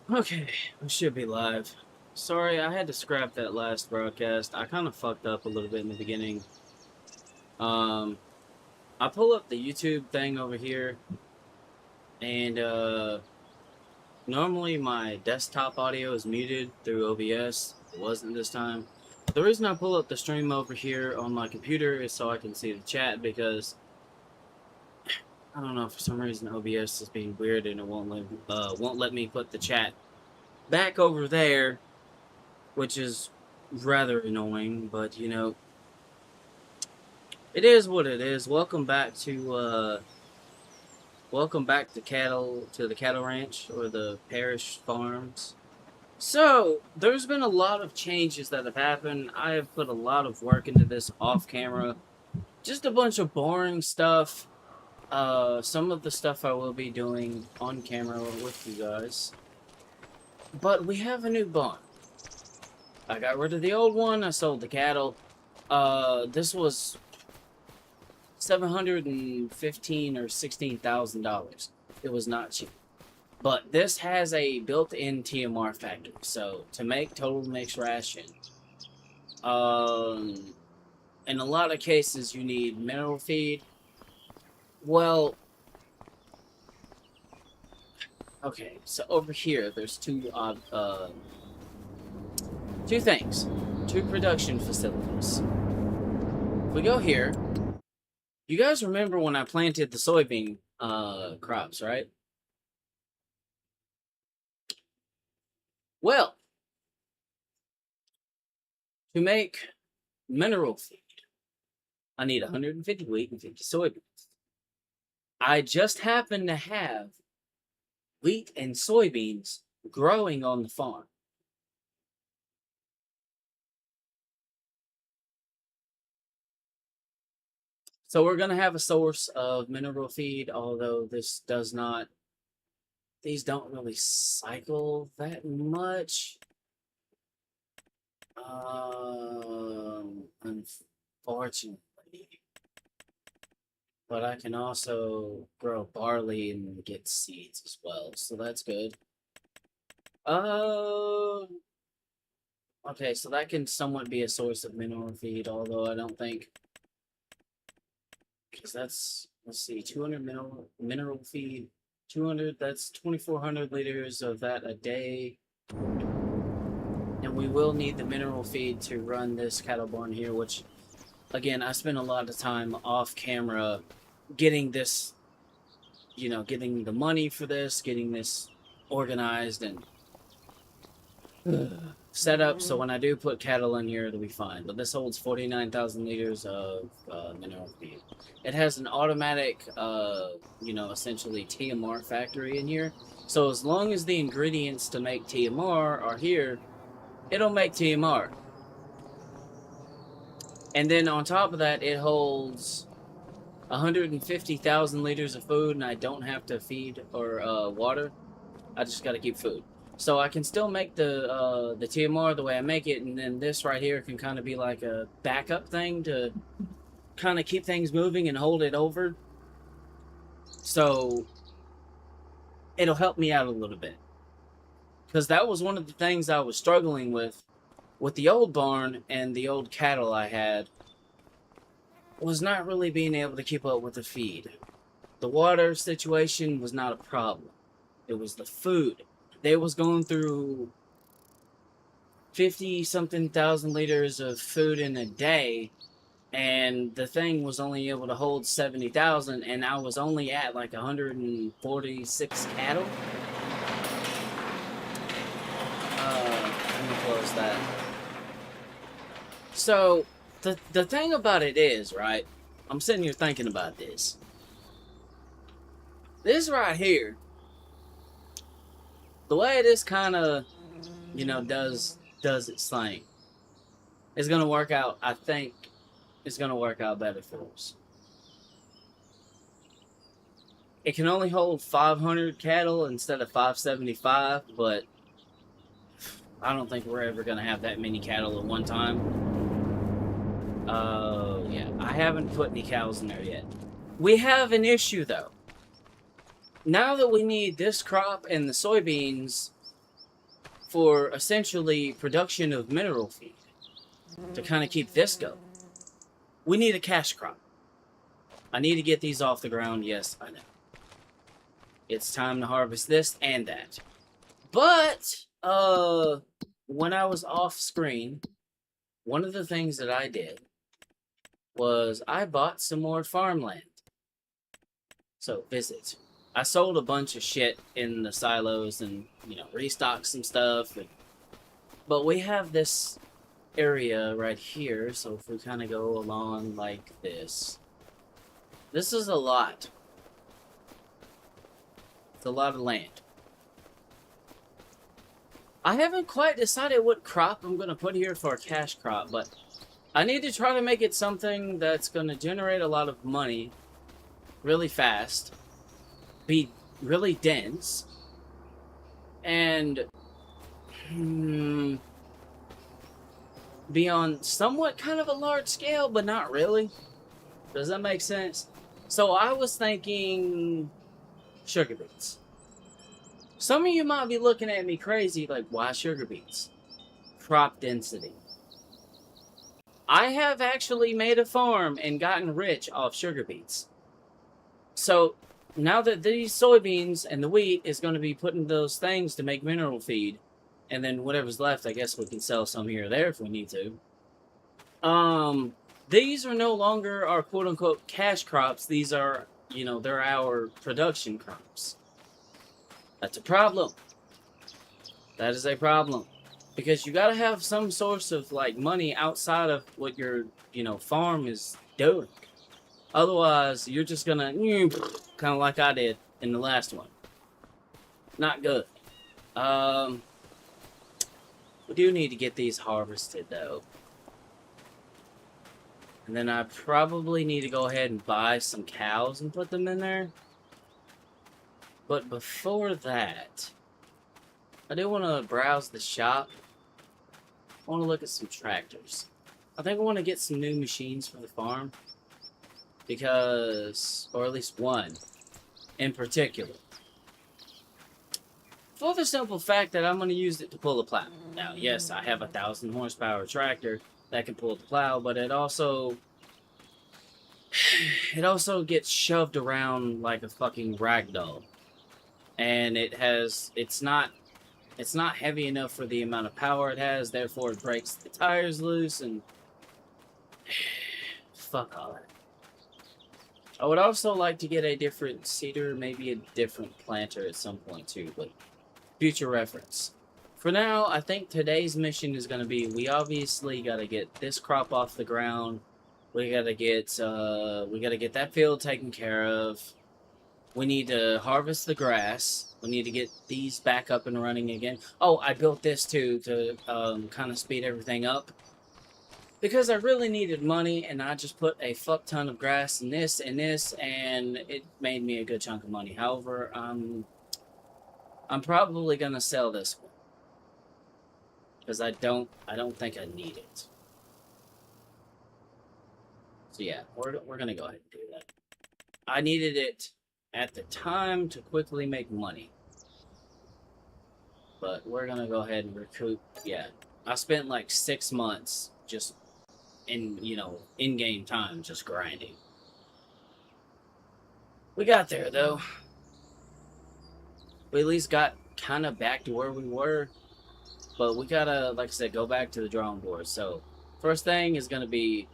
Okay, we should be live. Sorry, I had to scrap that last broadcast. I kind of fucked up a little bit in the beginning. Um, I pull up the YouTube thing over here, and normally my desktop audio is muted through OBS. It wasn't this time. The reason I pull up the stream over here on my computer is so I can see the chat because I don't know, for some reason OBS is being weird and it won't let me put the chat back over there, which is rather annoying, but it is what it is. Welcome back to the cattle ranch or the parish farms. So, there's been a lot of changes that have happened. I have put a lot of work into this off camera. Just a bunch of boring stuff. Some of the stuff I will be doing on camera with you guys. But we have a new barn. I got rid of the old one. I sold the cattle. This was 715 or $16,000. It was not cheap. But this has a built-in TMR factory. So to make total mixed ration, um, in a lot of cases you need mineral feed. Well, okay. So over here, there's two things, two production facilities. If we go here, you guys remember when I planted the soybean crops, right? Well, to make mineral feed, I need 150 wheat and 50 soybeans. I just happen to have wheat and soybeans growing on the farm. So we're going to have a source of mineral feed, although these don't really cycle that much. Unfortunately. But I can also grow barley and get seeds as well, so that's good. Uh, okay, so that can somewhat be a source of mineral feed, although I don't think, because that's, let's see, 200 mineral feed, 200, that's 2,400 liters of that a day. And we will need the mineral feed to run this cattle barn here, which, again, I spent a lot of time off camera getting this, getting the money for this, getting this organized and set up so when I do put cattle in here, it'll be fine. But this holds 49,000 liters of mineral feed. It has an automatic, essentially TMR factory in here. So as long as the ingredients to make TMR are here, it'll make TMR. And then on top of that, it holds 150,000 liters of food, and I don't have to feed or water. I just got to keep food. So I can still make the TMR the way I make it, and then this right here can kind of be like a backup thing to kind of keep things moving and hold it over. So it'll help me out a little bit. Because that was one of the things I was struggling with the old barn and the old cattle I had, was not really being able to keep up with the feed. The water situation was not a problem. It was the food. They was going through 50 something thousand liters of food in a day, and the thing was only able to hold 70,000, and I was only at like 146 cattle. Let me close that. So the thing about it is, right, I'm sitting here thinking about this. This right here, the way this kind of, does its thing, is gonna work out. I think it's gonna work out better for us. It can only hold 500 cattle instead of 575, but I don't think we're ever gonna have that many cattle at one time. Yeah, I haven't put any cows in there yet. We have an issue though. Now that we need this crop and the soybeans for essentially production of mineral feed to kind of keep this going. We need a cash crop. I need to get these off the ground. Yes, I know. It's time to harvest this and that. But, when I was off screen, one of the things that I did was I bought some more farmland. So, visit. I sold a bunch of shit in the silos and, restocked some stuff. But we have this area right here, so if we kind of go along like this. This is a lot. It's a lot of land. I haven't quite decided what crop I'm going to put here for a cash crop, but I need to try to make it something that's going to generate a lot of money really fast, be really dense, and be on somewhat kind of a large scale, but not really. Does that make sense? So I was thinking sugar beets. Some of you might be looking at me crazy, like, why sugar beets? Crop density. I have actually made a farm and gotten rich off sugar beets. So now that these soybeans and the wheat is going to be putting those things to make mineral feed, and then whatever's left, I guess we can sell some here or there if we need to. These are no longer our quote-unquote cash crops. These are, they're our production crops. That's a problem. That is a problem. Because you gotta have some source of, money outside of what your, farm is doing. Otherwise, you're just gonna, kind of like I did in the last one. Not good. We do need to get these harvested, though. And then I probably need to go ahead and buy some cows and put them in there. But before that, I do want to browse the shop. I want to look at some tractors. I think I want to get some new machines for the farm. Because, or at least one in particular. For the simple fact that I'm going to use it to pull a plow. Now, yes, I have a 1,000 horsepower tractor that can pull the plow, but it also gets shoved around like a fucking ragdoll. And it's not heavy enough for the amount of power it has, therefore it breaks the tires loose and fuck all that. I would also like to get a different seeder, maybe a different planter at some point too, but future reference. For now, I think today's mission is going to be, we obviously got to get this crop off the ground. We got to get that field taken care of. We need to harvest the grass. We need to get these back up and running again. Oh, I built this too to kind of speed everything up. Because I really needed money, and I just put a fuck ton of grass in this and this, and it made me a good chunk of money. However, I'm probably gonna sell this one because I don't think I need it. So yeah, we're gonna go ahead and do that. I needed it at the time to quickly make money, but we're gonna go ahead and recoup. Yeah, I spent like 6 months just in-game time just grinding. We got there though. We at least got kind of back to where we were, but we gotta, like I said, go back to the drawing board. So first thing is gonna be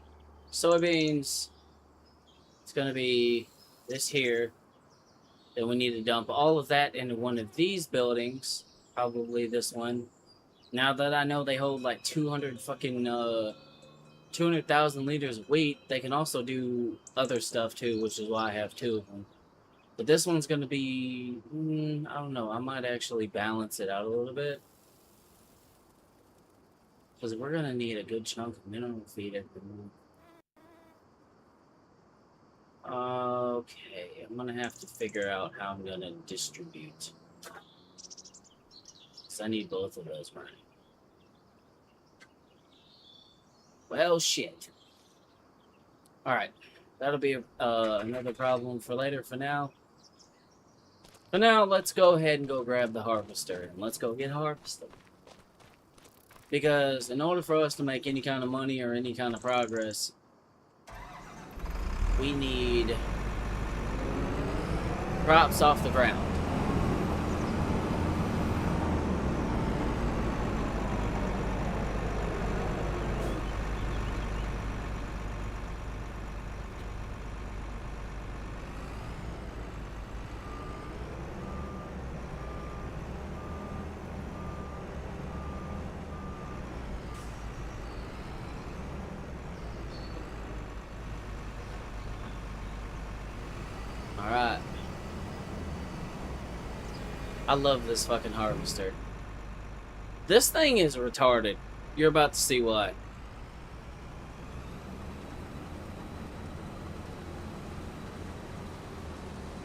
soybeans. It's gonna be this here. Then we need to dump all of that into one of these buildings, probably this one. Now that I know they hold like 200,000 liters of wheat, they can also do other stuff too, which is why I have 2 of them. But this one's going to be, I don't know, I might actually balance it out a little bit. Because we're going to need a good chunk of mineral feed at the moment. Okay, I'm going to have to figure out how I'm going to distribute. Because I need both of those running. Well, shit. Alright, that'll be another problem for later. For now, let's go ahead and go grab the harvester, and let's go get harvested. Because in order for us to make any kind of money or any kind of progress, we need crops off the ground. Alright. I love this fucking harvester. This thing is retarded. You're about to see why.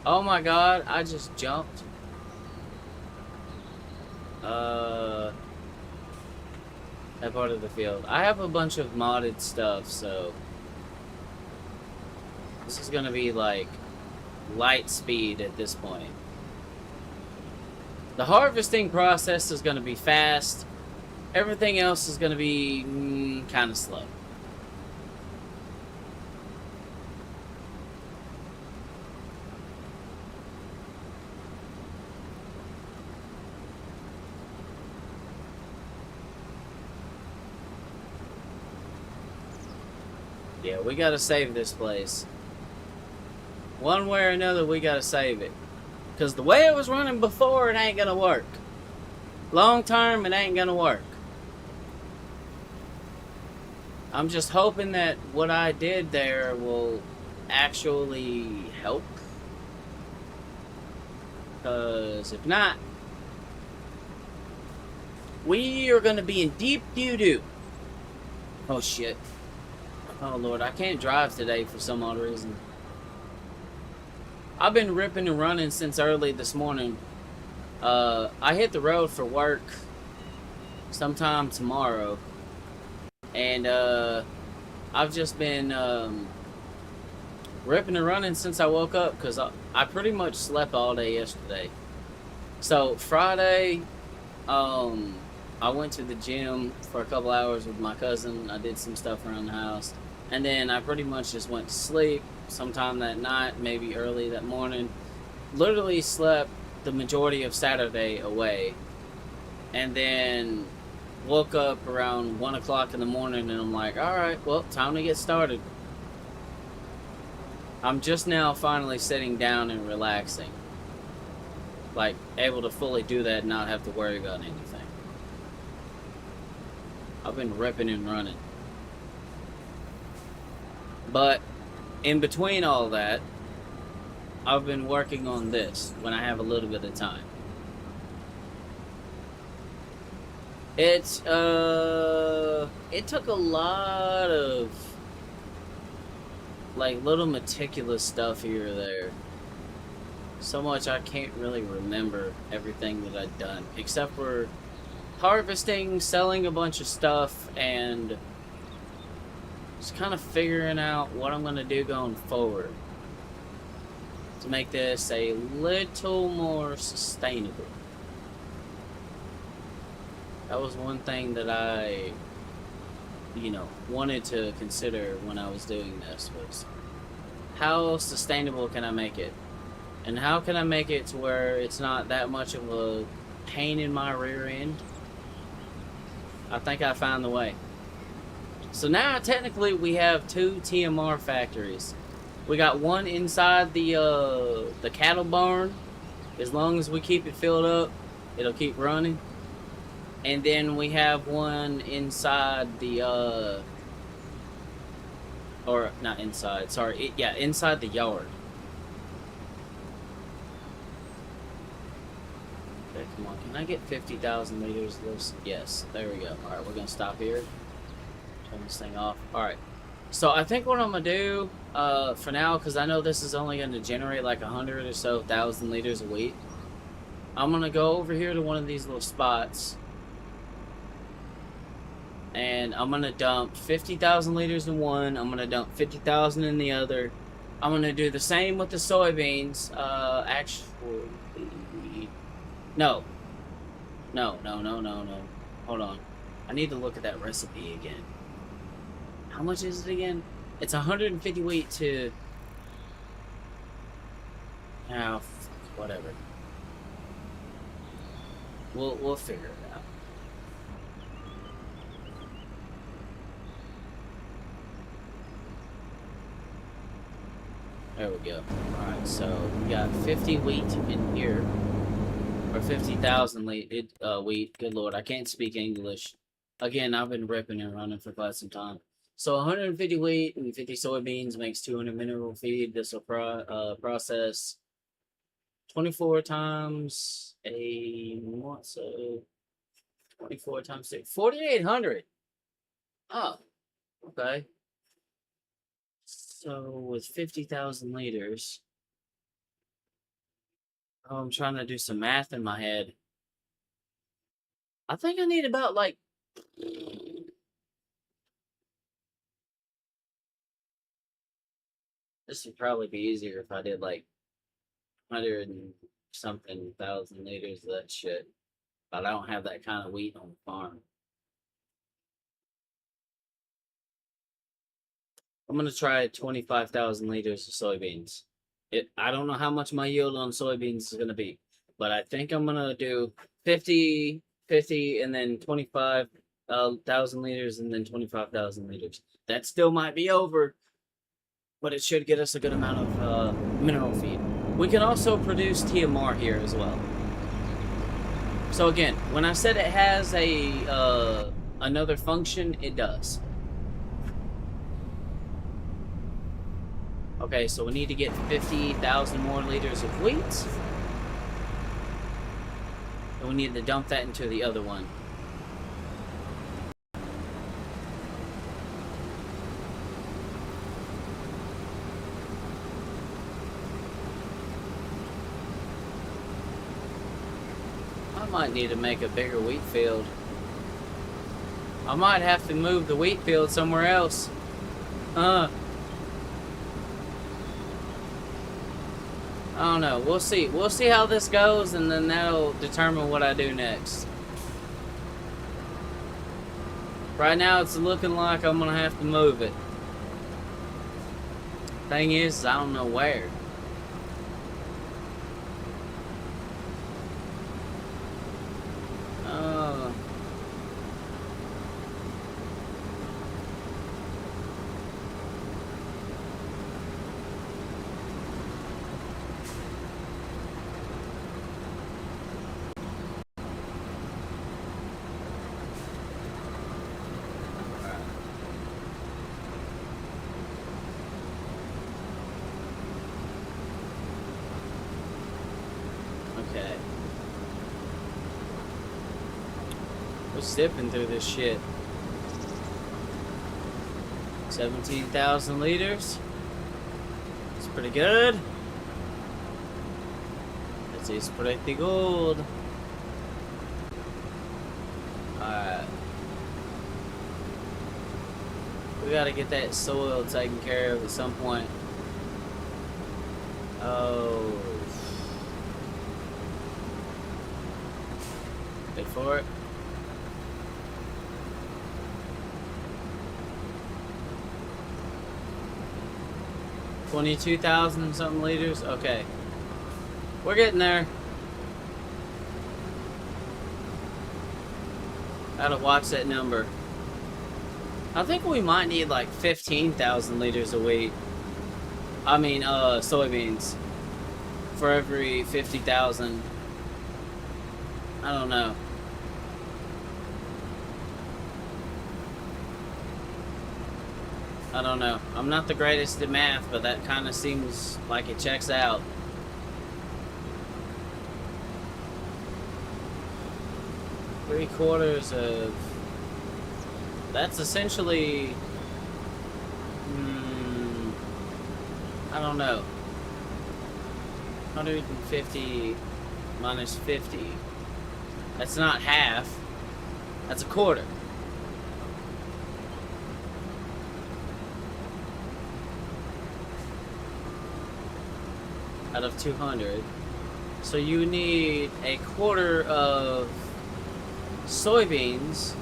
Oh my god, I just jumped. That part of the field. I have a bunch of modded stuff, so this is gonna be like light speed at this point. The harvesting process is gonna be fast. Everything else is gonna be kind of slow. Yeah, we gotta save this place. One way or another, we gotta save it. Because the way it was running before, it ain't gonna work. Long term, it ain't gonna work. I'm just hoping that what I did there will actually help. Because if not, we are gonna be in deep doo-doo. Oh shit. Oh lord, I can't drive today for some odd reason. I've been ripping and running since early this morning. I hit the road for work sometime tomorrow. And I've just been ripping and running since I woke up because I pretty much slept all day yesterday. So Friday, I went to the gym for a couple hours with my cousin. I did some stuff around the house. And then I pretty much just went to sleep sometime that night, maybe early that morning. Literally slept the majority of Saturday away. And then woke up around 1 o'clock in the morning and I'm like, alright, well, time to get started. I'm just now finally sitting down and relaxing. Like, able to fully do that and not have to worry about anything. I've been ripping and running. But in between all that, I've been working on this when I have a little bit of time. It took a lot of like little meticulous stuff here or there. So much I can't really remember everything that I'd done, except for harvesting, selling a bunch of stuff, and just kind of figuring out what I'm going to do going forward to make this a little more sustainable. That was one thing that I, wanted to consider when I was doing this, was how sustainable can I make it? And how can I make it to where it's not that much of a pain in my rear end? I think I found the way. So now, technically, we have 2 TMR factories. We got one inside the cattle barn. As long as we keep it filled up, it'll keep running. And then we have one inside the, or not inside, sorry, inside the yard. Okay, come on, can I get 50,000 liters of this? Yes, there we go. Alright, we're gonna stop here. Turn this thing off. Alright, so I think what I'm gonna do, for now, because I know this is only gonna generate like 100 or so thousand liters a week, I'm gonna go over here to one of these little spots. And I'm going to dump 50,000 liters in one. I'm going to dump 50,000 in the other. I'm going to do the same with the soybeans. Actually, no. Hold on. I need to look at that recipe again. How much is it again? It's 150 wheat to... Oh, whatever. We'll figure it out. There we go. Alright, so we got 50 wheat in here. Or 50,000 wheat. Good lord, I can't speak English. Again, I've been ripping and running for quite some time. So 150 wheat and 50 soybeans makes 200 mineral feed. This will process 24 times a month, so 24 times 6, 4,800. Oh, okay. So with 50,000 liters, oh, I'm trying to do some math in my head. I think I need about like this would probably be easier if I did like 100 and something thousand liters of that shit. But I don't have that kind of wheat on the farm. I'm gonna try 25,000 liters of soybeans. I don't know how much my yield on soybeans is gonna be, but I think I'm gonna do 50, 50, and then 25,000 liters, and then 25,000 liters. That still might be over, but it should get us a good amount of mineral feed. We can also produce TMR here as well. So again, when I said it has a another function, it does. Okay, so we need to get 50,000 more liters of wheat. And we need to dump that into the other one. I might need to make a bigger wheat field. I might have to move the wheat field somewhere else. I don't know. We'll see. We'll see how this goes, and then that'll determine what I do next. Right now, it's looking like I'm gonna have to move it. Thing is, I don't know where. Okay. We're zipping through this shit. 17,000 liters. It's pretty good. This is pretty good. Alright. We gotta get that soil taken care of at some point. Oh. Wait for it. $22,000 something liters. Okay, we're getting there. Gotta watch that number. I think we might need like 15,000 liters of wheat. I mean, soybeans for every 50,000. I don't know. I don't know. I'm not the greatest at math, but that kind of seems like it checks out. Three-quarters of... That's essentially... I don't know. 150 minus 50. That's not half. That's a quarter. Out of 200. So you need a quarter of soybeans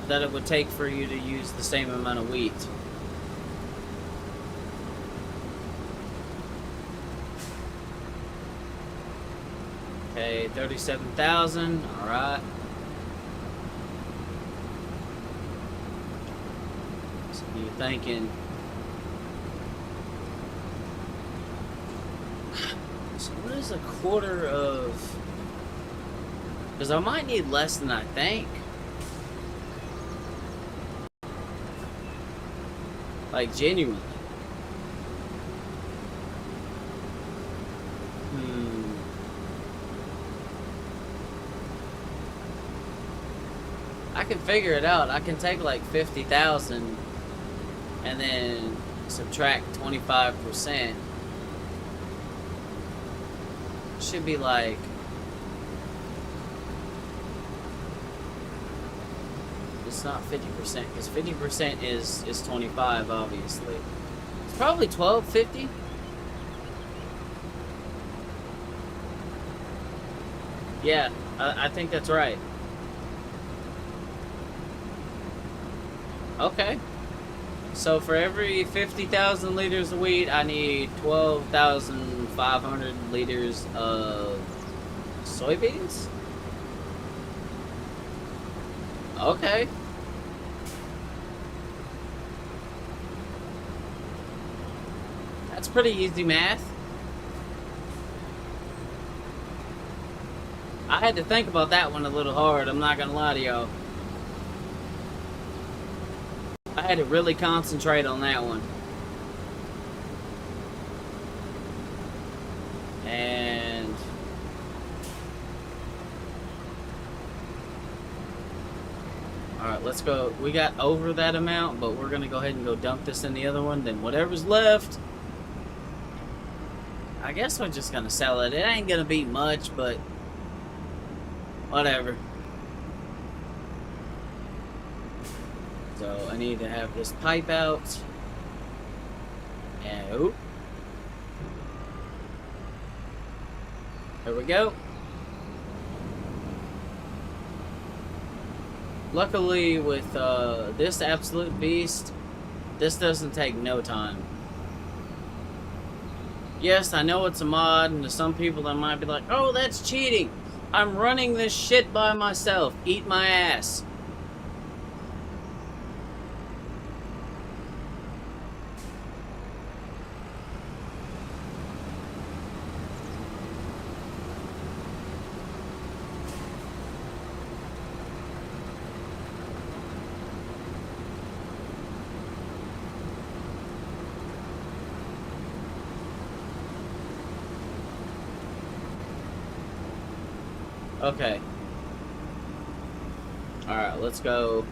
that it would take for you to use the same amount of wheat. Okay, 37,000. All right. So you're thinking. So what is a quarter of? Because I might need less than I think. Like, genuinely. I can figure it out. I can take like 50,000 and then subtract 25%. Should be like... It's not 50%, because 50% is 25, obviously. It's probably 1250. Yeah, I think that's right. Okay. So for every 50,000 liters of wheat, I need 12,500 liters of soybeans? Okay. That's pretty easy math. I had to think about that one a little hard, I'm not gonna lie to y'all. I had to really concentrate on that one. And... Alright, let's go. We got over that amount, but we're gonna go ahead and go dump this in the other one. Then whatever's left, I guess we're just gonna sell it. It ain't gonna be much, but whatever. So I need to have this pipe out. And oop. There we go. Luckily with this absolute beast, this doesn't take no time. Yes, I know it's a mod, and to some people that might be like, oh, that's cheating. I'm running this shit by myself. Eat my ass. Okay. Alright, let's go.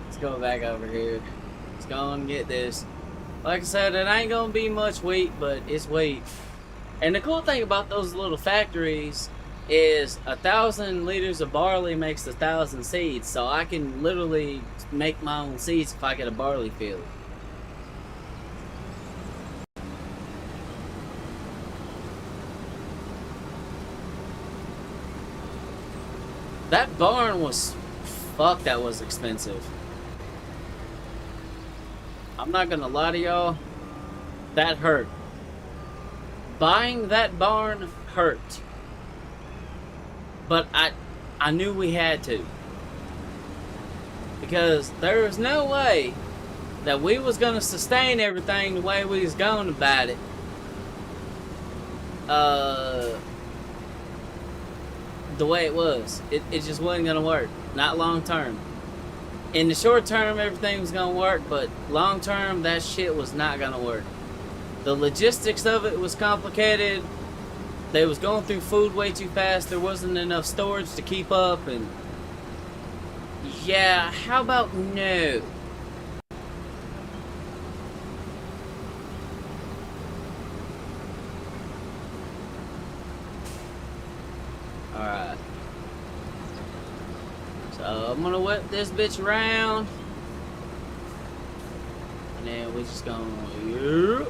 Let's go back over here. Let's go and get this. Like I said, it ain't gonna be much wheat, but it's wheat. And the cool thing about those little factories is 1,000 liters of barley makes 1,000 seeds. So I can literally make my own seeds if I get a barley field. That barn was... Fuck, that was expensive. I'm not gonna lie to y'all. That hurt. Buying that barn hurt. But I knew we had to. Because there was no way that we was gonna sustain everything the way we was going about it. The way it was. It just wasn't gonna work. Not long term. In the short term, everything was gonna work, but long term, that shit was not gonna work. The logistics of it was complicated. They was going through food way too fast. There wasn't enough storage to keep up, and yeah, how about no? Alright. So I'm gonna whip this bitch around. And then we're just gonna... Yeah.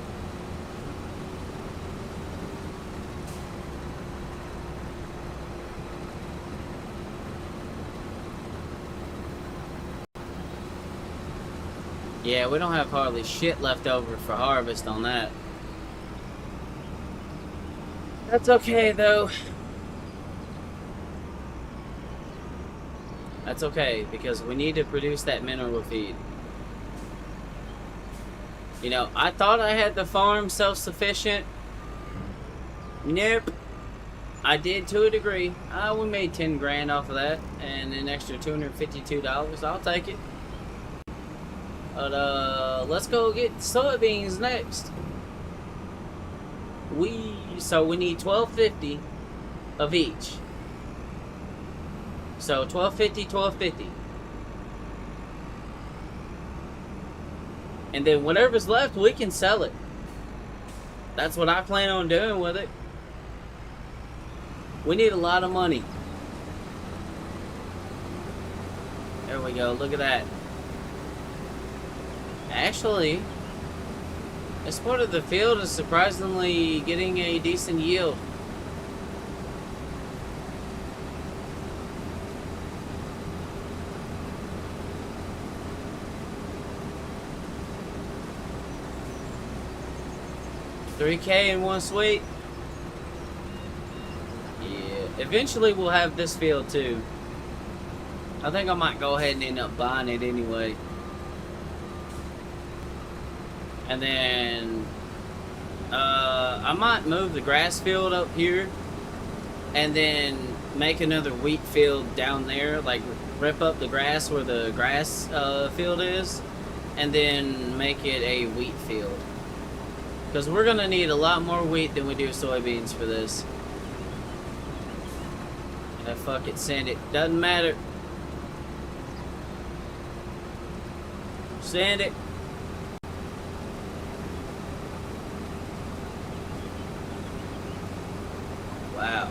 Yeah, we don't have hardly shit left over for harvest on that. That's okay, though. That's okay, because we need to produce that mineral feed. You know, I thought I had the farm self-sufficient. Nope. I did to a degree. We made 10 grand off of that, and an extra $252. I'll take it. But, let's go get soybeans next. So we need 1250 of each. So 1250, 1250. And then whatever's left, we can sell it. That's what I plan on doing with it. We need a lot of money. There we go, look at that. Actually, this part of the field is surprisingly getting a decent yield. $3K in one sweep. Yeah, eventually we'll have this field too. I think I might go ahead and end up buying it anyway. And then I might move the grass field up here and then make another wheat field down there, like rip up the grass where the grass field is and then make it a wheat field, because we're gonna need a lot more wheat than we do soybeans for this. Fuck it, send it, doesn't matter. Send it. Wow.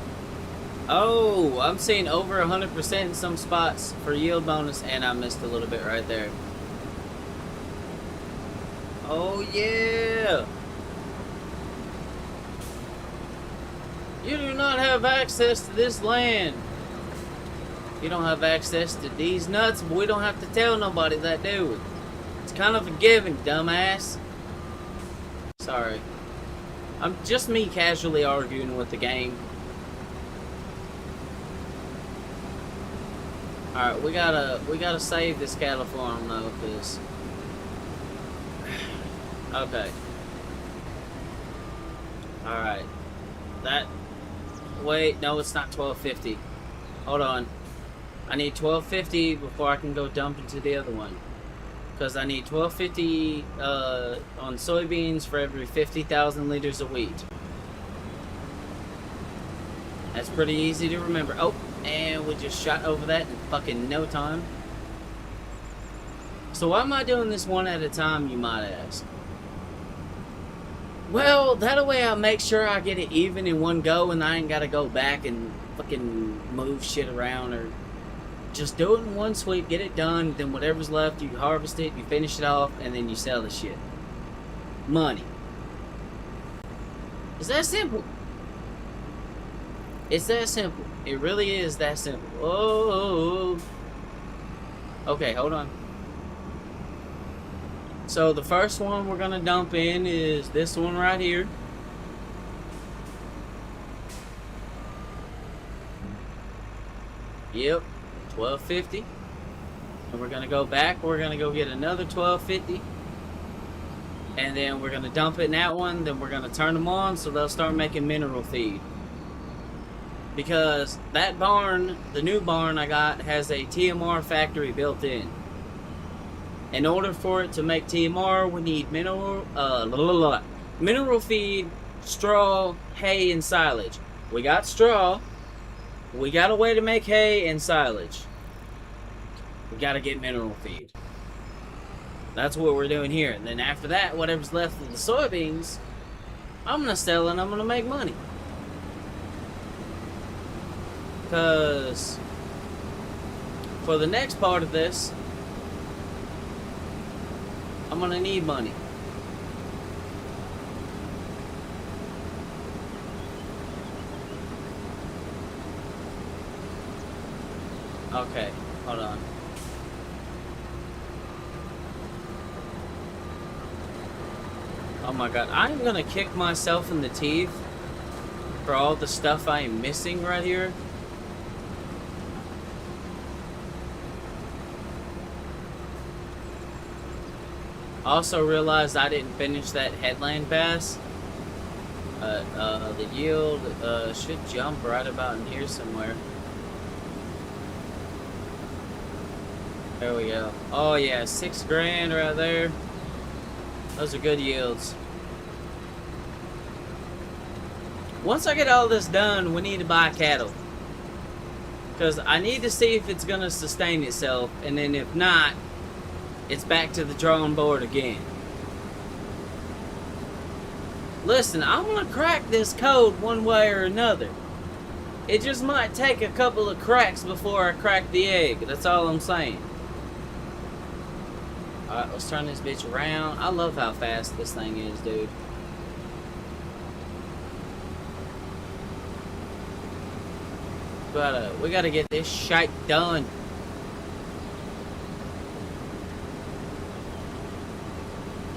Oh, I'm seeing over 100% in some spots for yield bonus, and I missed a little bit right there. Oh, yeah. You do not have access to this land. You don't have access to these nuts, but we don't have to tell nobody that, do we? It's kind of a given, dumbass. Sorry. I'm just me casually arguing with the game. Alright, we gotta save this cattle farm though, cause okay. Alright. Wait, no, it's not 1250. Hold on. I need 1250 before I can go dump into the other one. Because I need 1250 on soybeans for every 50,000 liters of wheat. That's pretty easy to remember. Oh, and we just shot over that in fucking no time. So why am I doing this one at a time, you might ask? Well, that way I make sure I get it even in one go and I ain't gotta go back and fucking move shit around, or just do it in one sweep, get it done, then whatever's left, you harvest it, you finish it off, and then you sell the shit. Money. It's that simple. It's that simple. It really is that simple. Oh. Okay, hold on. So the first one we're gonna dump in is this one right here. Yep, 1250. And we're gonna go back. We're gonna go get another 1250. And then we're gonna dump it in that one. Then we're gonna turn them on so they'll start making mineral feed. Because that barn, the new barn I got, has a TMR factory built in. In order for it to make TMR, we need mineral feed, straw, hay, and silage. We got straw. We got a way to make hay and silage. We got to get mineral feed. That's what we're doing here. And then after that, whatever's left of the soybeans, I'm going to sell and I'm going to make money. Because for the next part of this, I'm gonna need money. Okay, hold on. Oh my god, I'm gonna kick myself in the teeth for all the stuff I am missing right here. Also realized I didn't finish that headland pass. The yield should jump right about in here somewhere. There we go. Oh yeah, 6 grand right there. Those are good yields. Once I get all this done, we need to buy cattle. Because I need to see if it's going to sustain itself. And then if not, it's back to the drawing board again. Listen, I'm going to crack this code one way or another. It just might take a couple of cracks before I crack the egg. That's all I'm saying. Alright, let's turn this bitch around. I love how fast this thing is, dude. We gotta get this shite done.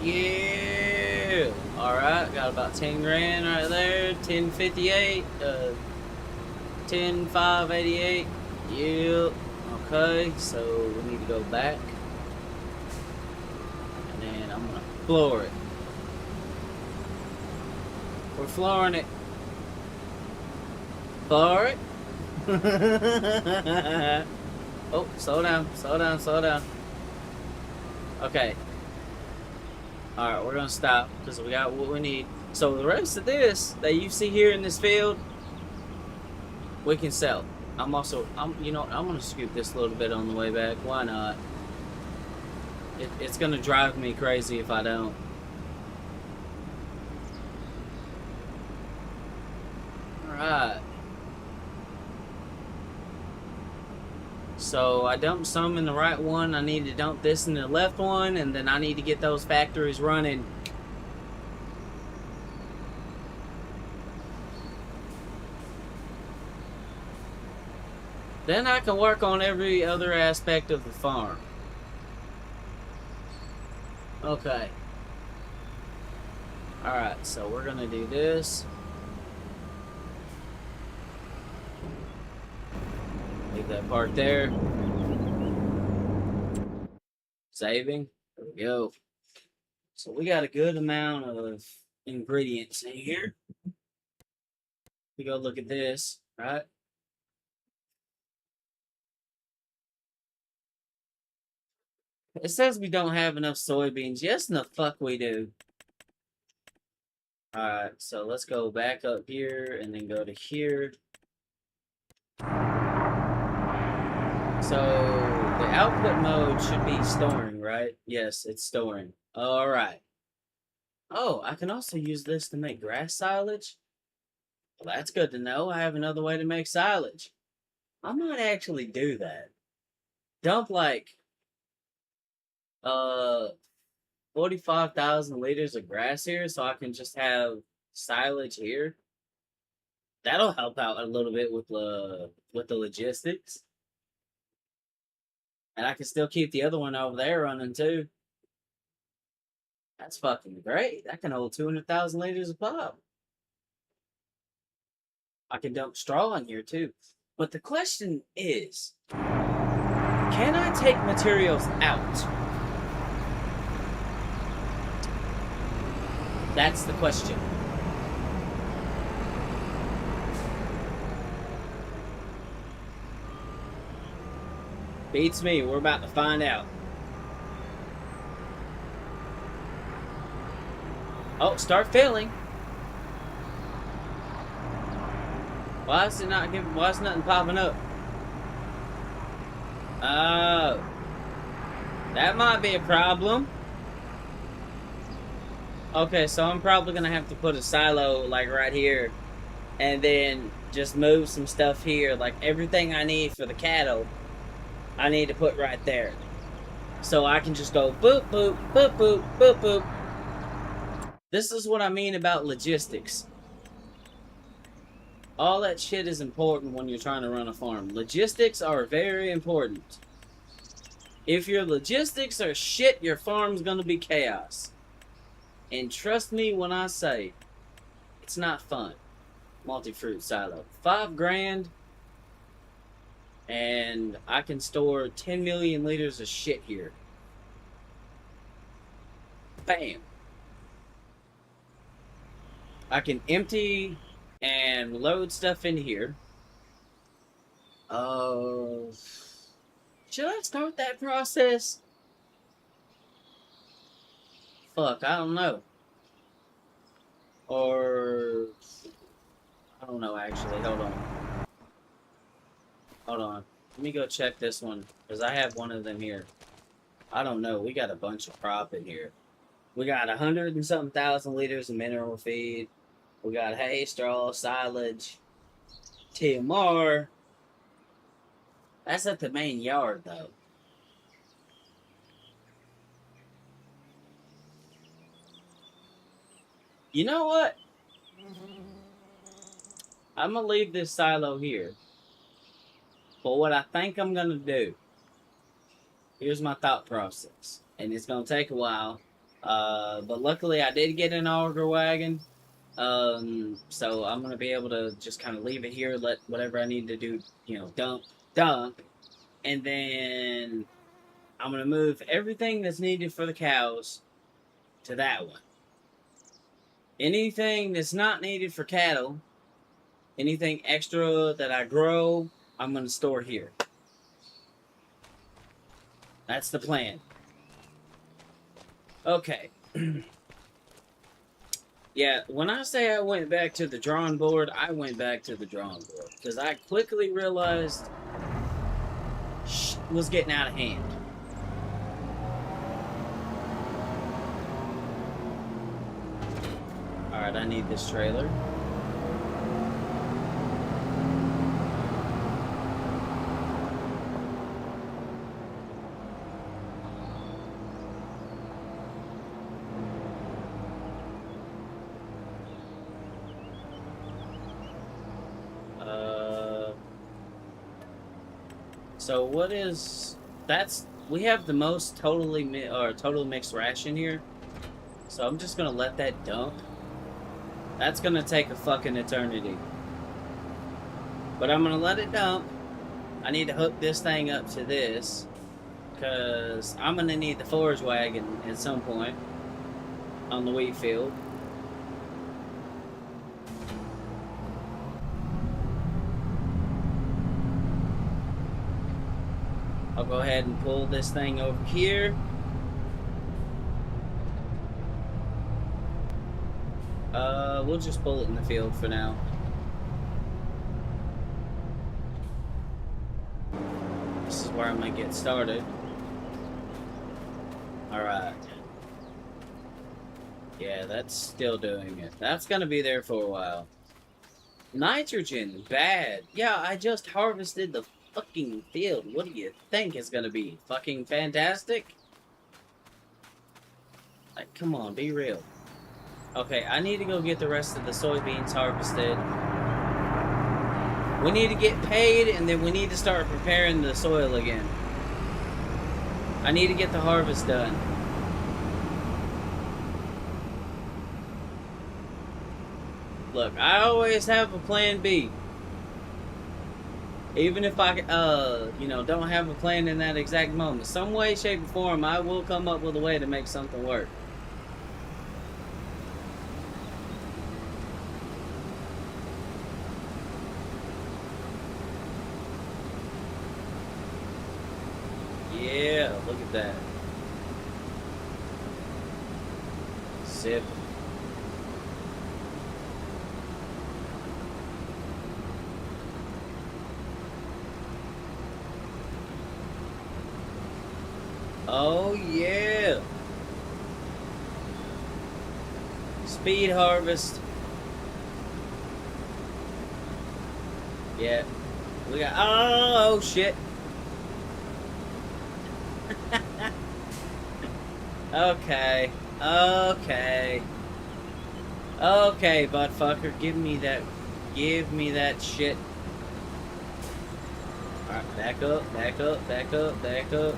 Yeah! Alright, got about 10 grand right there. 1058. 10,588. Yep. Okay, so we need to go back. And then I'm gonna floor it. We're flooring it. Floor it. Oh, slow down, slow down, slow down. Okay. Alright, we're gonna stop because we got what we need. So the rest of this that you see here in this field, we can sell. You know, I'm gonna scoop this a little bit on the way back. Why not? It's gonna drive me crazy if I don't. Alright. So I dumped some in the right one. I need to dump this in the left one, and then I need to get those factories running. Then I can work on every other aspect of the farm. Okay. Alright, so we're gonna do this. Leave that part there. Saving. There we go. So we got a good amount of ingredients in here. We go look at this, right? It says we don't have enough soybeans. Yes, the fuck we do. Alright, so let's go back up here and then go to here. So the output mode should be storing, right? Yes, it's storing. Alright. Oh, I can also use this to make grass silage. Well, that's good to know. I have another way to make silage. I might actually do that. Dump like 45,000 liters of grass here so I can just have silage here. That'll help out a little bit with the logistics. And I can still keep the other one over there running too. That's fucking great. That can hold 200,000 liters of pop. I can dump straw in here too. But the question is, can I take materials out? That's the question. Beats me. We're about to find out. Oh, start filling. Why is it not giving? Why is nothing popping up? Oh, that might be a problem. Okay, so I'm probably gonna have to put a silo like right here, and then just move some stuff here. Like everything I need for the cattle, I need to put right there, so I can just go boop boop boop boop boop boop. This is what I mean about logistics. All that shit is important when you're trying to run a farm. Logistics are very important. If your logistics are shit, your farm's gonna be chaos. And trust me when I say, it's not fun. Multi-fruit silo. 5 grand, and I can store 10 million liters of shit here. Bam. I can empty and load stuff in here. Should I start that process? Fuck, I don't know. Or I don't know actually. Hold on. Hold on. Let me go check this one because I have one of them here. I don't know. We got a bunch of crop in here. We got 100 and something thousand liters of mineral feed. We got hay, straw, silage, TMR. That's at the main yard though. You know what? I'm gonna leave this silo here. But what I think I'm gonna do, here's my thought process. And it's gonna take a while. But luckily I did get an auger wagon. So I'm gonna be able to just kind of leave it here, let whatever I need to do, dump. And then I'm gonna move everything that's needed for the cows to that one. Anything that's not needed for cattle, anything extra that I grow, I'm gonna store here. That's the plan. Okay. Yeah, when I say I went back to the drawing board, I went back to the drawing board. Because I quickly realized shit was getting out of hand. Alright, I need this trailer. So what is... we have the most total mixed ration here. So I'm just gonna let that dump. That's gonna take a fucking eternity. But I'm gonna let it dump. I need to hook this thing up to this. Because I'm gonna need the forage wagon at some point. On the wheat field. I'll go ahead and pull this thing over here. We'll just pull it in the field for now. This is where I'm gonna get started. Alright. Yeah, that's still doing it. That's gonna be there for a while. Nitrogen, bad. Yeah, I just harvested the fucking field. What do you think it's gonna be? Fucking fantastic? Like, come on, be real. Okay, I need to go get the rest of the soybeans harvested. We need to get paid, and then we need to start preparing the soil again. I need to get the harvest done. Look, I always have a plan B. Even if I, don't have a plan in that exact moment. Some way, shape, or form, I will come up with a way to make something work. Yeah, look at that. Sip. Oh, yeah. Speed harvest. Yeah. We got... Oh, shit. Okay. Okay. Okay, butt fucker. Give me that shit. Alright, back up, back up, back up, back up.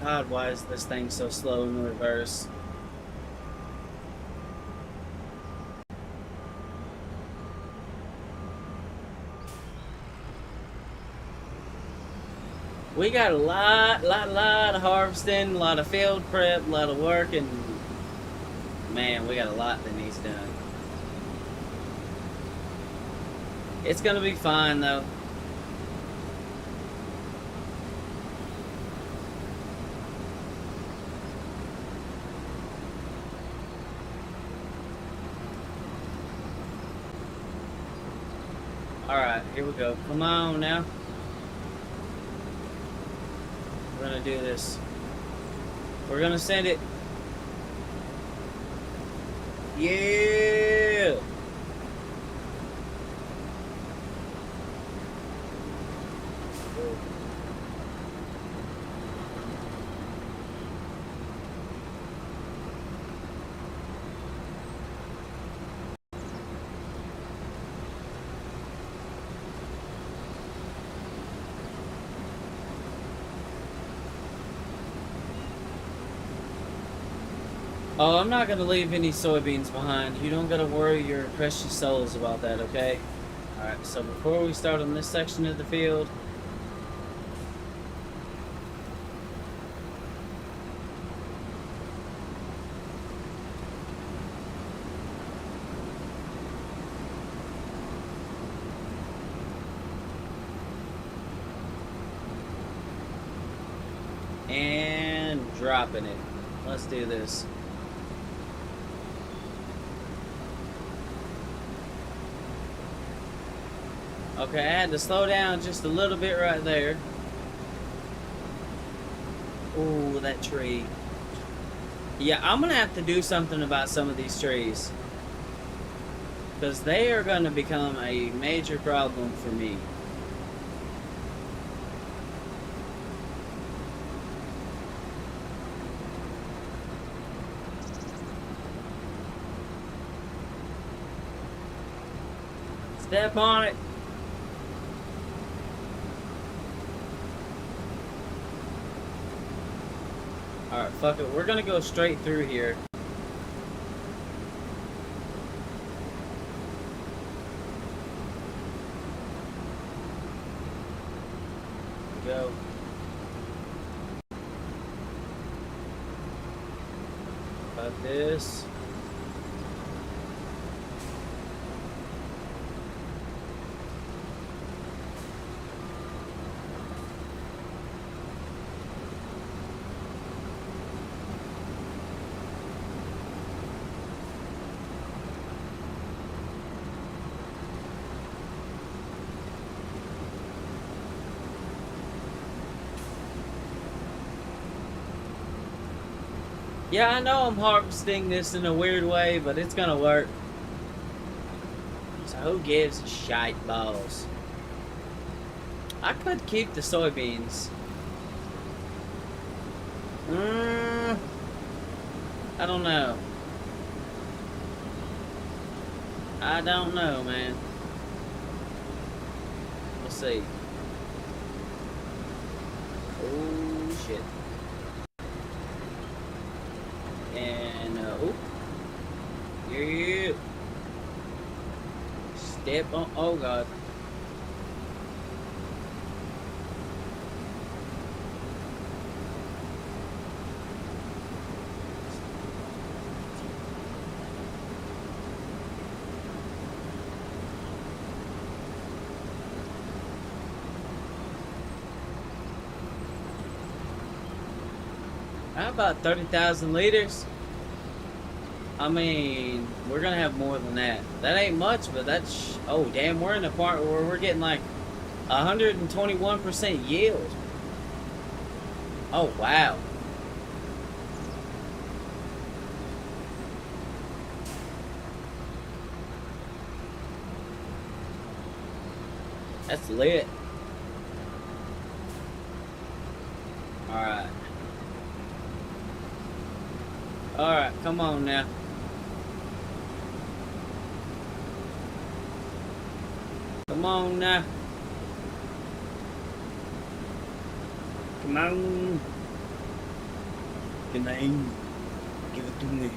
God, why is this thing so slow in reverse? We got a lot of harvesting, a lot of field prep, a lot of work, and man, we got a lot that needs done. It's gonna be fine though. Alright, here we go. Come on now. We're gonna do this. We're gonna send it. Yeah! Oh, I'm not gonna leave any soybeans behind. You don't gotta worry your precious souls about that, okay? Alright, so before we start on this section of the field, and dropping it. Let's do this. Okay, I had to slow down just a little bit right there. Ooh, that tree. Yeah, I'm gonna have to do something about some of these trees, because they are gonna become a major problem for me. Step on it. Alright, fuck it. We're gonna go straight through here. Go. About this. Yeah, I know I'm harvesting this in a weird way, but it's gonna work. So who gives a shite balls? I could keep the soybeans. I don't know. I don't know, man. We'll see. Oh, shit. And, oop. Yeah. Step on, oh god. How about 30,000 liters? I mean, we're gonna have more than that. That ain't much, but that's... Oh, damn, we're in a part where we're getting like 121% yield. Oh, wow. That's lit. Alright. Alright, come on now. Come on now. Come on. name. Give it to me.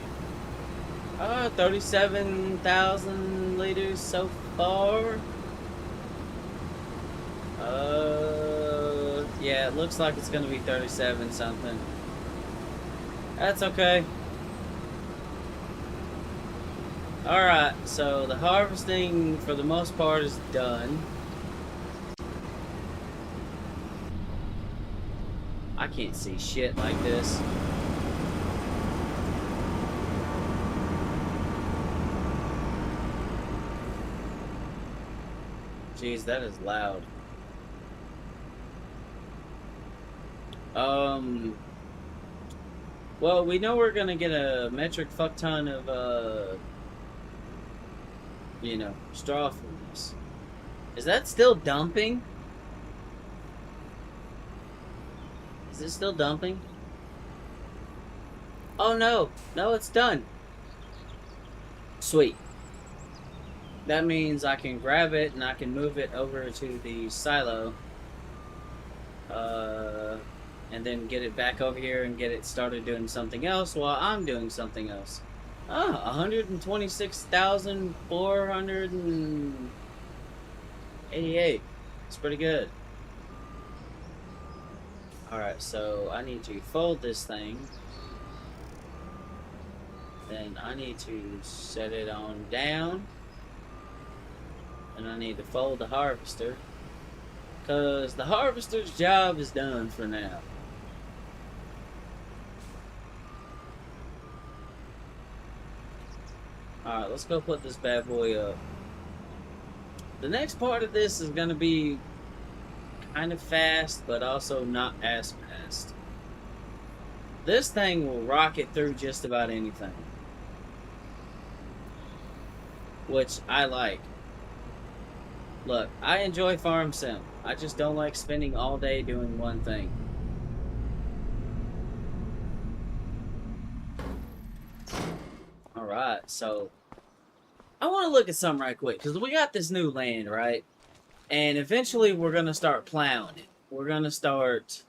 37,000 liters so far. Yeah, it looks like it's gonna be 37 something. That's okay. Alright, so the harvesting for the most part is done. I can't see shit like this. Jeez, that is loud. Well, we know we're gonna get a metric fuck ton of, straw from this. Is that still dumping? Is it still dumping? Oh no, no, it's done. Sweet. That means I can grab it and I can move it over to the silo. And then get it back over here and get it started doing something else while I'm doing something else. 126,488. It's pretty good. Alright, so I need to fold this thing. Then I need to set it on down. And I need to fold the harvester. Because the harvester's job is done for now. Alright, let's go put this bad boy up. The next part of this is going to be kind of fast, but also not as fast. This thing will rocket through just about anything. Which I like. Look, I enjoy Farm Sim. I just don't like spending all day doing one thing. Alright, so I want to look at something right quick, because we got this new land, right? And eventually we're going to start plowing it. We're going to start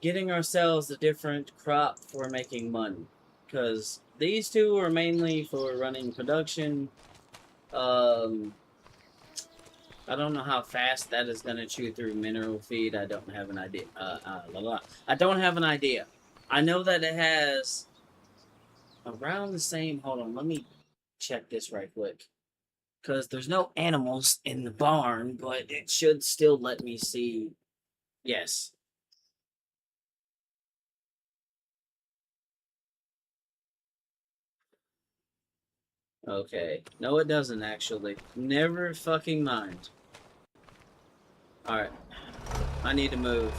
getting ourselves a different crop for making money. Because these two are mainly for running production. I don't know how fast that is going to chew through mineral feed. I don't have an idea. I don't have an idea. I know that it has around the same... Hold on, let me check this right quick. Because there's no animals in the barn, but it should still let me see. Yes. Okay. No, it doesn't, actually. Never fucking mind. Alright. I need to move.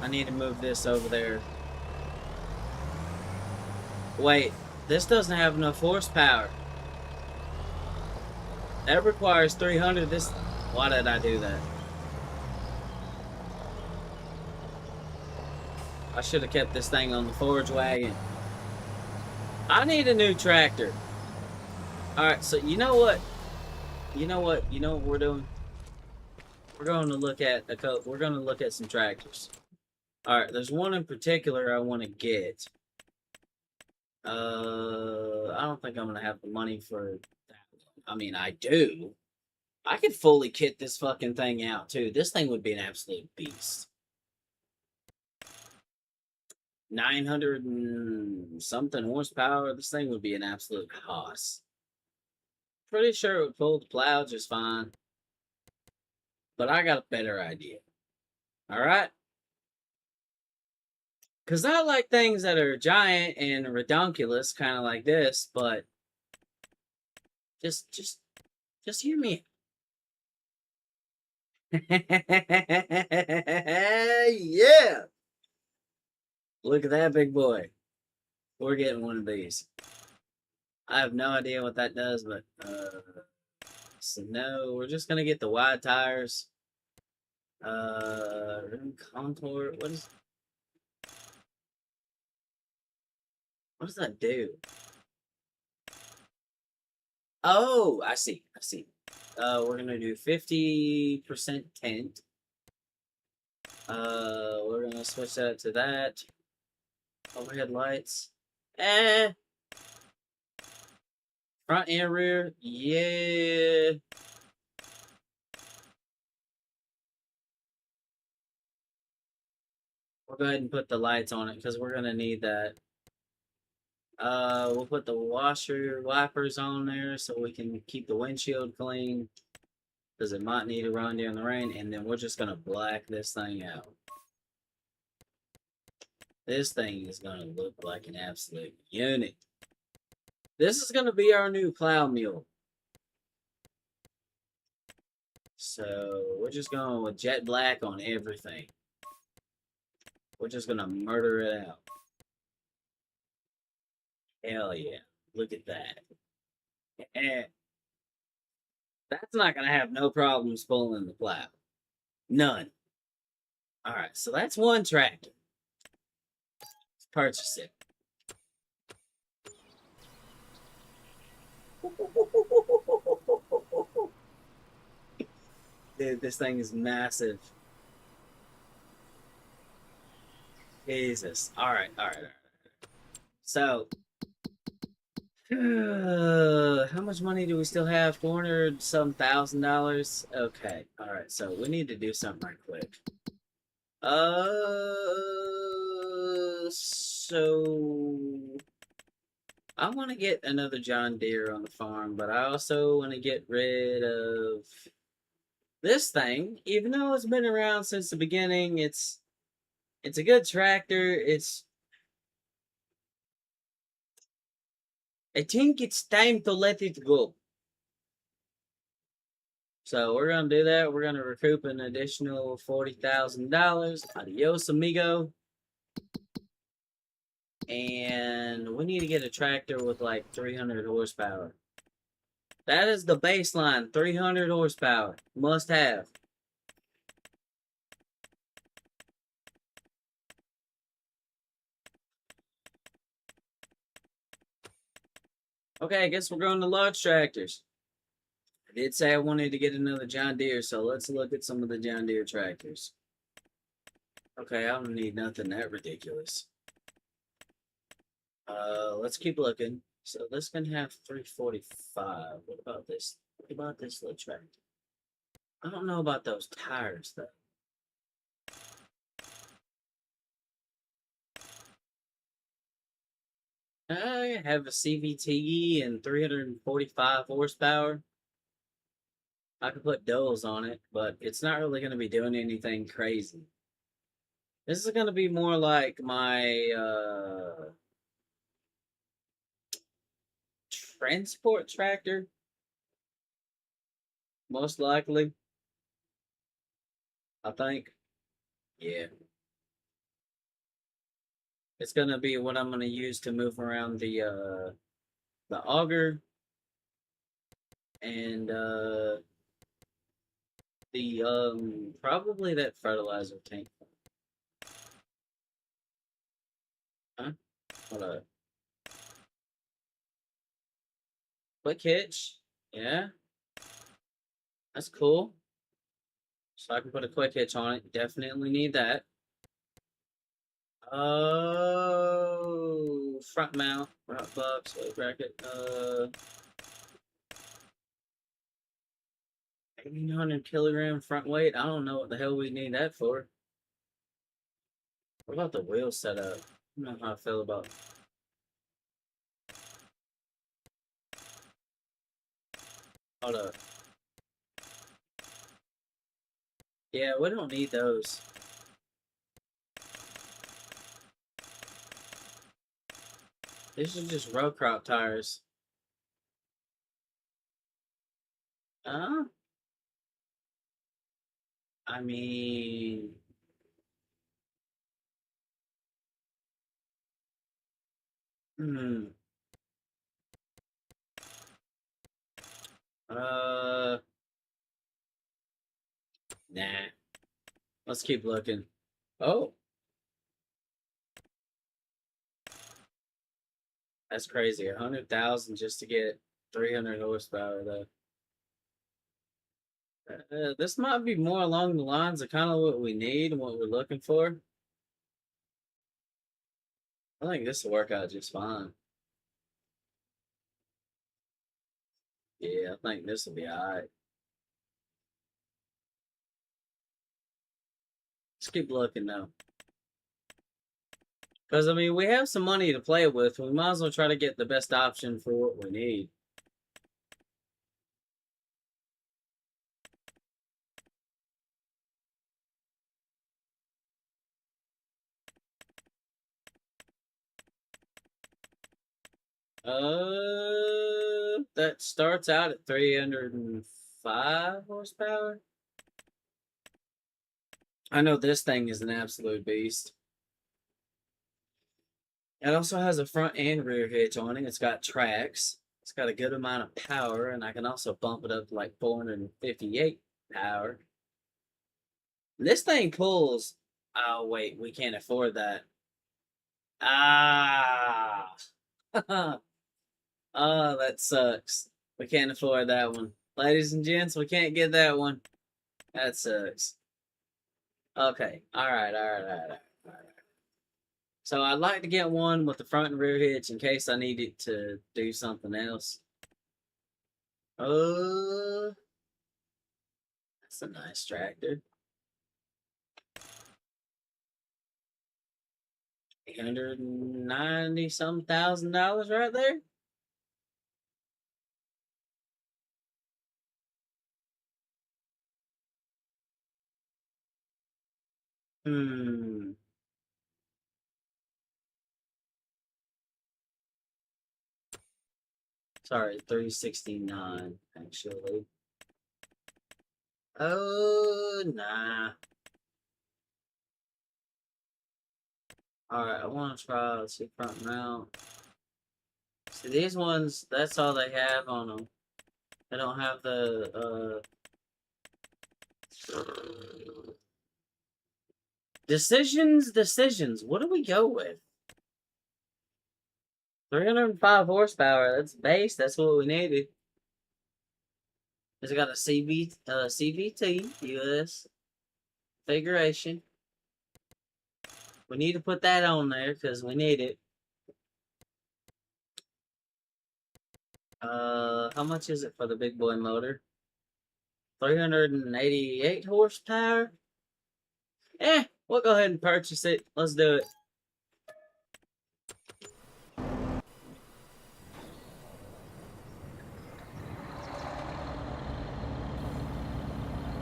I need to move this over there. Wait. This doesn't have enough horsepower. That requires 300. This... Why did I do that? I should have kept this thing on the forage wagon. I need a new tractor. Alright, so you know what? You know what we're doing? We're going to look at we're going to look at some tractors. Alright, there's one in particular I want to get. I don't think I'm going to have the money for that. I mean, I do. I could fully kit this fucking thing out, too. This thing would be an absolute beast. 900 and something horsepower. This thing would be an absolute hoss. Pretty sure it would pull the plow just fine. But I got a better idea. Alright? Because I like things that are giant and redonkulous, kind of like this, but just hear me. Yeah! Look at that big boy. We're getting one of these. I have no idea what that does, but, so no, we're just gonna get the wide tires. Rim contour, what does that do? Oh, I see. I see. We're gonna do 50% tint. We're gonna switch that to that. Overhead lights. Eh. Front and rear. Yeah. We'll go ahead and put the lights on it because we're gonna need that. We'll put the washer wipers on there so we can keep the windshield clean because it might need to run during the rain, and then we're just gonna black this thing out. This thing is gonna look like an absolute unit. This is gonna be our new plow mule. So we're just going with jet black on everything. We're just gonna murder it out. Hell yeah. Look at that. And that's not gonna have no problems pulling the plow. None. Alright, so that's one tractor. Let's purchase it. Dude, this thing is massive. Jesus. Alright, alright, alright. So how much money do we still have? 400 some $1,000. Okay. All right. So we need to do something right quick. So I want to get another John Deere on the farm, but I also want to get rid of this thing. Even though it's been around since the beginning, it's a good tractor. I think it's time to let it go. So we're gonna do that. We're gonna recoup an additional $40,000. Adios, amigo. And we need to get a tractor with like 300 horsepower. That is the baseline. 300 horsepower. Must have. Okay, I guess we're going to large tractors. I did say I wanted to get another John Deere, so let's look at some of the John Deere tractors. Okay, I don't need nothing that ridiculous. Let's keep looking. So this can have 345. What about this? What about this little tractor? I don't know about those tires though. I have a CVT and 345 horsepower. I could put Doles on it, but it's not really going to be doing anything crazy. This is going to be more like my transport tractor, most likely. I think. Yeah. It's going to be what I'm going to use to move around the auger and the probably that fertilizer tank. Huh? Hold up. Quick hitch. Yeah, that's cool. So I can put a quick hitch on it. Definitely need that. Oh, front mount, front box, weight bracket. 1,800 kilogram front weight. I don't know what the hell we need that for. What about the wheel setup? I don't know how I feel about. Hold up. Yeah, we don't need those. These are just row crop tires. Huh? I mean, hmm. Uh, nah. Let's keep looking. Oh, that's crazy. 100,000 just to get 300 horsepower though. This might be more along the lines of kind of what we need and what we're looking for. I think this will work out just fine. Yeah, I think this will be alright. Let's keep looking though. Because, I mean, we have some money to play with. We might as well try to get the best option for what we need. That starts out at 305 horsepower. I know this thing is an absolute beast. It also has a front and rear hitch on it. It's got tracks. It's got a good amount of power, and I can also bump it up to like 458 power. This thing pulls. Oh, wait, we can't afford that. Ah. Oh, that sucks. We can't afford that one. Ladies and gents, we can't get that one. That sucks. Okay. Alright. So I'd like to get one with the front and rear hitch in case I need it to do something else. That's a nice tractor. 890 some $1,000 right there. Hmm. Sorry, 369 actually. Oh, nah. Alright, I want to try, let's see, front mount. See, these ones, that's all they have on them. They don't have the, Decisions. What do we go with? 305 horsepower, that's base, that's what we needed. It's got a CVT, US, configuration. We need to put that on there, because we need it. How much is it for the big boy motor? 388 horsepower? We'll go ahead and purchase it. Let's do it.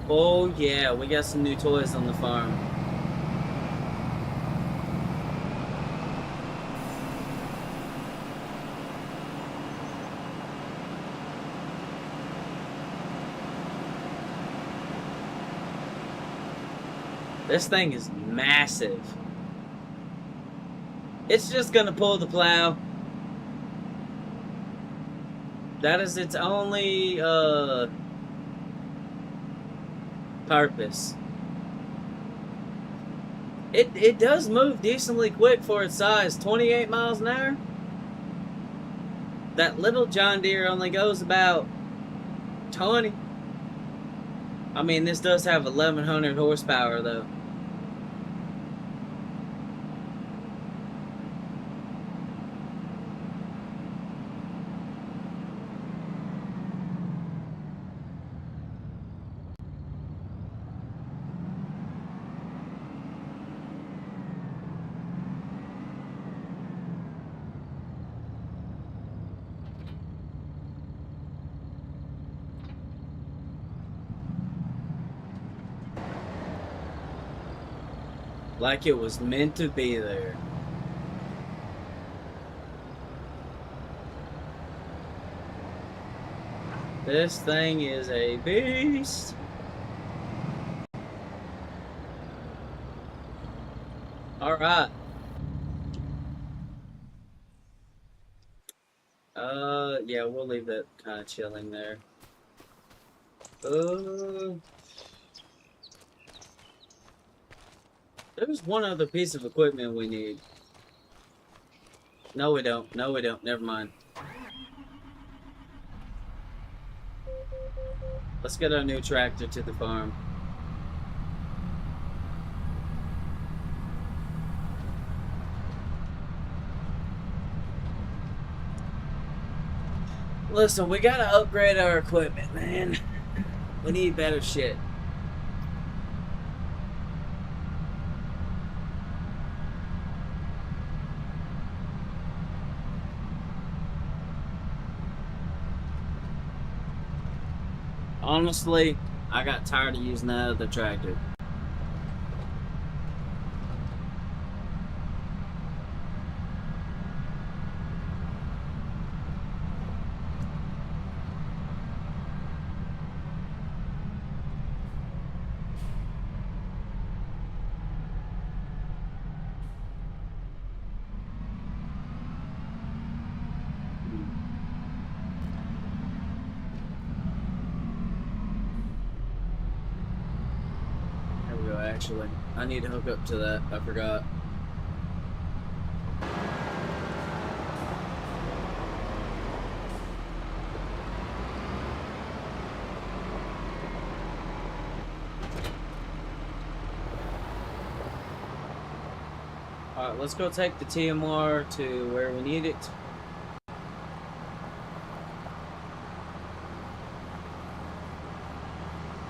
Oh yeah, we got some new toys on the farm. This thing is massive. It's just gonna pull the plow. That is its only purpose. It does move decently quick for its size, 28 miles an hour. That little John Deere only goes about 20. I mean, this does have 1,100 horsepower though. Like it was meant to be there. This thing is a beast. Alright. Yeah, we'll leave that kind of chilling there. There's one other piece of equipment we need. No, we don't. Never mind. Let's get our new tractor to the farm. Listen, we gotta upgrade our equipment, man. We need better shit. Honestly, I got tired of using that other tractor. There we go, actually. I need to hook up to that. I forgot. Alright, let's go take the TMR to where we need it.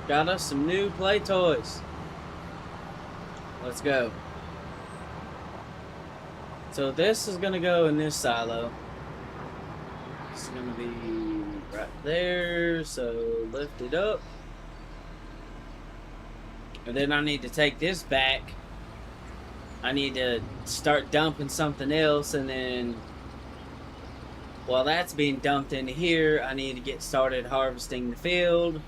Got us some new play toys. Let's go. So this is gonna go in this silo. It's gonna be right there. So lift it up. And then I need to take this back. I need to start dumping something else, and then while that's being dumped into here, I need to get started harvesting the field.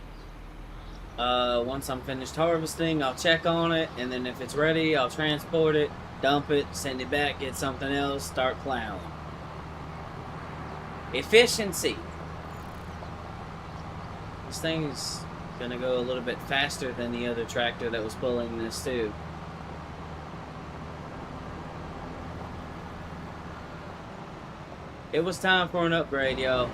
Once I'm finished harvesting, I'll check on it, and then if it's ready, I'll transport it, dump it, send it back, get something else, start plowing. Efficiency. This thing's gonna go a little bit faster than the other tractor that was pulling this too. It was time for an upgrade, y'all.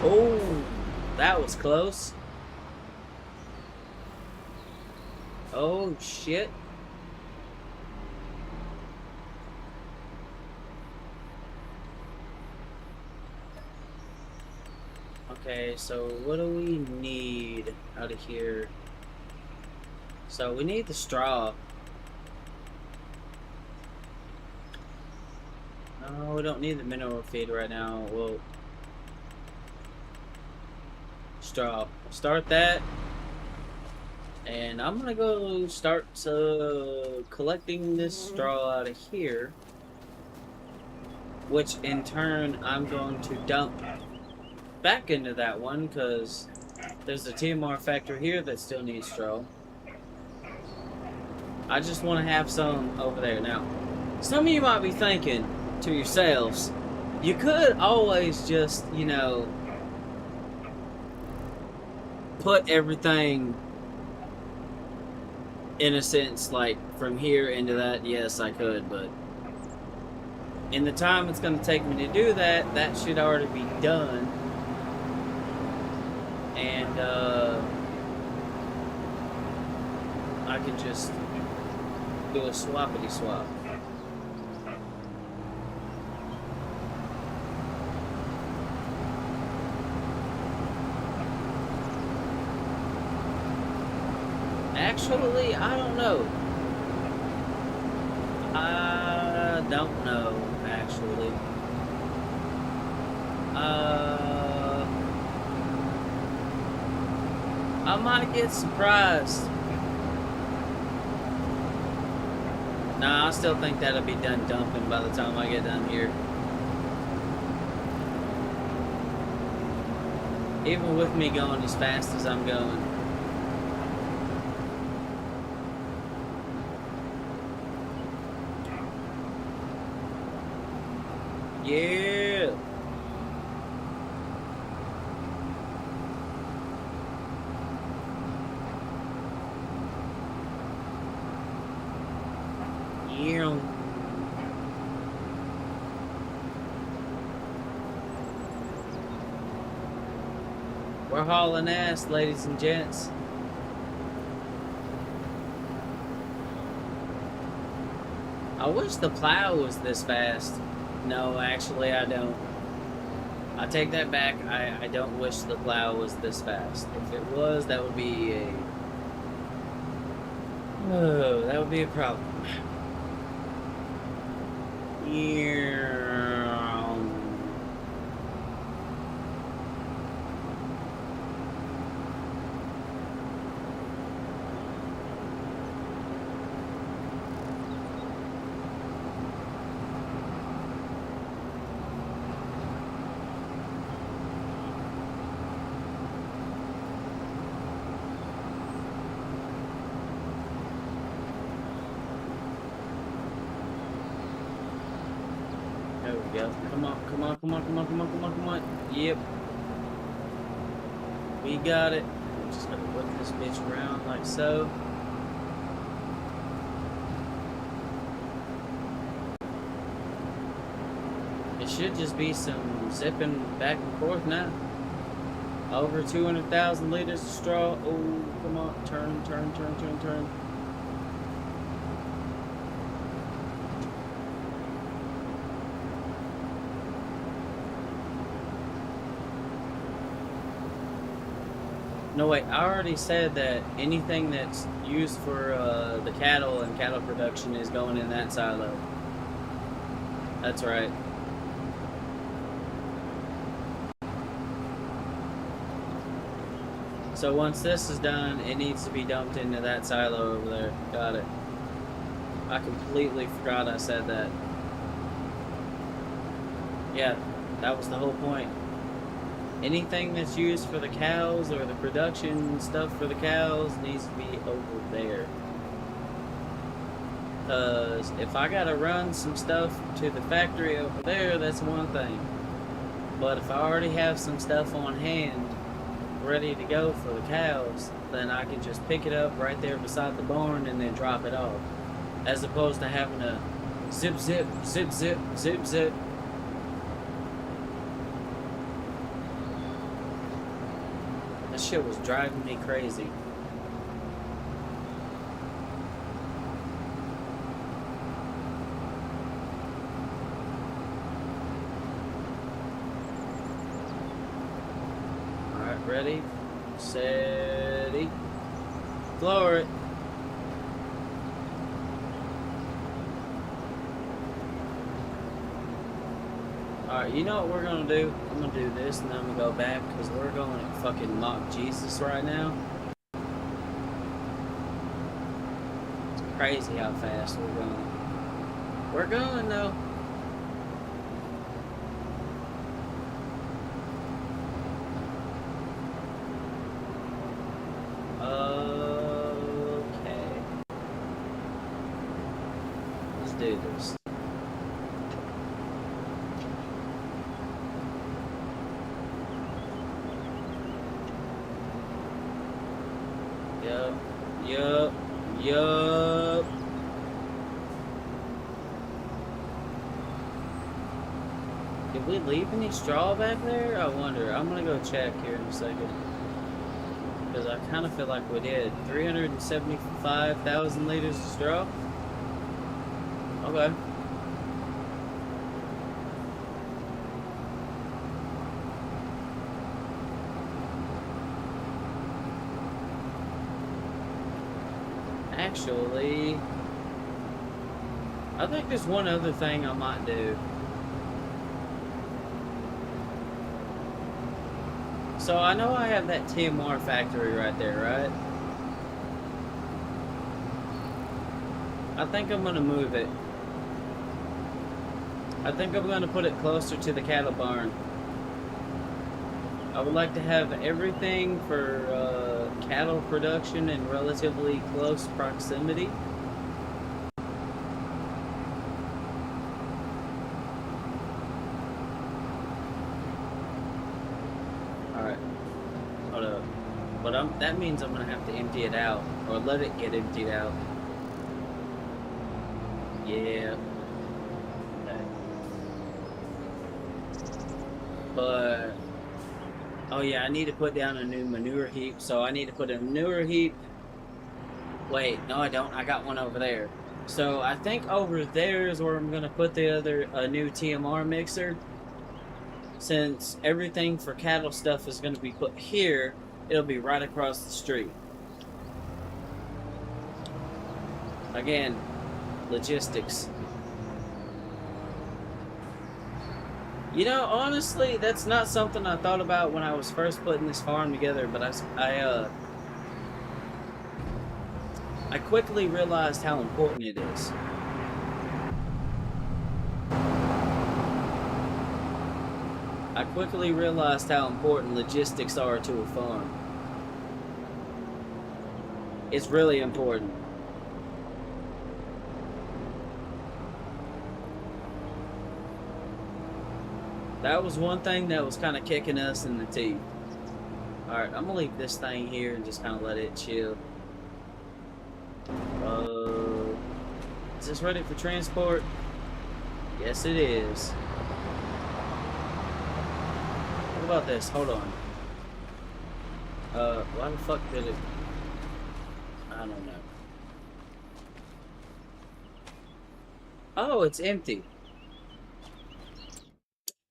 Oh, that was close. Oh, shit. Okay, so what do we need out of here? So we need the straw. No, we don't need the mineral feed right now. Well, straw. Start that. And I'm gonna go start collecting this straw out of here. Which in turn I'm going to dump back into that one because there's a TMR factory here that still needs straw. I just want to have some over there. Now, some of you might be thinking to yourselves, you could always just, you know, put everything in a sense, like from here into that. Yes, I could, but in the time it's going to take me to do that, that should already be done. And I can just do a swappity swap. Actually, I don't know. I don't know, actually. I might get surprised. Nah, I still think that'll be done dumping by the time I get done here. Even with me going as fast as I'm going. Yeah. Yeah. We're hauling ass, ladies and gents. I wish the plow was this fast. No, actually, I don't. I take that back. I don't wish the plow was this fast. If it was, that would be a... Oh, that would be a problem. Yeah. There we go. Come on, come on, come on, come on, come on, come on, come on. Yep. We got it. I'm just gonna whip this bitch around like so. It should just be some zipping back and forth now. Over 200,000 liters of straw. Oh, come on. Turn, turn, turn, turn, turn. No, wait, I already said that anything that's used for the cattle and cattle production is going in that silo. That's right. So once this is done, it needs to be dumped into that silo over there. Got it. I completely forgot I said that. Yeah, that was the whole point. Anything that's used for the cows or the production stuff for the cows needs to be over there. Because if I gotta run some stuff to the factory over there, that's one thing. But if I already have some stuff on hand ready to go for the cows, then I can just pick it up right there beside the barn and then drop it off. As opposed to having to zip, zip, zip, zip, zip, zip. That shit was driving me crazy. Alright, ready, steady, floor it. Alright, you know what we're gonna do? I'm gonna do this and then I'm gonna go back because we're going to fucking mock Jesus right now. It's crazy how fast we're going. We're going though. Okay. Let's do this. Yup. Did we leave any straw back there? I wonder. I'm gonna go check here in a second. Because I kind of feel like we did. 375,000 liters of straw? Okay. Actually, I think there's one other thing I might do. So I know I have that TMR factory right there, right? I think I'm gonna move it. I think I'm gonna put it closer to the cattle barn. I would like to have everything for cattle production in relatively close proximity. Alright, hold up. But that means I'm gonna have to empty it out, or let it get emptied out. Yeah. Okay. But Oh yeah, I need to put down a new manure heap. So I need to put a manure heap. Wait, no, I don't. I got one over there. So I think over there is where I'm gonna put the other a new TMR mixer. Since everything for cattle stuff is gonna be put here, it'll be right across the street. Again, logistics. You know, honestly, that's not something I thought about when I was first putting this farm together. But I quickly realized how important it is. I quickly realized how important logistics are to a farm. It's really important. That was one thing that was kind of kicking us in the teeth. Alright, I'm gonna leave this thing here and just kind of let it chill. Is this ready for transport? Yes, it is. What about this? Hold on. Why the fuck did it... I don't know. Oh, it's empty.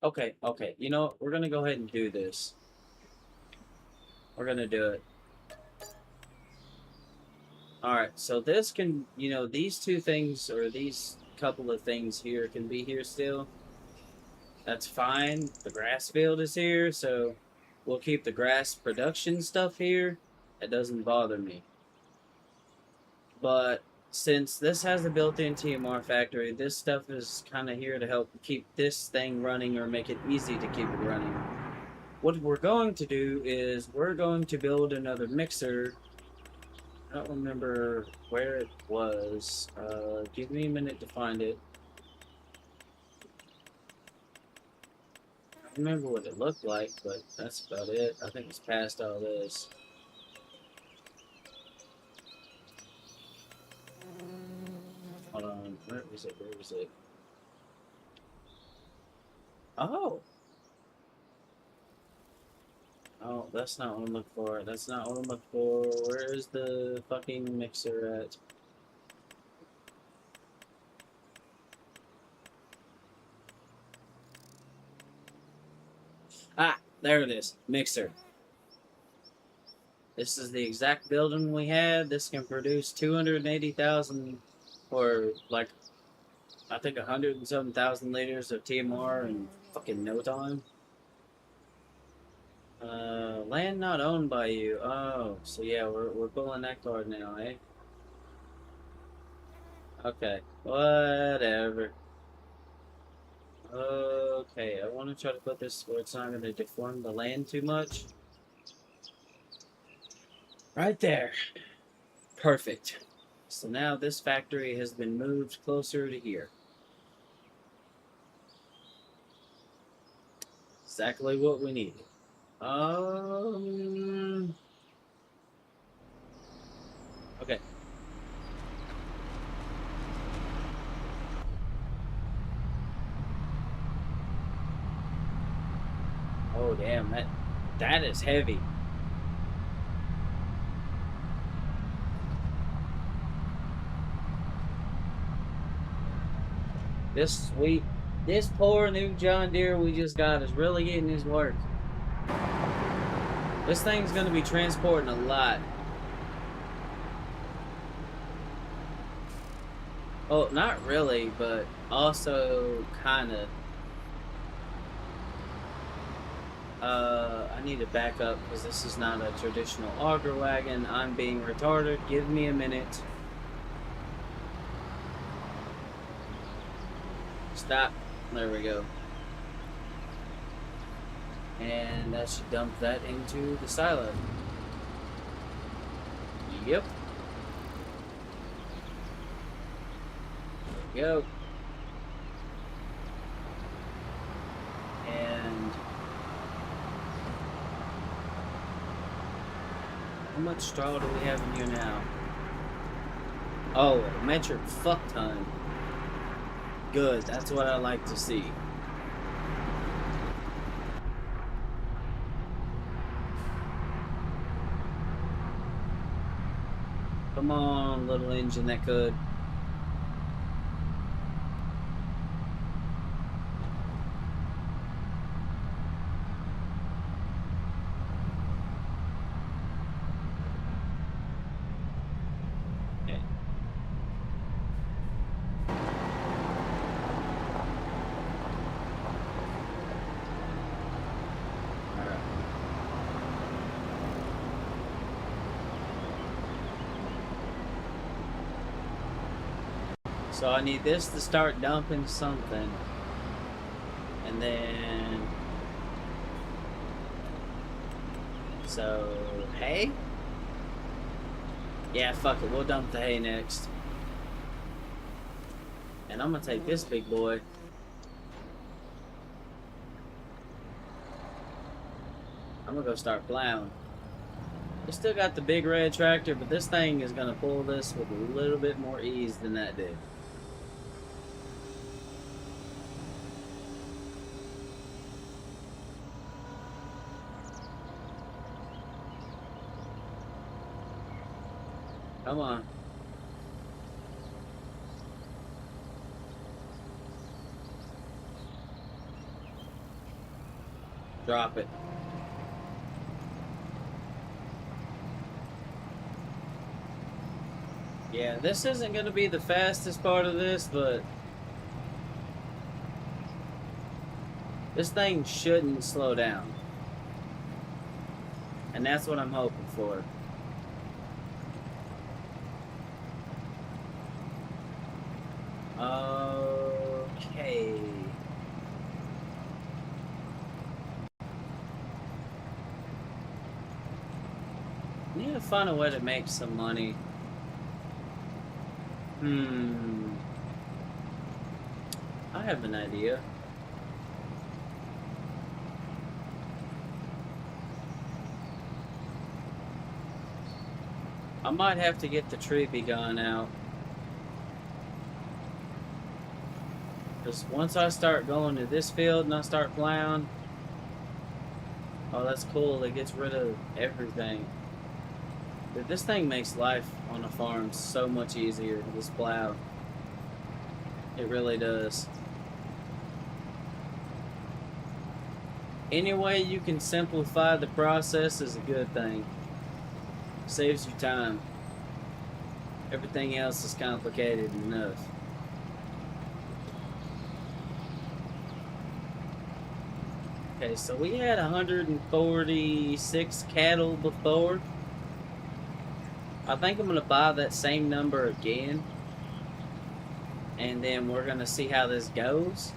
Okay, okay. You know what? We're gonna go ahead and do this. We're gonna do it. Alright, so this can, you know, these two things, or these couple of things here can be here still. That's fine. The grass field is here, so we'll keep the grass production stuff here. That doesn't bother me. But since this has a built-in TMR factory, this stuff is kind of here to help keep this thing running or make it easy to keep it running. What we're going to do is we're going to build another mixer. I don't remember where it was. Give me a minute to find it. I remember what it looked like, but that's about it. I think it's past all this. Hold on. Where is it? Where is it? Oh! Oh, that's not what I'm looking for. That's not what I'm looking for. Where is the fucking mixer at? Ah! There it is. Mixer. This is the exact building we had. This can produce 280,000 or like I think 107,000 liters of TMR in fucking no time. Land not owned by you. Oh, so yeah, we're pulling that card now, eh? Okay, whatever. Okay, I want to try to put this where it's not going to deform the land too much. Right there. Perfect. So now this factory has been moved closer to here. Exactly what we needed. Okay. Oh damn, that is heavy. This poor new John Deere we just got is really getting his work. This thing's gonna be transporting a lot. Oh, not really, but also kinda. I need to back up because this is not a traditional auger wagon. I'm being retarded. Give me a minute. Stop. There we go. And that should dump that into the silo. Yep. There we go. And how much straw do we have in here now? Oh, a metric fuck ton. Good, that's what I like to see. Come on, little engine that could. Okay. Alright. So I need this to start dumping something. And then... So, hay? Yeah, fuck it. We'll dump the hay next. And I'm gonna take this big boy. I'm gonna go start plowing. We still got the big red tractor, but this thing is gonna pull this with a little bit more ease than that did. Come on. Drop it. Yeah, this isn't going to be the fastest part of this, but this thing shouldn't slow down. And that's what I'm hoping for. Okay. Need to find a way to make some money. I have an idea. I might have to get the tree gun out. Because once I start going to this field and I start plowing, oh, that's cool. It gets rid of everything. But this thing makes life on a farm so much easier, this plow. It really does. Any way you can simplify the process is a good thing. Saves you time. Everything else is complicated enough. Okay, so we had 146 cattle before. I think I'm going to buy that same number again. And then we're going to see how this goes.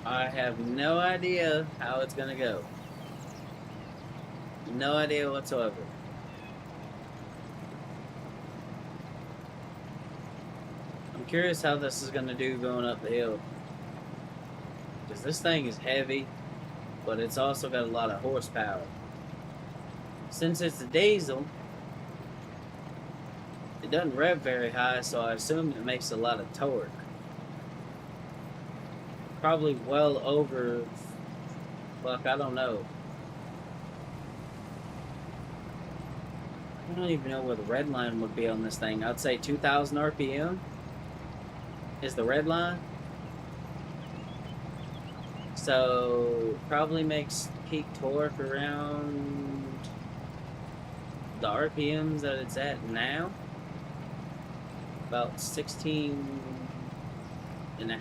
I have no idea how it's going to go. No idea whatsoever. I'm curious how this is going to do going up the hill. Because this thing is heavy, but it's also got a lot of horsepower. Since it's a diesel, it doesn't rev very high, so I assume it makes a lot of torque. Probably well over, fuck, I don't know. I don't even know where the red line would be on this thing. I'd say 2,000 RPM is the red line. So, probably makes peak torque around the RPMs that it's at now. About 16,000 and a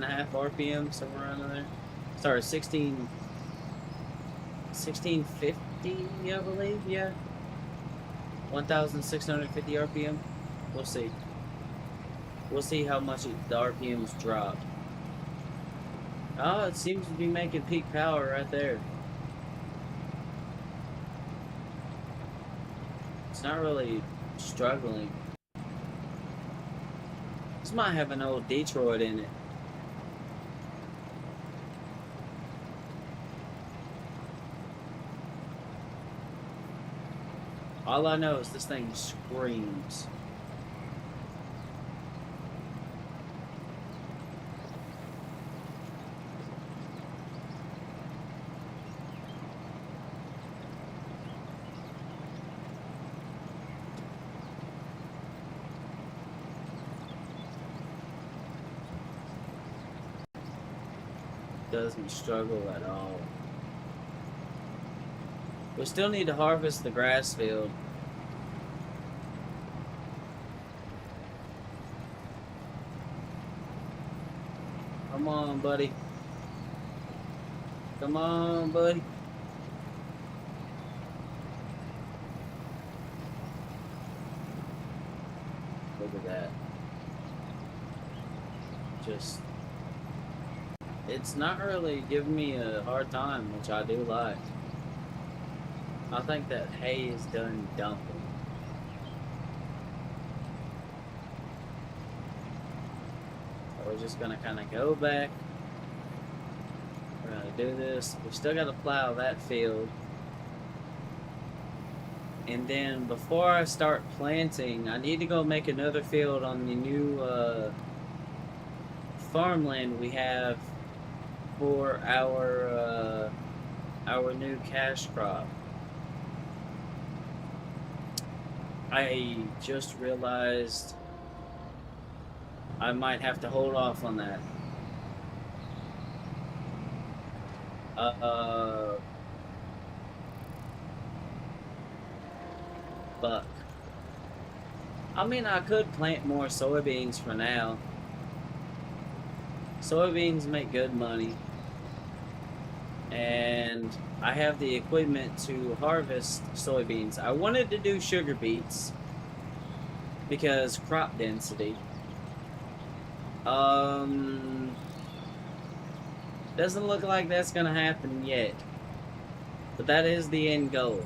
half RPM, somewhere around there. Sorry, 1650, I believe, yeah. 1,650 RPM. We'll see. We'll see how much the RPMs drop. Oh, it seems to be making peak power right there. It's not really struggling. This might have an old Detroit in it. All I know is this thing screams. doesn't struggle at all. We still need to harvest the grass field. Come on, buddy. Come on, buddy. Look at that. Just, it's not really giving me a hard time, which I do like. I think that hay is done dumping. We're just gonna kind of go back. We're gonna do this. We still gotta plow that field. And then before I start planting, I need to go make another field on the new farmland we have for our new cash crop. I just realized I might have to hold off on that. But I mean, I could plant more soybeans for now. Soybeans make good money, and I have the equipment to harvest soybeans. I wanted to do sugar beets because crop density. Doesn't look like that's gonna happen yet, but that is the end goal.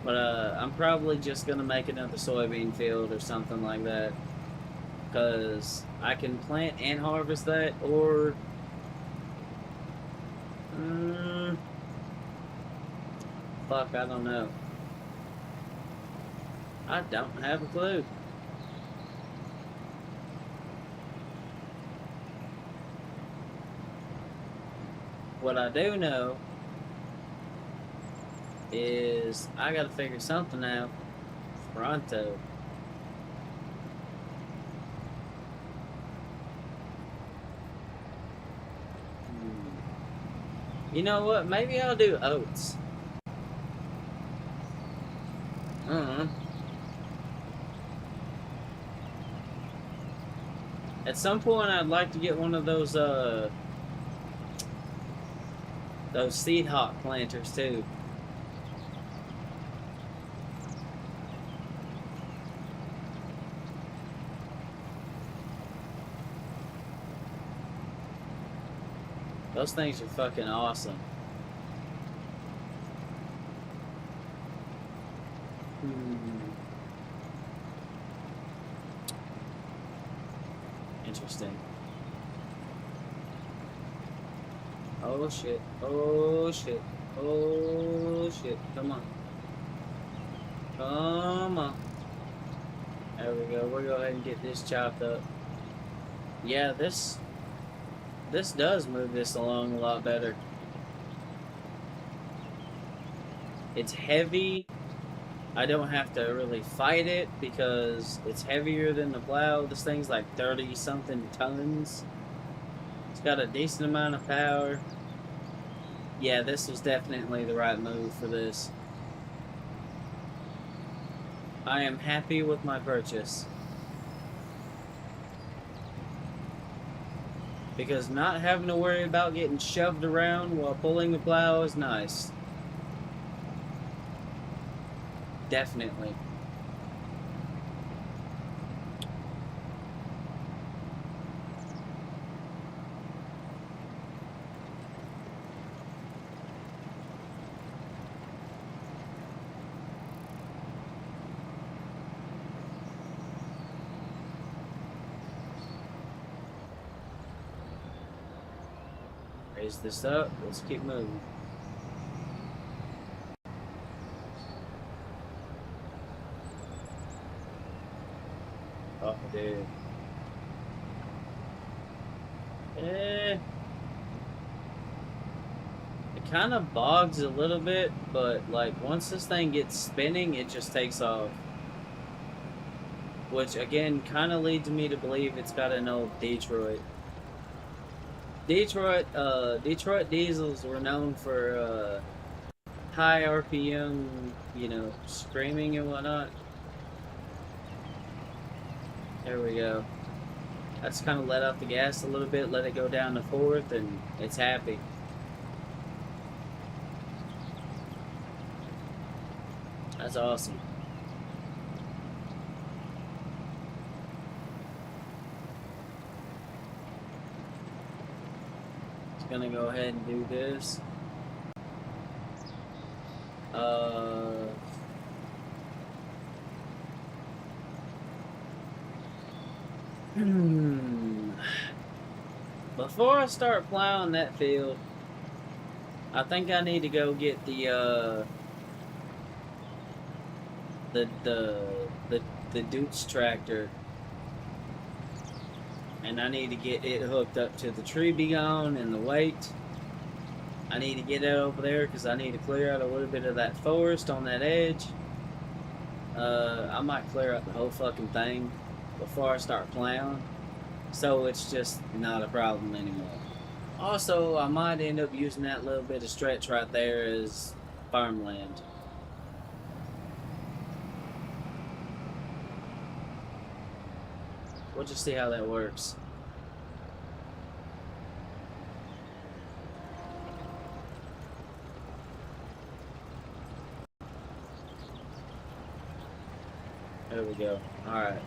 But I'm probably just gonna make another soybean field or something like that, because I can plant and harvest that, or fuck, I don't know. I don't have a clue. What I do know is I gotta figure something out pronto. You know what? Maybe I'll do oats. At some point, I'd like to get one of those seed hop planters too. Those things are fucking awesome. Interesting. Oh shit. Oh shit. Oh shit. Come on. Come on. There we go. We'll go ahead and get this chopped up. Yeah, this does move this along a lot better. It's heavy. I don't have to really fight it because it's heavier than the plow. This thing's like 30-something tons. It's got a decent amount of power. Yeah, this was definitely the right move for this. I am happy with my purchase. Because not having to worry about getting shoved around while pulling the plow is nice. Definitely. Raise this up. Let's keep moving. Oh, dude. It kind of bogs a little bit, but like once this thing gets spinning, it just takes off. Which again kind of leads me to believe it's got an old Detroit. Detroit diesels were known for high RPM, screaming and whatnot. There we go. I just kind of let off the gas a little bit, let it go down to fourth, and it's happy. That's awesome. Just gonna go ahead and do this. Uh, Before I start plowing that field, I think I need to go get the the the the Dukes tractor, and I need to get it hooked up to the tree beyond and the weight. I need to get it over there because I need to clear out a little bit of that forest on that edge. I might clear out the whole fucking thing before I start plowing, so it's just not a problem anymore. Also, I might end up using that little bit of stretch right there as farmland. We'll just see how that works. There we go. Alright.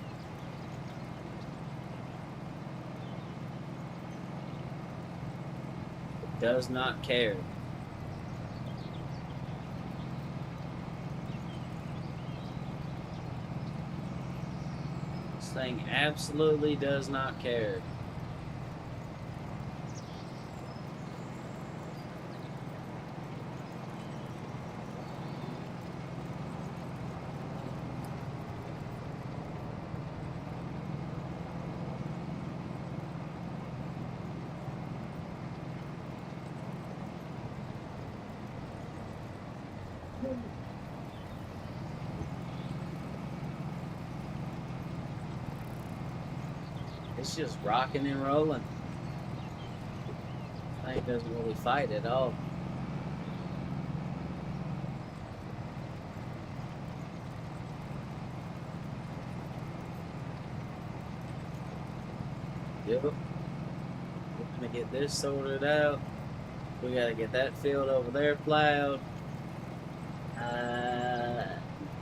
Does not care. This thing absolutely does not care. It's just rocking and rolling. Thing doesn't really fight at all. Yep. We're gonna get this sorted out. We gotta get that field over there plowed.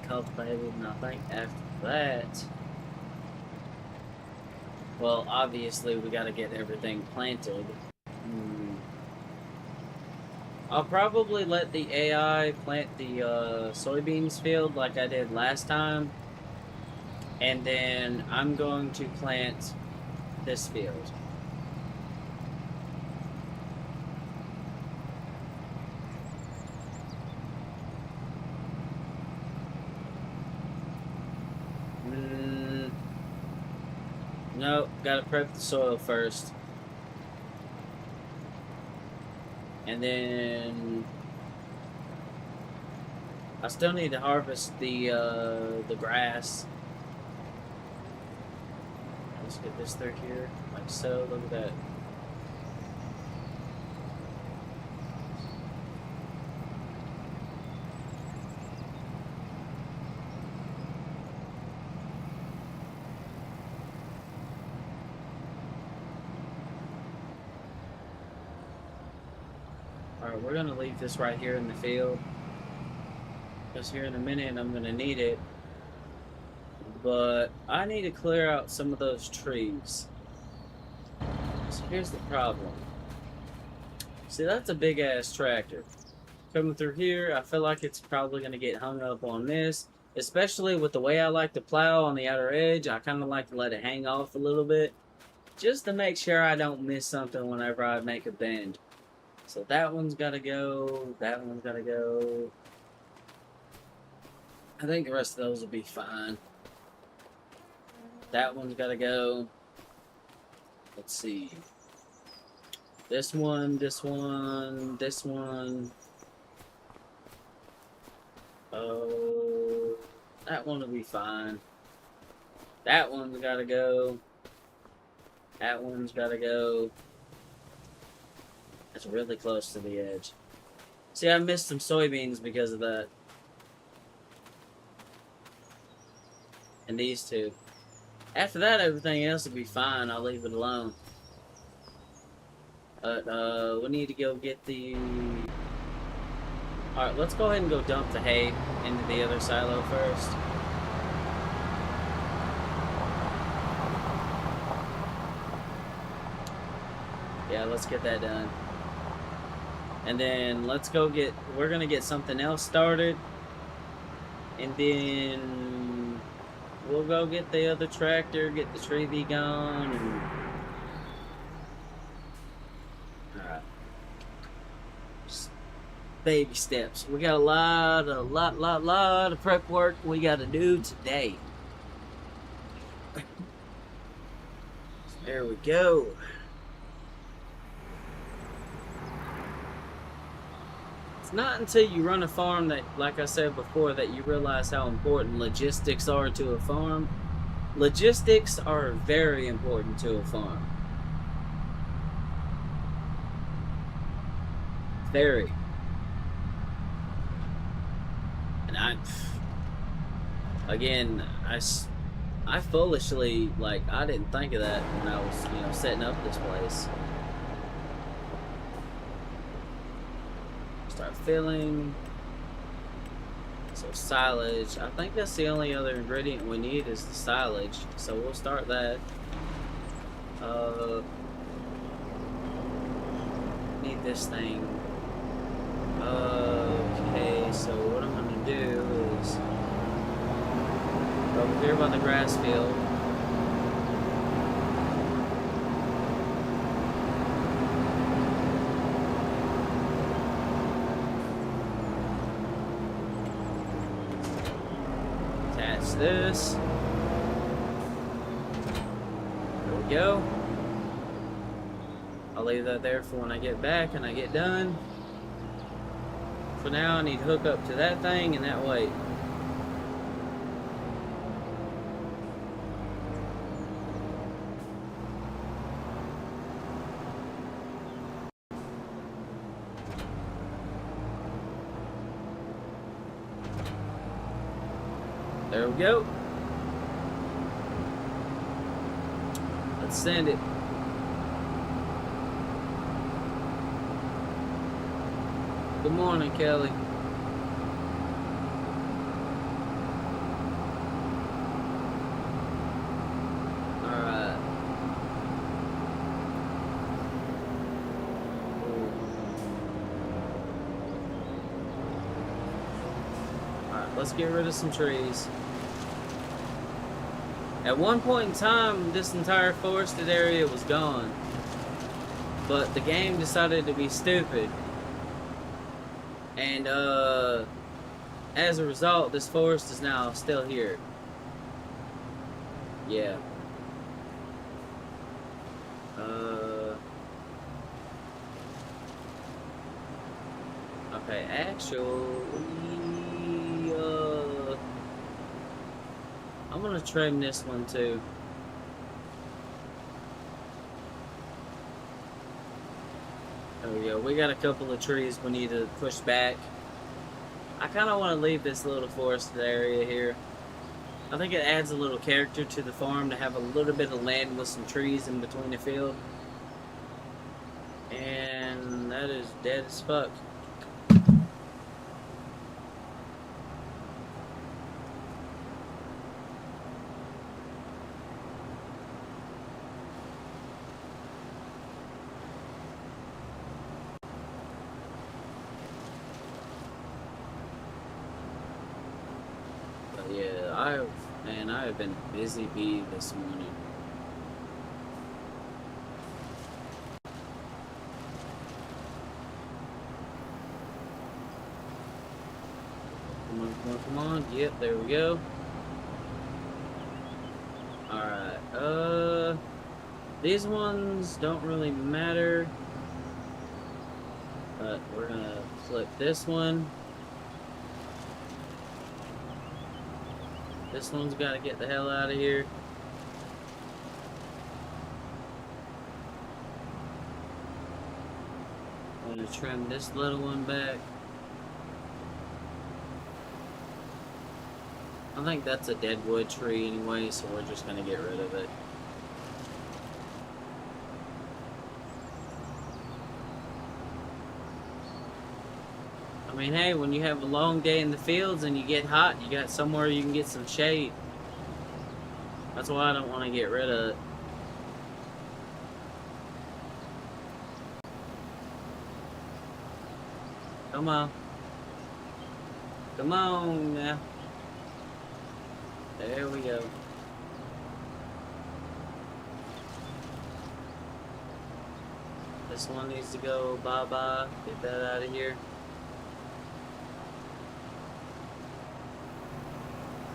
Cultivated, and I think after that, well, obviously we gotta get everything planted. I'll probably let the AI plant the soybeans field like I did last time, and then I'm going to plant this field. Nope, gotta prep the soil first. And then I still need to harvest the grass. Let's get this through here, like so. Look at that. Alright, we're gonna leave this right here in the field. Because here in a minute I'm gonna need it. But I need to clear out some of those trees. So here's the problem. See, that's a big ass tractor. Coming through here, I feel like it's probably gonna get hung up on this. Especially with the way I like to plow on the outer edge, I kind of like to let it hang off a little bit. Just to make sure I don't miss something whenever I make a bend. So that one's gotta go. That one's gotta go. I think the rest of those will be fine. That one's gotta go. Let's see. This one, this one, this one. Oh, that one will be fine. That one's gotta go. That one's gotta go. It's really close to the edge. See, I missed some soybeans because of that. And these two. After that, everything else will be fine. I'll leave it alone. But, we need to go get the... Alright, let's go ahead and go dump the hay into the other silo first. Yeah, let's get that done. And then let's go get... We're gonna get something else started. And then... We'll go get the other tractor, get the tree gone, and... Alright. Baby steps. We got a lot of prep work we gotta do today. There we go. It's not until you run a farm that, like I said before, that you realize how important logistics are to a farm. Logistics are very important to a farm. Very. And I foolishly, like, I didn't think of that when I was, setting up this place. Start filling. So silage. I think that's the only other ingredient we need is the silage. So we'll start that. Need this thing. Okay, so what I'm gonna do is over here by the grass field. Attach this. There we go. I'll leave that there for when I get back and I get done. For now, I need to hook up to that thing and that weight. There we go. Let's send it. Good morning, Kelly. Alright. Alright, let's get rid of some trees. At one point in time, this entire forested area was gone. But the game decided to be stupid. And, as a result, this forest is now still here. Yeah. Okay, actually, I'm gonna trim this one too. There we go. We got a couple of trees we need to push back. I kind of want to leave this little forested area here. I think it adds a little character to the farm to have a little bit of land with some trees in between the field. And that is dead as fuck. Yeah, I have been a busy bee this morning. Come on, come on, come on. Yep, there we go. Alright, these ones don't really matter. But we're gonna flip this one. This one's got to get the hell out of here. gonna trim this little one back. I think that's a dead wood tree anyway, so we're just gonna get rid of it. I mean, hey, when you have a long day in the fields and you get hot, you got somewhere you can get some shade. That's why I don't want to get rid of it. Come on. Come on now. There we go. This one needs to go bye-bye. Get that out of here.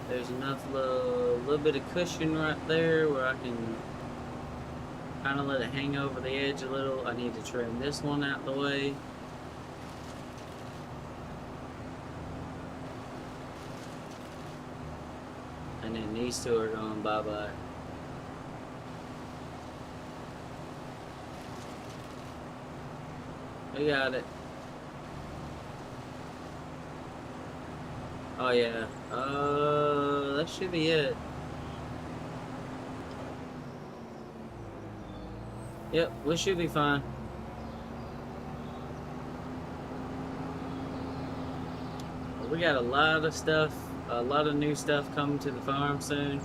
There's enough little bit of cushion right there where I can kind of let it hang over the edge a little. I need to trim this one out the way. And then these two are going bye-bye. We got it. Oh yeah. That should be it. Yep, we should be fine. We got a lot of stuff, a lot of new stuff coming to the farm soon.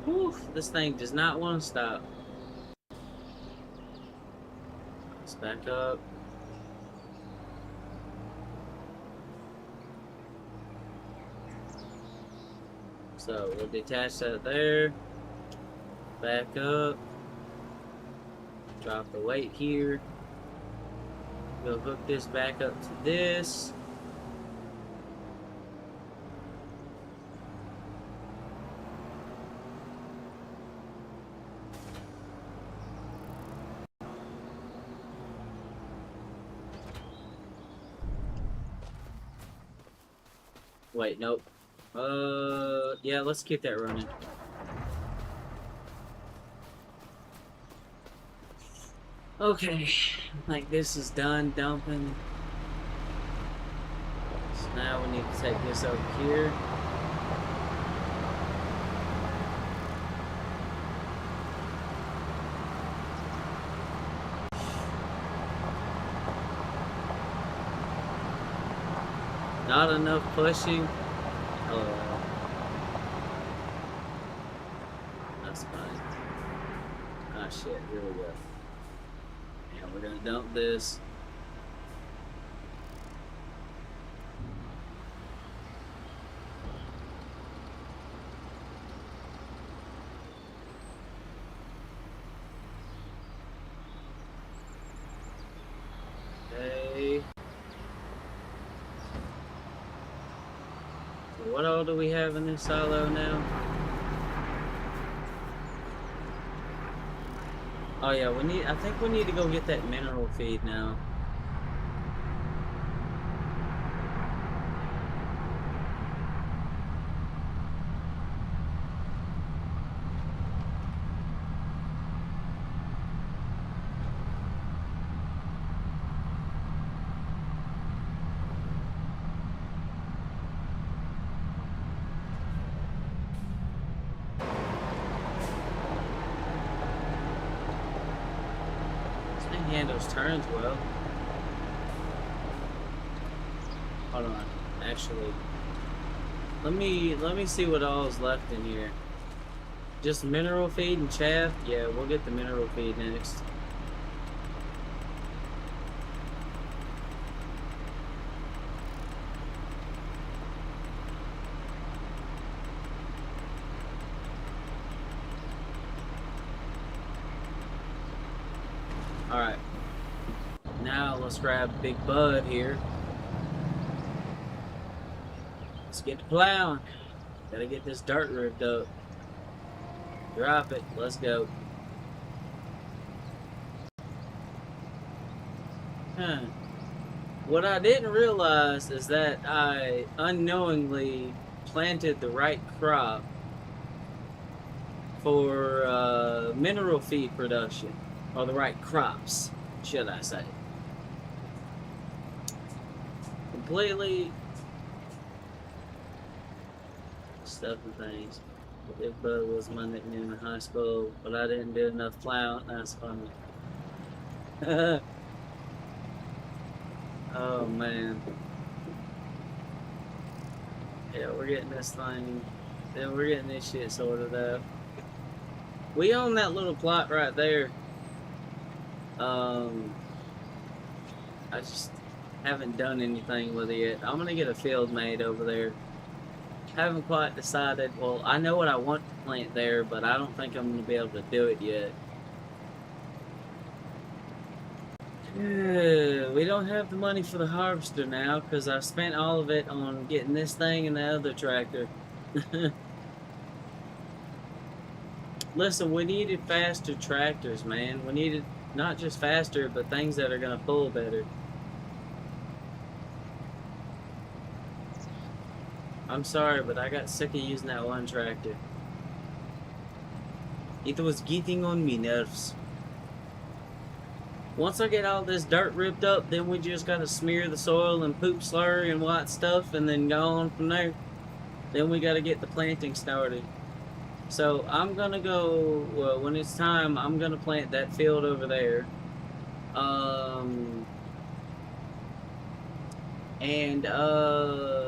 Whew, this thing does not want to stop. Let's back up. So we'll detach that there. Back up. Drop the weight here. We'll hook this back up to this. Wait, nope. Yeah, let's keep that running. Okay, I think this is done dumping. So now we need to take this over here. Not enough pushing. Oh, that's fine. Ah, shit, here we go. And we're gonna dump this. Okay. So what all do we have in this silo now? Oh yeah, I think we need to go get that mineral feed now. This thing handles turns well. Hold on. Actually, let me see what all is left in here. Just mineral feed and chaff? Yeah, we'll get the mineral feed next. Alright. Now let's grab Big Bud here. Let's get to plowing. Gotta get this dirt ripped up. Drop it. Let's go. Huh. What I didn't realize is that I unknowingly planted the right crop for mineral feed production, or the right crops, should I say. Completely stuff and things. Big Bud was my nickname in high school, but I didn't do enough plowing. That's funny. Oh man. Yeah, we're getting this thing. Then we're getting this shit sorted out. We own that little plot right there. Um, I just haven't done anything with it yet. I'm gonna get a field made over there. Haven't quite decided. Well, I know what I want to plant there, but I don't think I'm gonna be able to do it yet. We don't have the money for the harvester now because I spent all of it on getting this thing and the other tractor. Listen, we needed faster tractors, man. We needed not just faster, but things that are gonna pull better. I'm sorry, but I got sick of using that one tractor. It was getting on me nerves. Once I get all this dirt ripped up, then we just gotta smear the soil and poop slurry and white stuff and then go on from there. Then we gotta get the planting started. So I'm gonna go, well, when it's time, I'm gonna plant that field over there. And I'm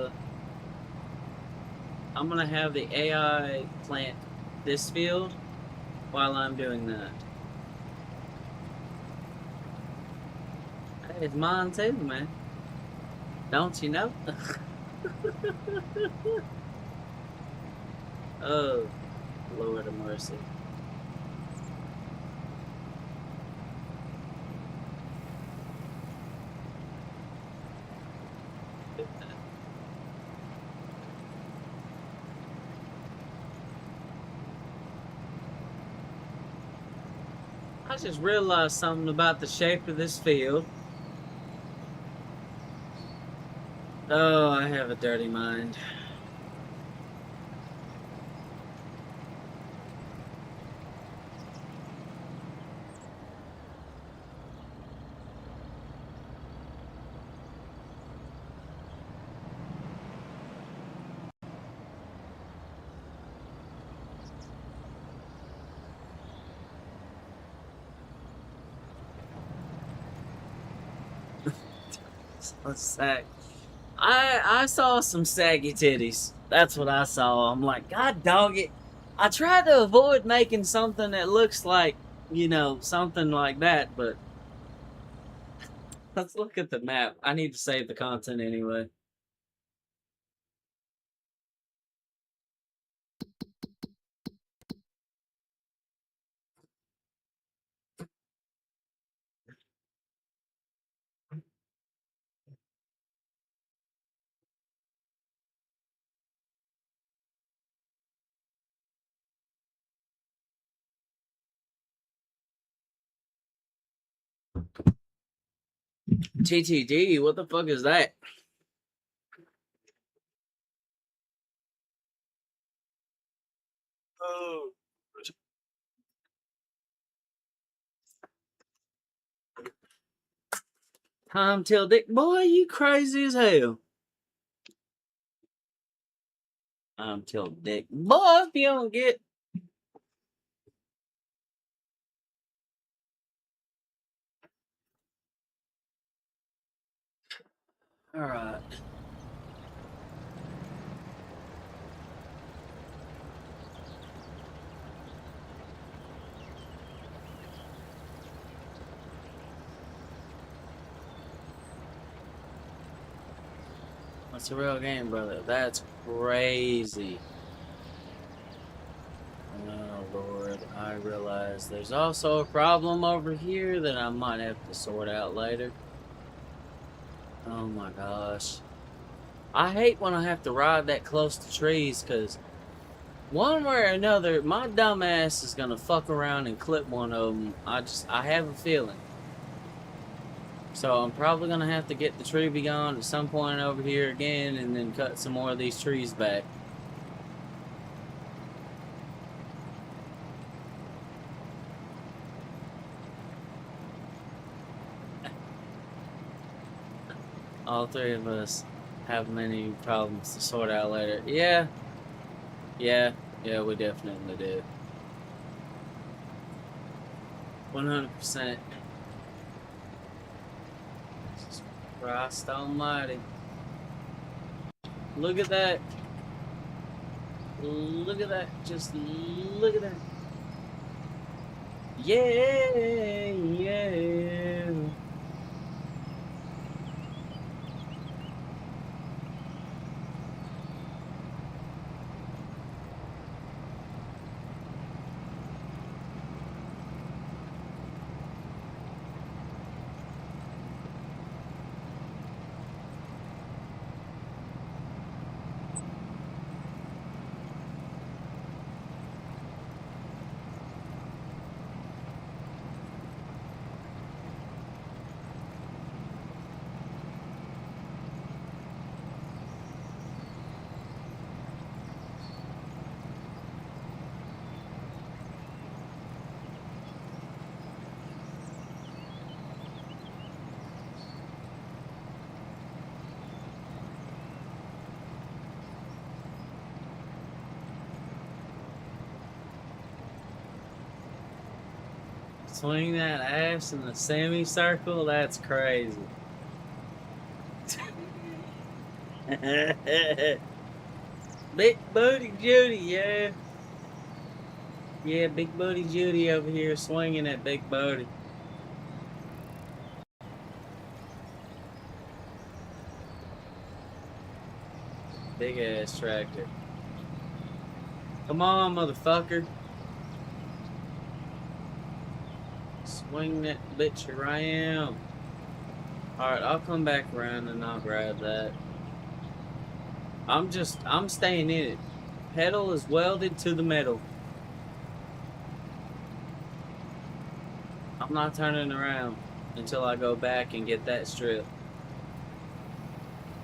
gonna have the AI plant this field while I'm doing that. Hey, it's mine too, man. Don't you know? Oh, Lord of mercy. I just realized something about the shape of this field. Oh, I have a dirty mind. Let's sag. I saw some saggy titties. That's what I saw. I'm like, God dog it. I tried to avoid making something that looks like, something like that, but let's look at the map. I need to save the content anyway. TTD, what the fuck is that? Oh. Time till dick. Boy, you crazy as hell. Time till dick. Boy, if you don't get. Alright. That's a real game, brother. That's crazy. Oh, Lord. I realize there's also a problem over here that I might have to sort out later. Oh my gosh. I hate when I have to ride that close to trees because one way or another, my dumb ass is gonna fuck around and clip one of them. I have a feeling. So I'm probably gonna have to get the tree beyond at some point over here again, and then cut some more of these trees back. All three of us have many problems to sort out later. Yeah, we definitely do. 100%. Christ almighty. Look at that. Look at that. Just look at that. Yeah, yeah. Swing that ass in the semicircle? That's crazy. Big Booty Judy, yeah. Yeah, Big Booty Judy over here swinging that big booty. Big ass tractor. Come on, motherfucker. Swing that bitch around. Alright, I'll come back around and I'll grab that. I'm staying in it. Pedal is welded to the metal. I'm not turning around until I go back and get that strip.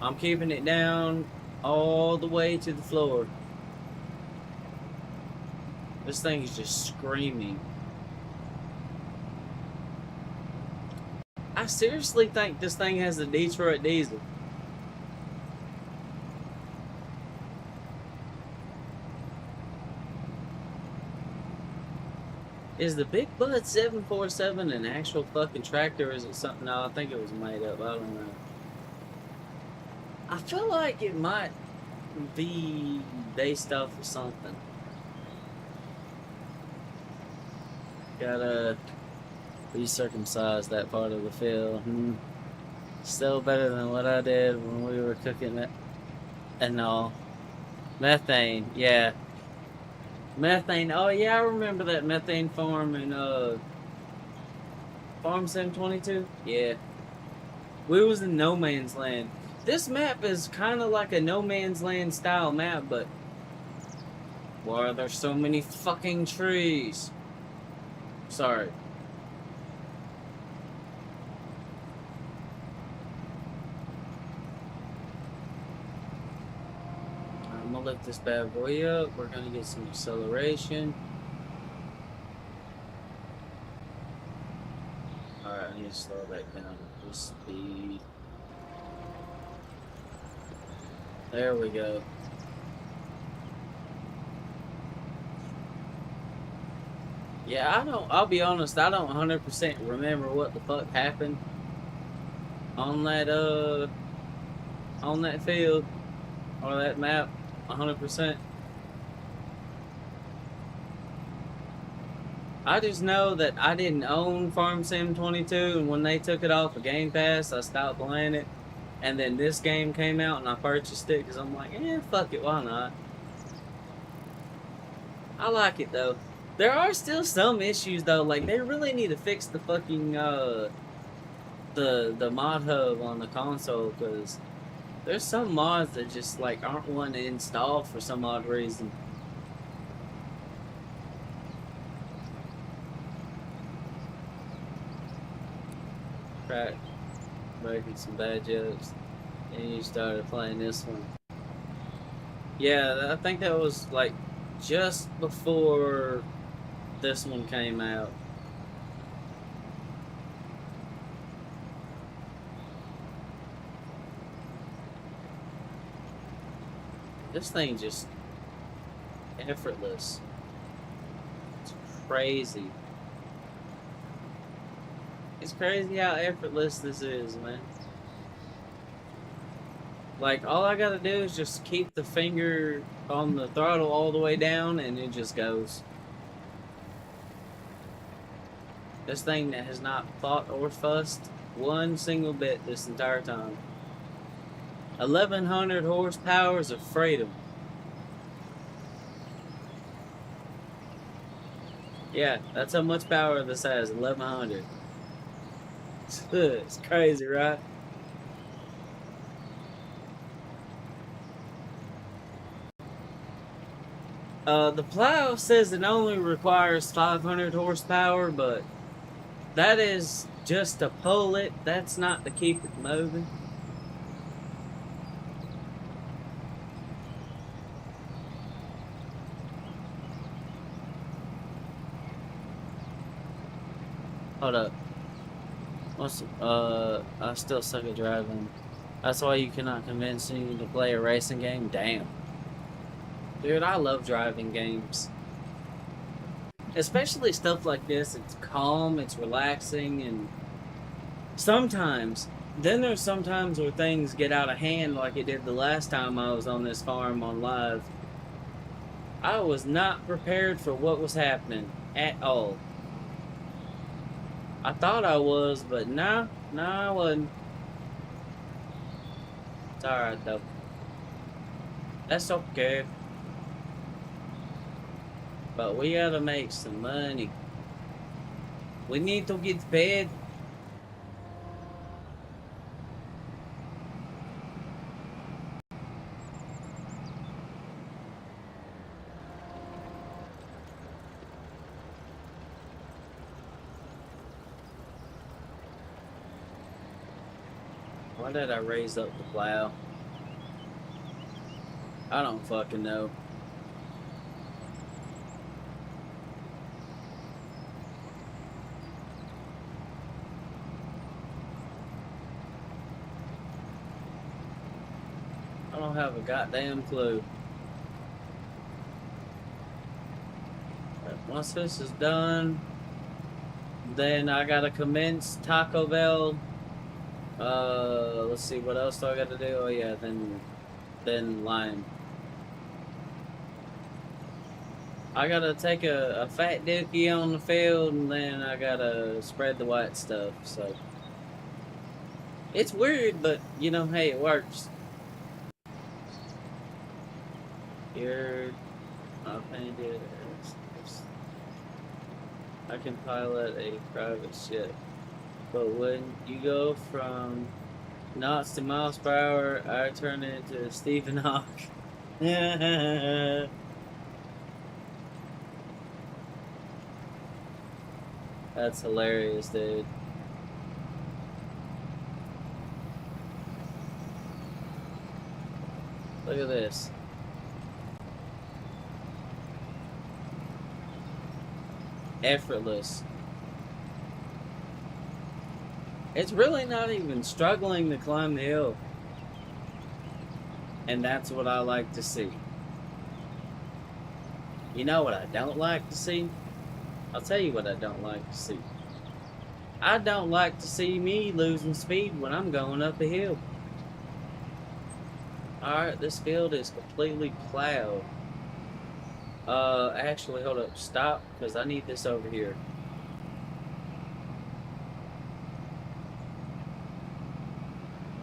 I'm keeping it down all the way to the floor. This thing is just screaming. I seriously think this thing has a Detroit diesel. Is the Big Bud 747 an actual fucking tractor, or is it something? No, I think it was made up. I don't know. I feel like it might be based off of something. Gotta recircumcise that part of the field. Still better than what I did when we were cooking it. And all. Methane, yeah. Methane, oh yeah, I remember that methane farm in Farm Sim 22. Yeah. We was in no man's land. This map is kind of like a no man's land style map, but why are there so many fucking trees? Sorry. I'm gonna lift this bad boy up. We're gonna get some acceleration. Alright, I need to slow back down to speed. There we go. Yeah, I'll be honest, I don't 100% remember what the fuck happened on that field or that map 100%. I just know that I didn't own Farm Sim 22, and when they took it off of Game Pass, I stopped playing it. And then this game came out, and I purchased it because I'm like, fuck it, why not? I like it though. There are still some issues though, like they really need to fix the fucking the mod hub on the console, because there's some mods that just like aren't one to install for some odd reason. Right. making some bad jokes, and you started playing this one. Yeah, I think that was like just before this one came out. This thing just effortless. It's crazy. It's crazy how effortless this is, man. Like all I gotta do is just keep the finger on the throttle all the way down, and it just goes. This thing that has not fought or fussed one single bit this entire time. 1100 horsepower is of freedom. Yeah, that's how much power this has. 1100. It's crazy, right? The plow says it only requires 500 horsepower, but that is just to pull it. That's not to keep it moving. Hold up. I still suck at driving. That's why you cannot convince me to play a racing game? Damn. Dude, I love driving games. Especially stuff like this. It's calm, it's relaxing, and sometimes, then there's sometimes where things get out of hand like it did the last time I was on this farm on live. I was not prepared for what was happening at all. I thought I was, but nah, I wasn't. It's alright though. That's okay. But we gotta make some money. We need to get paid. Why did I raise up the plow? I don't fucking know. I don't have a goddamn clue. But once this is done, then I gotta commence Taco Bell. Let's see, what else do I gotta do? Oh yeah, then lime. I gotta take a fat dookie on the field, and then I gotta spread the white stuff. So it's weird, but you know, hey, it works. You're offended. I can pilot a private ship, but when you go from knots to miles per hour, I turn into Stephen Hawking. That's hilarious, dude. Look at this. Effortless. It's really not even struggling to climb the hill. And that's what I like to see. You know what I don't like to see? I'll tell you what I don't like to see. I don't like to see me losing speed when I'm going up a hill. Alright, this field is completely plowed. Actually, hold up. Stop, because I need this over here.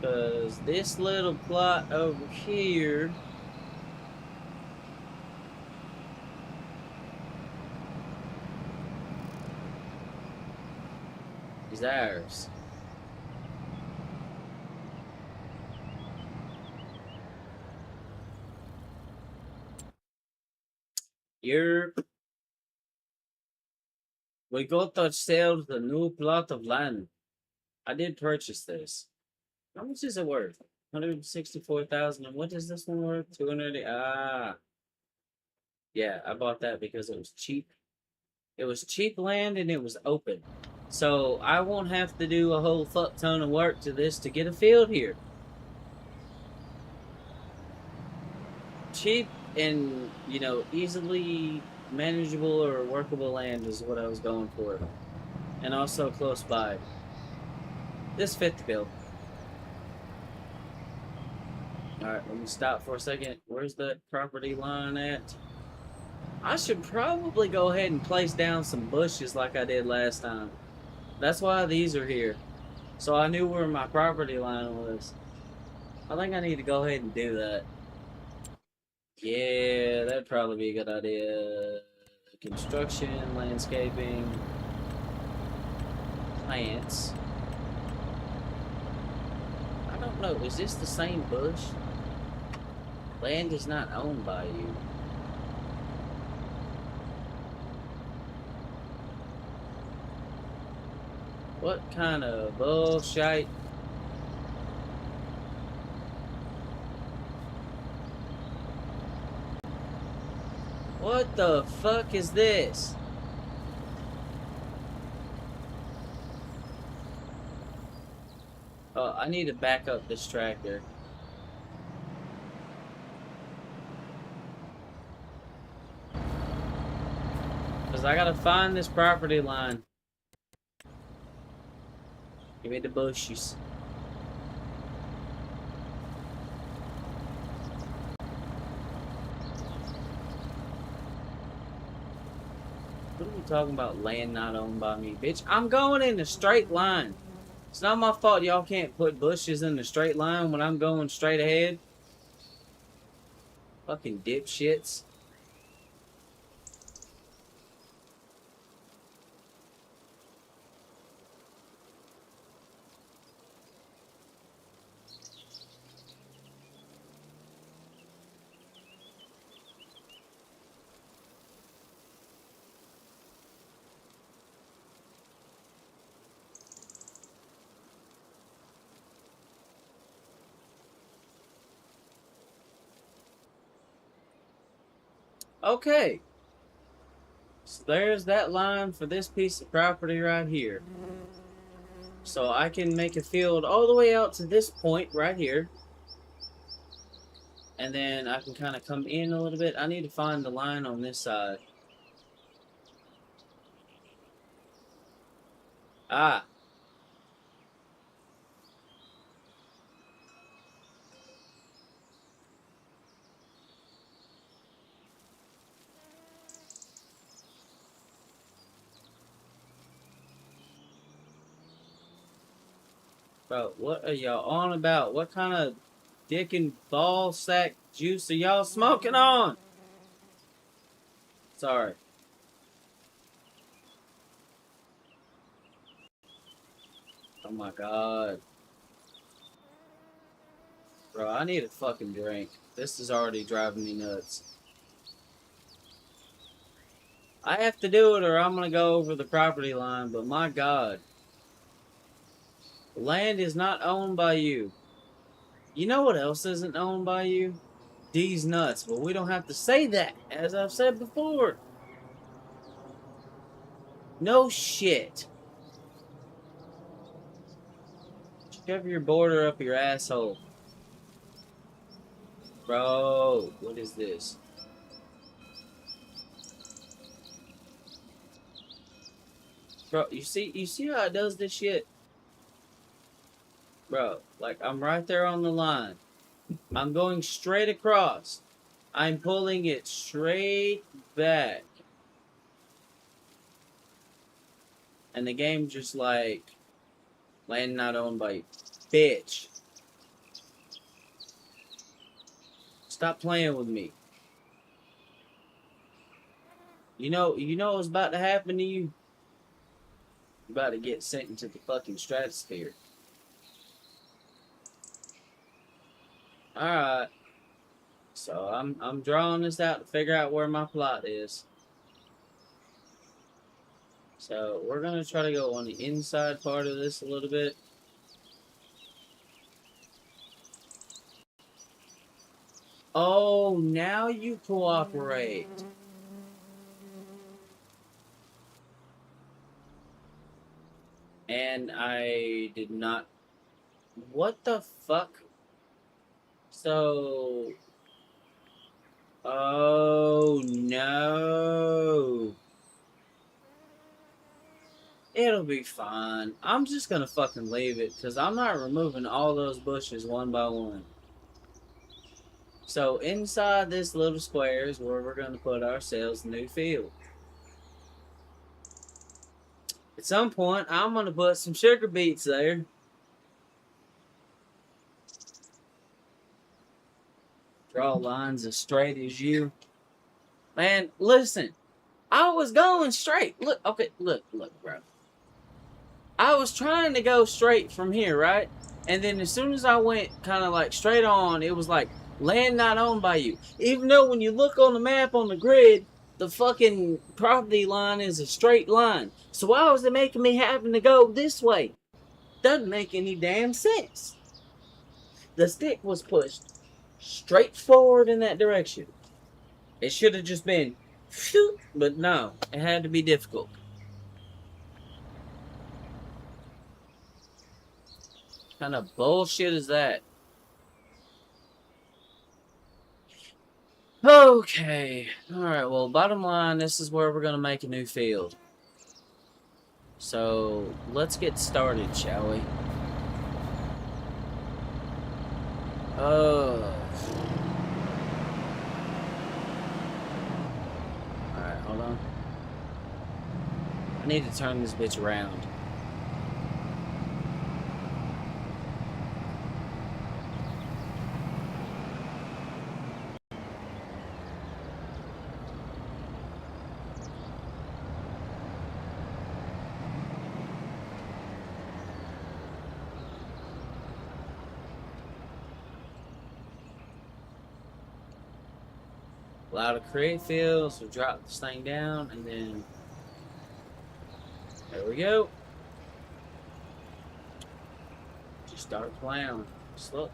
Because this little plot over here is ours. Here, we got ourselves a new plot of land. I did purchase this. How much is it worth? 164,000. And what is this one worth? 200. Ah, yeah, I bought that because it was cheap. It was cheap land and it was open. So I won't have to do a whole fuck ton of work to this to get a field here. Cheap and, easily manageable or workable land is what I was going for. And also close by. This fit the bill. Alright, let me stop for a second. Where's the property line at? I should probably go ahead and place down some bushes like I did last time. That's why these are here. So I knew where my property line was. I think I need to go ahead and do that. Yeah, that'd probably be a good idea. Construction, landscaping, plants. I don't know. Is this the same bush? Land is not owned by you. What kind of bullshit? What the fuck is this? Oh, I need to back up this tractor. Because I gotta find this property line. Give me the bushes. What are we talking about? Land not owned by me, bitch. I'm going in a straight line. It's not my fault y'all can't put bushes in a straight line when I'm going straight ahead. Fucking dipshits. Okay. So there's that line for this piece of property right here. So I can make a field all the way out to this point right here. And then I can kind of come in a little bit. I need to find the line on this side. Ah. Bro, what are y'all on about? What kind of dick and ball sack juice are y'all smoking on? Sorry. Oh my god. Bro, I need a fucking drink. This is already driving me nuts. I have to do it or I'm gonna go over the property line, but my god. The land is not owned by you. You know what else isn't owned by you? These nuts, but we don't have to say that, as I've said before. No shit. Shove your border up your asshole. Bro, what is this? Bro, you see how it does this shit? Bro, like I'm right there on the line. I'm going straight across. I'm pulling it straight back. And the game just like land not owned by you. Bitch. Stop playing with me. You know what's about to happen to you? You're about to get sent into the fucking stratosphere. Alright. So I'm drawing this out to figure out where my plot is. So we're gonna try to go on the inside part of this a little bit. Oh, now you cooperate. And I did not. What the fuck? So. Oh no. It'll be fine. I'm just gonna fucking leave it because I'm not removing all those bushes one by one. So inside this little square is where we're gonna put ourselves a new field. At some point, I'm gonna put some sugar beets there. Draw lines as straight as you. Man, listen. I was going straight. Look, okay, look, bro. I was trying to go straight from here, right? And then as soon as I went kind of like straight on, it was like land not owned by you. Even though when you look on the map on the grid, the fucking property line is a straight line. So why was it making me having to go this way? Doesn't make any damn sense. The stick was pushed straight forward in that direction. It should have just been, phew, but no, it had to be difficult. What kind of bullshit is that? Okay. Alright, well, bottom line, this is where we're going to make a new field. So, let's get started, shall we? Oh. Alright, hold on. I need to turn this bitch around. Allow to create field, so drop this thing down, and then there we go. Just start plowing. Slow.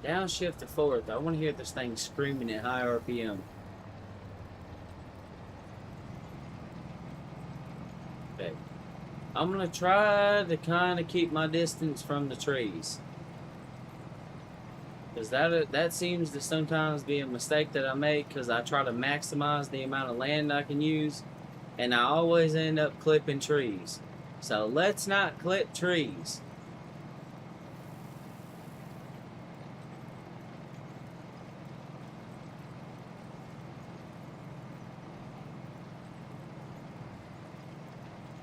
Downshift to fourth. I want to hear this thing screaming at high RPM. Okay. I'm going to try to kind of keep my distance from the trees. Because that seems to sometimes be a mistake that I make because I try to maximize the amount of land I can use. And I always end up clipping trees. So let's not clip trees.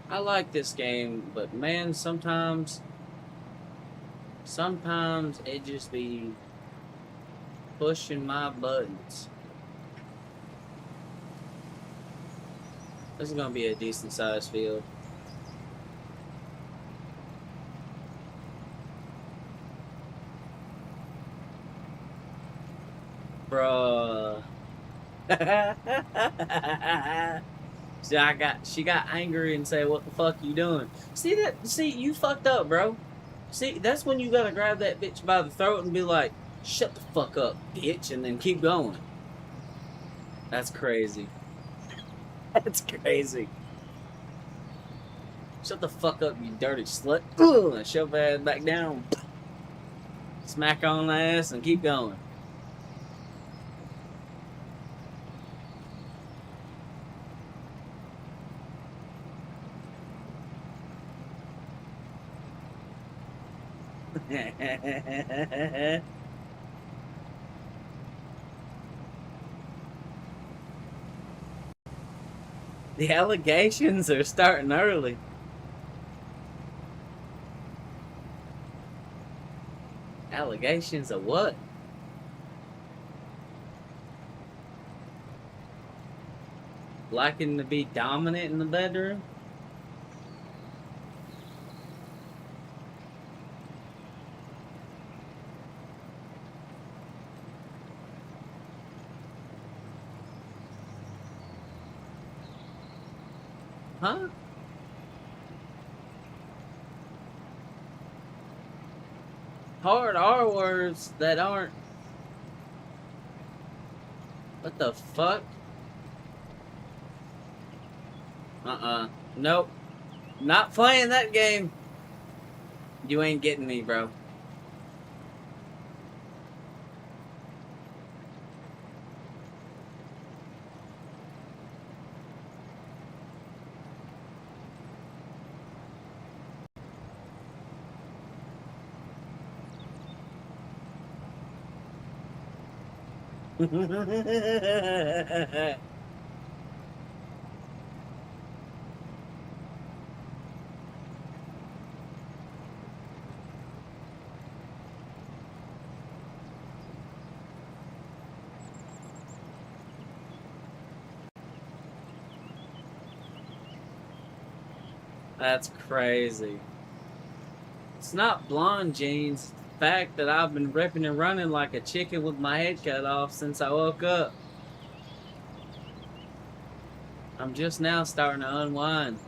I like this game, but man, sometimes it just be pushing my buttons. This is gonna be a decent sized field. Bruh. She got angry and said, "What the fuck you doing?" See, you fucked up, bro. See, that's when you gotta grab that bitch by the throat and be like, "Shut the fuck up, bitch," and then keep going. That's crazy. That's crazy. Shut the fuck up, you dirty slut. Ugh, and shove her ass back down. Smack on the ass and keep going. The allegations are starting early. Allegations of what? Liking to be dominant in the bedroom? Huh? Hard R words that aren't What the fuck? Nope. Not playing that game. You ain't getting me, bro. That's crazy. It's not blonde jeans. It's the fact that I've been ripping and running like a chicken with my head cut off since I woke up. I'm just now starting to unwind.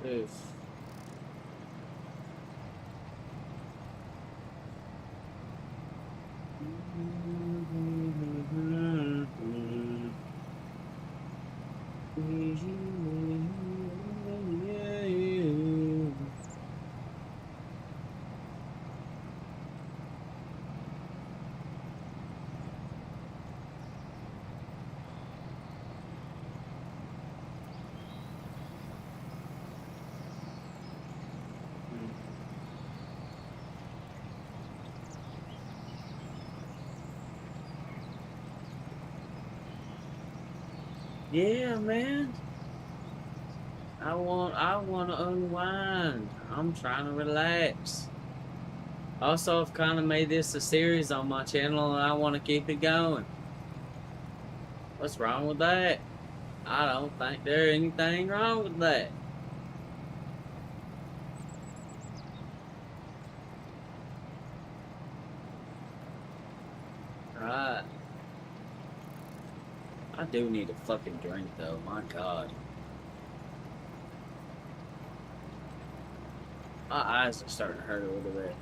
Oof. Yeah, man. I want to unwind. I'm trying to relax. Also, I've kind of made this a series on my channel and I want to keep it going. What's wrong with that? I don't think there's anything wrong with that. Right. I do need a fucking drink though, my god. My eyes are starting to hurt a little bit.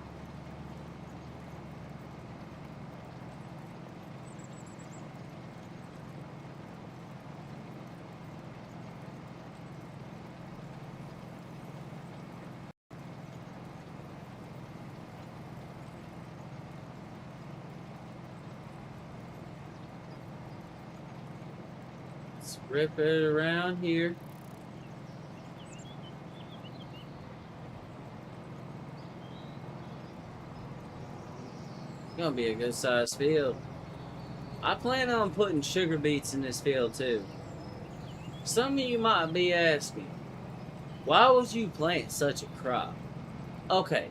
Let's rip it around here. It's gonna be a good sized field. I plan on putting sugar beets in this field too. Some of you might be asking, why would you plant such a crop? Okay,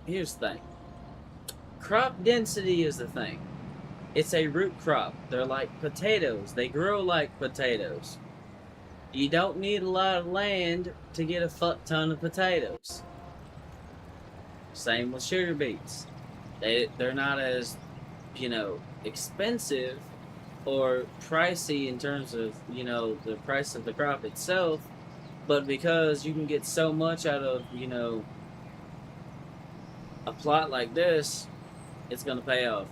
here's the thing. Crop density is the thing. It's a root crop. They're like potatoes. They grow like potatoes. You don't need a lot of land to get a fuck ton of potatoes. Same with sugar beets. They're not as, expensive or pricey in terms of, the price of the crop itself, but because you can get so much out of, a plot like this, it's gonna pay off.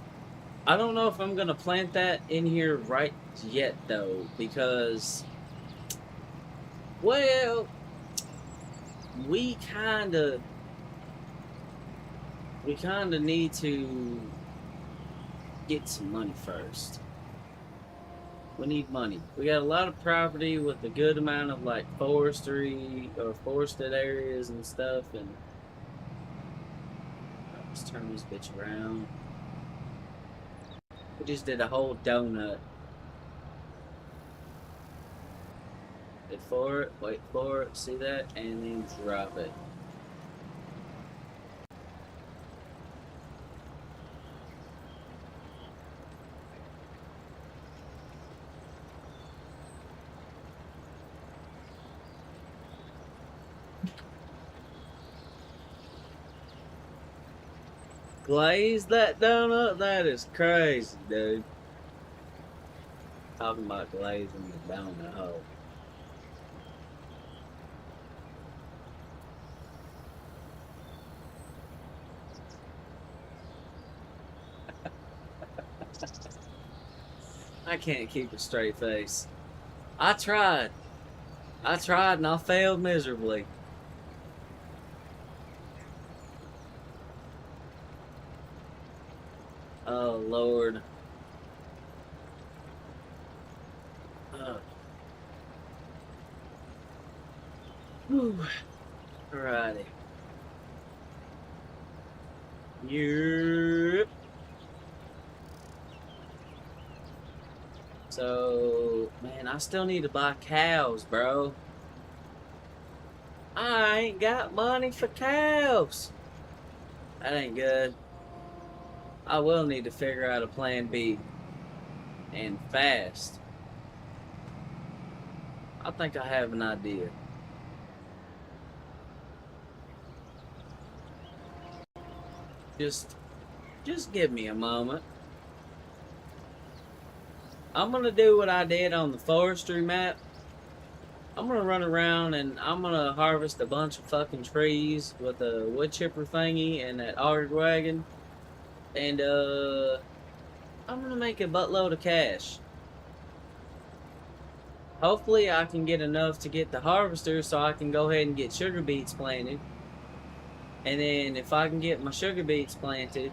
I don't know if I'm gonna plant that in here right yet though, because, well, we kinda need to get some money first. We need money. We got a lot of property with a good amount of like forestry or forested areas and stuff, and let's turn this bitch around. We just did a whole donut. Wait for it, see that, and then drop it. Glaze that donut? That is crazy, dude. Talking about glazing the donut hole. I can't keep a straight face. I tried. I tried and I failed miserably. Oh, Lord. Whew. Alrighty. Yep. So, man, I still need to buy cows, bro. I ain't got money for cows. That ain't good. I will need to figure out a plan B. And fast. I think I have an idea. Just give me a moment. I'm gonna do what I did on the forestry map. I'm gonna run around and I'm gonna harvest a bunch of fucking trees with a wood chipper thingy and that auger wagon. And I'm gonna make a buttload of cash. Hopefully I can get enough to get the harvester so I can go ahead and get sugar beets planted. And then if I can get my sugar beets planted,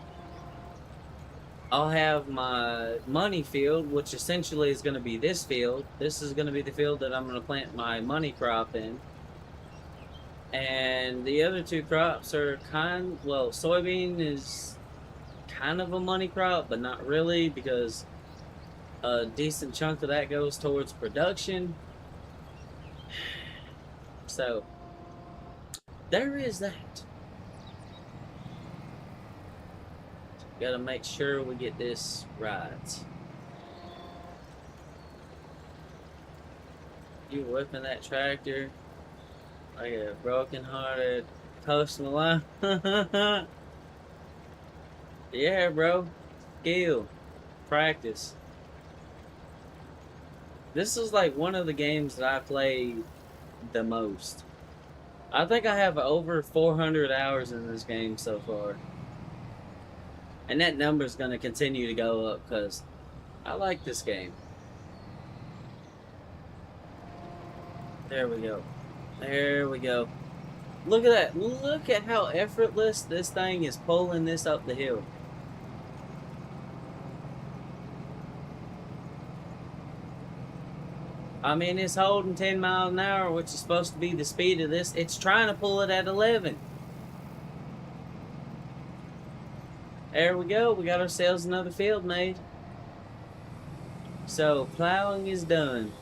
I'll have my money field, which essentially is going to be this field. This is going to be the field that I'm going to plant my money crop in. And the other two crops are well, soybean is kind of a money crop, but not really, because a decent chunk of that goes towards production. So, there is that. Gotta make sure we get this right. You whipping that tractor like a broken-hearted Post Malone. Yeah, bro. Skill. Practice. This is like one of the games that I played the most. I think I have over 400 hours in this game so far. And that number's going to continue to go up because I like this game. There we go. There we go. Look at that. Look at how effortless this thing is pulling this up the hill. I mean, it's holding 10 miles an hour, which is supposed to be the speed of this. It's trying to pull it at 11. There we go. We got ourselves another field made. So, plowing is done.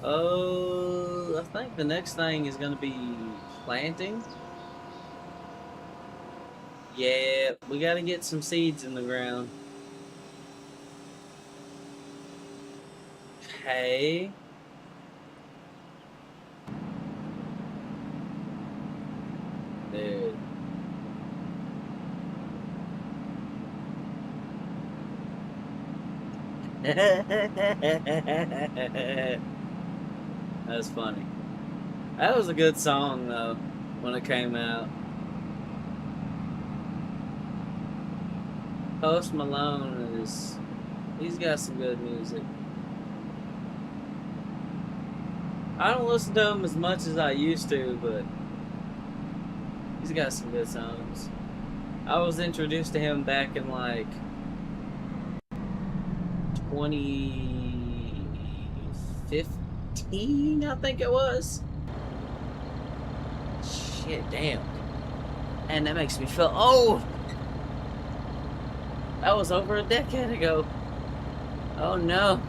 Oh, I think the next thing is going to be planting. Yeah, we got to get some seeds in the ground. Okay. Dude. That's funny. That was a good song, though, when it came out. Post Malone he's got some good music. I don't listen to him as much as I used to, but he's got some good songs. I was introduced to him back in like 2015, I think it was. Shit, damn. And that makes me feel old. That was over a decade ago. Oh no.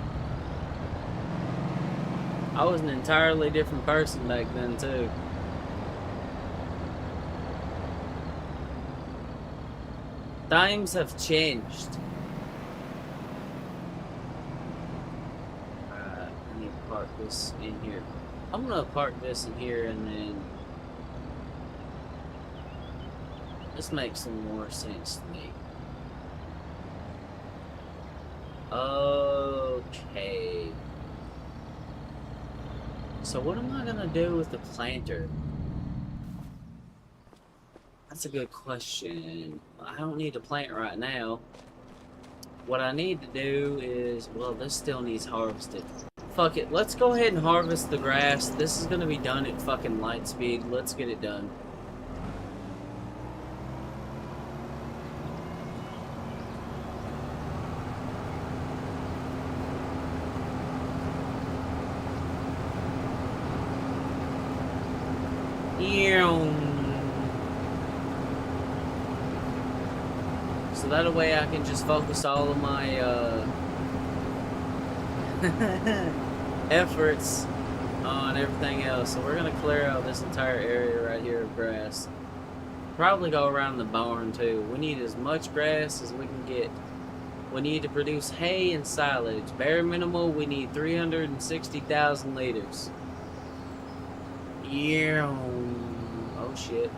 I was an entirely different person back then too. Times have changed. I need to park this in here. I'm gonna park this in here and then this makes some more sense to me. Okay. So what am I gonna do with the planter? That's a good question. I don't need to plant right now. what I need to do is, well, this still needs harvested. Fuck it, let's go ahead and harvest the grass. This is gonna be done at fucking light speed. Let's get it done. So that way I can just focus all of my efforts on everything else. So we're gonna clear out this entire area right here of grass. Probably go around the barn too. We need as much grass as we can get. We need to produce hay and silage. Bare minimal, we need 360,000 liters. Yeah. Oh shit.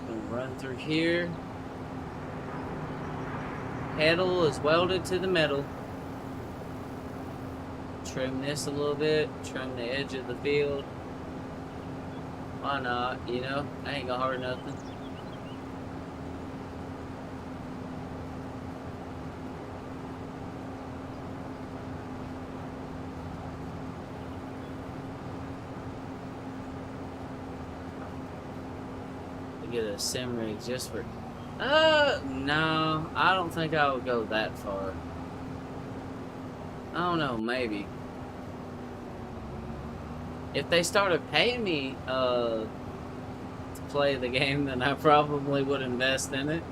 Gonna run through here. Pedal is welded to the metal. Trim this a little bit. Trim the edge of the field. Why not? You know, I ain't gonna hurt nothing. Get a sim rig just for no, I don't think I would go that far. I don't know, maybe if they started paying me to play the game, then I probably would invest in it.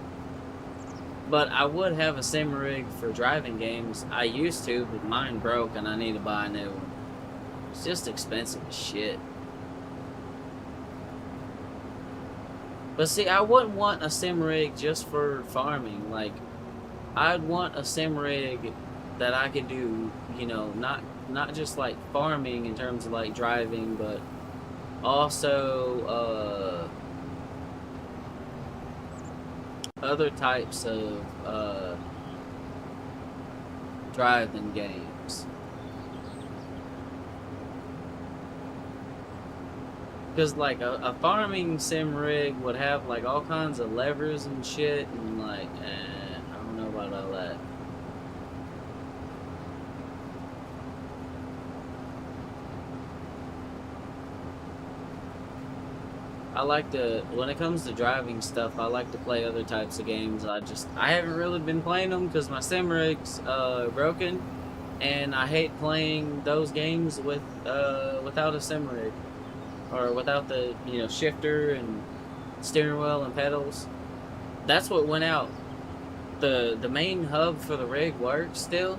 But I would have a sim rig for driving games. I used to, but mine broke and I need to buy a new one. It's just expensive as shit. But see, I wouldn't want a sim rig just for farming. Like, I'd want a sim rig that I could do, you know, not just like farming in terms of like driving, but also other types of driving games. Because, like, a farming sim rig would have, like, all kinds of levers and shit, and, like, I don't know about all that. I like to, when it comes to driving stuff, I like to play other types of games. I haven't really been playing them because my sim rig's broken, and I hate playing those games without a sim rig. Or without the, you know, shifter and steering wheel and pedals. That's what went out. The main hub for the rig works still,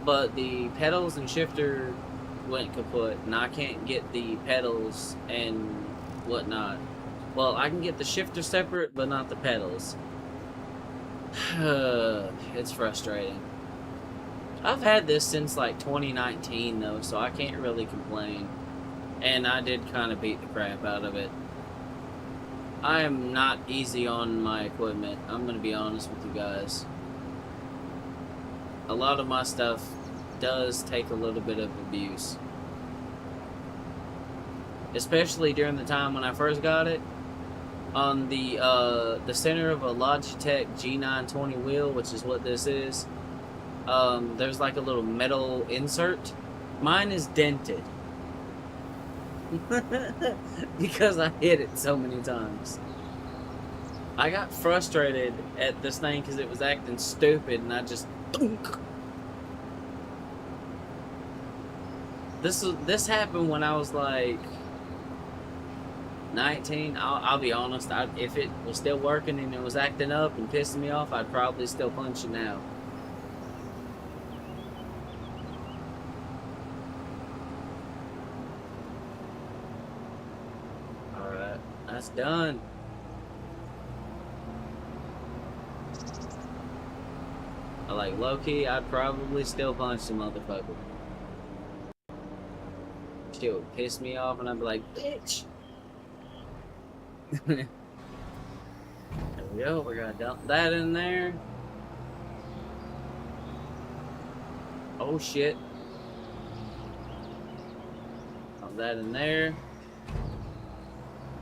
but the pedals and shifter went kaput, and I can't get the pedals and whatnot. Well, I can get the shifter separate, but not the pedals. It's frustrating. I've had this since like 2019 though, so I can't really complain. And I did kind of beat the crap out of it. I am not easy on my equipment. I'm going to be honest with you guys. A lot of my stuff does take a little bit of abuse. Especially during the time when I first got it. On the center of a Logitech G920 wheel, which is what this is, there's like a little metal insert. Mine is dented. Because I hit it so many times. I got frustrated at this thing because it was acting stupid, and I just thunk. This happened when I was like 19. I'll be honest. If it was still working and it was acting up and pissing me off, I'd probably still punch it now. That's done. Like, low-key, I'd probably still punch the motherfucker. Shit would piss me off, and I'd be like, bitch! There we go, we're gonna dump that in there. Oh, shit. Dump that in there.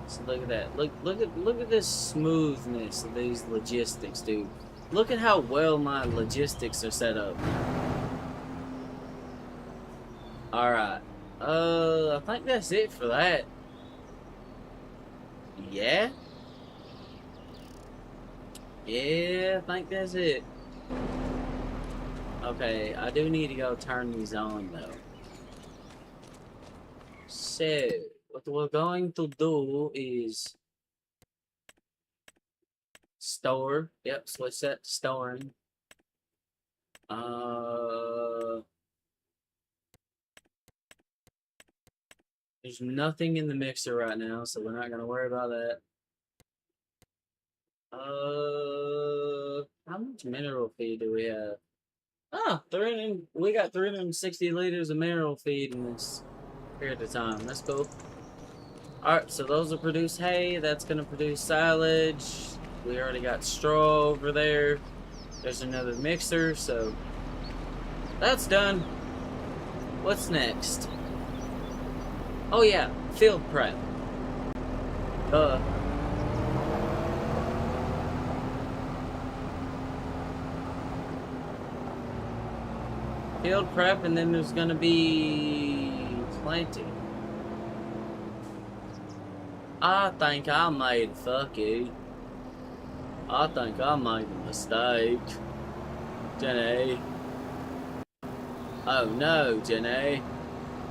So look at that. Look at this smoothness of these logistics, dude. Look at how well my logistics are set up. Alright. I think that's it for that. Yeah? Yeah, I think that's it. Okay, I do need to go turn these on, though. So, what we're going to do is store. Yep, switch that to storing. There's nothing in the mixer right now, so we're not gonna worry about that. How much mineral feed do we have? Oh, we got 360 liters of mineral feed in this period of time. That's cool. Alright, so those will produce hay. That's gonna produce silage. We already got straw over there. There's another mixer, so that's done. What's next? Oh yeah, field prep. Field prep, and then there's gonna be planting. I think I made I think I made a mistake. Jenny. Oh no, Jenny.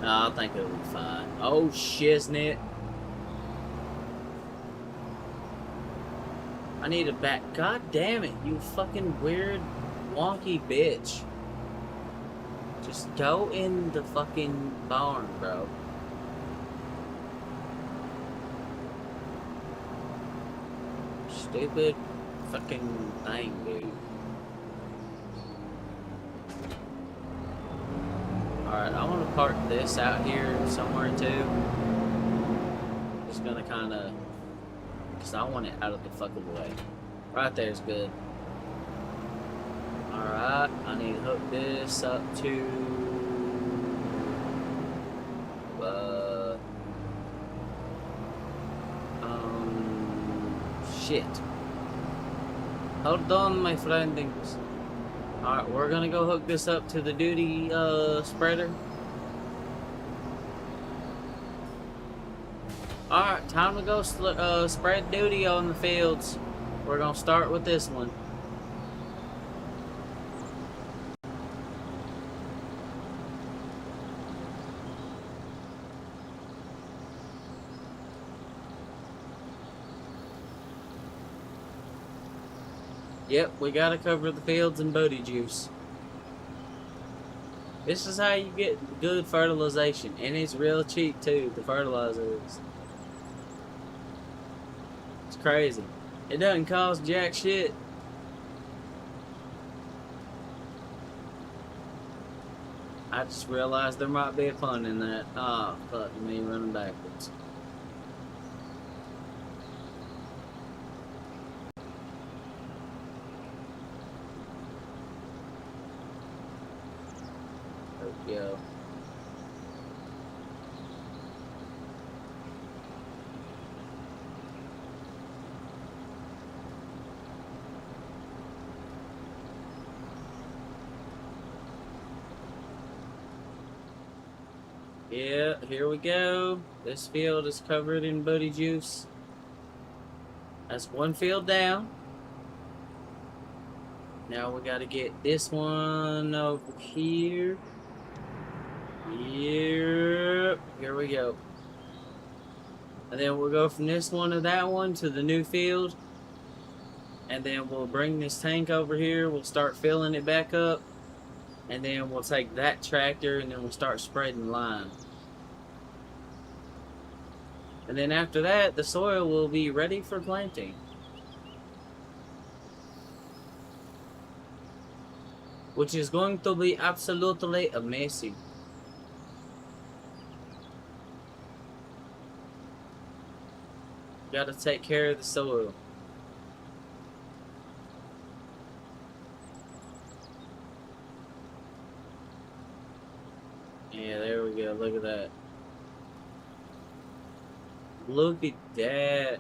No, I think it'll be fine. Oh shiznit. I need a back. God damn it, you fucking weird, wonky bitch. Just go in the fucking barn, bro. Stupid fucking thing, dude. Alright, I want to park this out here somewhere too. Just gonna kinda... Because I want it out of the fucking way. Right there's good. Alright, I need to hook this up to... Shit. Hold on, my friendings. Alright, we're gonna go hook this up to the duty, spreader. Alright, time to go spread duty on the fields. We're gonna start with this one. Yep, we gotta cover the fields in booty juice. This is how you get good fertilization, and it's real cheap too, the fertilizers. It's crazy. It doesn't cost jack shit. I just realized there might be a pun in that. Ah, oh, fuck me running backwards. There we go. Yeah, here we go. This field is covered in booty juice. That's one field down. Now we gotta get this one over here. Yep, here we go. And then we'll go from this one to that one to the new field. And then we'll bring this tank over here. We'll start filling it back up. And then we'll take that tractor and then we'll start spreading lime. And then after that, the soil will be ready for planting. Which is going to be absolutely amazing. Gotta take care of the soil. Yeah, there we go. Look at that. Look at that.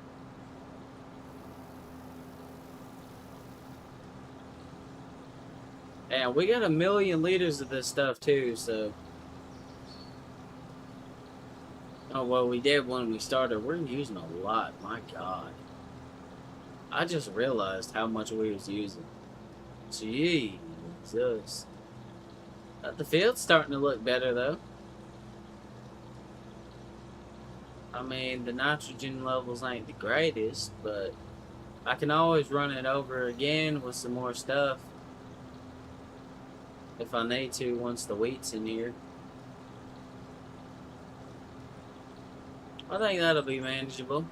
And we got 1,000,000 liters of this stuff too, so. Oh, well, we did when we started. We're using a lot. My God. I just realized how much we was using. Jesus. The field's starting to look better, though. I mean, the nitrogen levels ain't the greatest, but I can always run it over again with some more stuff if I need to once the wheat's in here. I think that'll be manageable.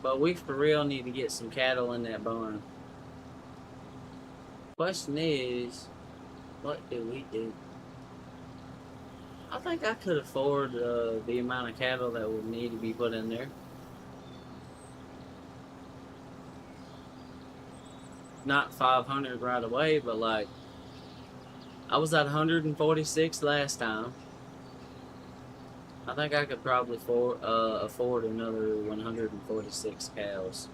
But we for real need to get some cattle in that barn. Question is, what do we do? I think I could afford the amount of cattle that would need to be put in there. Not 500 right away, but like, I was at 146 last time. I think I could probably afford another 146 cows.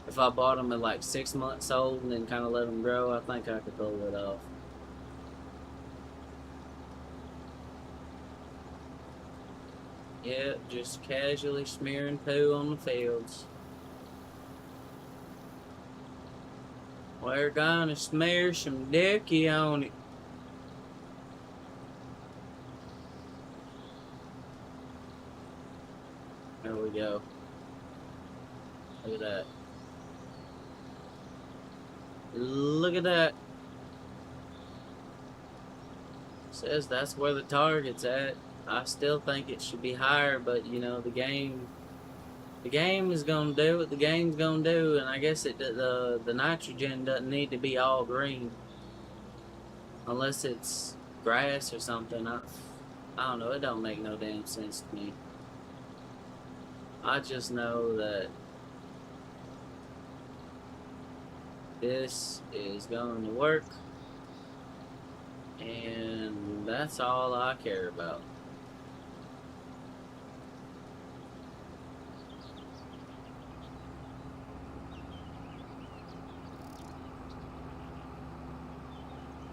If I bought them at like 6 months old and then kind of let them grow, I think I could pull it off. Yep, just casually smearing poo on the fields. We're gonna smear some dicky on it. There we go. Look at that. Look at that. Says that's where the target's at. I still think it should be higher, but you know the game is gonna do what the game's gonna do, and I guess the nitrogen doesn't need to be all green unless it's grass or something. I don't know. It don't make no damn sense to me. I just know that this is going to work, and that's all I care about.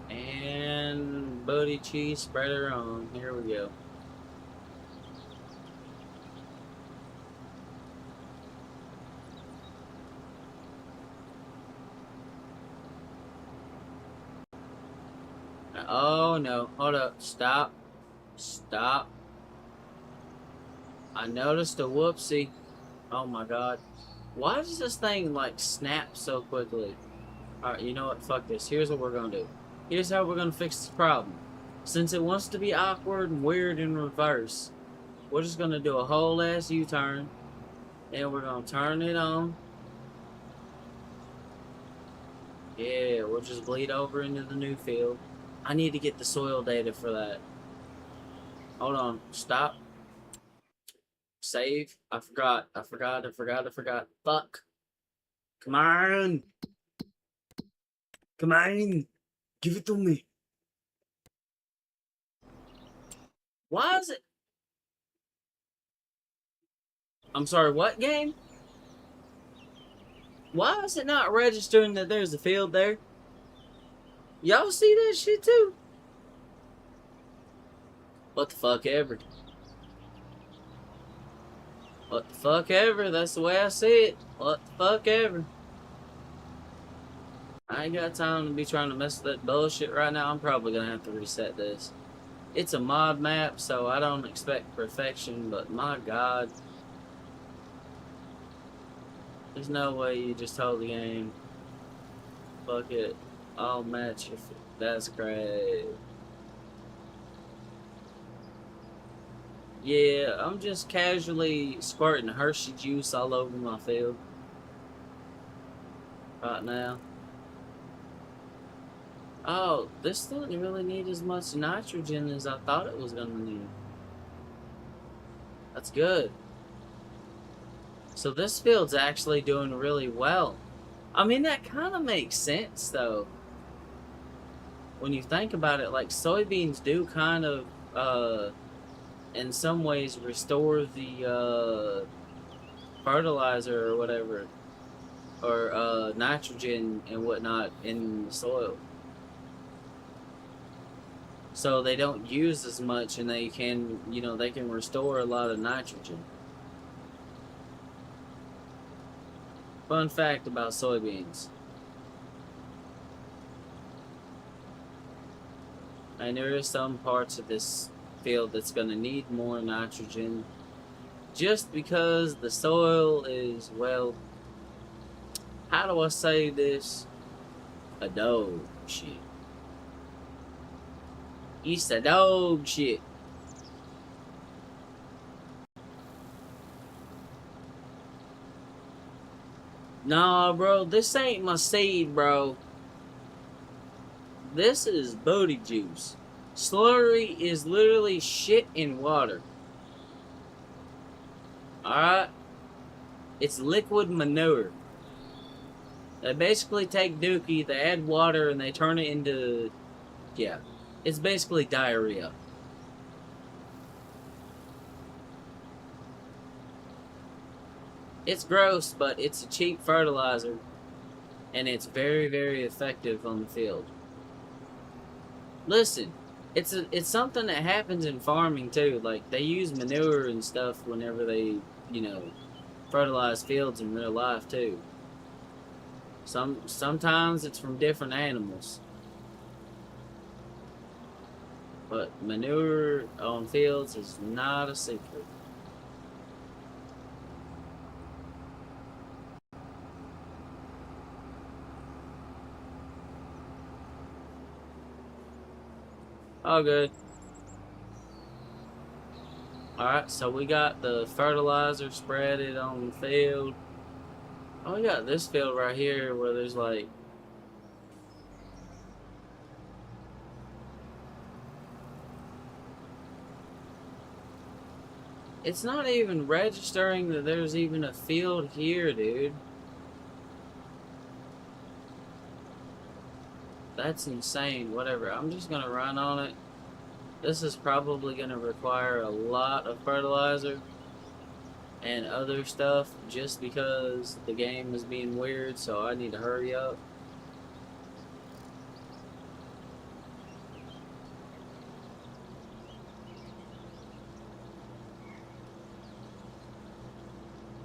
And booty cheese spreader on. Here we go. Oh no, hold up, stop, stop. I noticed a whoopsie. Oh my god. Why does this thing like snap so quickly? Alright, you know what, fuck this. Here's what we're gonna do. Here's how we're gonna fix this problem. Since it wants to be awkward and weird in reverse, we're just gonna do a whole ass U-turn, and we're gonna turn it on. Yeah, we'll just bleed over into the new field. I need to get the soil data for that. Hold on. Stop. Save. I forgot. Fuck. Come on. Come on. Give it to me. Why is it? I'm sorry, what game? Why is it not registering that there's a field there? Y'all see that shit too? What the fuck ever. What the fuck ever. That's the way I see it. What the fuck ever. I ain't got time to be trying to mess with that bullshit right now. I'm probably gonna have to reset this. It's a mod map, so I don't expect perfection, but my god. There's no way you just hold the game. Fuck it. I'll match if that's great. Yeah, I'm just casually squirting Hershey juice all over my field right now. Oh, this doesn't really need as much nitrogen as I thought it was gonna need. That's good. So this field's actually doing really well. I mean, that kind of makes sense, though. When you think about it, like, soybeans do kind of, in some ways, restore the, fertilizer or whatever. or nitrogen and whatnot in the soil. So they don't use as much, and they can, they can restore a lot of nitrogen. Fun fact about soybeans. And there is some parts of this field that's going to need more nitrogen just because the soil is, well, how do I say this? A dog shit. It's a dog shit. Nah, bro, this ain't my seed, bro. This is booty juice. Slurry is literally shit in water. Alright? It's liquid manure. They basically take dookie, they add water, and they turn it into... Yeah. It's basically diarrhea. It's gross, but it's a cheap fertilizer. And it's very, very effective on the field. Listen, it's something that happens in farming too. Like, they use manure and stuff whenever they, fertilize fields in real life too. Sometimes it's from different animals. But manure on fields is not a secret. All good. Alright, so we got the fertilizer spreaded on the field. Oh, we got this field right here where there's like... It's not even registering that there's even a field here, dude. That's insane. Whatever. I'm just gonna run on it. This is probably gonna require a lot of fertilizer and other stuff just because the game is being weird, so I need to hurry up.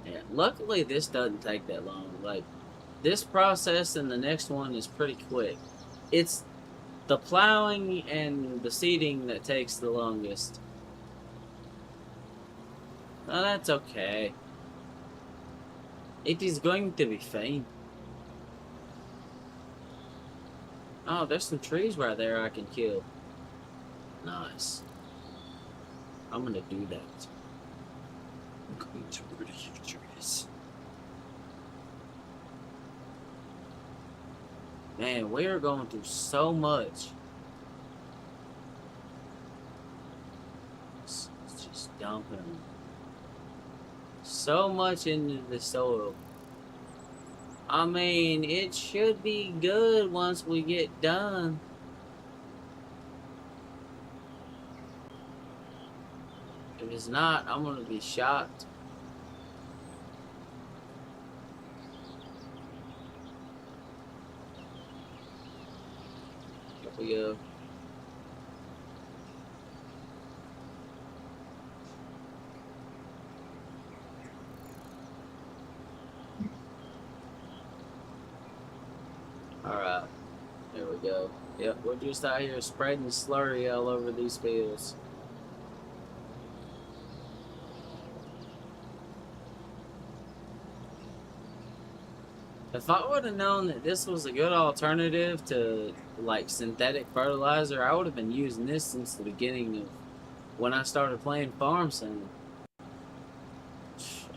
Yeah, luckily this doesn't take that long. Like, this process and the next one is pretty quick. It's the plowing and the seeding that takes the longest. Oh, that's okay. It is going to be fine. Oh, there's some trees right there I can kill. Nice. I'm gonna do that. I'm going to murder you, trees. Man, we are going through so much. It's just dumping so much into the soil. I mean, it should be good once we get done. If it's not, I'm gonna be shocked. Here we go. Alright. There we go. Yep, we're just out here spreading slurry all over these fields. If I would have known that this was a good alternative to, like, synthetic fertilizer, I would have been using this since the beginning of when I started playing Farm Sim.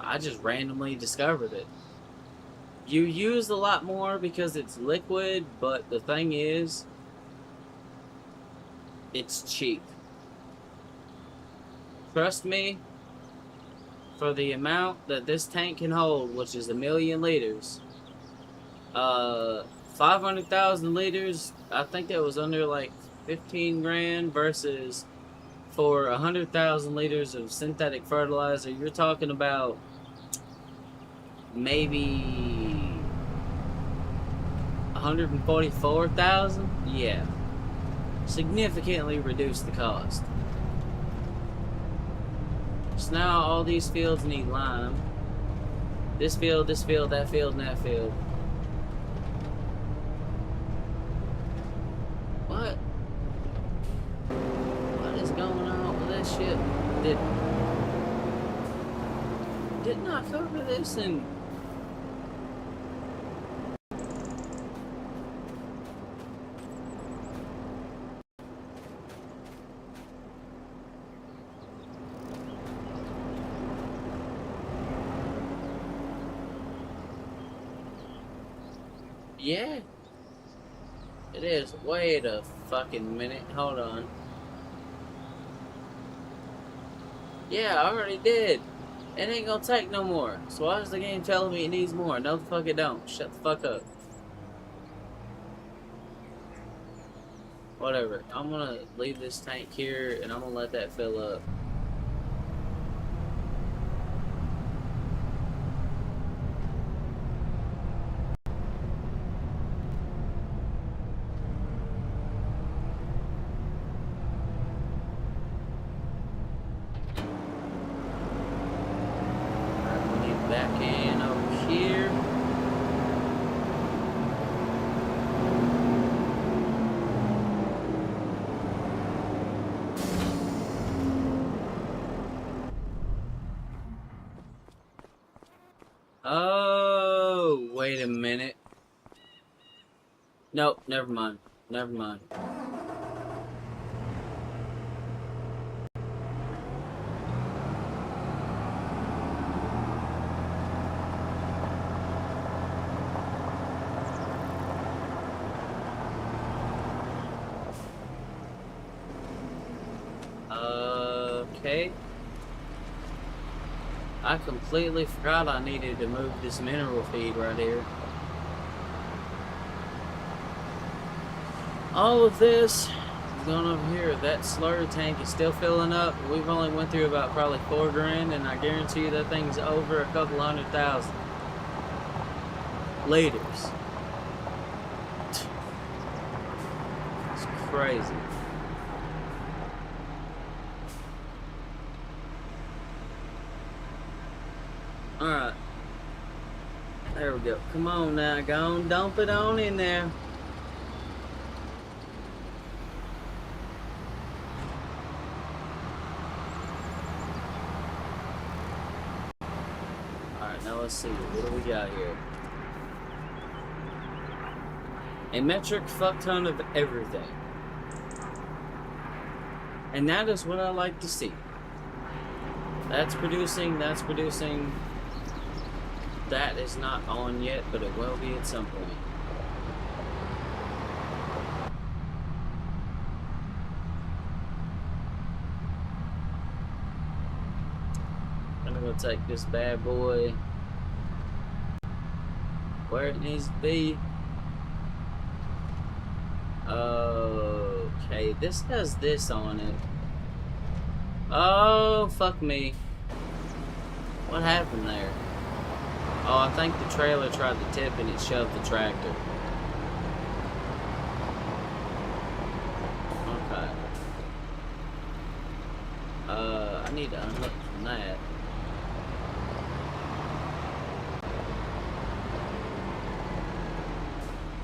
I just randomly discovered it. You use a lot more because it's liquid, but the thing is, it's cheap. Trust me, for the amount that this tank can hold, which is 1,000,000 liters, 500,000 liters, I think that was under like 15 grand versus for 100,000 liters of synthetic fertilizer, you're talking about maybe 144,000? Yeah. Significantly reduced the cost. So now all these fields need lime. This field, that field, and that field. What? What is going on with this shit? Didn't I cover this in... Yeah. It is. Wait a fucking minute. Hold on. Yeah, I already did. It ain't gonna take no more. So why is the game telling me it needs more? No the fuck it don't. Shut the fuck up. Whatever. I'm gonna leave this tank here and I'm gonna let that fill up. Alright, we need back in over here. Oh, wait a minute. Nope, never mind. Never mind. Okay. I completely forgot I needed to move this mineral feed right here. All of this is going over here. That slurry tank is still filling up. We've only went through about probably $4 grand, and I guarantee you that thing's over a couple 100,000 liters. It's crazy. Alright. There we go. Come on now. Go on. Dump it on in there. Alright, now let's see. What do we got here? A metric fuck ton of everything. And that is what I like to see. That's producing, that's producing. That is not on yet, but it will be at some point. I'm gonna take this bad boy where it needs to be. Okay, this has this on it. Oh, fuck me. What happened there? Oh, I think the trailer tried to tip and it shoved the tractor. Okay. I need to unhook from that.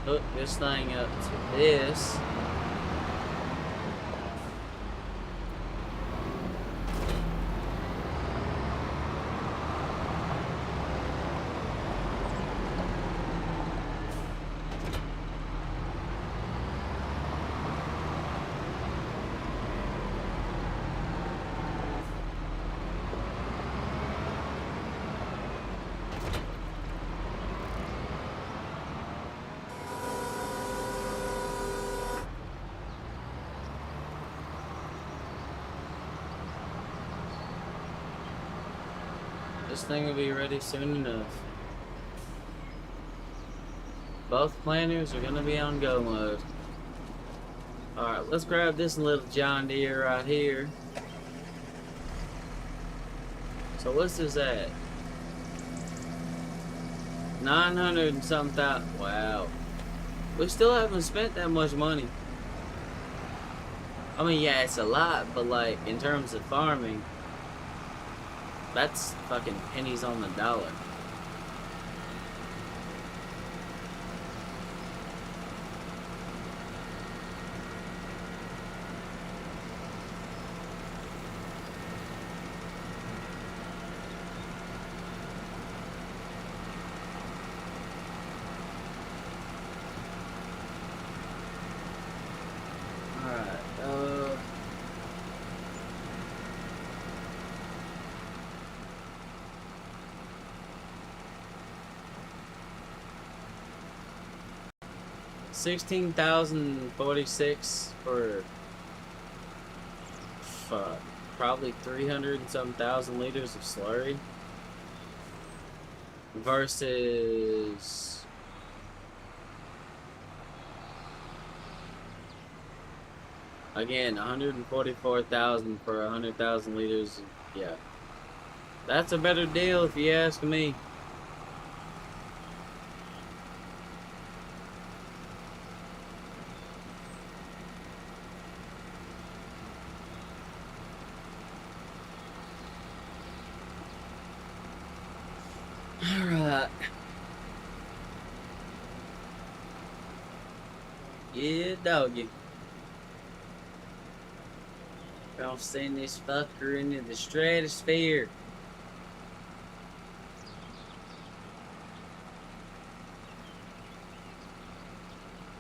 Hook this thing up to this. This thing will be ready soon enough. Both planters are gonna be on go mode. Alright, let's grab this little John Deere right here. So what's this at? 900 and something thousand. Wow. We still haven't spent that much money. I mean, yeah, it's a lot, but like in terms of farming, that's fucking pennies on the dollar. Alright, 16,046 for fuck, probably 300 and some thousand liters of slurry versus again 144,000 for 100,000 liters. Yeah, that's a better deal if you ask me. Alright. Yeah, doggy. Gonna send this fucker into the stratosphere.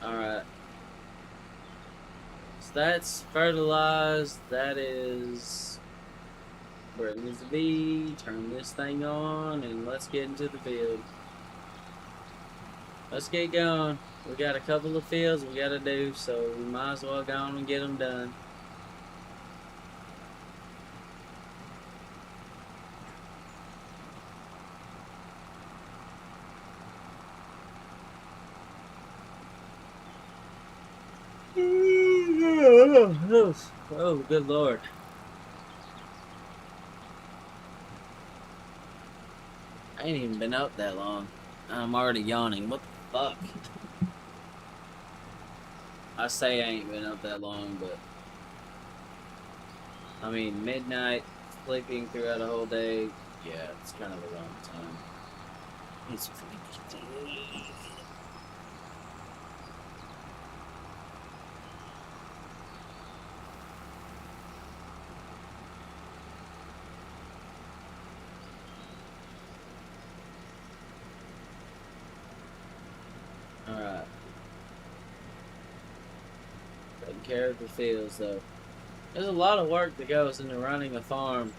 Alright. So that's fertilized. That is where it needs to be. Turn this thing on and let's get into the field. Let's get going. We got a couple of fields we gotta do, so we might as well go on and get them done. Oh, good lord. I ain't even been up that long. I'm already yawning. What the fuck? I say I ain't been up that long, but I mean, midnight, sleeping throughout a whole day, yeah, it's kind of a long time. It's alright. Taking care of the fields, though. There's a lot of work that goes into running a farm.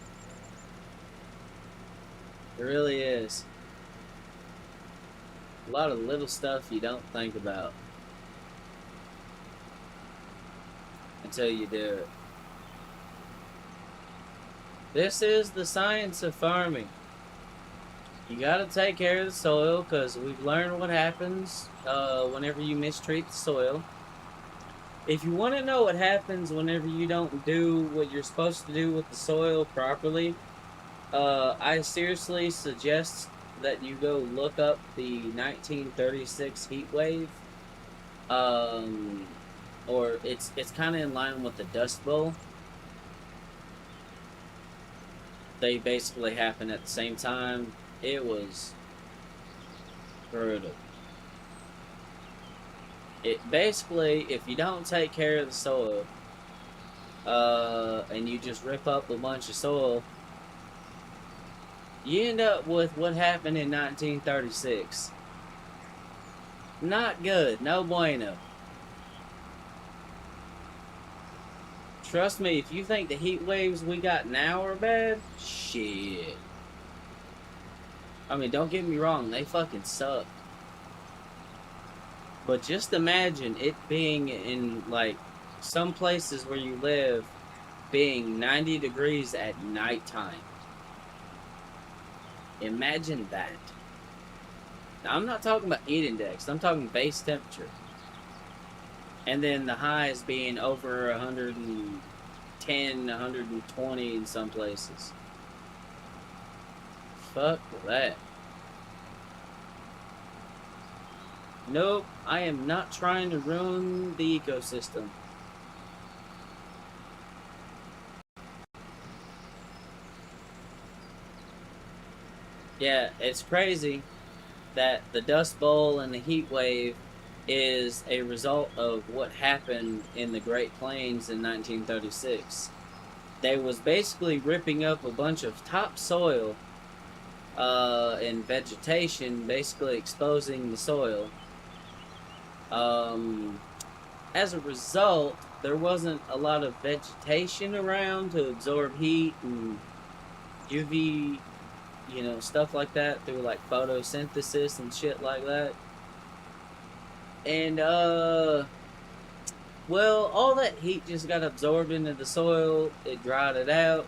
It really is. A lot of little stuff you don't think about until you do it. This is the science of farming. You gotta take care of the soil because we've learned what happens whenever you mistreat the soil. If you want to know what happens whenever you don't do what you're supposed to do with the soil properly, I seriously suggest that you go look up the 1936 heat wave. Or it's kind of in line with the Dust Bowl. They basically happened at the same time. It was brutal. It basically, if you don't take care of the soil, and you just rip up a bunch of soil, you end up with what happened in 1936. Not good. No bueno. Trust me, if you think the heat waves we got now are bad, shit. I mean, don't get me wrong, they fucking suck. But just imagine it being in, like, some places where you live being 90 degrees at nighttime. Imagine that. Now, I'm not talking about heat index. I'm talking base temperature. And then the highs being over 110, 120 in some places. Fuck that. Nope, I am not trying to ruin the ecosystem. Yeah, it's crazy that the Dust Bowl and the heat wave is a result of what happened in the Great Plains in 1936. They was basically ripping up a bunch of topsoil and vegetation, basically exposing the soil. Um, as a result, there wasn't a lot of vegetation around to absorb heat and UV, stuff like that through like photosynthesis and shit like that. And well, all that heat just got absorbed into the soil. It dried it out.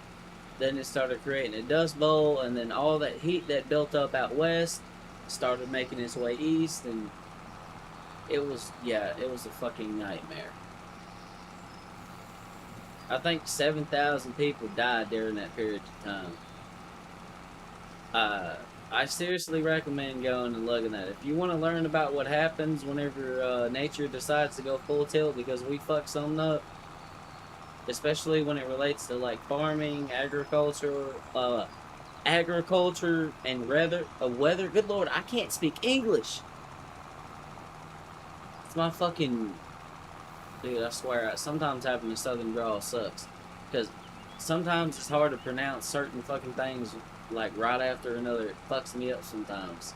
Then it started creating a dust bowl, and then all that heat that built up out west started making its way east, and it was a fucking nightmare. I think 7,000 people died during that period of time. Uh, I seriously recommend going and looking at it. If you want to learn about what happens whenever nature decides to go full tilt because we fuck something up, especially when it relates to like farming, agriculture and weather. Good lord, I can't speak English. It's my fucking dude. I swear, sometimes having a southern drawl sucks because sometimes it's hard to pronounce certain fucking things like right after another. It fucks me up sometimes.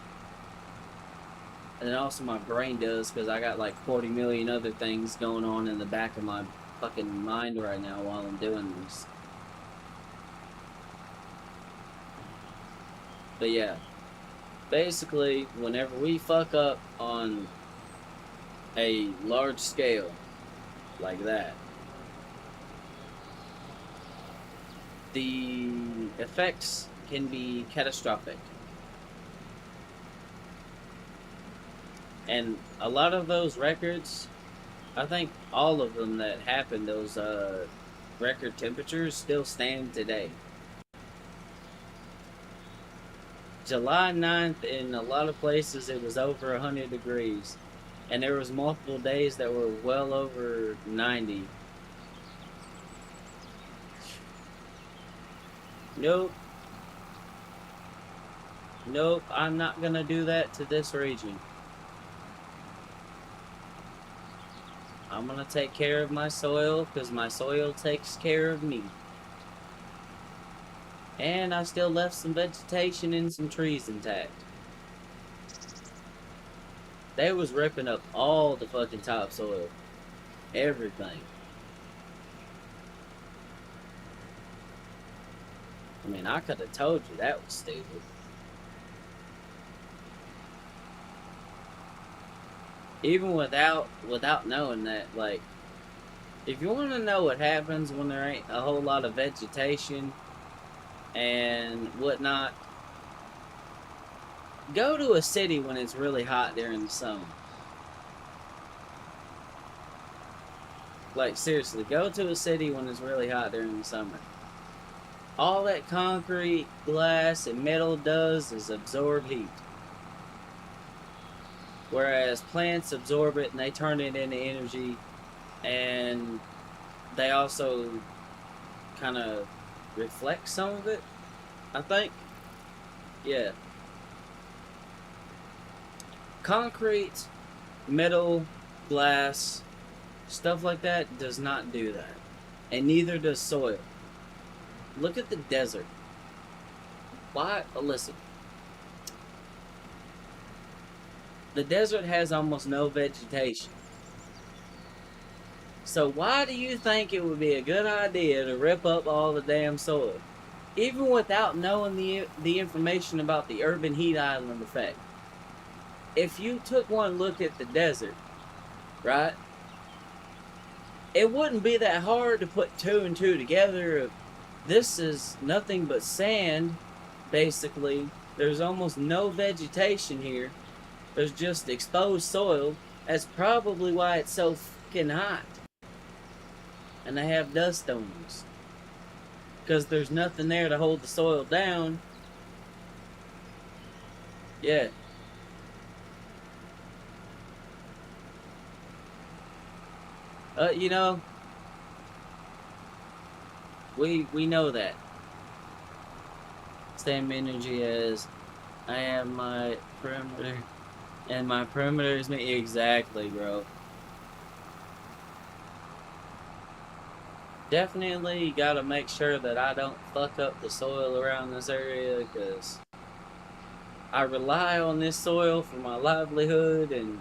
And then also my brain does because I got like 40 million other things going on in the back of my fucking mind right now while I'm doing this. But yeah, basically, whenever we fuck up on a large scale like that, the effects can be catastrophic. And a lot of those records, I think all of them that happened, those record temperatures still stand today. July 9th, in a lot of places, it was over 100 degrees. And there was multiple days that were well over 90. Nope. Nope, I'm not gonna do that to this region. I'm gonna take care of my soil because my soil takes care of me. And I still left some vegetation and some trees intact. They was ripping up all the fucking topsoil. Everything. I mean, I could have told you that was stupid. Even without knowing that, like, if you want to know what happens when there ain't a whole lot of vegetation and whatnot, go to a city when it's really hot during the summer. Like, seriously, go to a city when it's really hot during the summer. All that concrete, glass, and metal does is absorb heat. Whereas plants absorb it and they turn it into energy, and they also kind of reflect some of it, I think. Yeah. Concrete, metal, glass, stuff like that does not do that. And neither does soil. Look at the desert. Why? Listen. The desert has almost no vegetation. So why do you think it would be a good idea to rip up all the damn soil? Even without knowing the information about the urban heat island effect. If you took one look at the desert, right? It wouldn't be that hard to put two and two together. This is nothing but sand, basically. There's almost no vegetation here. There's just exposed soil. That's probably why it's so fucking hot. And they have dust storms. Because there's nothing there to hold the soil down. Yeah. You know, we know that. Same energy as I have my perimeter, and my perimeter is me. Exactly, bro. Definitely gotta make sure that I don't fuck up the soil around this area, because I rely on this soil for my livelihood, and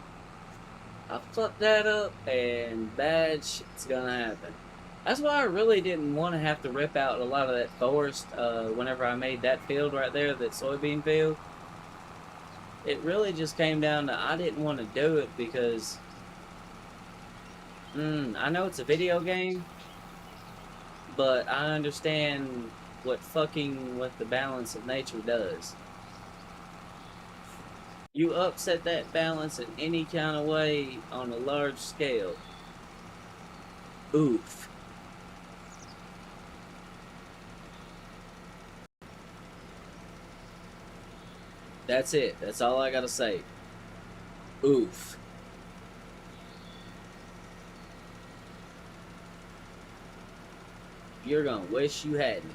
I fuck that up, and bad shit's gonna happen. That's why I really didn't want to have to rip out a lot of that forest whenever I made that field right there, that soybean field. It really just came down to I didn't want to do it because I know it's a video game, but I understand what fucking with the balance of nature does. You upset that balance in any kind of way on a large scale. Oof. That's it. That's all I gotta say. Oof. You're gonna wish you hadn't.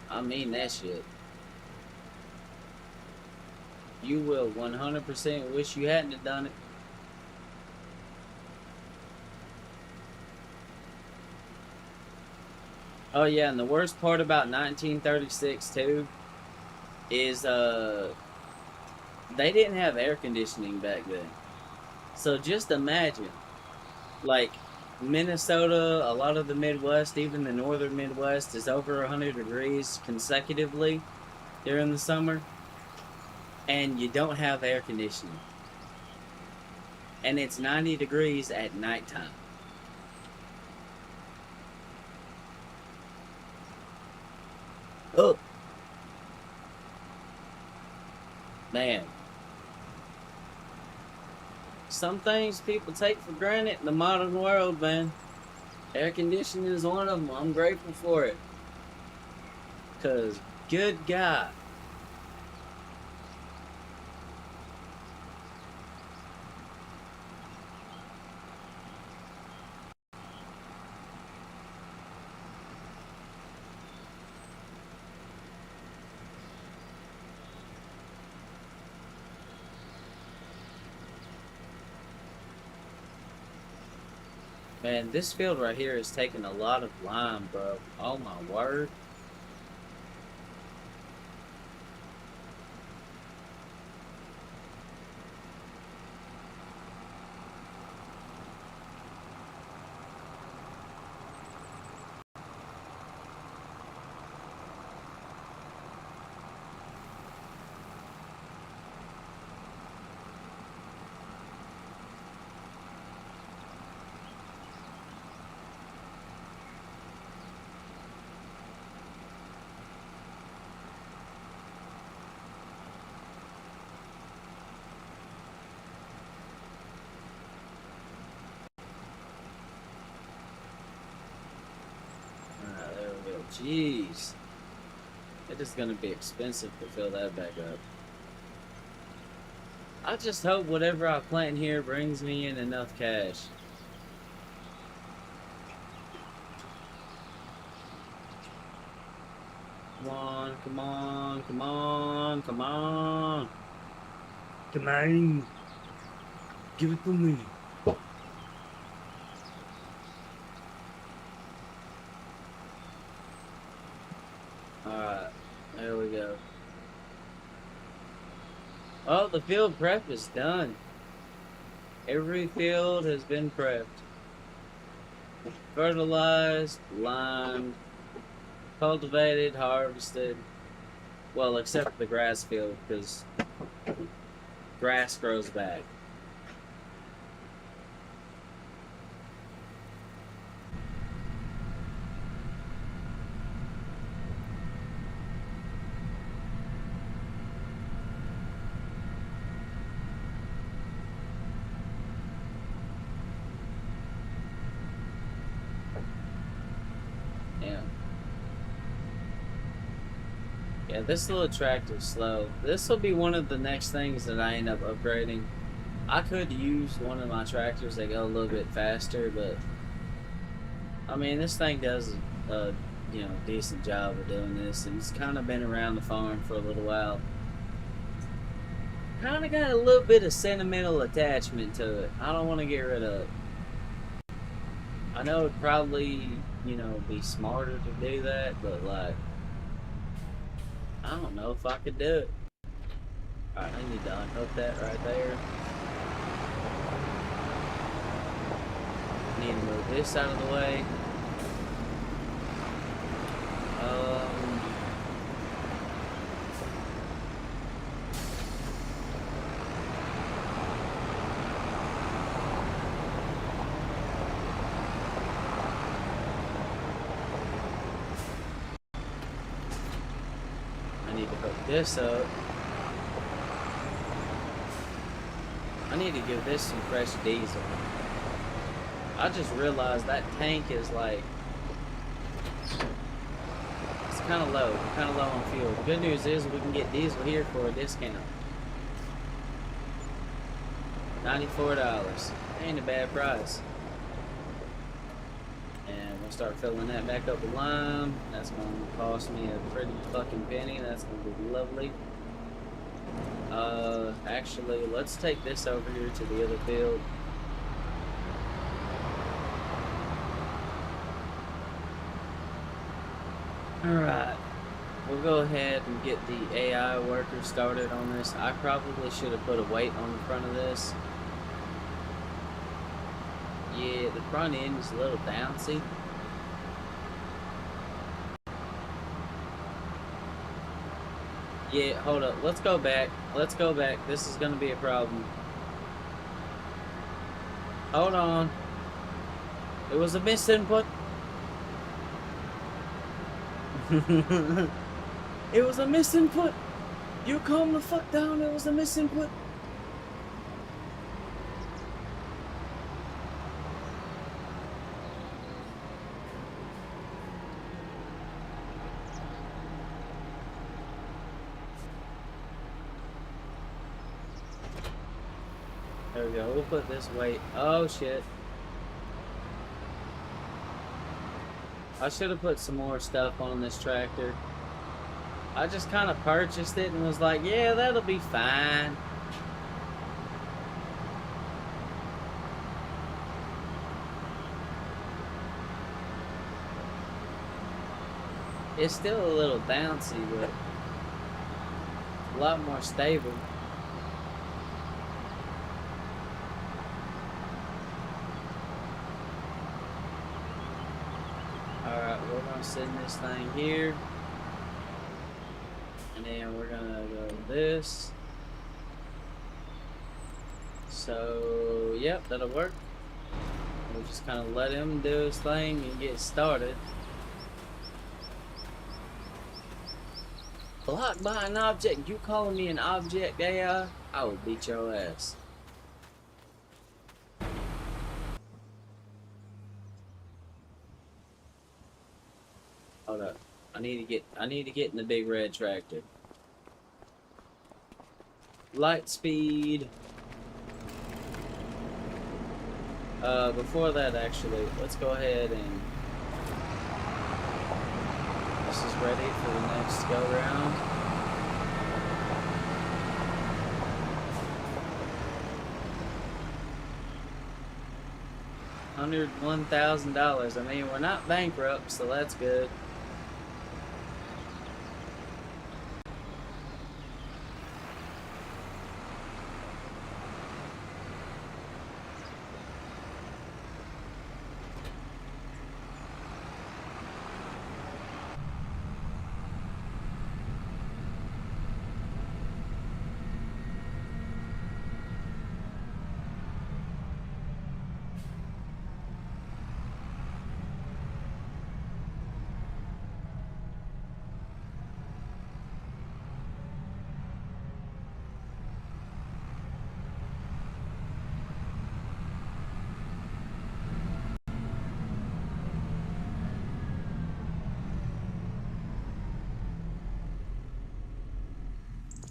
I mean that shit. You will 100% wish you hadn't have done it. Oh yeah, and the worst part about 1936 too is they didn't have air conditioning back then. So just imagine, like, Minnesota, a lot of the Midwest, even the northern Midwest, is over 100 degrees consecutively during the summer, and you don't have air conditioning. And it's 90 degrees at nighttime. Oh, man. Some things people take for granted in the modern world, man. Air conditioning is one of them. I'm grateful for it. Because, good God. Man, this field right here is taking a lot of lime, bro. Oh my word. Alright, there we go. Jeez. It is going to be expensive to fill that back up. I just hope whatever I plant here brings me in enough cash. Come on, come on, come on, come on. Come on. Give it to me. Alright, there we go. Oh, the field prep is done. Every field has been prepped. Fertilized, limed, cultivated, harvested. Well, except the grass field, because grass grows back. Yeah. Yeah, this little tractor's slow. This will be one of the next things that I end up upgrading. I could use one of my tractors that go a little bit faster, but I mean, this thing does a decent job of doing this, and it's kind of been around the farm for a little while. Kind of got a little bit of sentimental attachment to it. I don't want to get rid of it. I know it'd probably, be smarter to do that, but like, I don't know if I could do it. Alright, I need to unhook that right there. Need to move this out of the way. I need to hook this up. I need to give this some fresh diesel. I just realized that tank is like, it's kind of low on fuel. The good news is we can get diesel here for a discount. $94. Ain't a bad price. And we'll start filling that back up with lime. That's going to cost me a pretty fucking penny. That's going to be lovely. Actually, let's take this over here to the other field. Alright, we'll go ahead and get the AI worker started on this. I probably should have put a weight on the front of this. Yeah, the front end is a little bouncy. Yeah, hold up. Let's go back. Let's go back. This is going to be a problem. Hold on. It was a misinput. It was a misinput. You calm the fuck down. It was a misinput. There we go. We'll put this weight. Oh shit. I should have put some more stuff on this tractor. I just kind of purchased it and was like, yeah, that'll be fine. It's still a little bouncy, but a lot more stable. Alright, we're going to send this thing here. And then we're going to go this. So, yep, that'll work. We'll just kind of let him do his thing and get started. Blocked by an object. You calling me an object, AI? I will beat your ass. Hold up. I need to get in the big red tractor. Light speed. Before that, actually, let's go ahead and this is ready for the next go round. $101,000. I mean, we're not bankrupt, so that's good.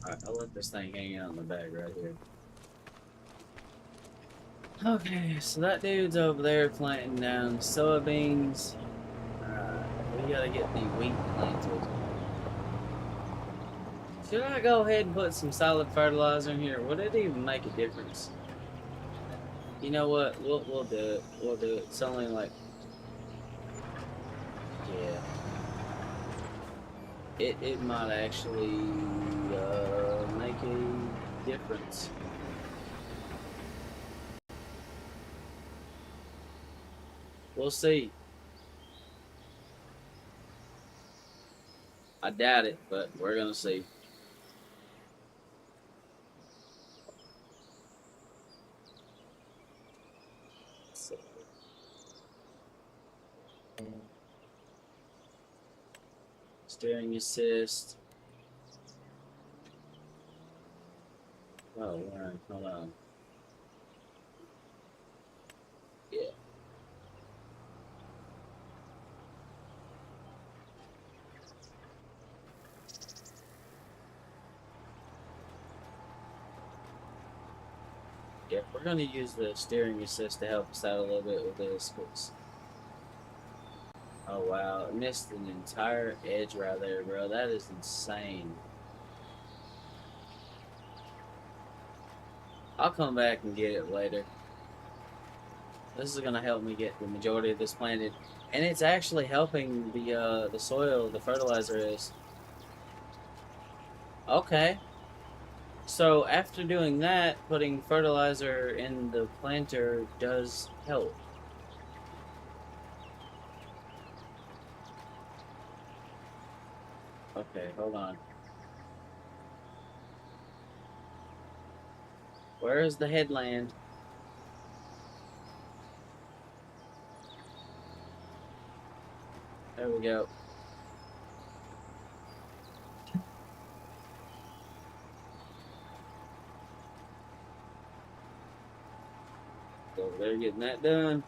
Alright, I'll let this thing hang out in the bag right here. Okay, so that dude's over there planting down soybeans. Alright, we gotta get the wheat planted. Should I go ahead and put some solid fertilizer in here? Would it even make a difference? You know what? We'll do it. We'll do it. It's only like, yeah. It might actually make a difference. We'll see. I doubt it, but we're gonna see. So, steering assist. Oh, right. Hold on. Yeah. Yeah, we're gonna use the steering assist to help us out a little bit with this. Oh wow, I missed an entire edge right there, bro. That is insane. I'll come back and get it later. This is gonna help me get the majority of this planted, and it's actually helping the soil. The fertilizer is okay. So after doing that, putting fertilizer in the planter does help. Okay, hold on. Where is the headland? There we go. So they're getting that done.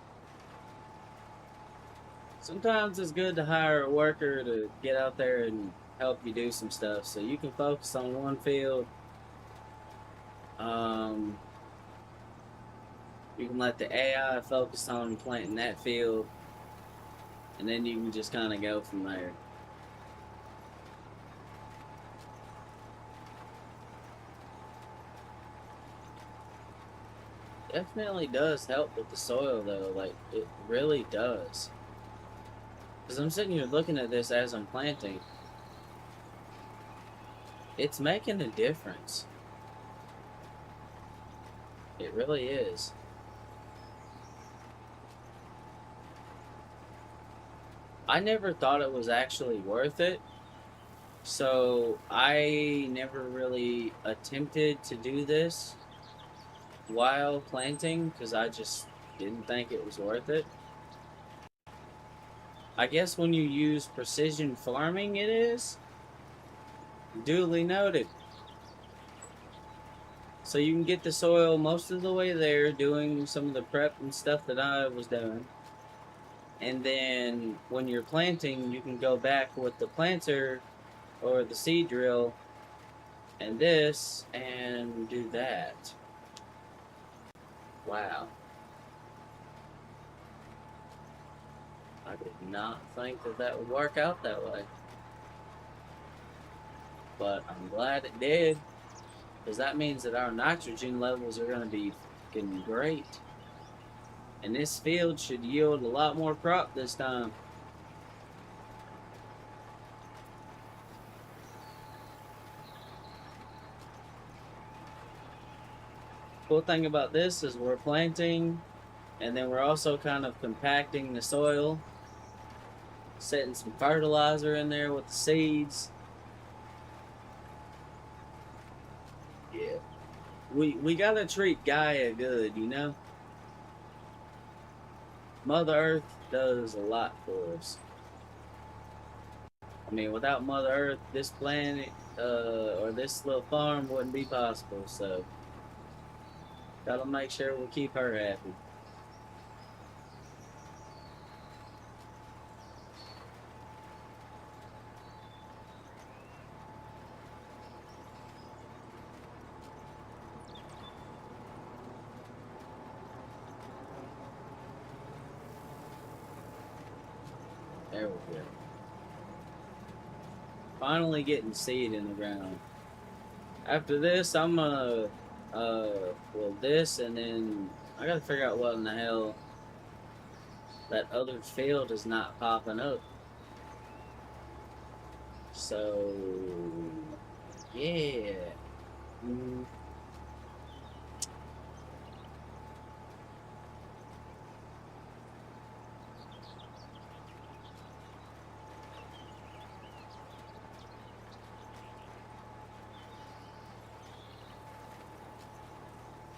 Sometimes it's good to hire a worker to get out there and help you do some stuff so you can focus on one field. Um, you can let the AI focus on planting that field, and then you can just kind of go from there. Definitely does help with the soil though, like it really does. Because I'm sitting here looking at this as I'm planting, it's making a difference. It really is. I never thought it was actually worth it, so I never really attempted to do this while planting because I just didn't think it was worth it. I guess when you use precision farming, it is. Duly noted. So you can get the soil most of the way there doing some of the prep and stuff that I was doing. And then when you're planting, you can go back with the planter or the seed drill and this and do that. Wow. I did not think that that would work out that way. But I'm glad it did. Because that means that our nitrogen levels are going to be fucking great. And this field should yield a lot more crop this time. Cool thing about this is we're planting and then we're also kind of compacting the soil, setting some fertilizer in there with the seeds. Yeah. We gotta treat Gaia good, you know? Mother Earth does a lot for us. I mean, without Mother Earth, this planet or this little farm wouldn't be possible. So, gotta make sure we keep her happy. There we go. Finally getting seed in the ground. After this, I'm gonna, well, this, and then I gotta figure out what in the hell that other field is not popping up. So, yeah. Mm,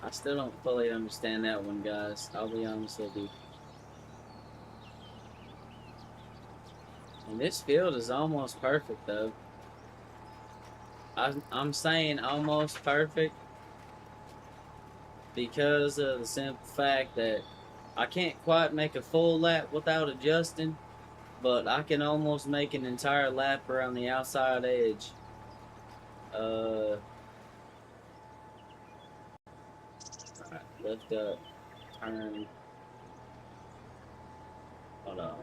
I still don't fully understand that one, guys. I'll be honest with you. And this field is almost perfect, though. I'm saying almost perfect because of the simple fact that I can't quite make a full lap without adjusting, but I can almost make an entire lap around the outside edge. Uh, right, lift up, turn. Hold on.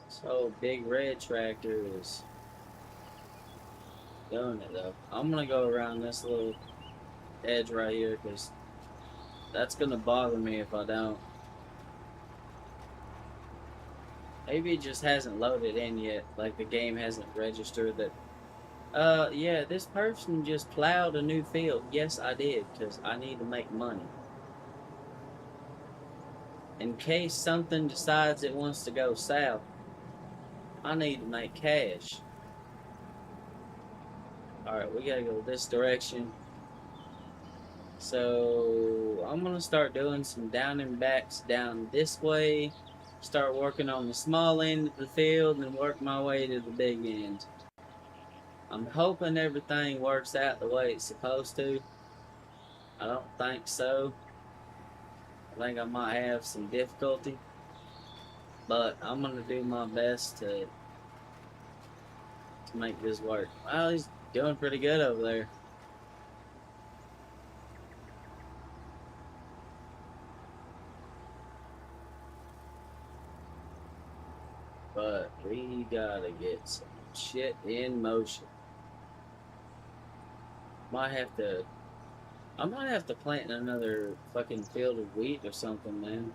So big red tractor is doing it though. I'm gonna go around this little edge right here because that's gonna bother me if I don't. Maybe it just hasn't loaded in yet. Like the game hasn't registered that. Yeah, this person just plowed a new field. Yes, I did because I need to make money. In case something decides it wants to go south, I need to make cash. Alright, we gotta go this direction. So I'm gonna start doing some down and backs down this way. Start working on the small end of the field and work my way to the big end. I'm hoping everything works out the way it's supposed to. I don't think so. I think I might have some difficulty. But I'm gonna do my best to make this work. Well, he's doing pretty good over there. But we gotta get some shit in motion. Might have to. I might have to plant another fucking field of wheat or something, man.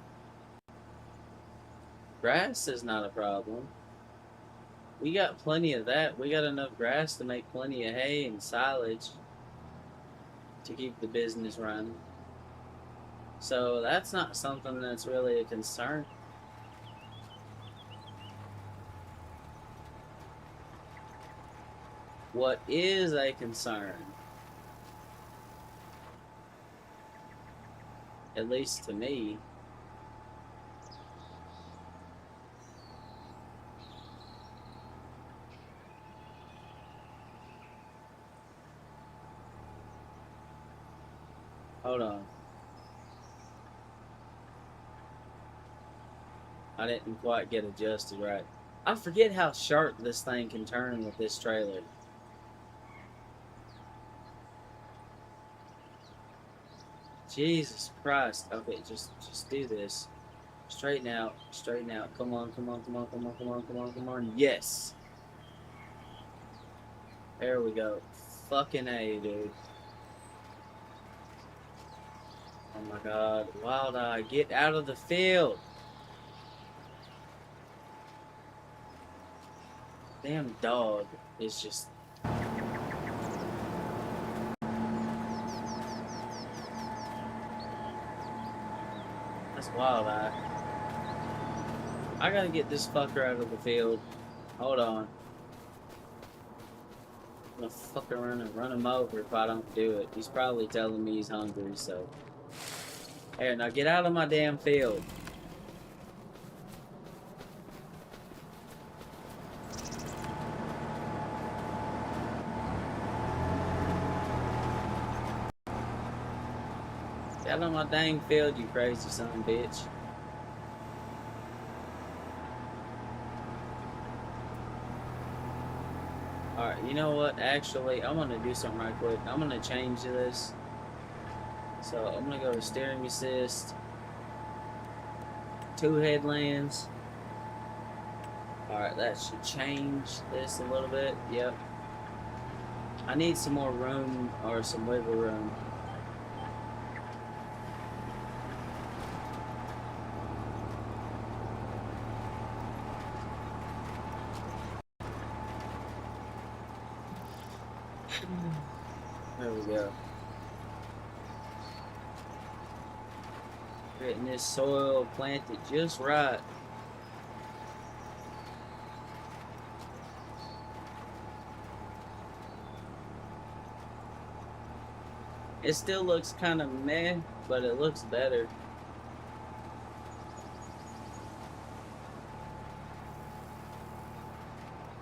Grass is not a problem. We got plenty of that. We got enough grass to make plenty of hay and silage to keep the business running. So that's not something that's really a concern. What is a concern, at least to me, hold on. I didn't quite get adjusted right. I forget how sharp this thing can turn with this trailer. Jesus Christ. Okay, just do this. Straighten out. Straighten out. Come on, come on, come on, come on, come on, come on, come on. Yes. There we go. Fucking A, dude. Oh my god. Wild Eye, get out of the field. Damn dog is just. That's Wild Eye. I gotta get this fucker out of the field. Hold on. I'm gonna fuck around and run him over if I don't do it. He's probably telling me he's hungry, so. Here, now get out of my damn field. Get out of my dang field, you crazy son of a bitch. Alright, you know what? Actually, I'm gonna do something right quick. I'm gonna change this. So I'm gonna go to steering assist, 2 headlands, Alright, that should change this a little bit. Yep. I need some more room or some wiggle room. There we go. Getting this soil planted just right. It still looks kind of meh, but it looks better.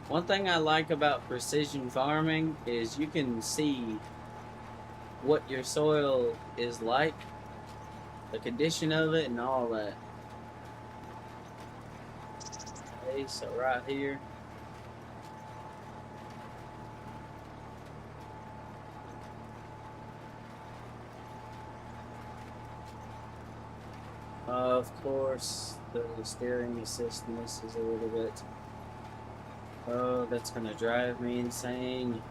One thing I like about precision farming is you can see what your soil is like, the condition of it, and all that. Okay, so right here. Of course, the steering assist misses a little bit. Oh, that's gonna drive me insane.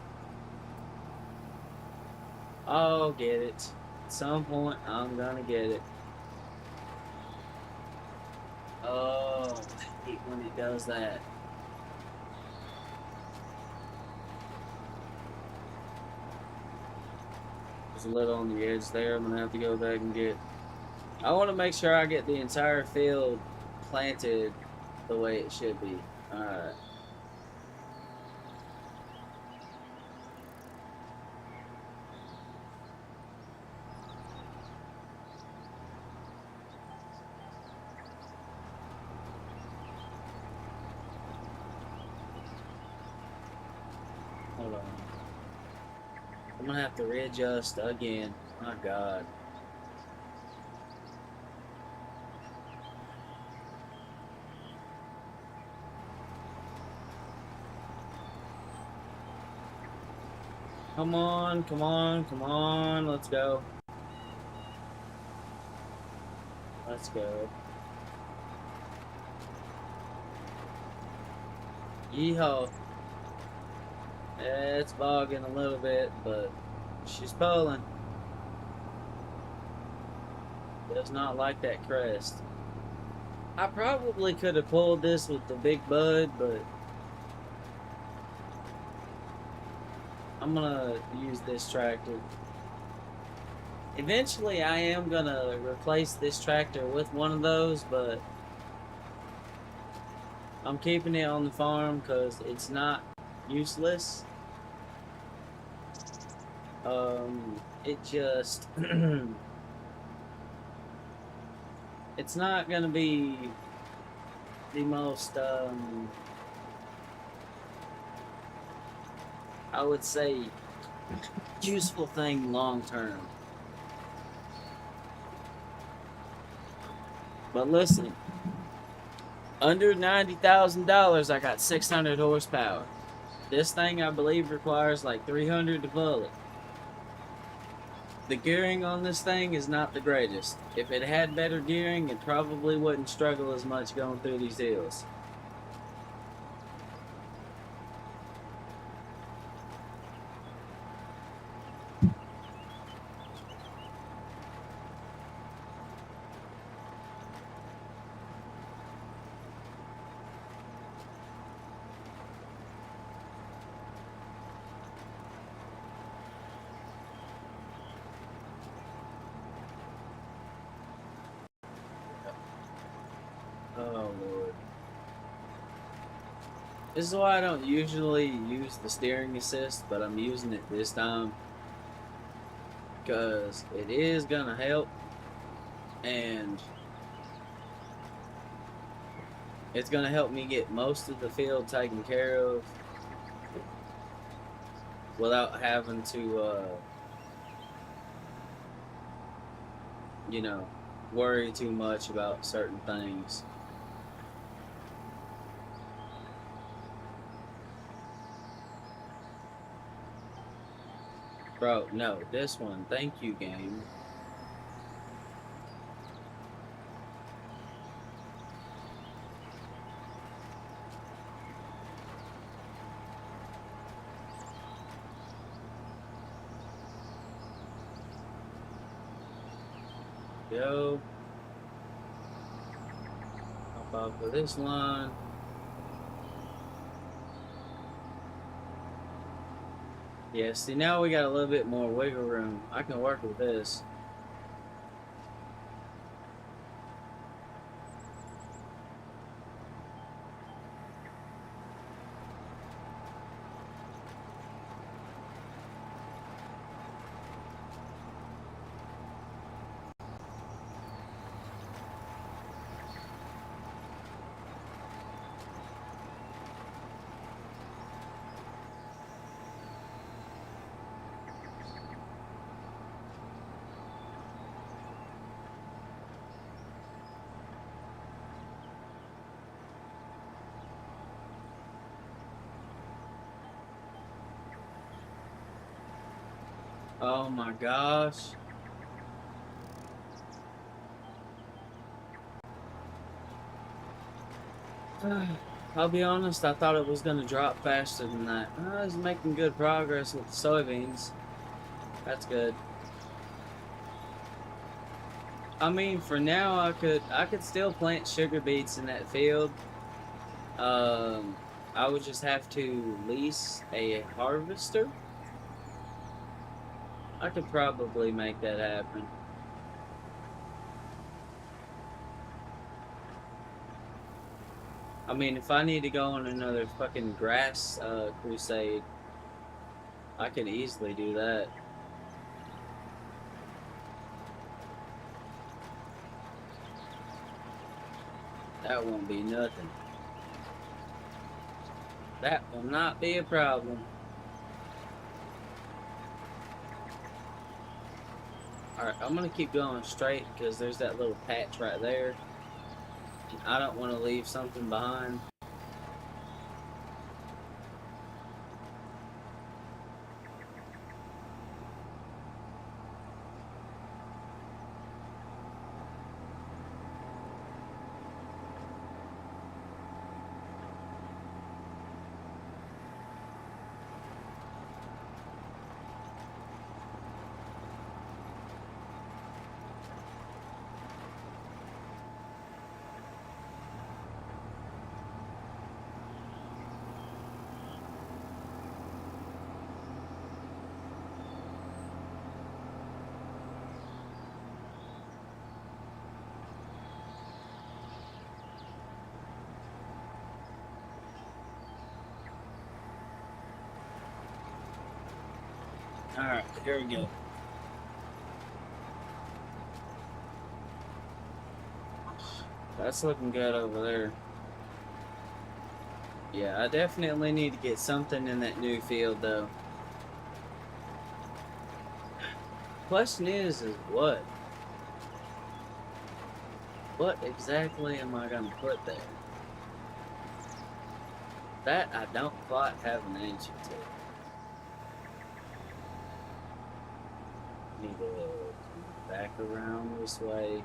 I'll get it. At some point, I'm gonna get it. Oh, I hate when it does that. There's a little on the edge there. I'm gonna have to go back and get. I want to make sure I get the entire field planted the way it should be. Alright. Hold on. I'm gonna have to readjust again. My God. Come on, come on, come on. Let's go. Let's go. Yeehaw. It's bogging a little bit, but she's pulling. Does not like that crest. I probably could have pulled this with the big bud, but I'm gonna use this tractor. Eventually, I am gonna replace this tractor with one of those, but I'm keeping it on the farm because it's not useless. It just it's not gonna be the most I would say useful thing long term. But listen, under $90,000, I got 600 horsepower. This thing, I believe, requires like 300 to pull it. The gearing on this thing is not the greatest. If it had better gearing, it probably wouldn't struggle as much going through these hills. Oh, Lord. This is why I don't usually use the steering assist, but I'm using it this time. Because it is going to help. And it's going to help me get most of the field taken care of without having to, you know, worry too much about certain things. Bro, no, this one. Thank you, game. Go. Hop off of this line. Yeah, see, now we got a little bit more wiggle room. I can work with this. Oh my gosh. I'll be honest, I thought it was going to drop faster than that. I was making good progress with the soybeans. That's good. I mean, for now, I could still plant sugar beets in that field. Um, I would just have to lease a harvester. I could probably make that happen. I mean, if I need to go on another fucking grass crusade, I could easily do that. That won't be nothing. That will not be a problem. Alright, I'm gonna keep going straight because there's that little patch right there. I don't want to leave something behind. Alright, here we go. That's looking good over there. Yeah, I definitely need to get something in that new field, though. Question is what? What exactly am I gonna put there? That I don't quite have an answer to. Need to come back around this way.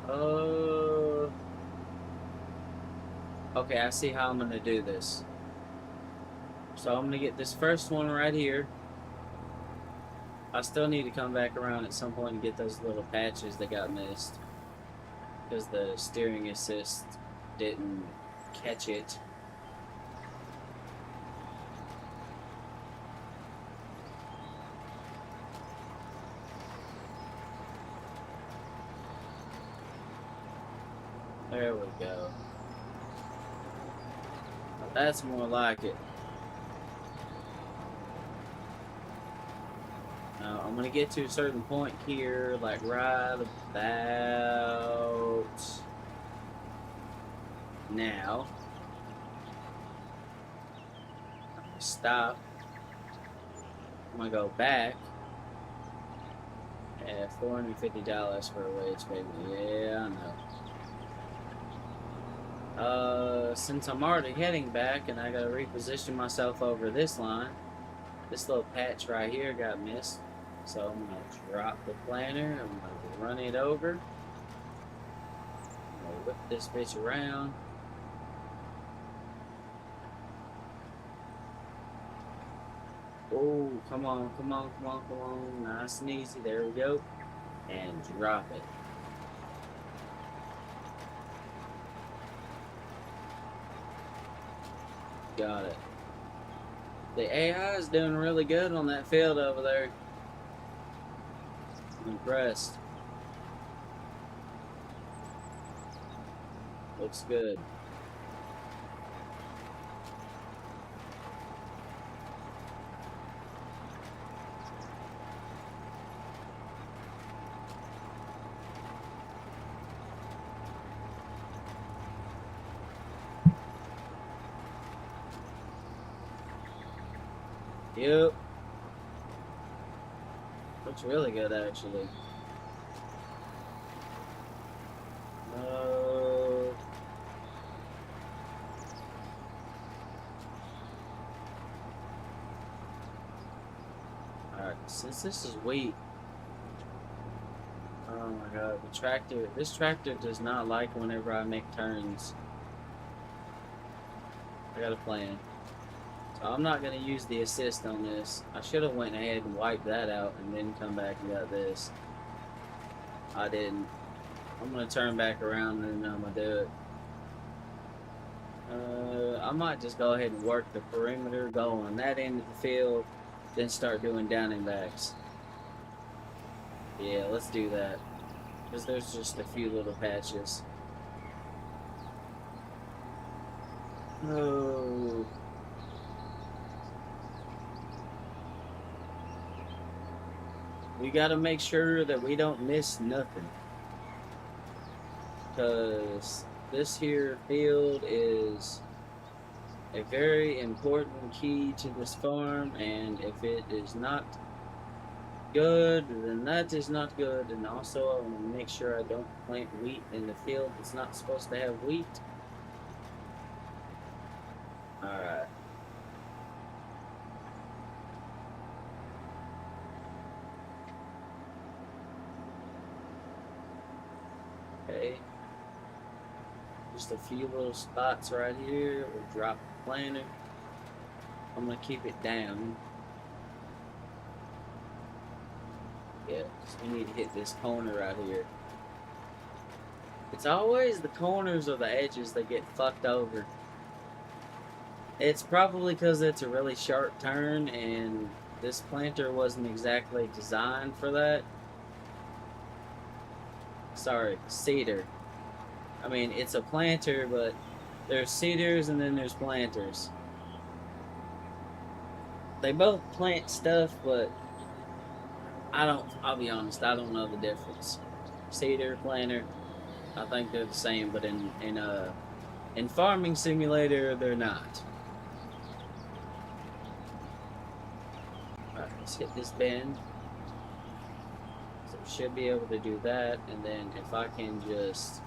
Oh. Okay, I see how I'm gonna do this. So I'm gonna get this first one right here. I still need to come back around at some point and get those little patches that got missed. Because the steering assist didn't catch it. There we go. That's more like it. Now, I'm going to get to a certain point here, like right about now. I'm going to stop. I'm going to go back. At $450 for a wage payment. Yeah, I know. Since I'm already heading back and I gotta reposition myself over this line, this little patch right here got missed. So I'm gonna drop the planter, I'm gonna run it over, I'm gonna whip this bitch around. Oh, come on, come on, come on, come on. Nice and easy. There we go. And drop it. Got it. The AI is doing really good on that field over there. I'm impressed. Looks good. Yep. Looks really good, actually. No. Alright, since this is wheat. Oh my god, the tractor. This tractor does not like whenever I make turns. I got a plan. So I'm not going to use the assist on this. I should have went ahead and wiped that out and then come back and got this. I didn't. I'm going to turn back around and then I'm going to do it. I might just go ahead and work the perimeter, go on that end of the field, then start doing down and backs. Yeah, let's do that. Because there's just a few little patches. Oh. We gotta make sure that we don't miss nothing. Because this here field is a very important key to this farm, and if it is not good, then that is not good. And also, I want to make sure I don't plant wheat in the field that's not supposed to have wheat. Alright. Okay. Just a few little spots right here. We'll drop the planter. I'm going to keep it down. Yeah, so we need to hit this corner right here. It's always the corners or the edges that get fucked over. It's probably because it's a really sharp turn and this planter wasn't exactly designed for that. Sorry, cedar. I mean, it's a planter, but there's cedars and then there's planters. They both plant stuff, but I'll be honest, I don't know the difference. Cedar, planter, I think they're the same, but in Farming Simulator, they're not. Alright, let's hit this bend. So we should be able to do that, and then if I can just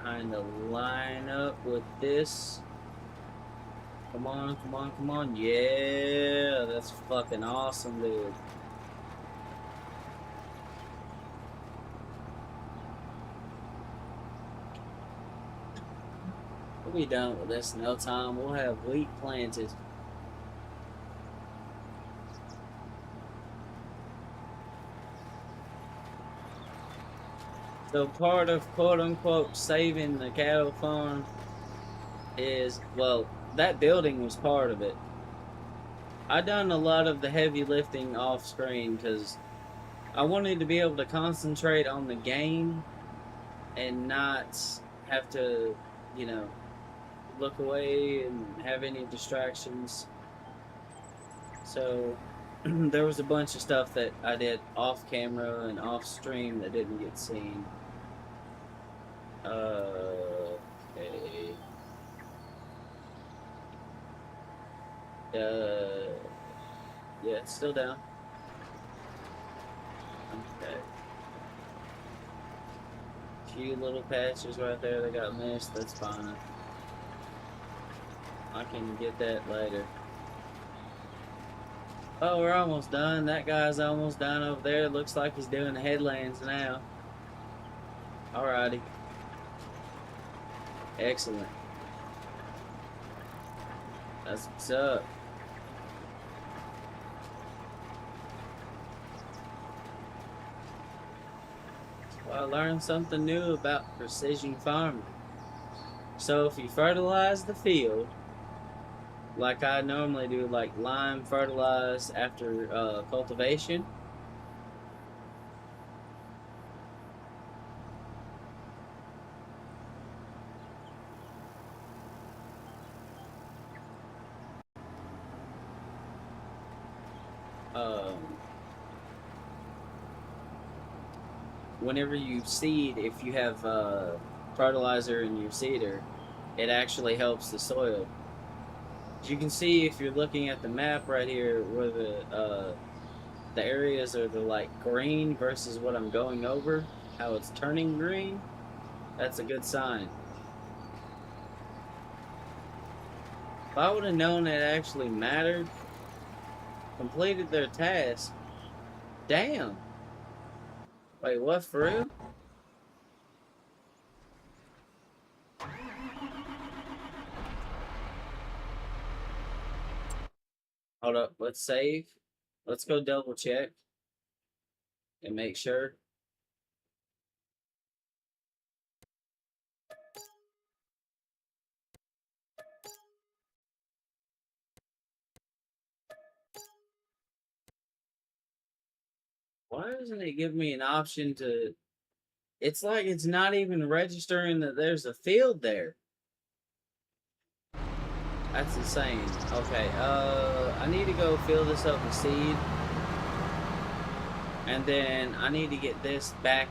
kind of line up with this. Come on, come on, come on. Yeah, that's fucking awesome, dude. We'll be done with this in no time. We'll have wheat planted. So part of quote-unquote saving the cattle farm is, well, that building was part of it. I done a lot of the heavy lifting off screen because I wanted to be able to concentrate on the game and not have to, you know, look away and have any distractions. So there was a bunch of stuff that I did off camera and off stream that didn't get seen. Okay. Yeah, it's still down. Okay. Few little patches right there that got missed. That's fine. I can get that later. Oh, we're almost done. That guy's almost done over there. Looks like he's doing the headlands now. Alrighty. Excellent. That's what's up. Well, I learned something new about precision farming. So if you fertilize the field, like I normally do, like lime fertilize after cultivation, um, whenever you seed, if you have fertilizer in your seeder, it actually helps the soil. As you can see, if you're looking at the map right here, where the areas are the like green versus what I'm going over, how it's turning green, that's a good sign. If I would have known it actually mattered, completed their task. Damn. Wait, what, for real? Hold up, let's save. Let's go double check and make sure. Why doesn't it give me an option to? It's like it's not even registering that there's a field there. That's insane. Okay, I need to go fill this up with seed, and then I need to get this back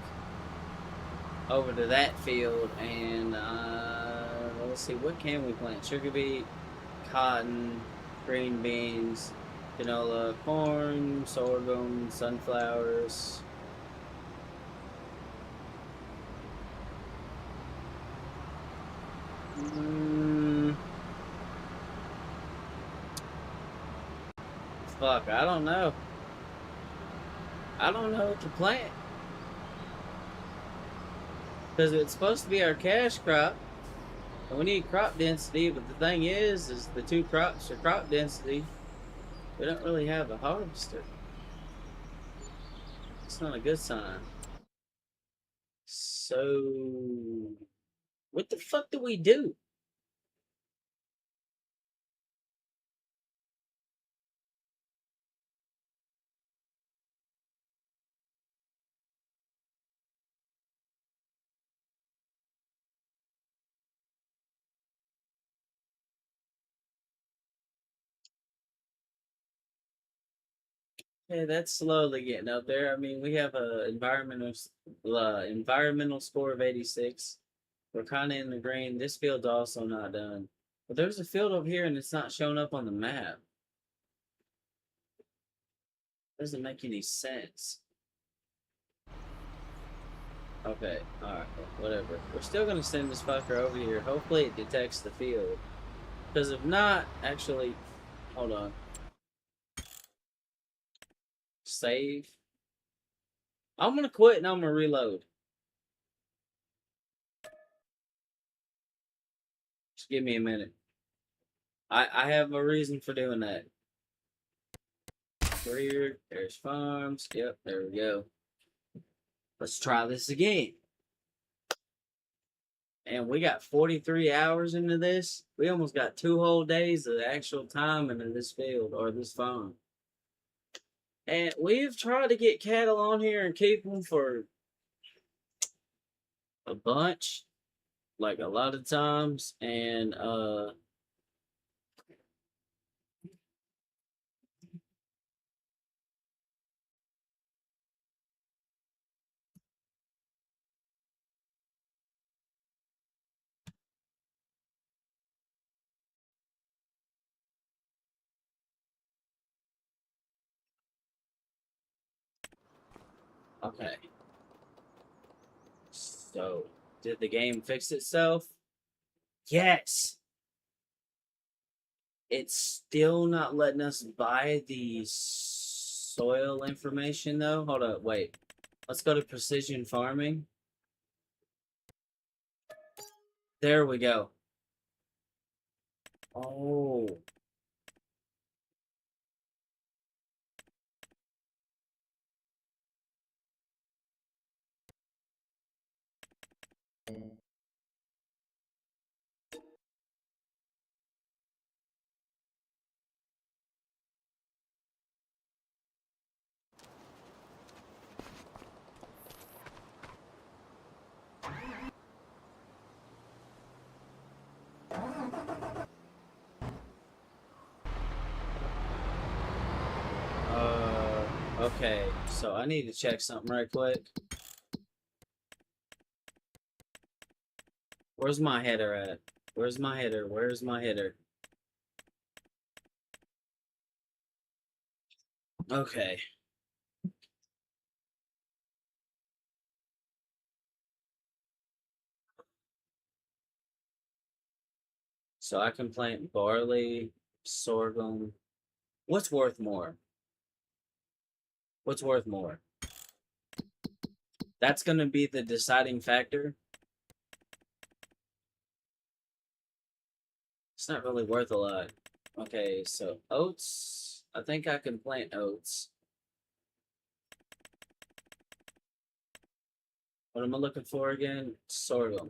over to that field, and let's see, what can we plant? Sugar beet, cotton, green beans, canola, corn, sorghum, sunflowers. Mm, fuck, I don't know. I don't know what to plant because it's supposed to be our cash crop, and we need crop density. But the thing is the two crops are crop density. We don't really have a harvester. It's not a good sign. So, what the fuck do we do? Yeah, that's slowly getting up there. I mean, we have a environmental score of 86. We're kind of in the green. This field's also not done, but there's a field over here, and it's not showing up on the map. Doesn't make any sense. Okay, all right, whatever. We're still gonna send this fucker over here. Hopefully, it detects the field. Because if not, actually, hold on. Save. I'm gonna quit and I'm gonna reload. Just give me a minute. I have a reason for doing that. Career, there's farms. Yep, there we go. Let's try this again. And we got 43 hours into this. We almost got 2 whole days of actual time into this field or this farm. And we've tried to get cattle on here and keep them for a bunch, like a lot of times. And okay. So, did the game fix itself? Yes. It's still not letting us buy the soil information though. Hold up, wait. Let's go to precision farming. There we go. Oh, Okay, so I need to check something right quick. Where's my header at? Where's my header? Where's my header? Okay. So I can plant barley, sorghum. What's worth more? What's worth more? That's going to be the deciding factor. It's not really worth a lot. Okay, so oats. I think I can plant oats. What am I looking for again? Sorghum.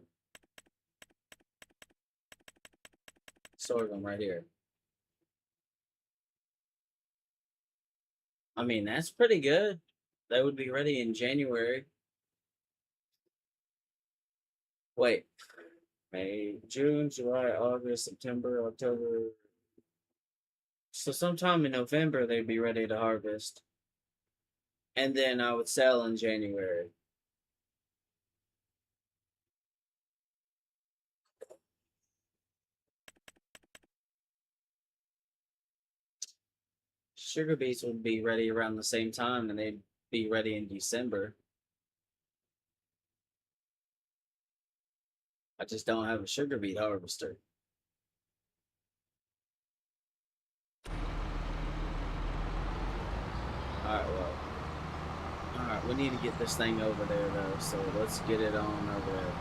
Sorghum right here. I mean, that's pretty good. They would be ready in January. Wait, May, June, July, August, September, October. So sometime in November they'd be ready to harvest. And then I would sell in January. Sugar beets would be ready around the same time and they'd be ready in December. I just don't have a sugar beet harvester. Alright, well. Alright, we need to get this thing over there though, so let's get it on over there.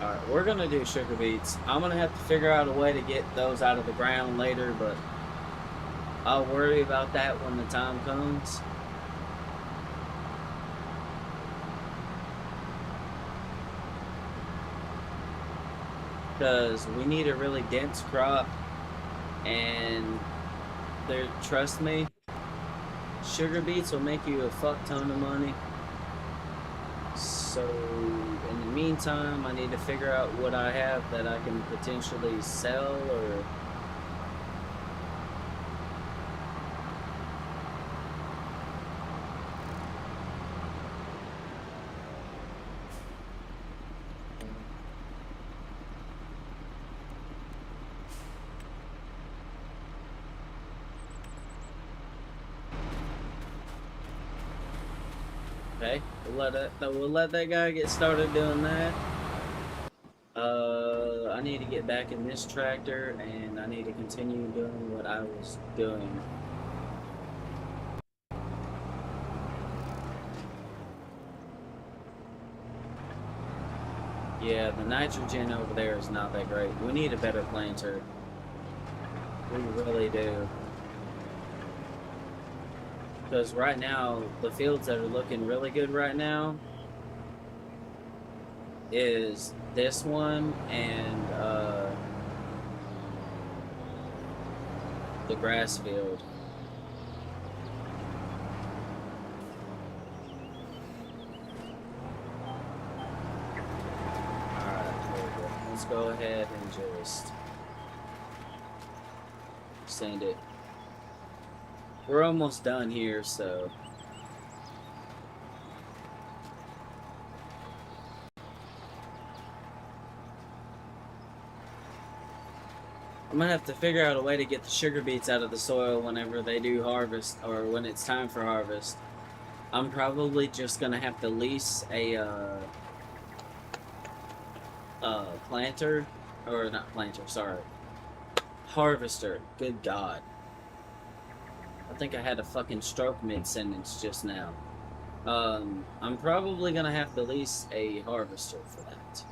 Alright, we're gonna do sugar beets. I'm gonna have to figure out a way to get those out of the ground later, but I'll worry about that when the time comes. Because we need a really dense crop, and there, trust me, sugar beets will make you a fuck ton of money. So in the meantime, I need to figure out what I have that I can potentially sell or. Okay, we'll let that guy get started doing that. I need to get back in this tractor, and I need to continue doing what I was doing. Yeah, the nitrogen over there is not that great. We need a better planter. We really do. Because right now, the fields that are looking really good right now is this one and the grass field. Alright, let's go ahead and just send it. We're almost done here, so. I'm gonna have to figure out a way to get the sugar beets out of the soil whenever they do harvest, or when it's time for harvest. I'm probably just gonna have to lease a planter, or not planter, sorry, harvester. Good God. I think I had a fucking stroke mid-sentence just now. I'm probably gonna have to lease a harvester for that.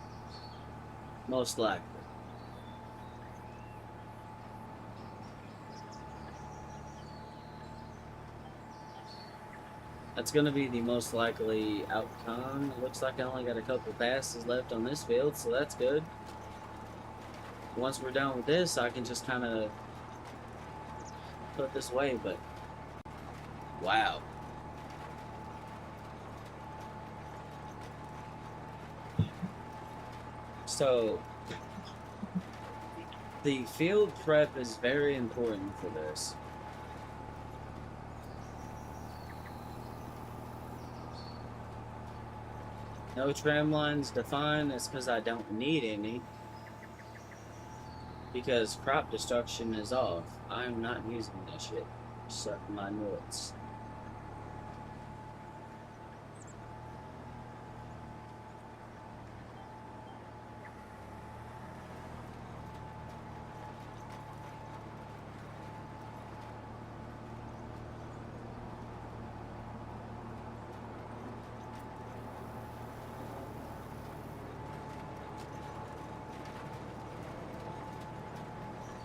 Most likely. That's going to be the most likely outcome. It looks like I only got a couple passes left on this field, so that's good. Once we're done with this, I can just kind of put this away, but wow. So, the field prep is very important for this. No tram lines defined. It's because I don't need any. Because crop destruction is off. I'm not using that shit. Suck my nuts.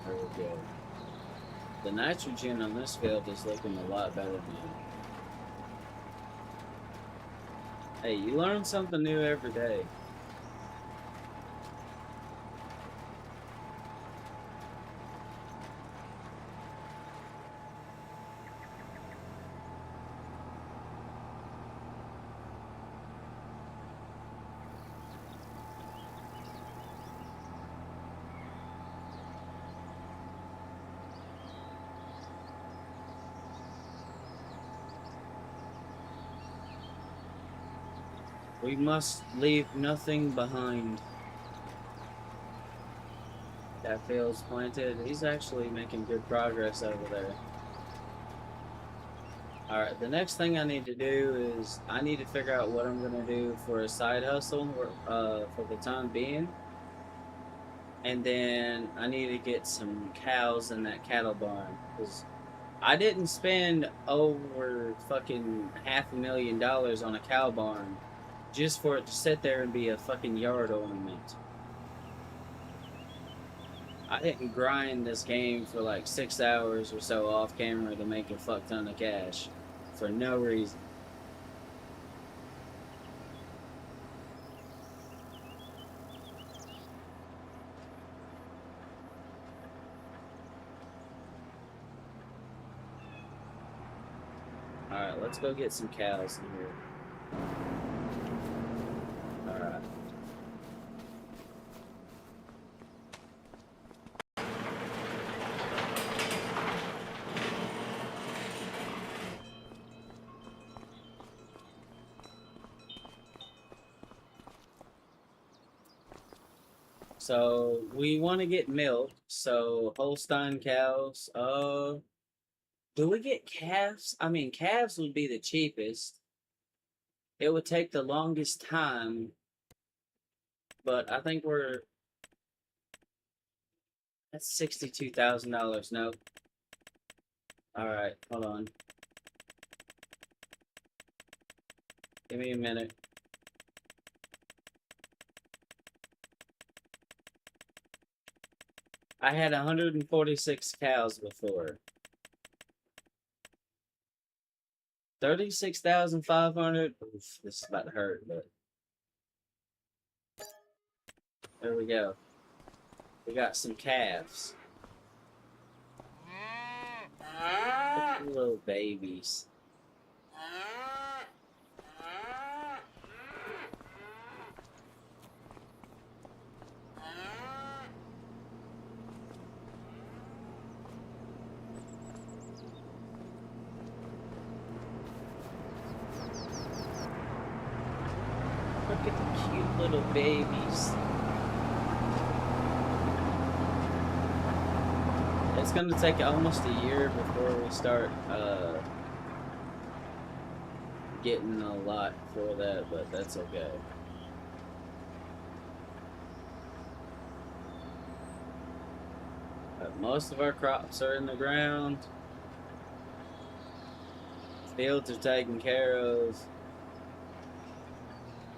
There we go. The nitrogen on this field is looking a lot better now. Hey, you learn something new every day. We must leave nothing behind. That field's planted. He's actually making good progress over there. Alright, the next thing I need to do is I need to figure out what I'm going to do for a side hustle for the time being. And then I need to get some cows in that cattle barn. Because I didn't spend over fucking $500,000 on a cow barn just for it to sit there and be a fucking yard ornament. I didn't grind this game for like 6 hours or so off camera to make a fuck ton of cash for no reason. Alright, let's go get some cows in here. Alright. So we want to get milk. So Holstein cows. Do we get calves? I mean, calves would be the cheapest. It would take the longest time, but I think that's $62,000. Nope. All right, hold on. Give me a minute. I had 146 cows before. 36,500. Oof, this is about to hurt, but there we go. We got some calves. Little babies. Look at the cute little babies. It's gonna take almost a year before we start getting a lot for that, but that's okay. Most of our crops are in the ground. Fields are taken care of.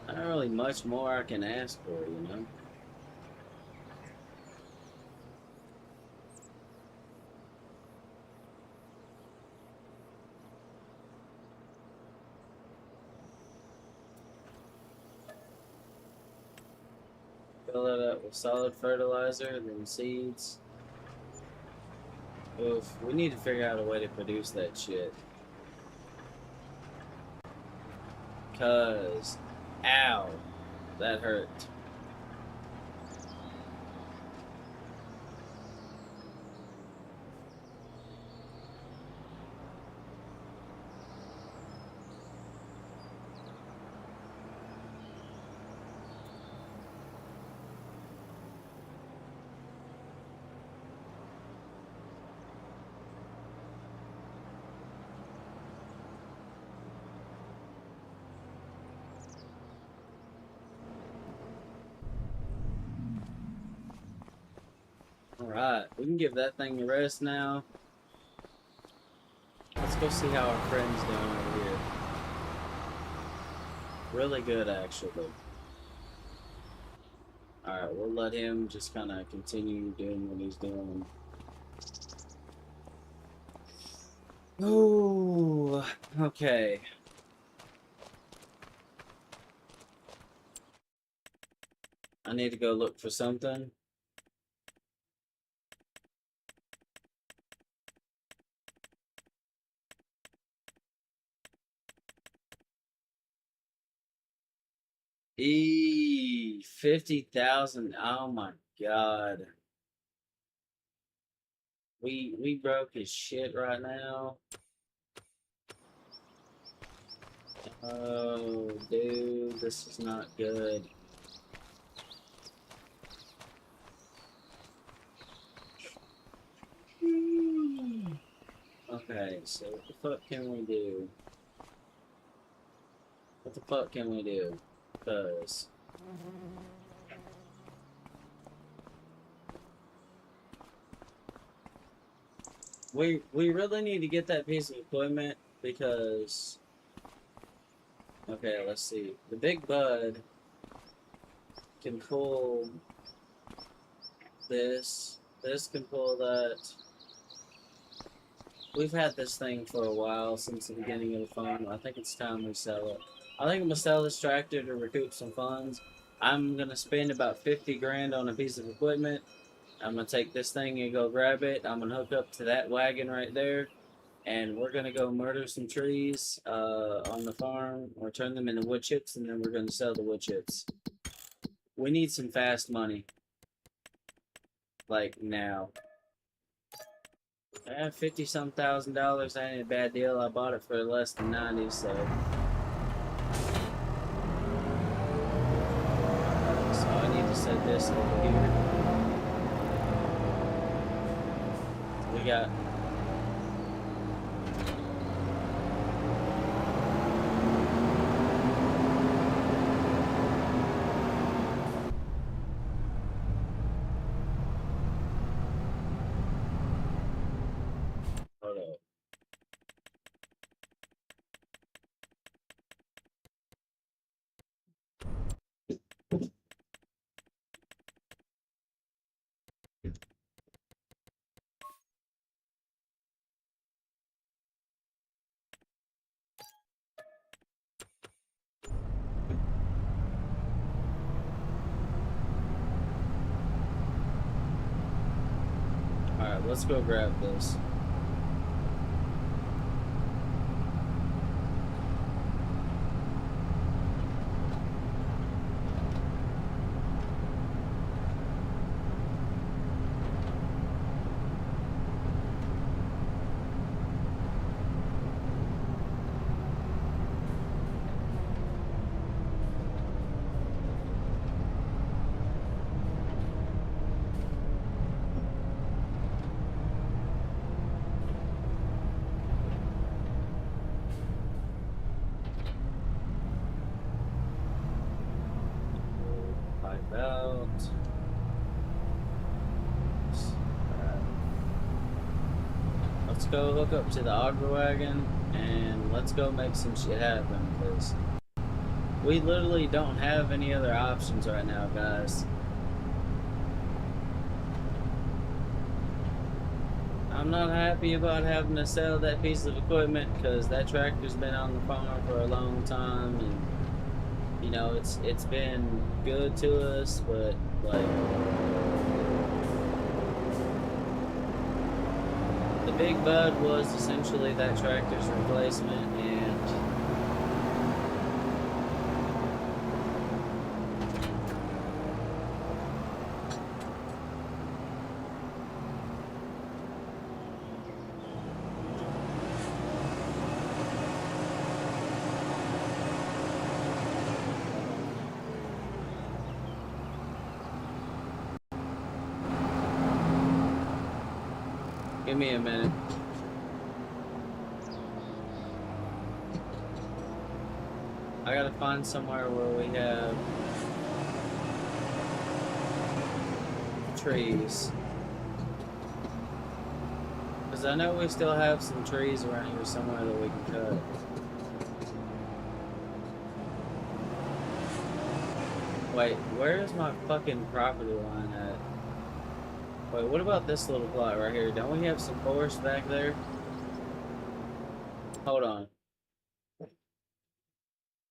Not really much more I can ask for, you know? Fill it up with solid fertilizer, then seeds. Oof, we need to figure out a way to produce that shit. Cause, ow, that hurt. Alright, we can give that thing a rest now. Let's go see how our friend's doing over here. Really good, actually. Alright, we'll let him just kind of continue doing what he's doing. Oh, okay. I need to go look for something. E 50,000. Oh my god. We broke his shit right now. Oh, dude, this is not good. Okay, so what the fuck can we do? What the fuck can we do? Cause we really need to get that piece of equipment because okay, let's see. The big bud can pull this. This can pull that. We've had this thing for a while since the beginning of the farm. I think it's time we sell it. I think I'm gonna sell this tractor to recoup some funds. I'm gonna spend about 50 grand on a piece of equipment. I'm gonna take this thing and go grab it. I'm gonna hook up to that wagon right there, and we're gonna go murder some trees on the farm or turn them into wood chips, and then we're gonna sell the wood chips. We need some fast money, like now. 50-some thousand dollars ain't a bad deal. I bought it for less than 90, so. So I need to set this over here. We got. Hold up. Alright, let's go grab this. Pipe out. Let's go hook up to the auger wagon and let's go make some shit happen because we literally don't have any other options right now, guys. I'm not happy about having to sell that piece of equipment because that tractor's been on the farm for a long time and You know, it's been good to us, but like the big bud was essentially that tractor's replacement, and give me a minute. I gotta find somewhere where we have trees. Because I know we still have some trees around here somewhere that we can cut. Wait, where is my fucking property line at? Wait, what about this little plot right here? Don't we have some forest back there? Hold on.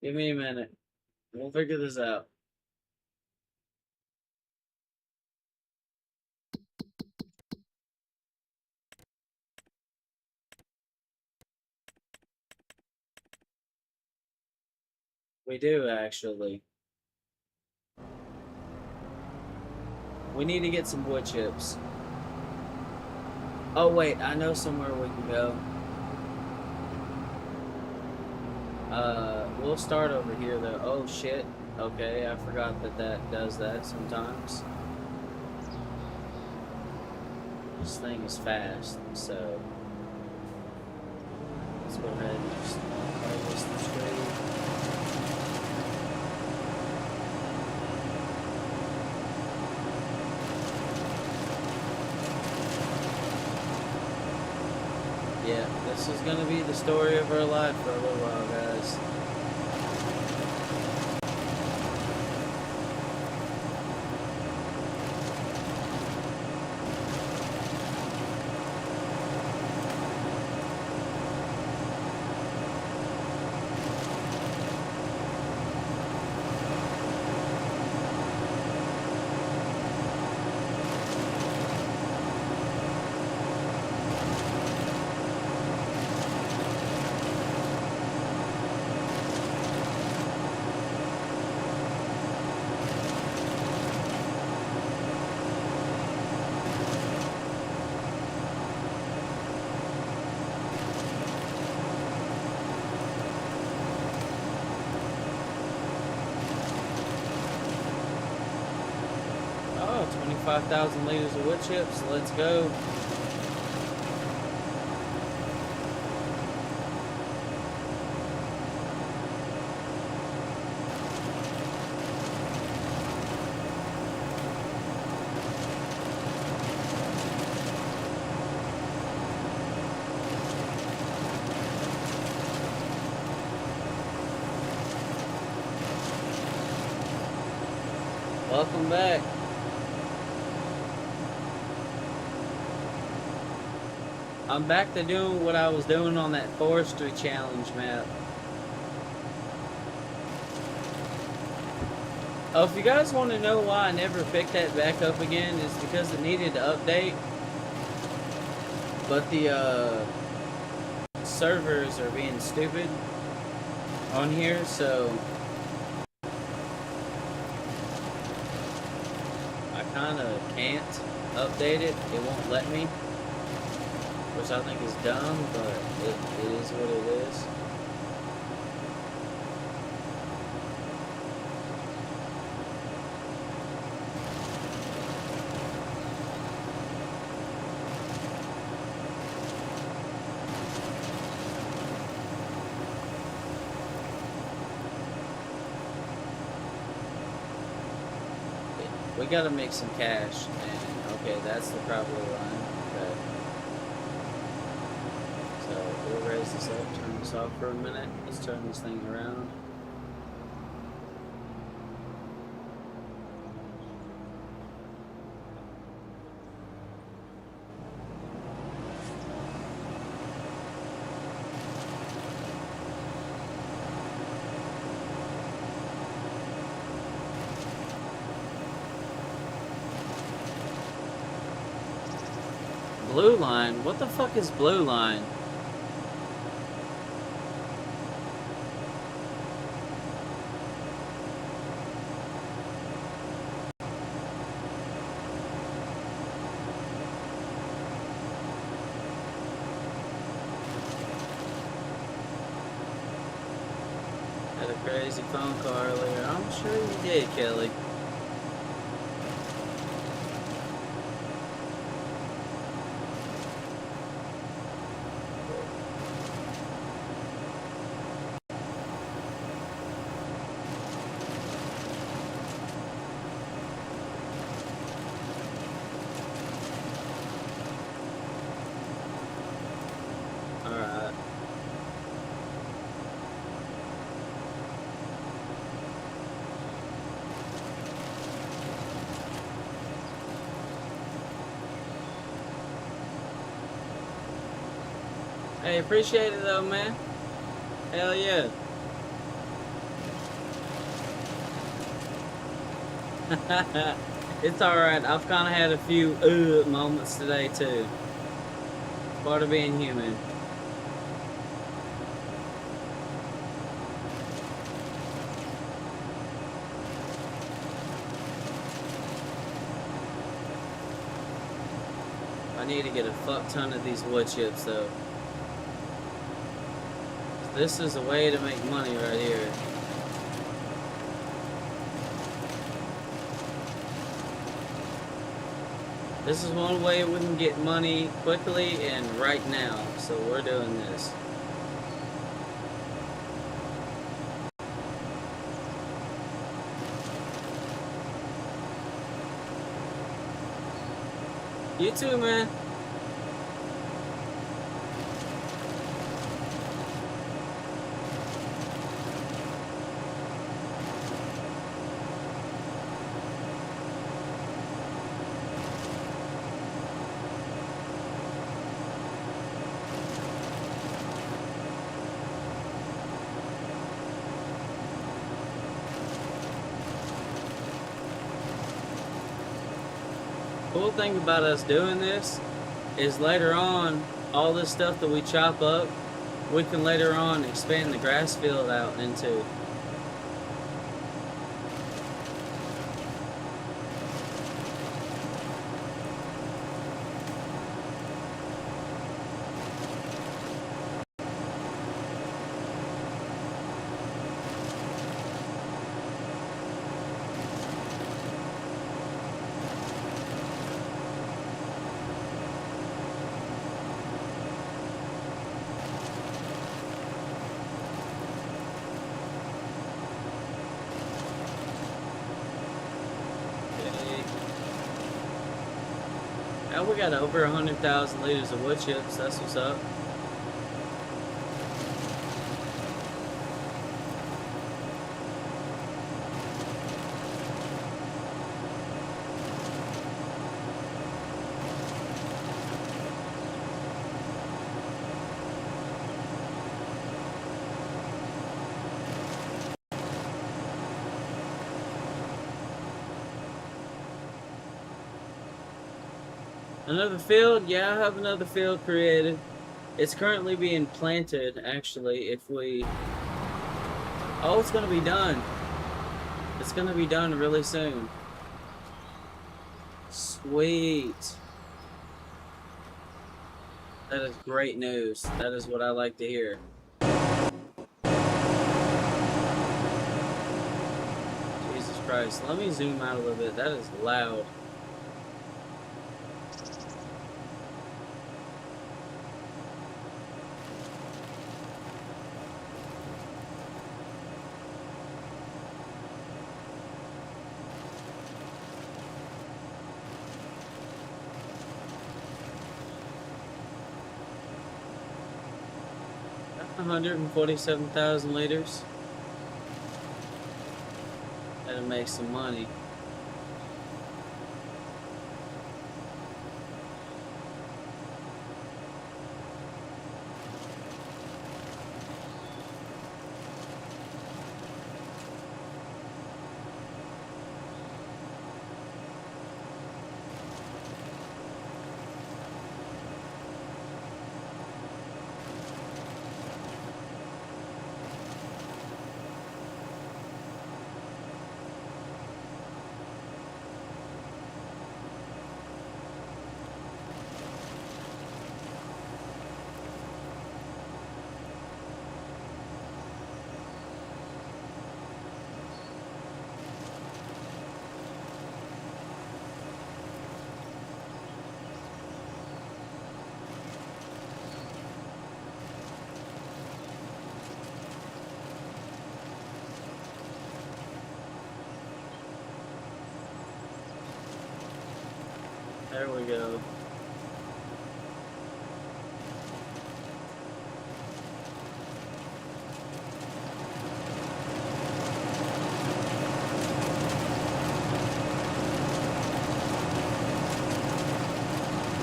Give me a minute. We'll figure this out. We do, actually. We need to get some wood chips. Oh, wait, I know somewhere we can go. We'll start over here, though. Oh, shit. Okay, I forgot that that does that sometimes. This thing is fast, so let's go ahead and just harvest this tree. Yeah, this is gonna be the story of our life for a little while, guys. Oh, 25,000 liters of wood chips. Let's go. Welcome back. I'm back to doing what I was doing on that forestry challenge map. Oh, if you guys want to know why I never picked that back up again, is because it needed to update. But the servers are being stupid on here, so I kind of can't update it. It won't let me. Which I think is dumb, but it is what it is. We gotta make some cash, and okay, that's the proper line. Okay. So we'll raise this up, turn this off for a minute. Let's turn this thing around. Blue line? What the fuck is blue line? Had a crazy phone call earlier. I'm sure you did, Kelly. Alright. Hey, appreciate it though, man. Hell yeah. It's alright. I've kind of had a few moments today too. Part of being human. I need to get a fuck ton of these wood chips though. This is a way to make money right here. This is one way we can get money quickly and right now, so we're doing this. You too, man. Cool thing about us doing this is later on, all this stuff that we chop up, we can later on expand the grass field out into. Now we got over 100,000 liters of wood chips. That's what's up. Another field? Yeah, I have another field created. It's currently being planted, actually, if we... Oh, it's gonna be done. It's gonna be done really soon. Sweet. That is great news. That is what I like to hear. Jesus Christ. Let me zoom out a little bit. That is loud. That's 147,000 liters. That'll make some money. There we go.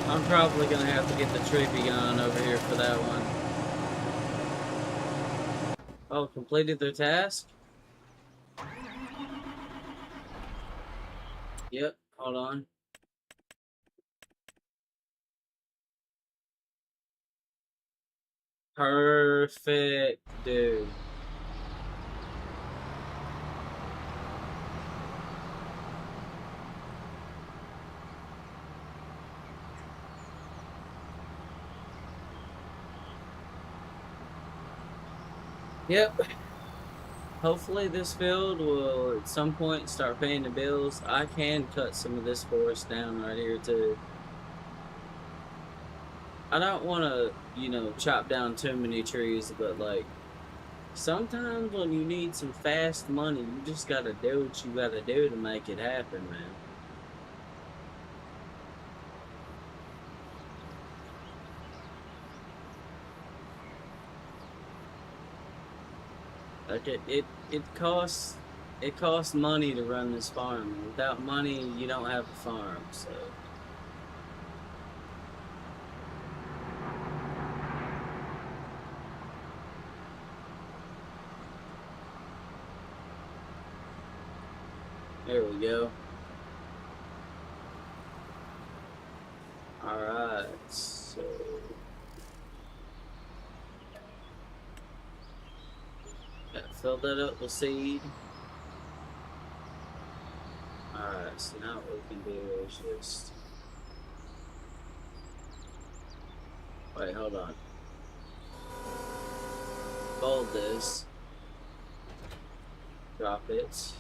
I'm probably gonna have to get the Trippy gun over here for that one. Oh, completed their task? Yep, hold on. Perfect, dude. Yep. Hopefully this field will at some point start paying the bills. I can cut some of this forest down right here too. I don't want to, chop down too many trees, but like sometimes when you need some fast money, you just gotta do what you gotta do to make it happen, man. Like it costs money to run this farm. Without money, you don't have a farm. So there we go. All right, so fill that up with seed. All right, so now what we can do is just wait. Hold on. Fold this. Drop it.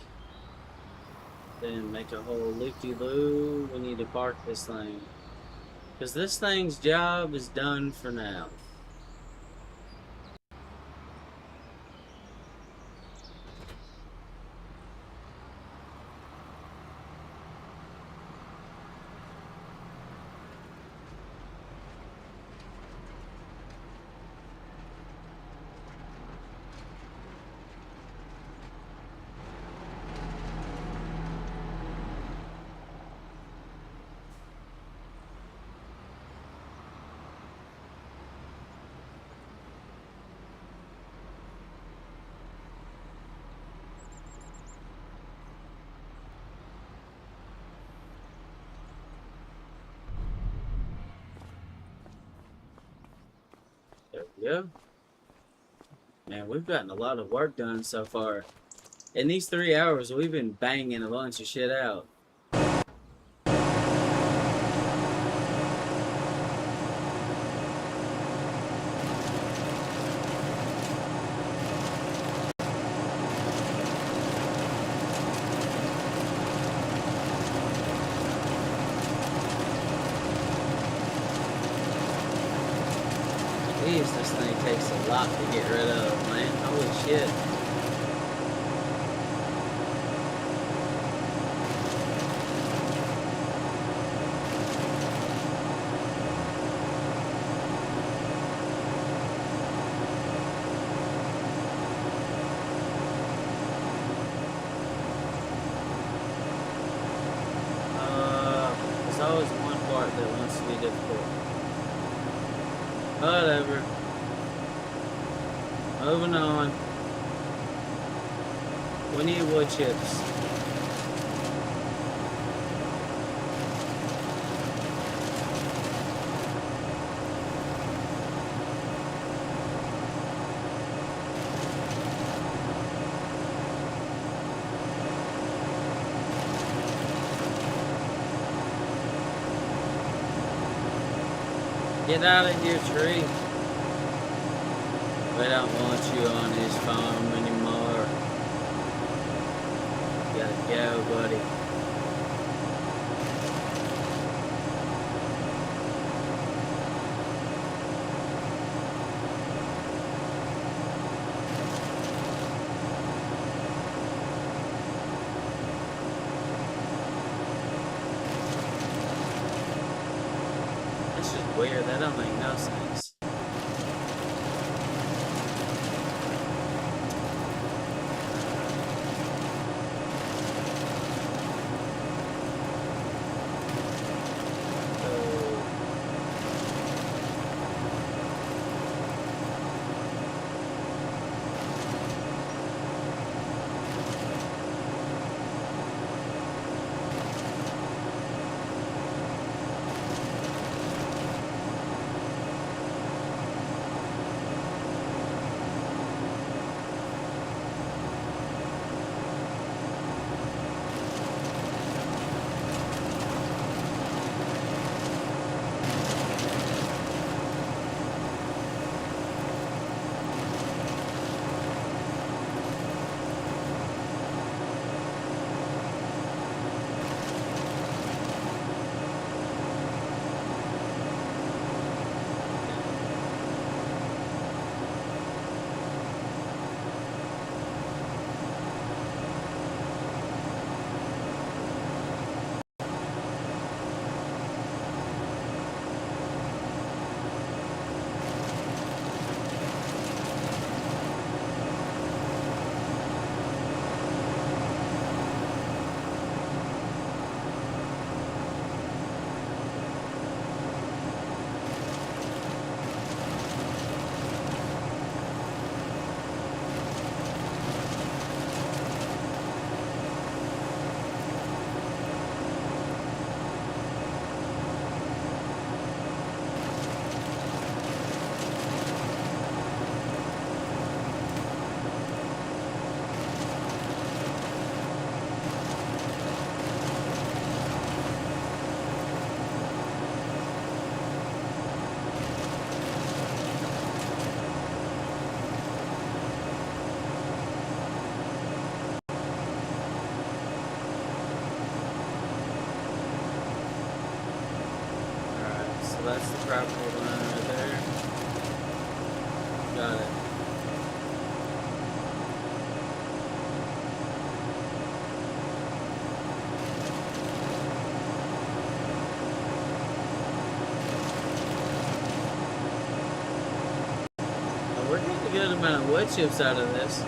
Then make a whole loop-de-loo. We need to park this thing. Because this thing's job is done for now. There we go. Man, we've gotten a lot of work done so far. In these 3 hours, we've been banging a bunch of shit out. Jeez, this thing takes a lot to get rid of, man. Holy shit. There's always one part that wants to be difficult. Whatever. Moving on. We need wood chips. Get out of here, tree. We don't want you on this farm anymore. You gotta go, buddy. weird. That don't make no sense. Alright, so that's the property line right there. Got it. Now we're getting a good amount of wood chips out of this.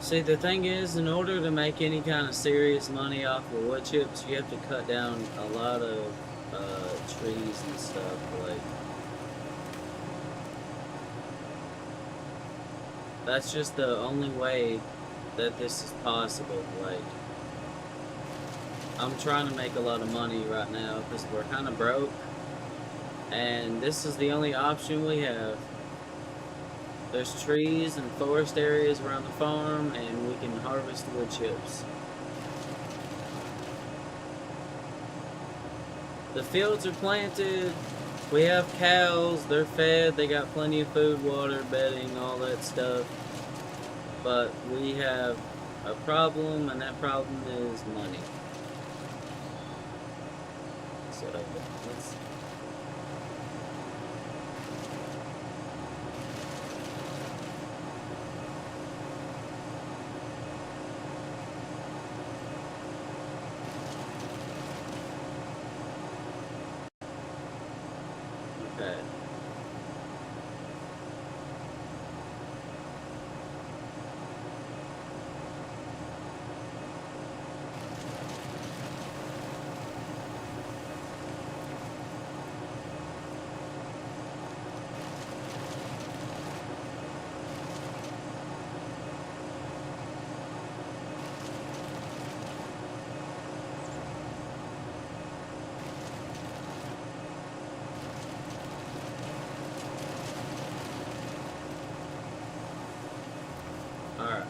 See, the thing is, in order to make any kind of serious money off of wood chips, you have to cut down a lot of trees and stuff. Like, that's just the only way that this is possible. Like, I'm trying to make a lot of money right now because we're kind of broke, and this is the only option we have. There's trees and forest areas around the farm, and we can harvest wood chips. The fields are planted. We have cows. They're fed. They got plenty of food, water, bedding, all that stuff. But we have a problem, and that problem is money. So let's... Okay. Alright.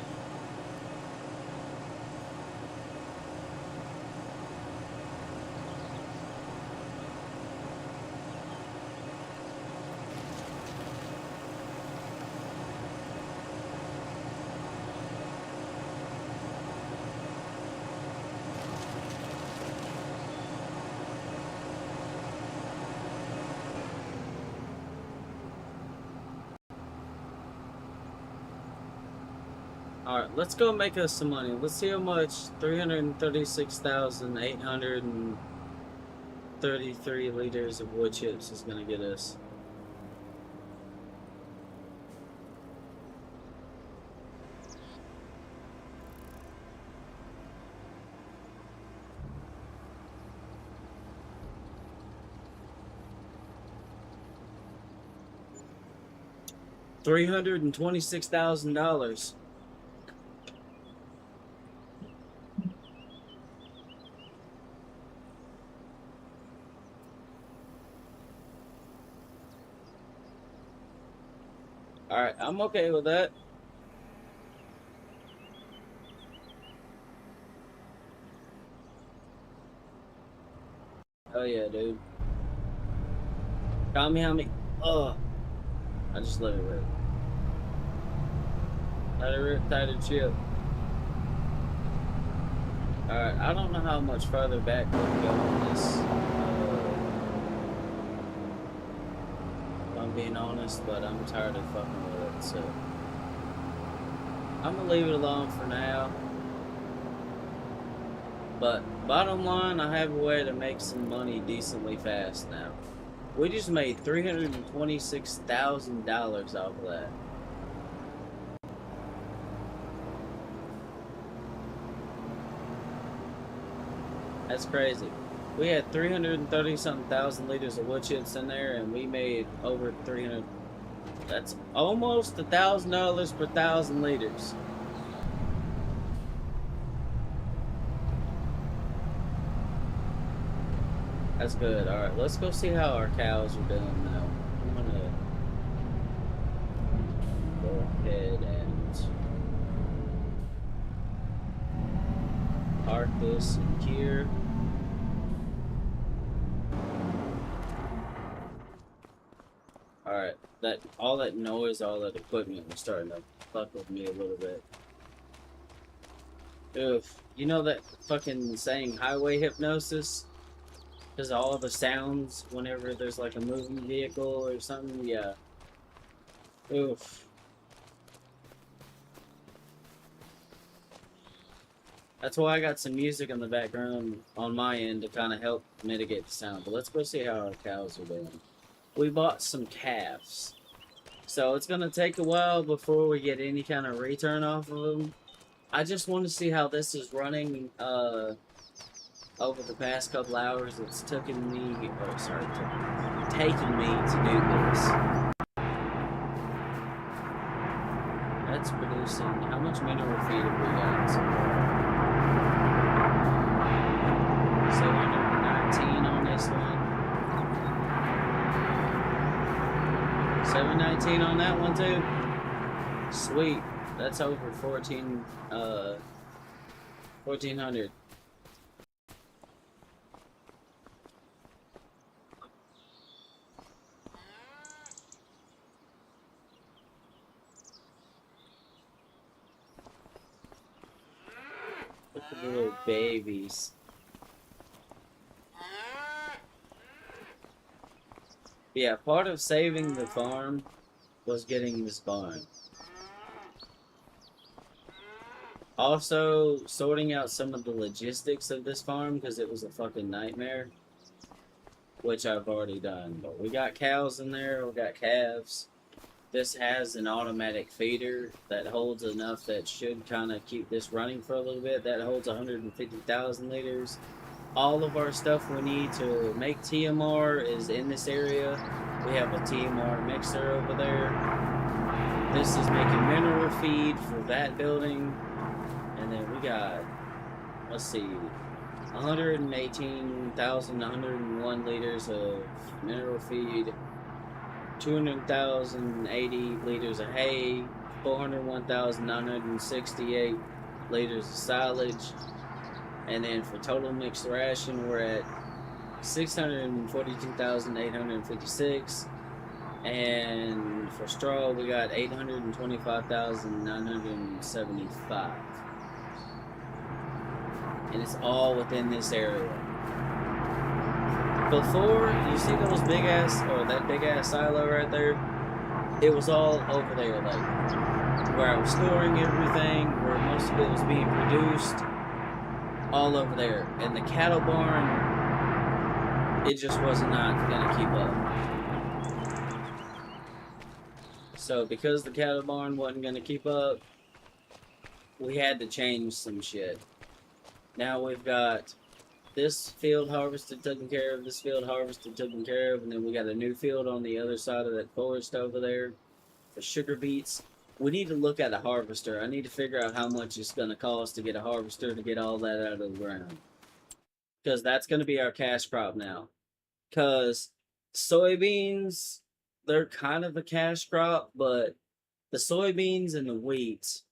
Alright, let's go make us some money. Let's see how much 336,833 liters of wood chips is going to get us. $326,000. Alright, I'm okay with that. Oh yeah, dude. Tell me how many. Ugh. I just let it rip. Let it rip, tighter chip. Alright, I don't know how much further back we can go on this. If I'm being honest, but I'm tired of fucking with it, so. I'm gonna leave it alone for now. But bottom line, I have a way to make some money decently fast now. We just made $326,000 off of that. That's crazy. We had 330 something thousand liters of wood chips in there, and we made over 300. That's almost $1,000 per 1,000 liters. That's good. All right, let's go see how our cows are doing now. I'm gonna go ahead and park this in here. All right, all that noise, all that equipment was starting to fuck with me a little bit. Oof, you know that fucking saying highway hypnosis? Because all the sounds whenever there's like a moving vehicle or something, yeah. Oof. That's why I got some music in the background on my end to kind of help mitigate the sound. But let's go see how our cows are doing. We bought some calves. So it's going to take a while before we get any kind of return off of them. I just want to see how this is running, over the past couple hours. It's taken me, taking me to do this. That's producing, how much mineral feed have we got so far? 719 on this one. 719 on that one too. Sweet. That's over 1400. Look at the little babies. Yeah, part of saving the farm was getting this barn. Also, sorting out some of the logistics of this farm because it was a fucking nightmare, which I've already done. But we got cows in there, we got calves. This has an automatic feeder that holds enough that should kind of keep this running for a little bit. That holds 150,000 liters. All of our stuff we need to make TMR is in this area. We have a TMR mixer over there. This is making mineral feed for that building. And then we got, let's see, 118,101 liters of mineral feed, 200,080 liters of hay, 401,968 liters of silage, and then for total mixed ration, we're at 642,856. And for straw, we got 825,975. And it's all within this area. Before, you see those big ass, or that big ass silo right there? It was all over there, like where I was storing everything, where most of it was being produced, all over there. And the cattle barn, it just was not going to keep up. So because the cattle barn wasn't going to keep up, we had to change some shit. Now we've got this field harvested, taken care of, this field harvested, taken care of, and then we got a new field on the other side of that forest over there for sugar beets. We need to look at a harvester. I need to figure out how much it's going to cost to get a harvester to get all that out of the ground. Because that's going to be our cash crop now. Because soybeans, they're kind of a cash crop, but the soybeans and the wheat,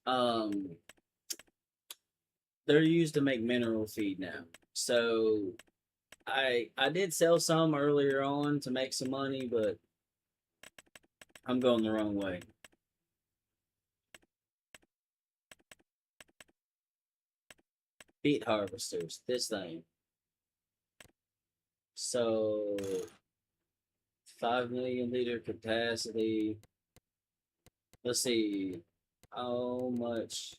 they're used to make mineral feed now. So I did sell some earlier on to make some money, but I'm going the wrong way. Beet harvesters, this thing. So 5 million liter capacity. Let's see how much.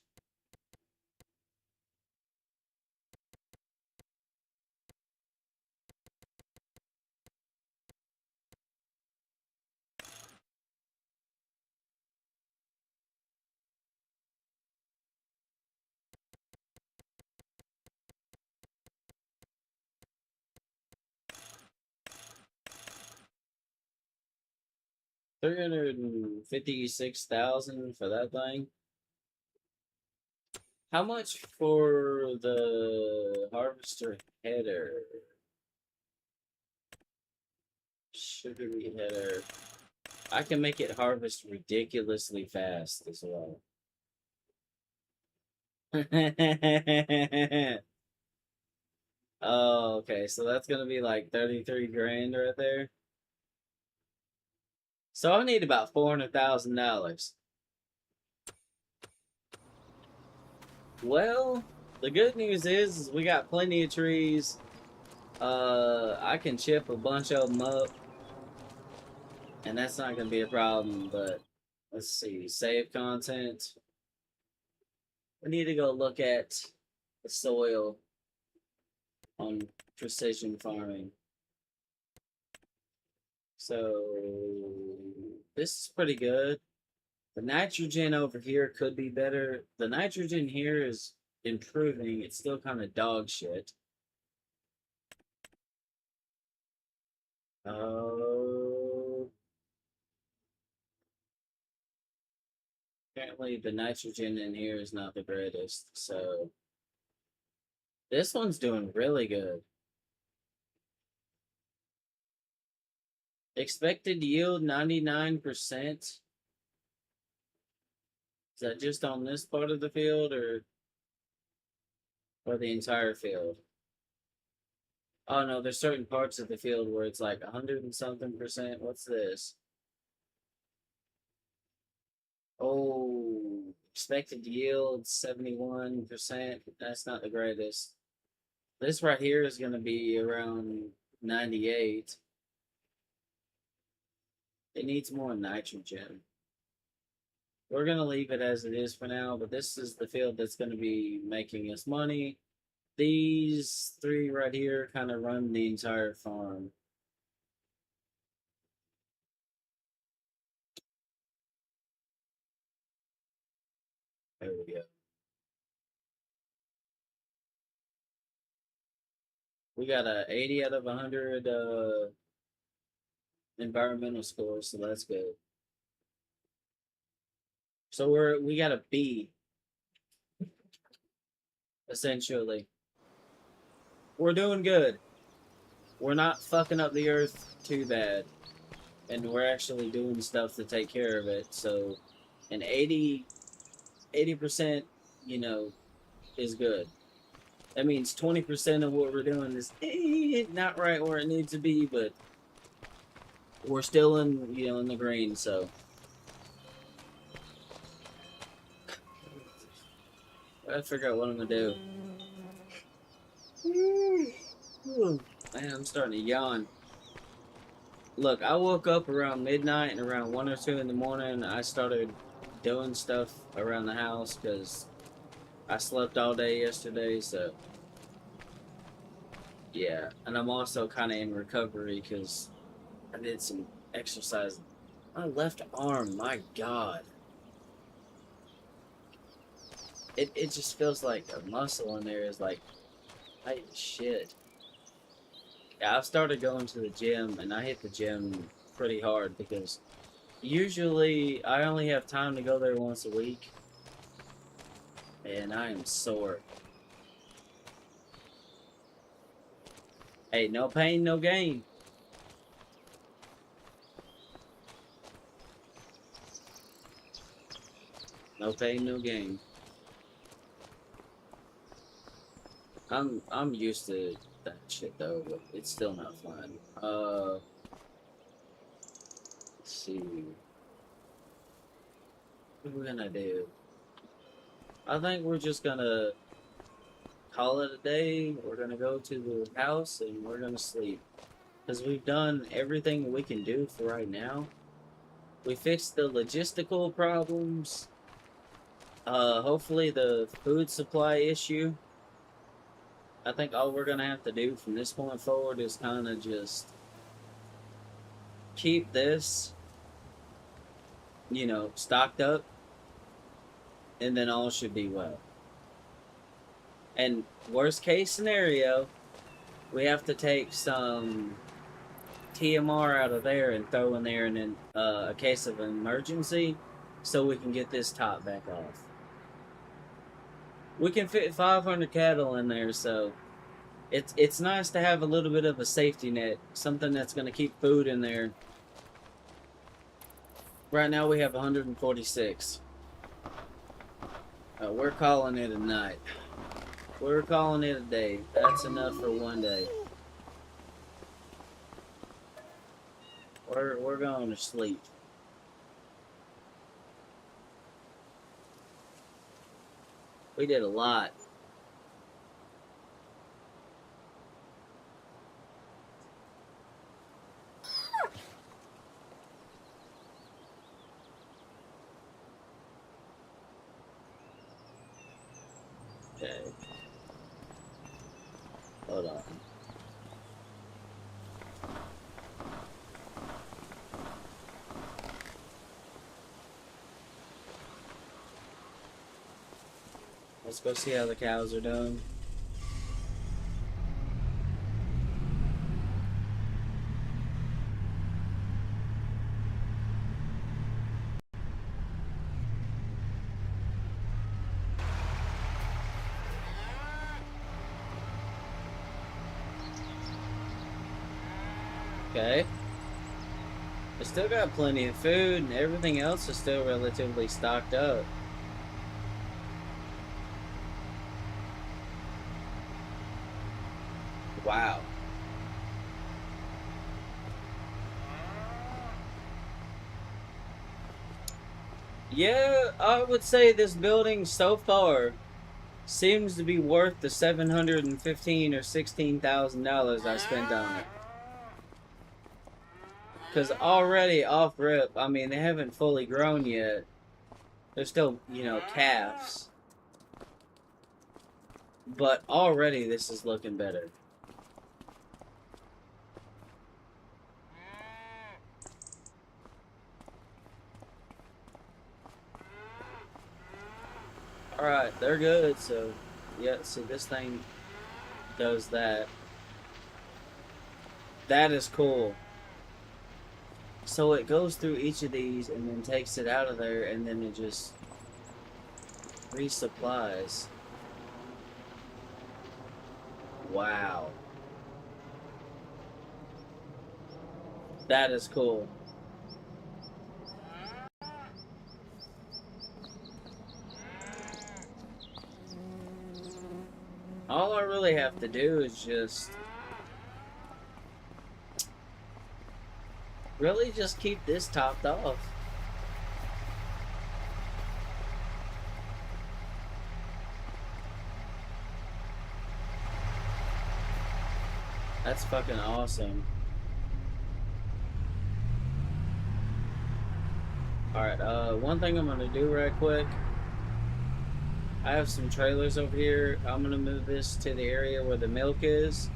$356,000 for that thing. How much for the harvester header? Sugar beet header. I can make it harvest ridiculously fast as well. Oh, okay. So that's gonna be like 33 grand right there. So I need about $400,000. Well, the good news is we got plenty of trees. I can chip a bunch of them up, and that's not gonna be a problem. But let's see, save content. We need to go look at the soil on precision farming. So this is pretty good. The nitrogen over here could be better. The nitrogen here is improving. It's still kind of dog shit. Oh, apparently the nitrogen in here is not the greatest. So this one's doing really good. Expected yield 99%. Is that just on this part of the field or the entire field? Oh no, there's certain parts of the field where it's like 100 and something percent. What's this? Oh, expected yield 71%. That's not the greatest. This right here is going to be around 98. It needs more nitrogen. We're going to leave it as it is for now, but this is the field that's going to be making us money. These three right here kind of run the entire farm. There we go. We got a 80 out of 100 environmental score, so that's good. So we got a B, essentially. We're doing good. We're not fucking up the earth too bad. And we're actually doing stuff to take care of it. So an 80%, you know, is good. That means 20% of what we're doing is not right where it needs to be, but we're still in, in the green, so. I gotta figure out what I'm gonna do. Man, I'm starting to yawn. Look, I woke up around midnight and around 1 or 2 in the morning, I started doing stuff around the house because I slept all day yesterday, so yeah. And I'm also kind of in recovery because I did some exercise. My left arm, my God. It just feels like a muscle in there is like tight as shit. Yeah, I've started going to the gym and I hit the gym pretty hard because usually I only have time to go there once a week and I am sore. Hey, no pain, no gain. No pain, no gain. I'm used to that shit though, but it's still not fun. Let's see. What are we gonna do? I think we're just gonna call it a day. We're gonna go to the house and we're gonna sleep. Because we've done everything we can do for right now. We fixed the logistical problems. Hopefully the food supply issue. I think all we're gonna have to do from this point forward is kind of just keep this, stocked up, and then all should be well. And worst case scenario, we have to take some TMR out of there and throw in there in a case of an emergency so we can get this top back off. We can fit 500 cattle in there, so it's nice to have a little bit of a safety net, something that's going to keep food in there. Right now we have 146. We're calling it a night. We're calling it a day. That's enough for one day. We're going to sleep. We did a lot. Okay. Hold on. Let's go see how the cows are doing. Okay. We still got plenty of food, and everything else is still relatively stocked up. Wow. Yeah, I would say this building so far seems to be worth the $715 or $16,000 I spent on it. Because already off rip, I mean, they haven't fully grown yet. They're still, calves. But already this is looking better. Alright, they're good, so yeah, so this thing does that. That is cool. So it goes through each of these and then takes it out of there and then it just resupplies. Wow. That is cool. All I really have to do is just really just keep this topped off. That's fucking awesome. Alright, one thing I'm gonna do right quick. I have some trailers over here. I'm gonna move this to the area where the milk is.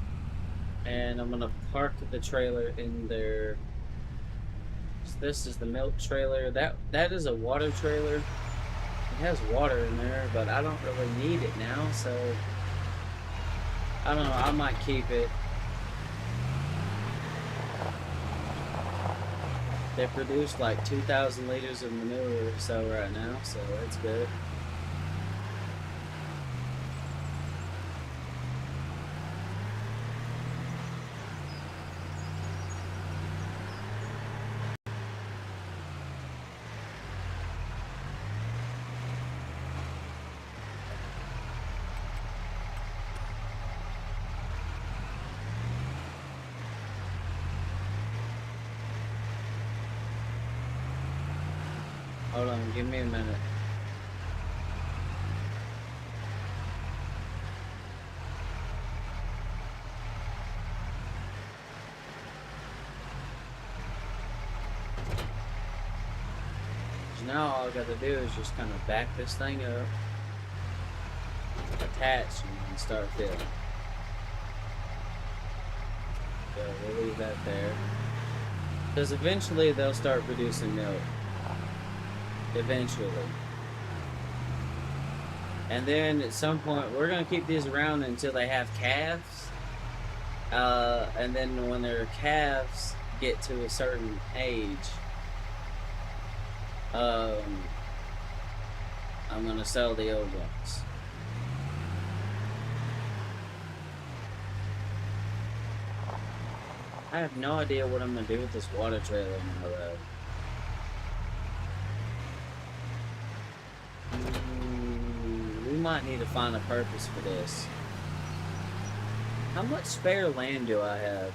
And I'm gonna park the trailer in there. So this is the milk trailer. That is a water trailer. It has water in there, but I don't really need it now, so I don't know, I might keep it. They produce like 2,000 liters of manure or so right now, so that's good. Hold on, give me a minute. Now all I gotta do is just kind of back this thing up, attach, and start filling. So we'll leave that there. Because eventually they'll start producing milk. Eventually. And then at some point, we're going to keep these around until they have calves. And then when their calves get to a certain age, I'm going to sell the old ones. I have no idea what I'm going to do with this water trailer now, though. We might need to find a purpose for this. How much spare land do I have?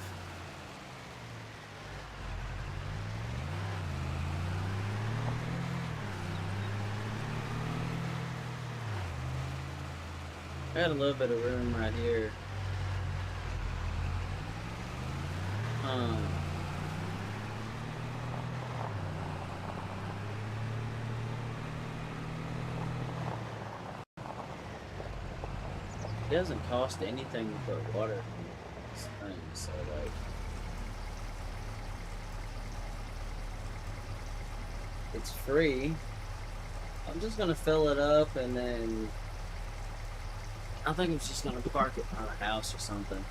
I got a little bit of room right here. It doesn't cost anything to put water in this thing, so like it's free. I'm just gonna fill it up and then I think I'm just gonna park it on a house or something.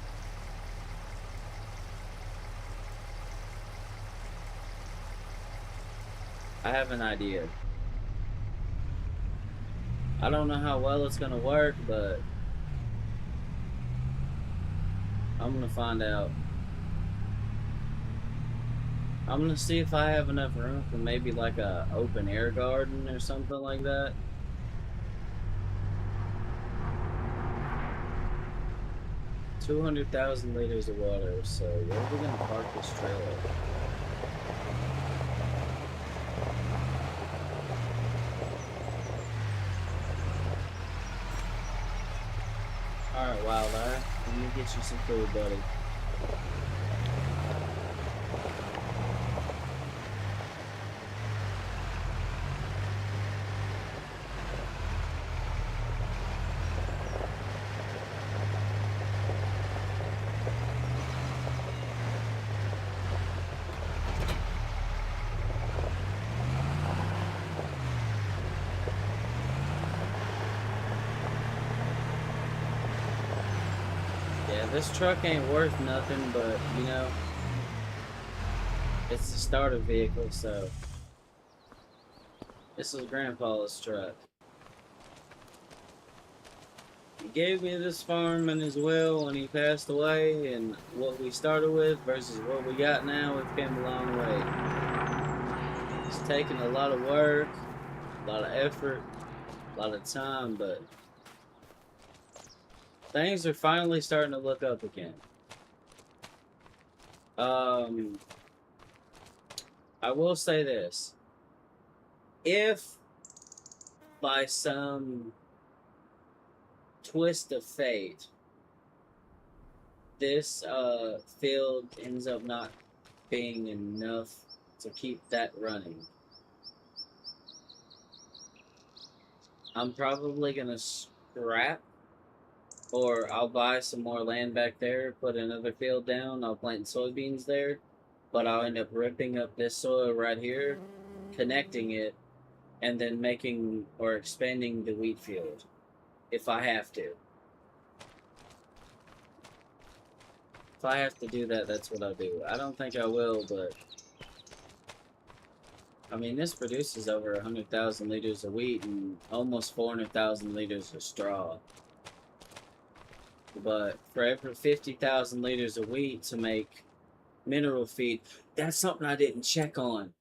I have an idea. I don't know how well it's gonna work, but I'm gonna find out. I'm gonna see if I have enough room for maybe like a open air garden or something like that. $200,000 liters of water, so where are we gonna park this trailer? Alright, Wild Eye, let me get you some food, buddy. Yeah, this truck ain't worth nothing, but, you know, it's a starter vehicle, so this is Grandpa's truck. He gave me this farm in his will when he passed away, and what we started with versus what we got now, we've came a long way. It's taken a lot of work, a lot of effort, a lot of time, but things are finally starting to look up again. I will say this. If by some twist of fate this field ends up not being enough to keep that running, I'm probably gonna scrap, or I'll buy some more land back there, put another field down. I'll plant soybeans there, but I'll end up ripping up this soil right here, connecting it, and then making or expanding the wheat field if I have to. If I have to do that, that's what I'll do. I don't think I will, but I mean, this produces over 100,000 liters of wheat and almost 400,000 liters of straw. But for every 50,000 liters of wheat to make mineral feed, that's something I didn't check on.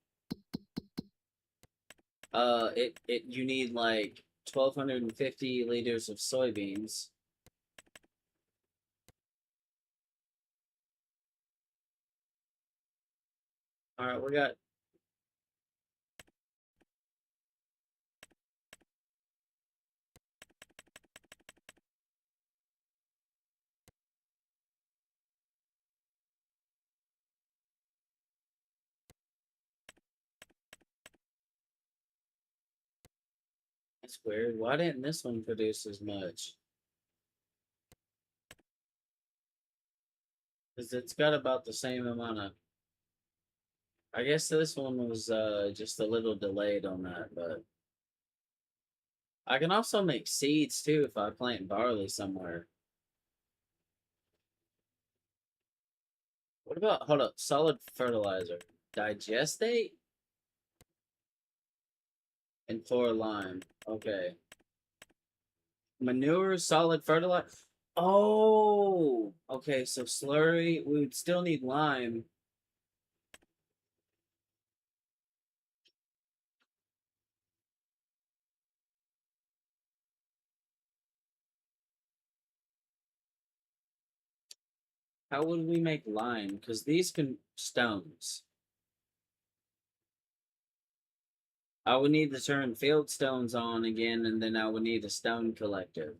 It you need like 1,250 liters of soybeans. All right, we got. That's weird. Why didn't this one produce as much? Because it's got about the same amount of. I guess this one was just a little delayed on that, but I can also make seeds too if I plant barley somewhere. What about, hold up, solid fertilizer? Digestate and for lime. Okay. Manure, solid fertilizer. Oh, okay. So slurry, we would still need lime. How would we make lime? Because these can stones. I would need to turn field stones on again, and then I would need a stone collector.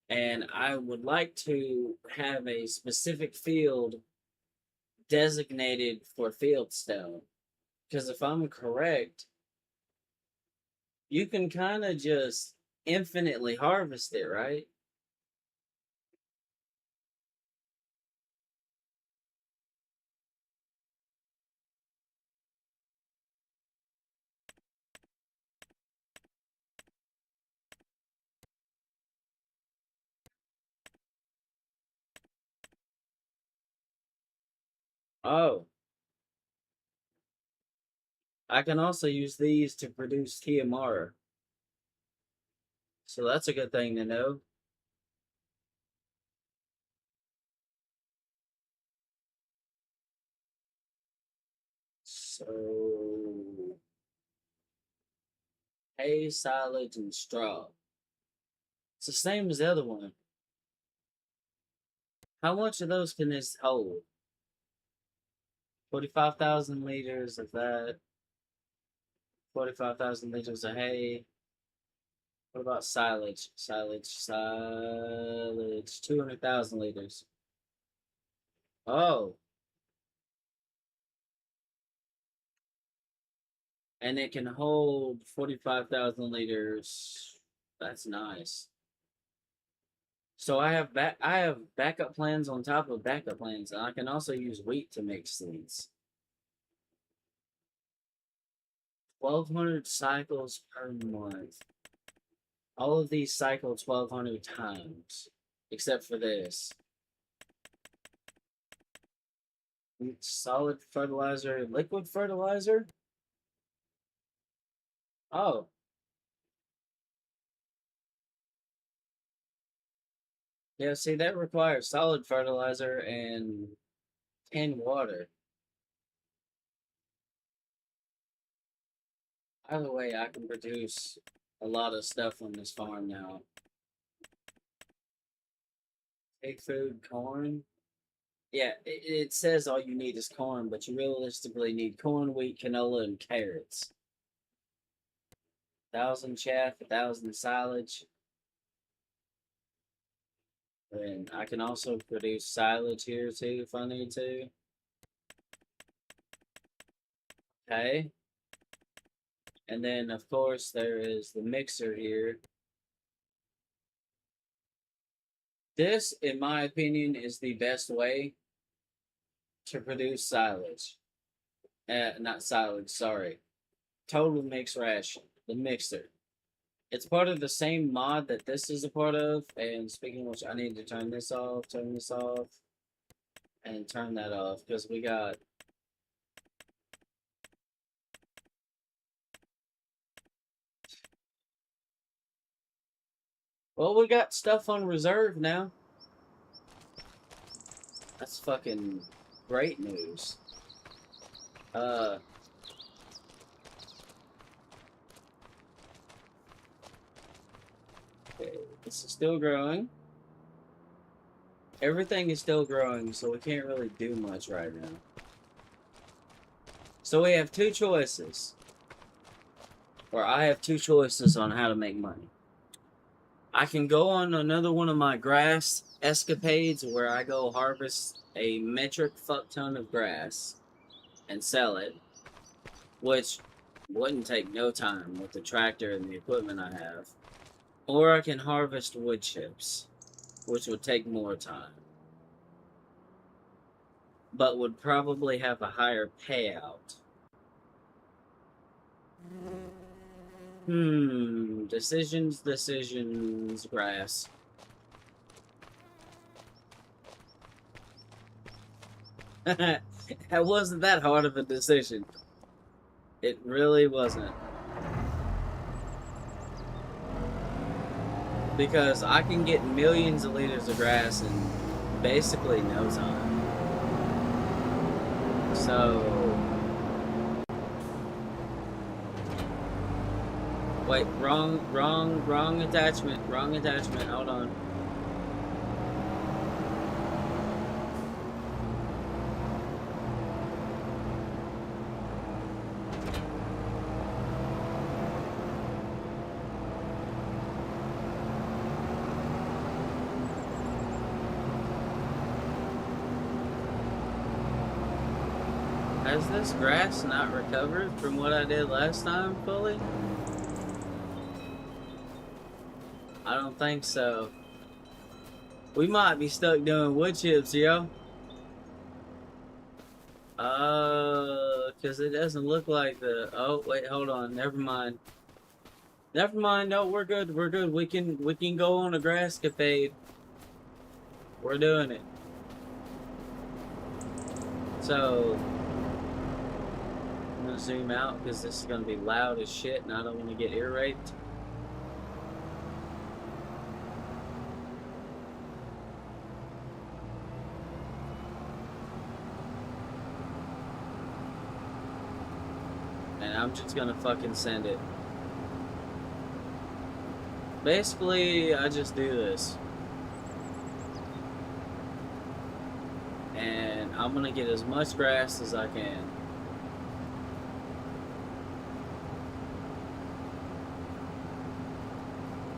And I would like to have a specific field designated for fieldstone. Because if I'm correct, you can kind of just infinitely harvest it, right? Oh, I can also use these to produce TMR. So that's a good thing to know. So, hay, silage, and straw. It's the same as the other one. How much of those can this hold? 45,000 liters of that. 45,000 liters of hay. What about silage? Silage. 200,000 liters. Oh, and it can hold 45,000 liters. That's nice. So I have backup plans on top of backup plans, and I can also use wheat to make seeds. 1,200 cycles per month. All of these cycle 1,200 times, except for this. Solid fertilizer, liquid fertilizer. Oh, yeah. See, that requires solid fertilizer and tin water. Either way, I can produce a lot of stuff on this farm now. Pig food, corn. Yeah, it says all you need is corn, but you realistically need corn, wheat, canola, and carrots. 1,000 chaff, 1,000 silage, and I can also produce silage here too if I need to. Okay, And then, of course, there is the mixer here. This, in my opinion, is the best way to produce silage. Not silage, sorry. Total mix ration, the mixer. It's part of the same mod that this is a part of. And speaking of which, I need to turn this off, and turn that off because we got. Well, we got stuff on reserve now. That's fucking great news. Okay, this is still growing. Everything is still growing, so we can't really do much right now. So we have two choices. Or I have two choices on how to make money. I can go on another one of my grass escapades where I go harvest a metric fuck ton of grass and sell it, which wouldn't take no time with the tractor and the equipment I have. Or I can harvest wood chips, which would take more time, but would probably have a higher payout. Decisions, grass. That wasn't that hard of a decision. It really wasn't. Because I can get millions of liters of grass in basically no time. So... Wait, wrong attachment, hold on. Has this grass not recovered from what I did last time fully? I don't think so. We might be stuck doing wood chips, yo. Because it doesn't look like the... Oh, wait, hold on. Never mind. No, we're good. We can go on a grasscapade. We're doing it. So... I'm gonna zoom out because this is gonna be loud as shit and I don't want to get ear raped. And I'm just gonna fucking send it. Basically, I just do this. And I'm gonna get as much grass as I can.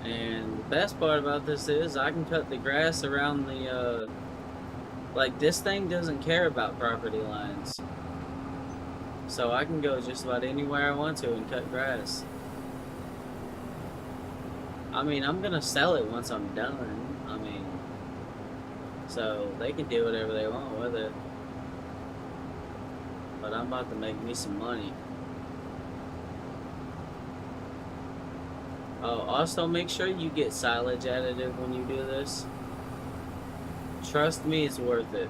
And the best part about this is I can cut the grass around the, like, this thing doesn't care about property lines. So I can go just about anywhere I want to and cut grass. I mean, I'm gonna sell it once I'm done. I mean, so they can do whatever they want with it. But I'm about to make me some money. Oh, also make sure you get silage additive when you do this. Trust me, it's worth it.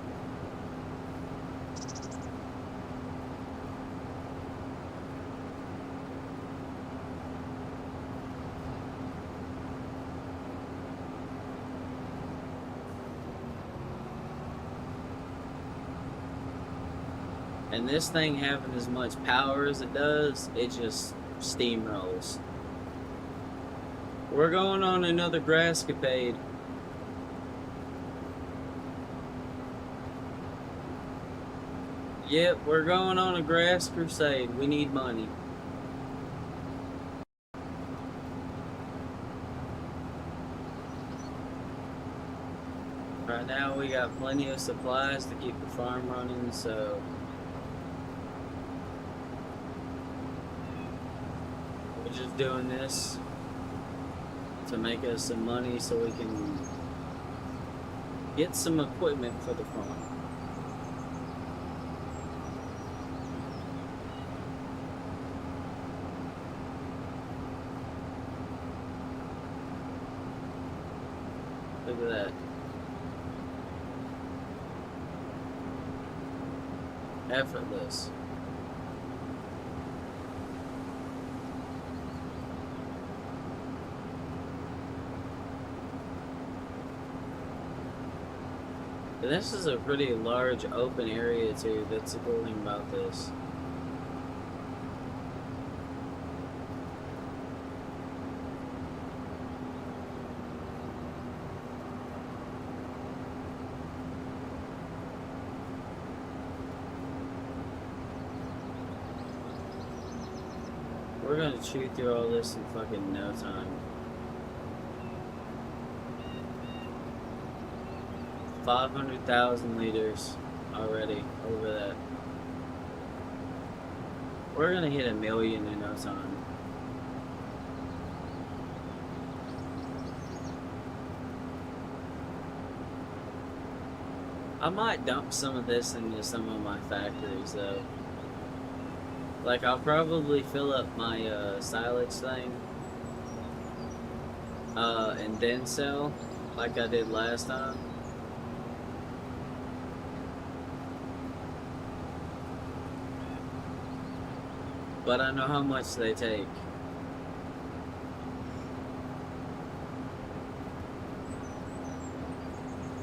And this thing having as much power as it does, it just steamrolls. We're going on another grasscapade. Yep, we're going on a grass crusade. We need money. Right now we got plenty of supplies to keep the farm running, so... of doing this to make us some money so we can get some equipment for the farm. Look at that. Effortless. And this is a pretty large open area too. That's the cool thing about this. We're gonna chew through all this in fucking no time. 500,000 liters already over that. We're gonna hit 1,000,000 in no time. I might dump some of this into some of my factories though. Like, I'll probably fill up my silage thing and then sell like I did last time. But I know how much they take.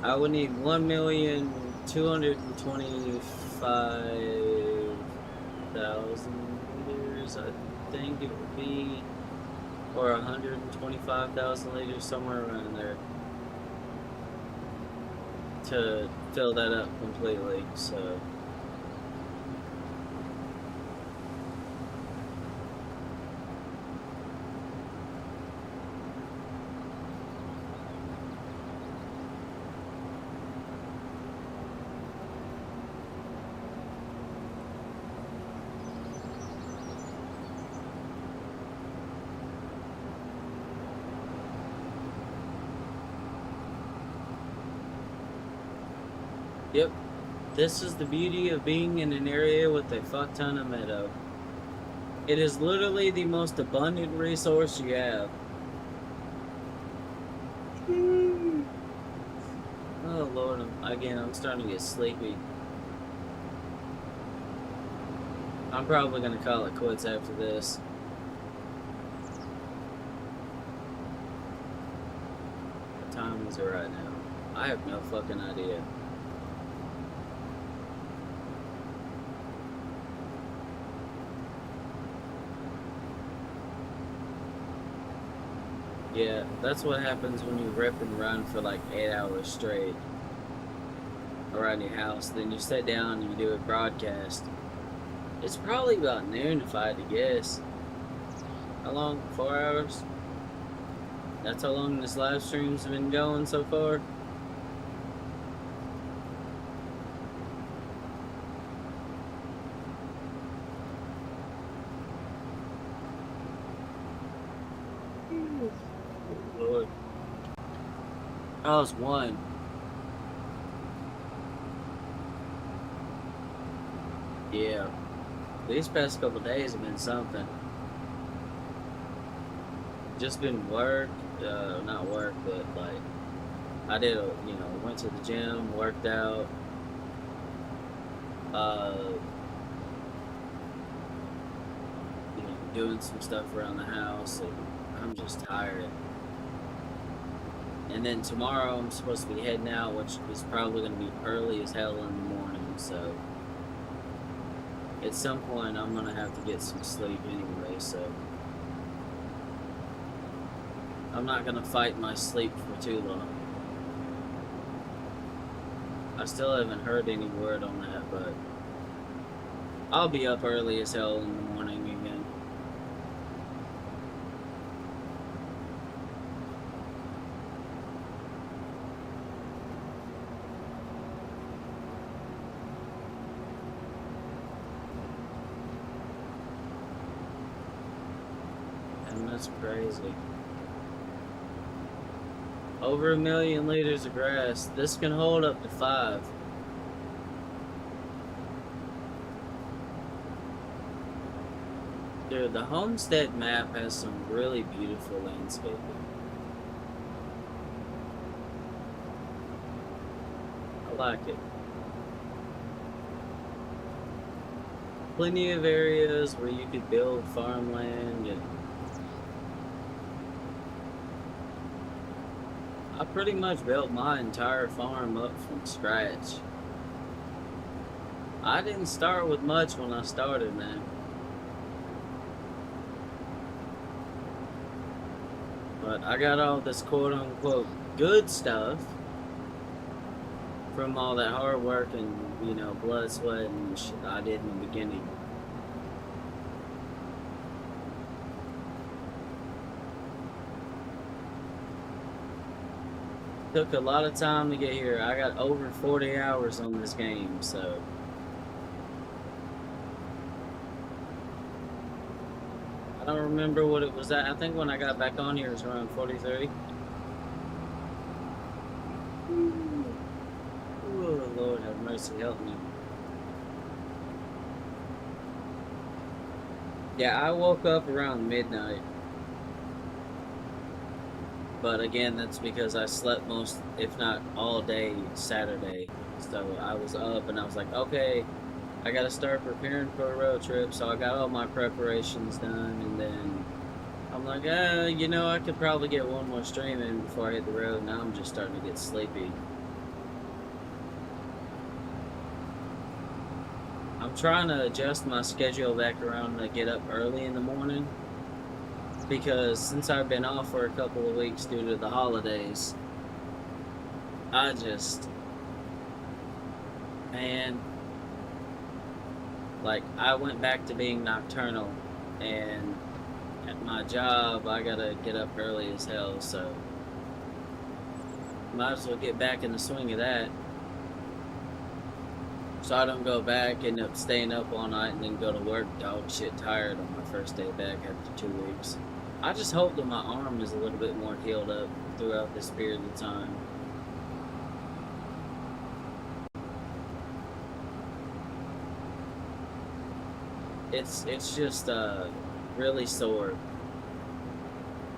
I would need 1,225,000 liters, I think it would be, or 125,000 liters, somewhere around there, to fill that up completely. So yep, this is the beauty of being in an area with a fuck ton of meadow. It is literally the most abundant resource you have. Oh Lord, I'm starting to get sleepy. I'm probably gonna call it quits after this. What time is it right now? I have no fucking idea. Yeah, that's what happens when you rip and run for like 8 hours straight around your house. Then you sit down and you do a broadcast. It's probably about noon if I had to guess. How long? 4 hours? That's how long this live stream's been going so far? Lord. Oh, it's 1. Yeah. These past couple days have been something. Just been work, not work, but like, I did went to the gym, worked out, doing some stuff around the house, and I'm just tired. And then tomorrow I'm supposed to be heading out, which is probably going to be early as hell in the morning, so at some point I'm going to have to get some sleep anyway, so I'm not going to fight my sleep for too long. I still haven't heard any word on that, but I'll be up early as hell in the morning again. That's crazy. Over 1,000,000 liters of grass. This can hold up to 5. Dude, the homestead map has some really beautiful landscaping. I like it. Plenty of areas where you could build farmland, and I pretty much built my entire farm up from scratch. I didn't start with much when I started, man. But I got all this quote unquote good stuff from all that hard work and, blood, sweat, and shit I did in the beginning. Took a lot of time to get here. I got over 40 hours on this game, so. I don't remember what it was at. I think when I got back on here it was around 43. Oh, Lord have mercy, help me. Yeah, I woke up around midnight. But again, that's because I slept most, if not all day, Saturday. So I was up and I was like, okay, I gotta start preparing for a road trip. So I got all my preparations done, and then I'm like, I could probably get one more stream in before I hit the road. Now I'm just starting to get sleepy. I'm trying to adjust my schedule back around to get up early in the morning, because since I've been off for a couple of weeks due to the holidays, man, like, I went back to being nocturnal, and at my job, I gotta get up early as hell, so might as well get back in the swing of that, so I don't go back, end up staying up all night, and then go to work dog shit tired on my first day back after 2 weeks. I just hope that my arm is a little bit more healed up throughout this period of time. It's just really sore.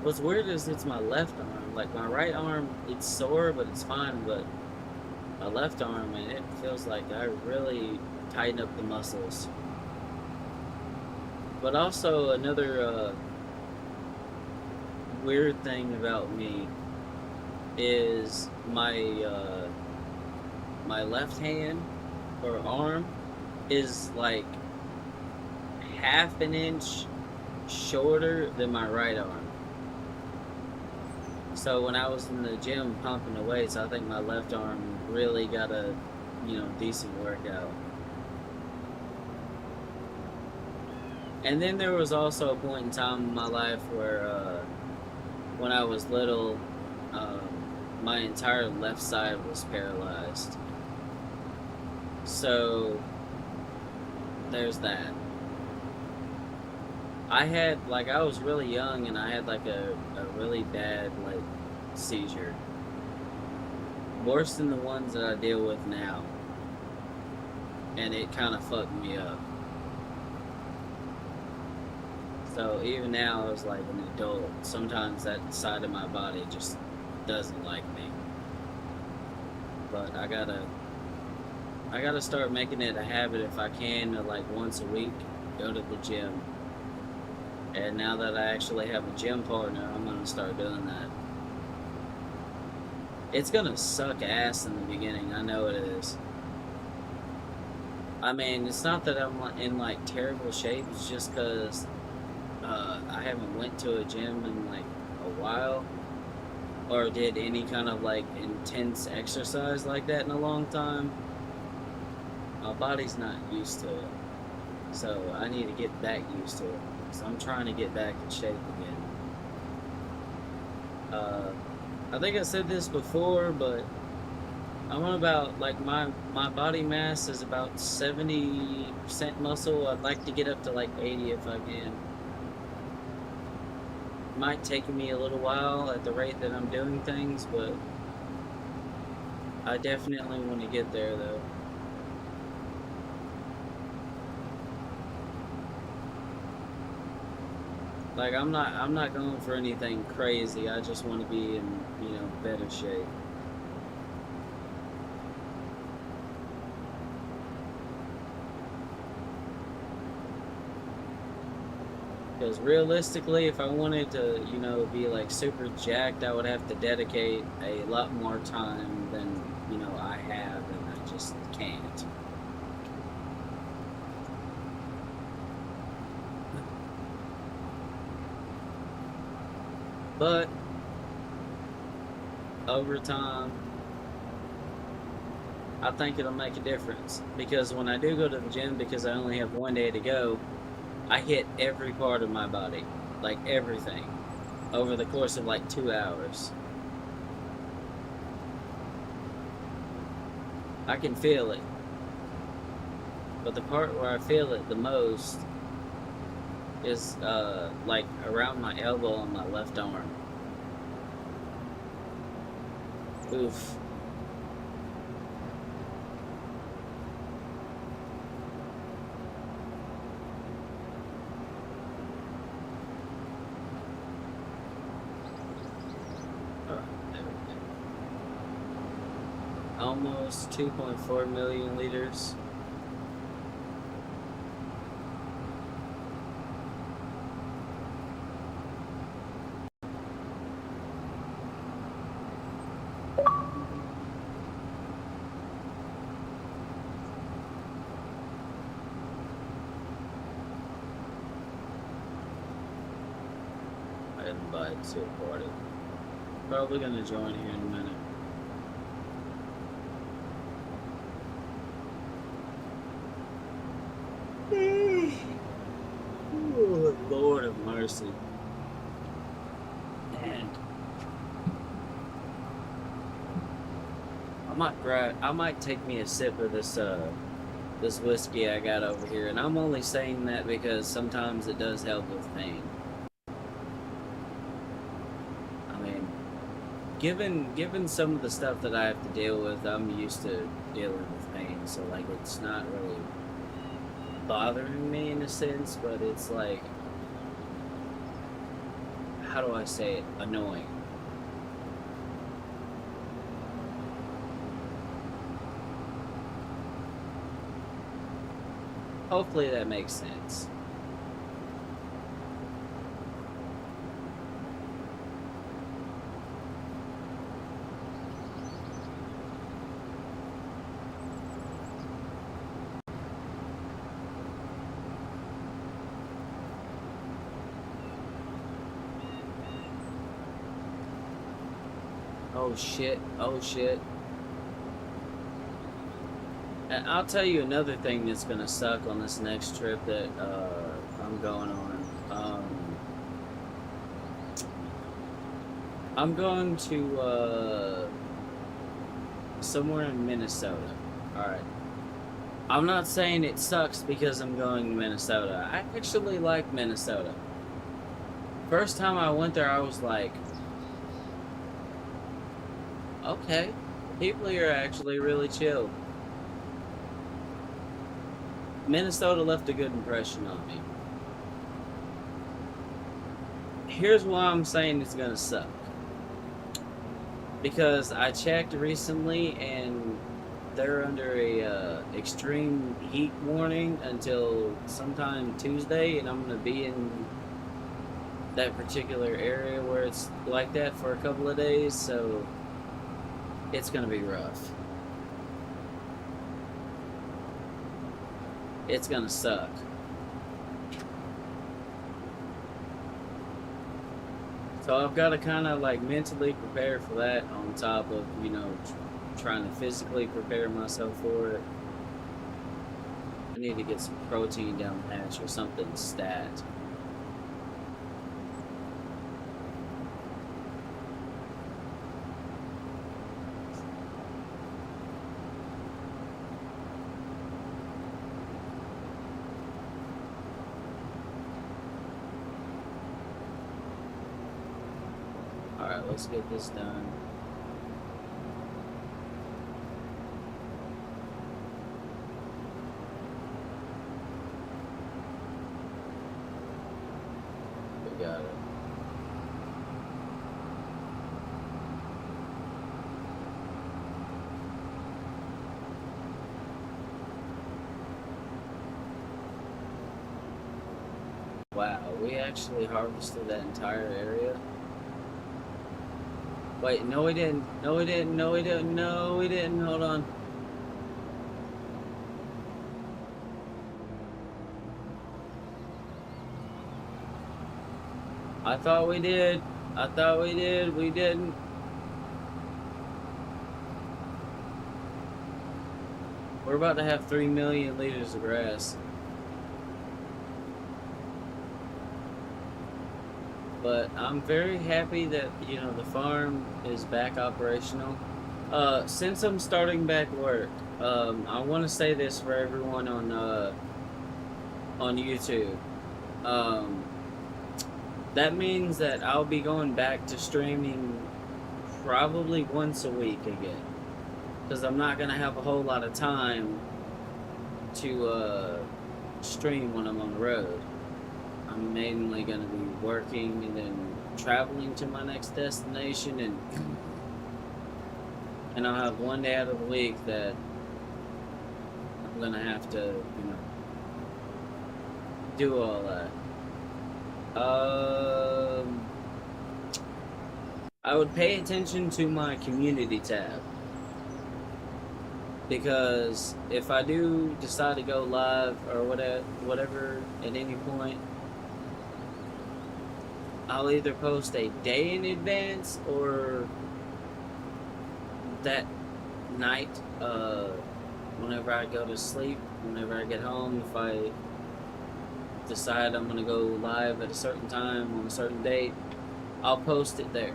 What's weird is it's my left arm. Like, my right arm, it's sore, but it's fine. But my left arm, man, it feels like I really tighten up the muscles. But also another weird thing about me is my my left hand or arm is like half an inch shorter than my right arm. So when I was in the gym pumping the weights, I think my left arm really got a decent workout. And then there was also a point in time in my life where when I was little, my entire left side was paralyzed. So there's that. I was really young, and I had like a really bad seizure. Worse than the ones that I deal with now. And it kind of fucked me up. So even now, as like an adult, sometimes that side of my body just doesn't like me. But I gotta start making it a habit, if I can, to like once a week go to the gym. And now that I actually have a gym partner, I'm gonna start doing that. It's gonna suck ass in the beginning, I know it is. I mean, it's not that I'm in like terrible shape, it's just because I haven't went to a gym in like a while, or did any kind of like intense exercise like that in a long time. My body's not used to it, so I need to get back used to it. So I'm trying to get back in shape again. I think I said this before, but I'm about, like, my body mass is about 70% muscle. I'd like to get up to like 80 if I can. Might take me a little while at the rate that I'm doing things, but I definitely want to get there though. Like I'm not going for anything crazy. I just want to be in, better shape. Because realistically, if I wanted to, be like super jacked, I would have to dedicate a lot more time than, I have, and I just can't. But over time, I think it'll make a difference. Because when I do go to the gym, because I only have one day to go, I hit every part of my body, like everything, over the course of like 2 hours. I can feel it. But the part where I feel it the most is like around my elbow on my left arm. Oof. Almost 2.4 million liters. I invited to a party. Probably gonna join here in a minute. Oh, Lord of mercy. And I might take me a sip of this whiskey I got over here, and I'm only saying that because sometimes it does help with pain. I mean, given some of the stuff that I have to deal with, I'm used to dealing with pain, so like it's not really bothering me in a sense, but it's like, how do I say it? Annoying. Hopefully that makes sense. Oh shit, oh shit. And I'll tell you another thing that's gonna suck on this next trip that I'm going on. I'm going to somewhere in Minnesota. Alright. I'm not saying it sucks because I'm going to Minnesota. I actually like Minnesota. First time I went there, I was like, okay, people here are actually really chill. Minnesota left a good impression on me. Here's why I'm saying it's gonna suck. Because I checked recently and they're under a extreme heat warning until sometime Tuesday, and I'm gonna be in that particular area where it's like that for a couple of days, so it's gonna be rough. It's gonna suck. So I've got to kind of like mentally prepare for that on top of, trying to physically prepare myself for it. I need to get some protein down the hatch or something stat. Alright, let's get this done. We got it. Wow, we actually harvested that entire area. Wait, no we didn't. No we didn't. No we didn't. No we didn't. Hold on. I thought we did. I thought we did. We didn't. We're about to have 3 million liters of grass. But I'm very happy that, you know, the farm is back operational. Since I'm starting back work, I want to say this for everyone on YouTube. That means that I'll be going back to streaming probably once a week again, because I'm not gonna have a whole lot of time to stream when I'm on the road. I'm mainly gonna be working and then traveling to my next destination, and I'll have one day out of the week that I'm gonna have to, you know, do all that. I would pay attention to my community tab, because if I do decide to go live or whatever at any point, I'll either post a day in advance or that night, whenever I go to sleep, whenever I get home. If I decide I'm gonna go live at a certain time on a certain date, I'll post it there.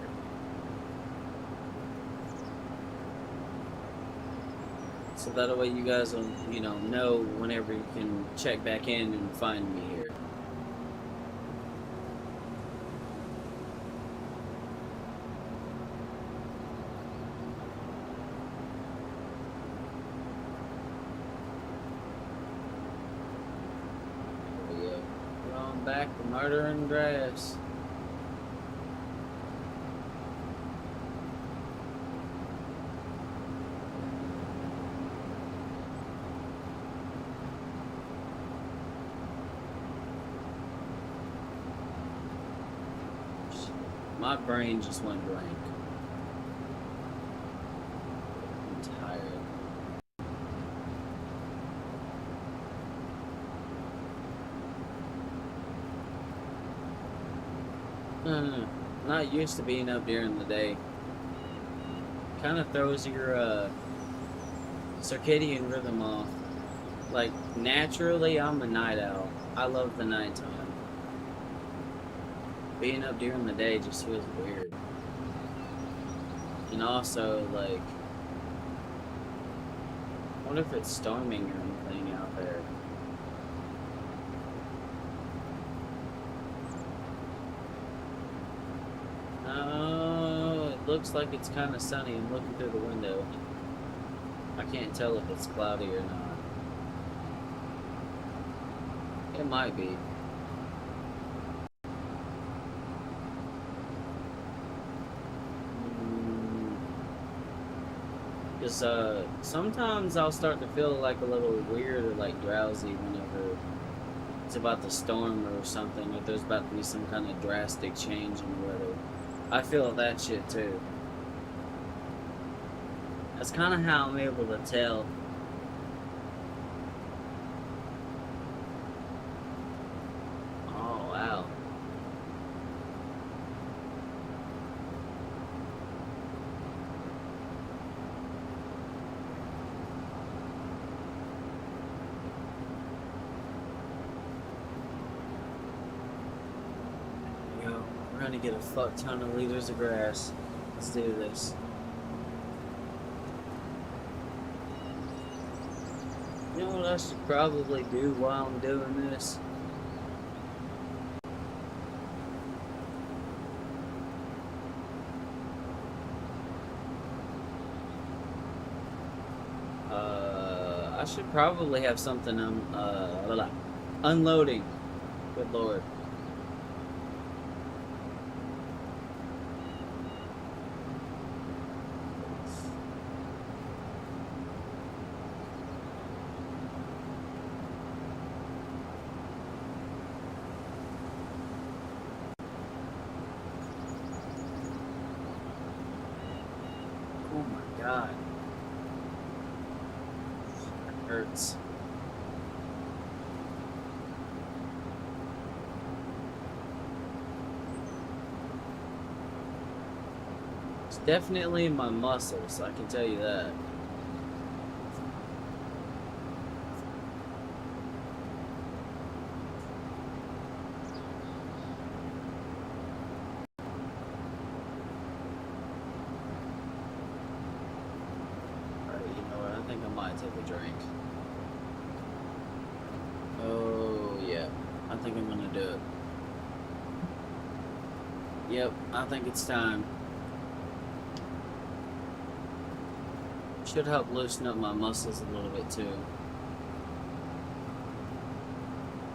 So that way you guys will, you know whenever you can check back in and find me here. There we go. We're on back to murdering grass. My brain just went blank. I'm tired. No. Not used to being up during the day. Kind of throws your circadian rhythm off. Like, naturally, I'm a night owl. I love the nighttime. Being up during the day just feels weird. And also, like, I wonder if it's storming or anything out there. Oh, it looks like it's kind of sunny. I'm looking through the window. I can't tell if it's cloudy or not. It might be. Because sometimes I'll start to feel like a little weird or like drowsy whenever it's about to storm or something, or there's about to be some kind of drastic change in the weather. I feel that shit too. That's kind of how I'm able to tell. Oh, wow. We're gonna get a fuck ton of liters of grass. Let's do this. You know what I should probably do while I'm doing this? should probably have something unloading. Good lord. Oh my god. That hurts. It's definitely my muscles, I can tell you that. Alright, you know what? I think I might take a drink. Oh, yeah. I think I'm gonna do it. Yep, I think it's time. Should help loosen up my muscles a little bit too.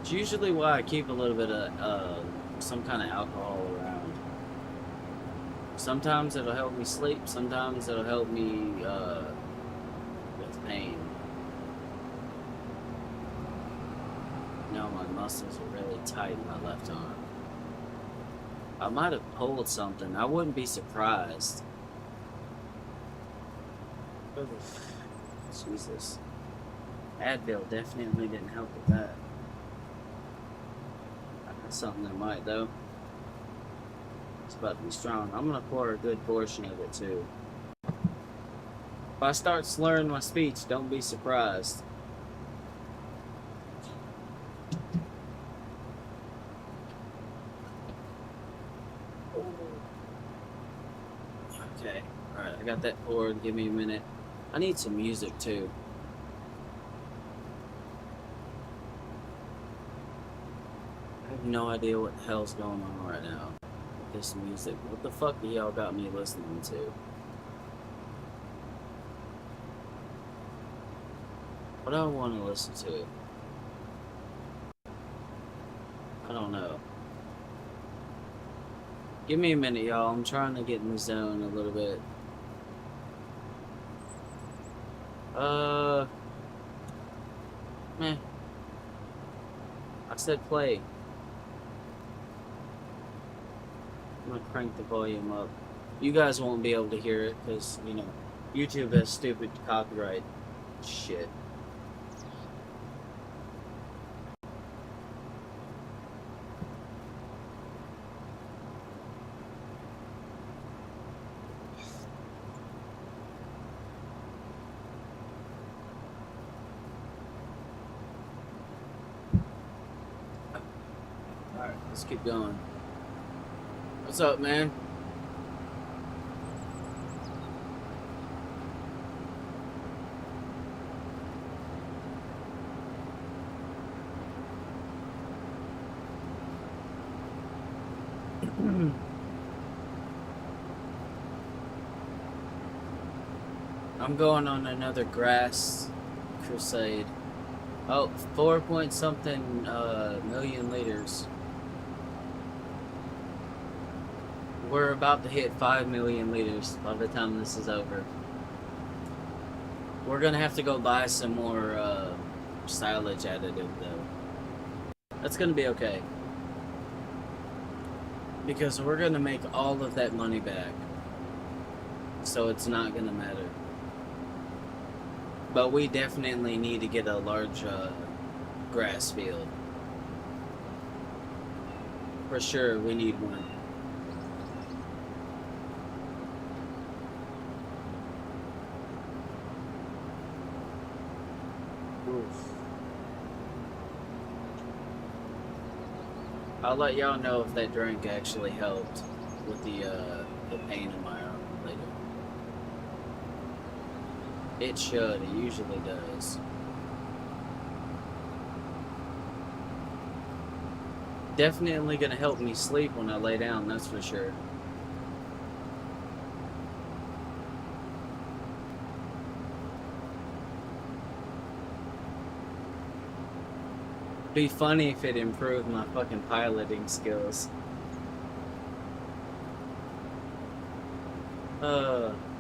It's usually why I keep a little bit of some kind of alcohol around. Sometimes it'll help me sleep, sometimes it'll help me with pain. Now my muscles are really tight in my left arm. I might have pulled something. I wouldn't be surprised. Jesus. Advil definitely didn't help with that. That's something that might, though. It's about to be strong. I'm going to pour a good portion of it, too. If I start slurring my speech, don't be surprised. Okay. Alright, I got that poured. Give me a minute. I need some music, too. I have no idea what the hell's going on right now with this music. What the fuck do y'all got me listening to? What do I want to listen to? I don't know. Give me a minute, y'all. I'm trying to get in the zone a little bit. Meh. I said play. I'm gonna crank the volume up. You guys won't be able to hear it because, you know, YouTube has stupid copyright shit. Alright, let's keep going. What's up, man? I'm going on another grass crusade. Oh, 4 point something million liters. We're about to hit 5 million liters by the time this is over. We're gonna have to go buy some more silage additive though. That's gonna be okay. Because we're gonna make all of that money back. So it's not gonna matter. But we definitely need to get a large grass field. For sure, we need one. Oof. I'll let y'all know if that drink actually helped with the pain in my arm later. It should. It usually does. Definitely gonna help me sleep when I lay down, that's for sure. Be funny if it improved my fucking piloting skills.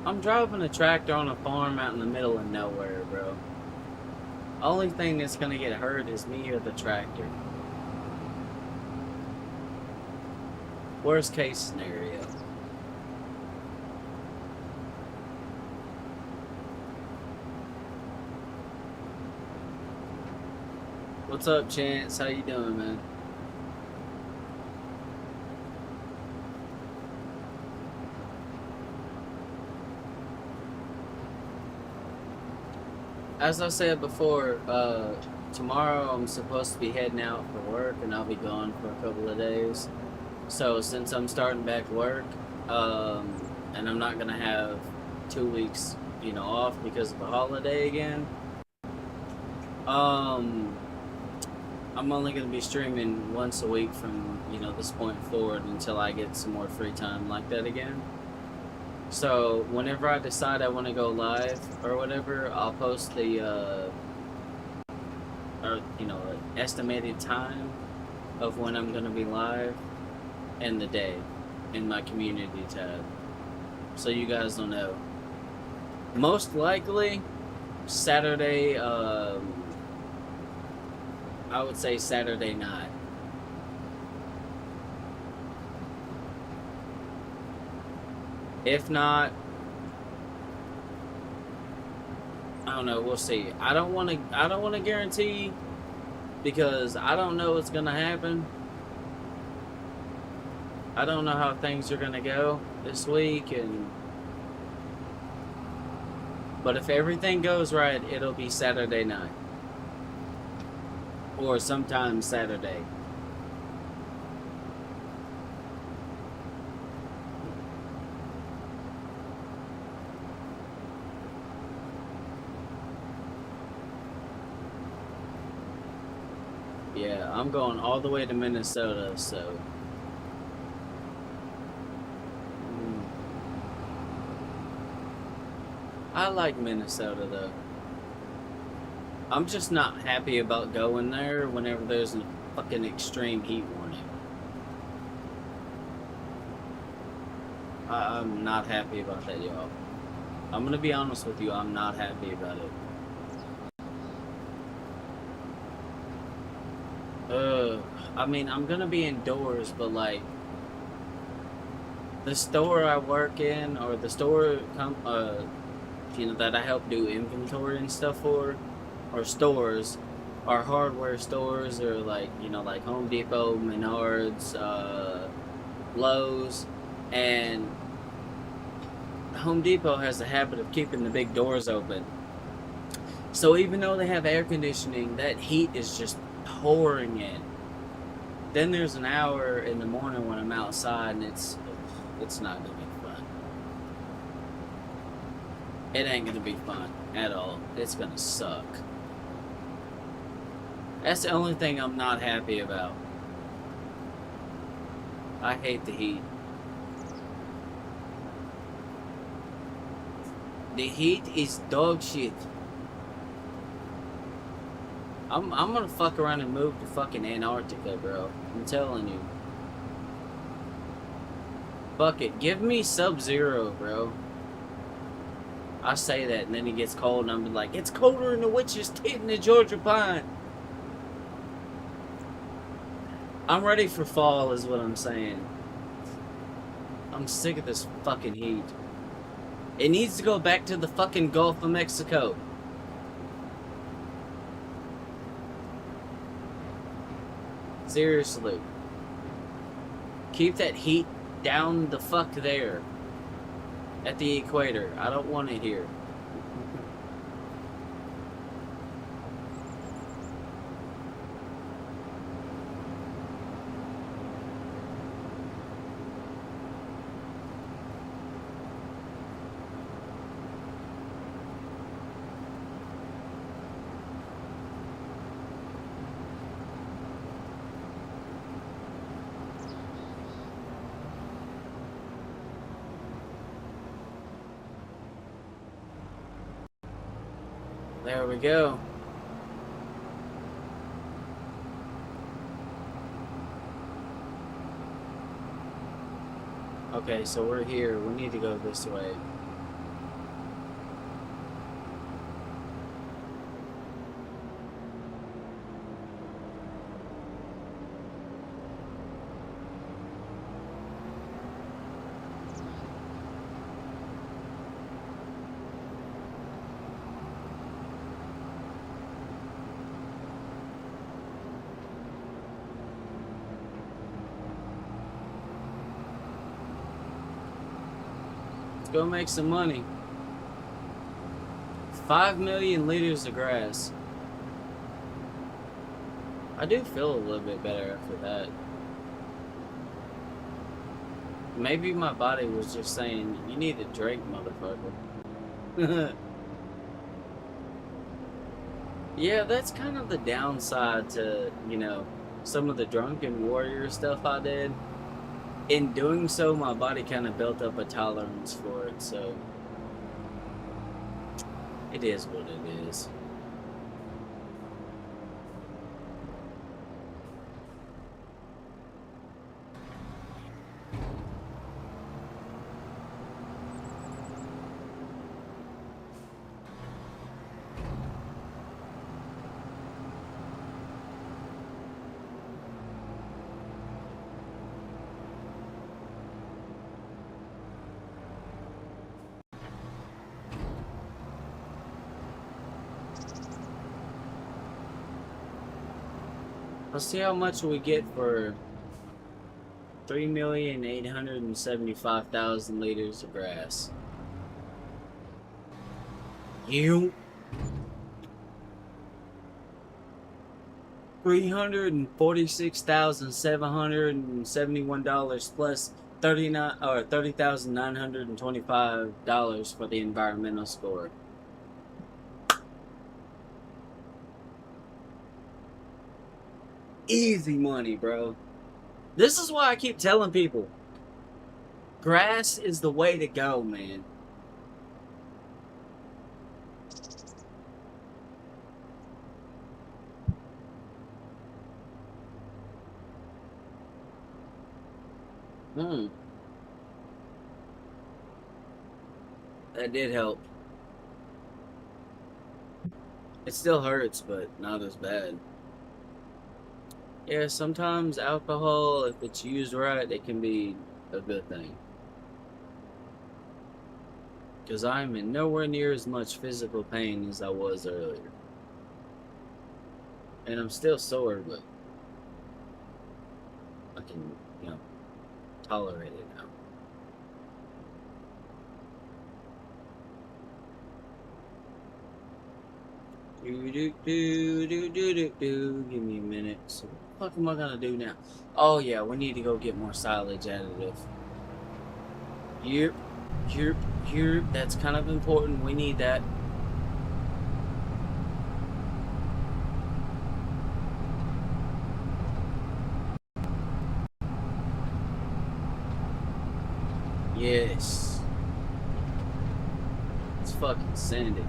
I'm driving a tractor on a farm out in the middle of nowhere, bro. Only thing that's gonna get hurt is me or the tractor. Worst case scenario. What's up, Chance? How you doing, man? As I said before, tomorrow I'm supposed to be heading out for work, and I'll be gone for a couple of days. So since I'm starting back work, and I'm not gonna have 2 weeks, off because of a holiday again, um, I'm only gonna be streaming once a week from this point forward until I get some more free time like that again. So whenever I decide I want to go live or whatever, I'll post the estimated time of when I'm gonna be live and the day in my community tab, so you guys will know. Most likely Saturday. I would say Saturday night. If not, I don't know. We'll see. I don't want to guarantee because I don't know what's gonna happen. I don't know how things are gonna go this week, but if everything goes right, it'll be Saturday night or sometime Saturday. Yeah, I'm going all the way to Minnesota, so. I like Minnesota, though. I'm just not happy about going there whenever there's a fucking extreme heat warning. I'm not happy about that, y'all. I'm gonna be honest with you, I'm not happy about it. I mean, I'm gonna be indoors, but like, the store I work in, or the store, that I help do inventory and stuff for, or stores, are hardware stores, or like Home Depot, Menards, Lowe's, and Home Depot has a habit of keeping the big doors open. So even though they have air conditioning, that heat is just pouring in. Then there's an hour in the morning when I'm outside, and it's not gonna be fun. It ain't gonna be fun at all. It's gonna suck. That's the only thing I'm not happy about. I hate the heat. The heat is dog shit. I'm gonna fuck around and move to fucking Antarctica, bro. I'm telling you. Fuck it. Give me Sub-Zero, bro. I say that, and then it gets cold, and I'm like, it's colder than the witch's tit in the Georgia pine. I'm ready for fall, is what I'm saying. I'm sick of this fucking heat. It needs to go back to the fucking Gulf of Mexico. Seriously. Keep that heat down the fuck there. At the equator. I don't want it here. There we go. Okay, so we're here. We need to go this way. Let's go make some money. 5 million liters of grass. I do feel a little bit better after that. Maybe my body was just saying, you need to drink, motherfucker. Yeah, that's kind of the downside to, some of the drunken warrior stuff I did. In doing so, my body kind of built up a tolerance for it, so it is what it is. Let's see how much we get for 3,875,000 liters of grass. You $346,771 plus 30,925 for the environmental score. Easy money, bro. This is why I keep telling people, grass is the way to go, man. That did help. It still hurts, but not as bad. Yeah, sometimes alcohol, if it's used right, it can be a good thing. Because I'm in nowhere near as much physical pain as I was earlier. And I'm still sore, but I can, tolerate it now. Give me a minute. So what the fuck am I gonna do now? Oh yeah, we need to go get more silage additive. Yep, yep, yep. That's kind of important. We need that. Yes. Let's fucking send it.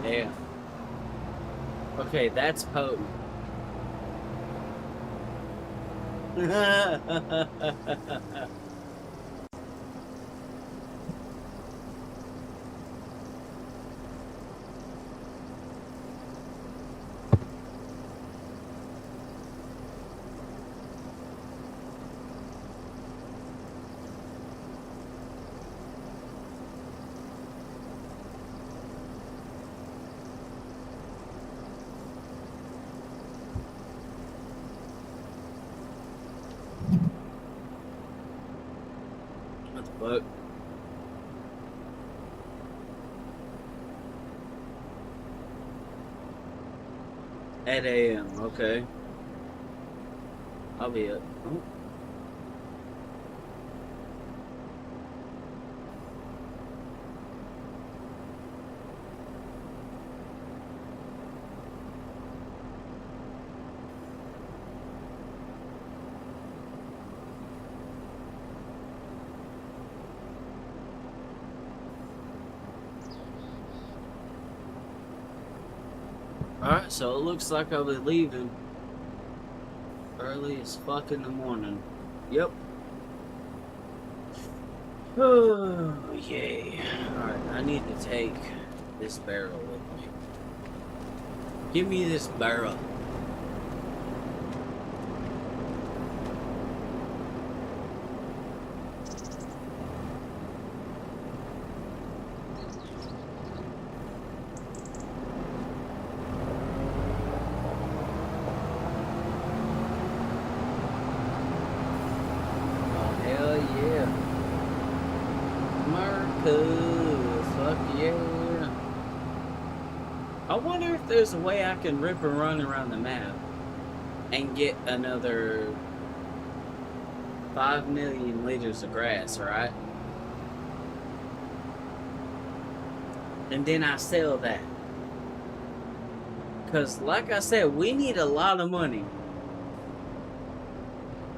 Yeah. Okay, that's potent. What the fuck? At AM, okay. I'll be up. Oh. Alright, so it looks like I'll be leaving early as fuck in the morning. Yep. Oh, yay. Alright, I need to take this barrel with me. Give me this barrel. Fuck yeah. I wonder if there's a way I can rip and run around the map and get another 5 million liters of grass, right? And then I sell that. Because, like I said, we need a lot of money.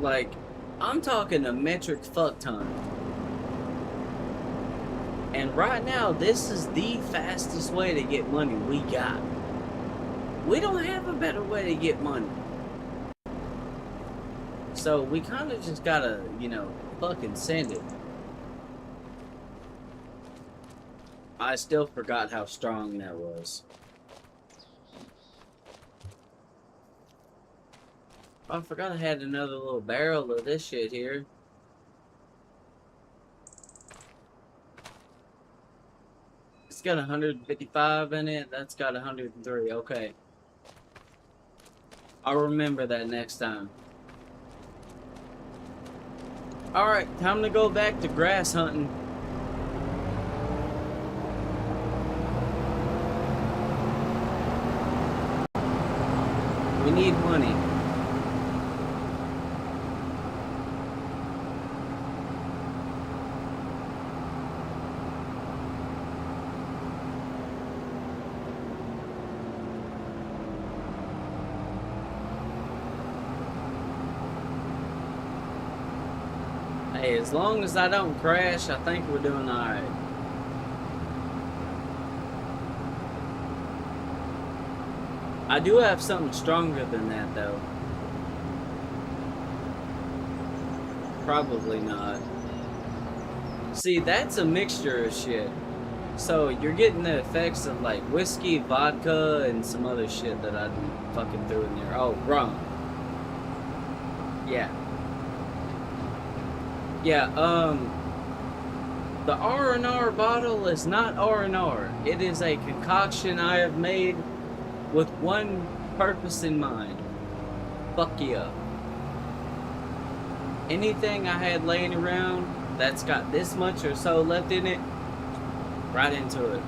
Like, I'm talking a metric fuck ton. And right now, this is the fastest way to get money we got. We don't have a better way to get money. So we kind of just gotta, you know, fucking send it. I still forgot how strong that was. I forgot I had another little barrel of this shit here. It's got 155 in it. That's got 103. Okay. I'll remember that next time. Alright, time to go back to grass hunting. We need money. Hey, as long as I don't crash, I think we're doing alright. I do have something stronger than that, though. Probably not. See, that's a mixture of shit. So, you're getting the effects of, like, whiskey, vodka, and some other shit that I fucking threw in there. Oh, rum. Yeah. Yeah, the R&R bottle is not R&R. It is a concoction I have made with one purpose in mind. Fuck you up. Anything I had laying around that's got this much or so left in it, right into it.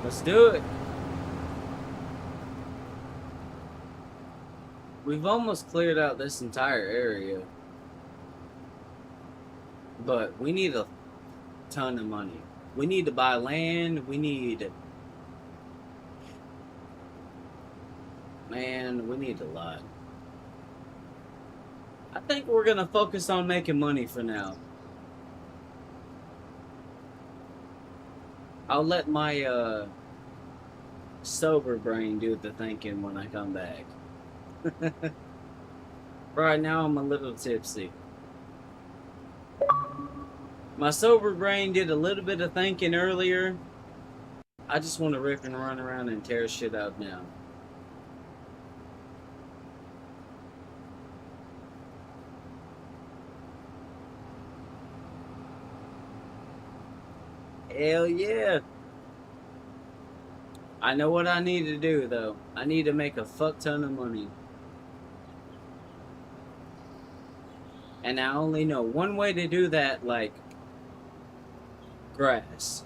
Let's do it. We've almost cleared out this entire area. But we need a ton of money. We need to buy land. We need... Man, we need a lot. I think we're gonna focus on making money for now. I'll let my sober brain do the thinking when I come back. Right now I'm a little tipsy. My sober brain did a little bit of thinking earlier, I just want to rip and run around and tear shit up now. Hell yeah. I know what I need to do, though. I need to make a fuck ton of money. And I only know one way to do that, like grass.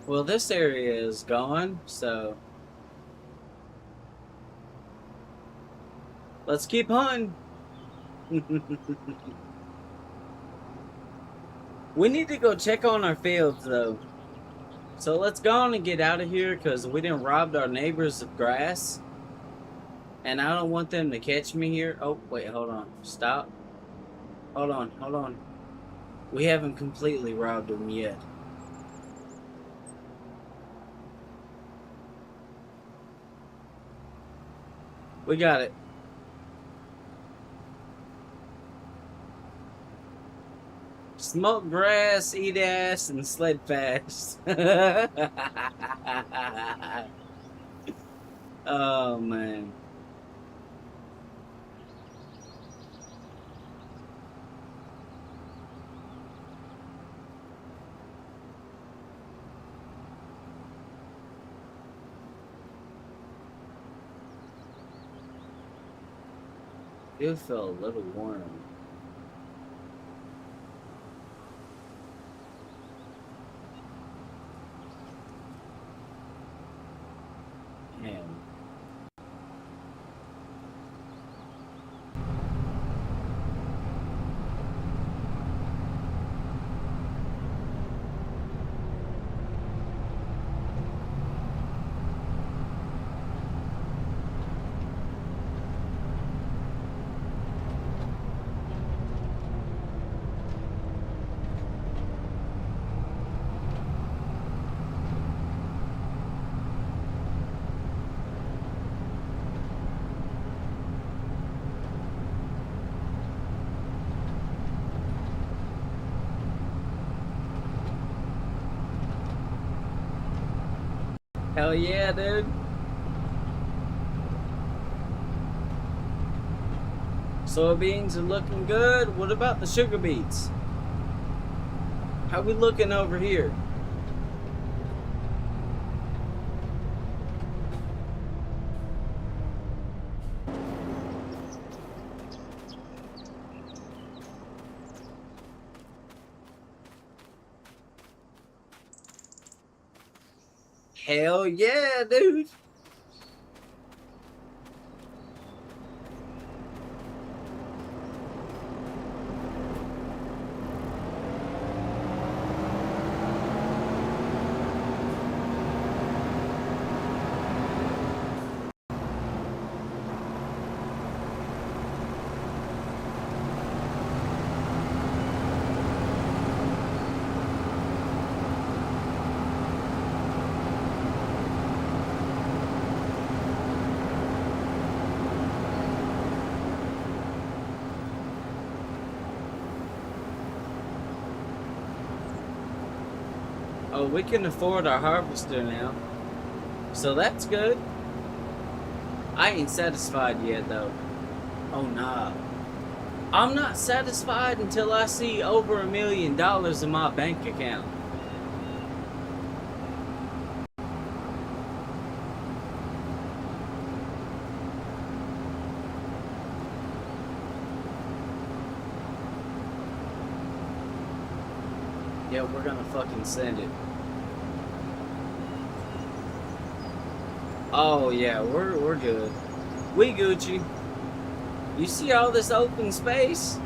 Well, this area is gone, so let's keep hunting. We need to go check on our fields, though. So let's go on and get out of here because we didn't robbed our neighbors of grass. And I don't want them to catch me here. Oh, wait, hold on. Stop. Hold on, hold on. We haven't completely robbed them yet. We got it. Smoke grass, eat ass, and sled fast. Oh, man. It felt a little warm. Man. Hell yeah, dude. Soybeans are looking good. What about the sugar beets? How we looking over here? Hell yeah, dude. Oh, we can afford our harvester now. So that's good. I ain't satisfied yet, though. Oh, nah. I'm not satisfied until I see over $1 million in my bank account. Yeah, we're gonna fucking send it. Oh yeah, we're good. We Gucci. You see all this open space?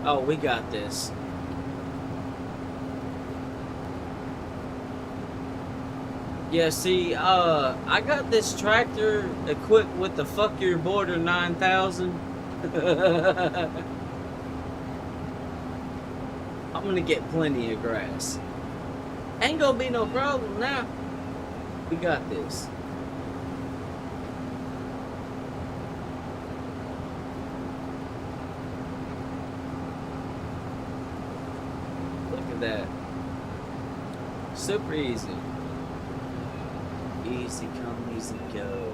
Oh, we got this. Yeah, see, I got this tractor equipped with the Fuck Your Border 9000. I'm gonna get plenty of grass. Ain't gonna be no problem now. We got this. Look at that. Super easy. Easy come, easy go.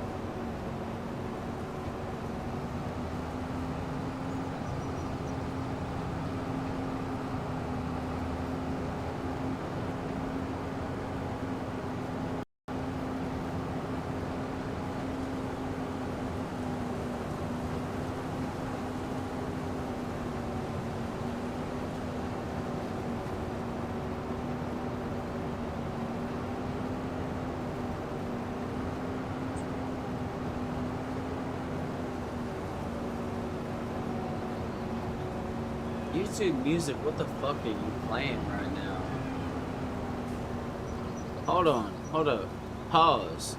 YouTube music, what the fuck are you playing right now? Hold on, hold up. Pause.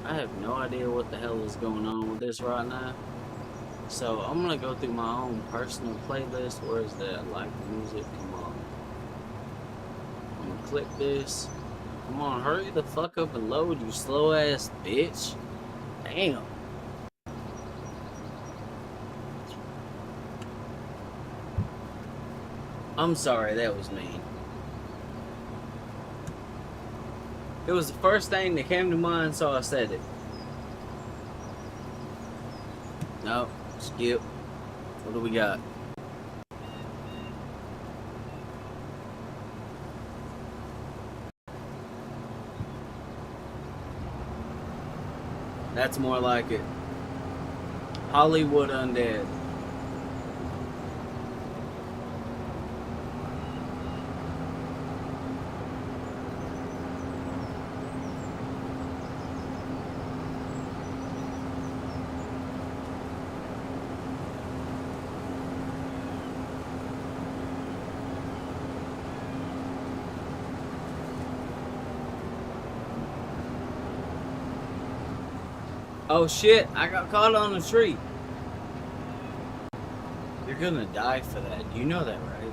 I have no idea what the hell is going on with this right now. So I'm gonna go through my own personal playlist. Where is that? Like music? Come on. I'm gonna click this. Come on, hurry the fuck up and load, you slow ass bitch. Damn. I'm sorry, that was mean. It was the first thing that came to mind, so I said it. No, skip. What do we got? That's more like it. Hollywood Undead. Oh shit, I got caught on a tree. You're gonna die for that. You know that, right?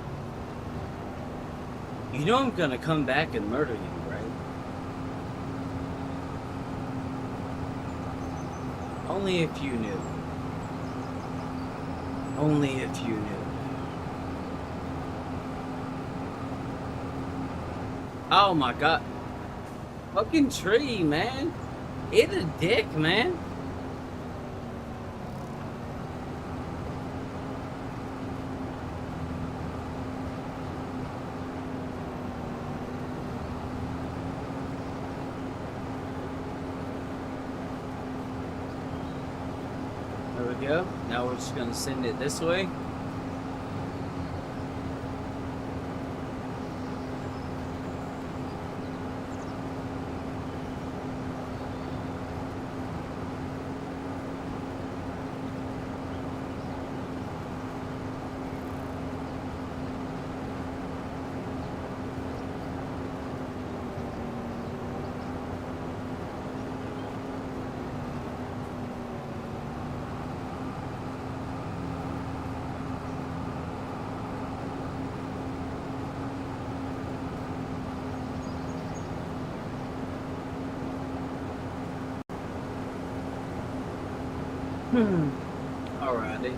You know I'm gonna come back and murder you, right? Only if you knew. Only if you knew. Oh my god. Fucking tree, man. Eat a dick, man. There we go. Now we're just gonna send it this way. Alrighty.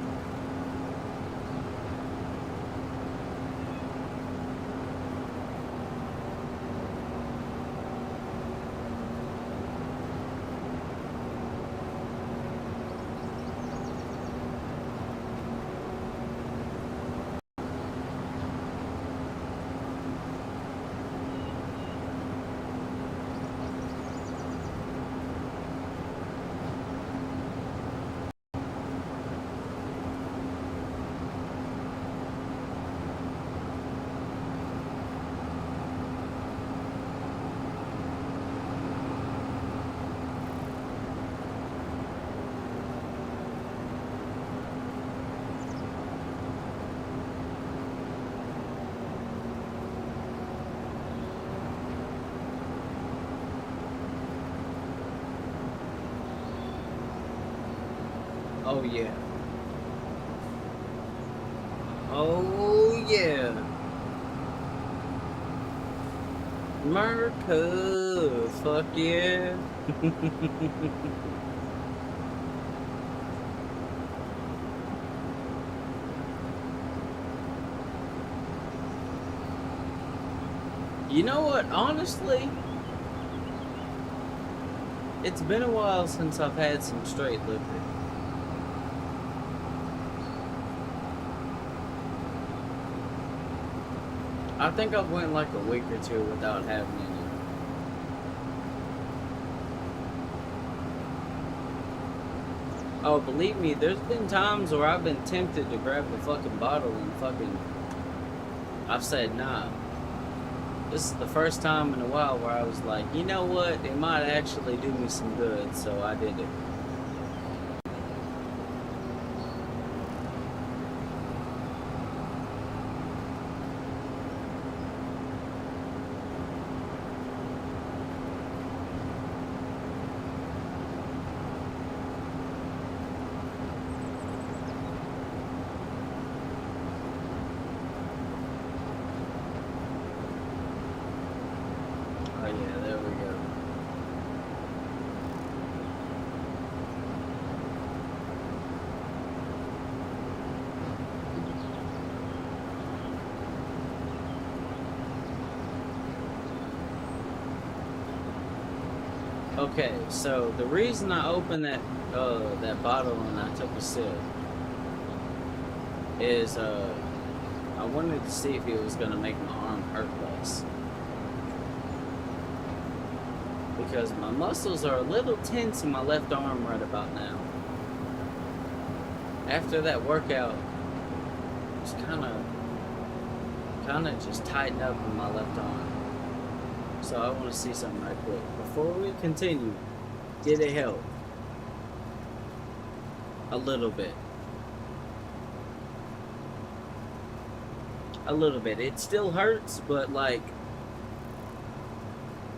Oh yeah. Oh yeah. America. Fuck yeah. You know what? Honestly, it's been a while since I've had some straight liquor. I think I've went like a week or two without having any. Oh, believe me, there's been times where I've been tempted to grab the fucking bottle and I've said nah. This is the first time in a while where I was like, you know what, it might actually do me some good, so I did it. Oh yeah, there we go. Okay, so the reason I opened that bottle and I took a sip is I wanted to see if it was gonna make my arm hurt less. Because my muscles are a little tense in my left arm right about now. After that workout, it's kind of just tightened up in my left arm. So I want to see something right quick. Before we continue, did it help? A little bit. A little bit. It still hurts, but like,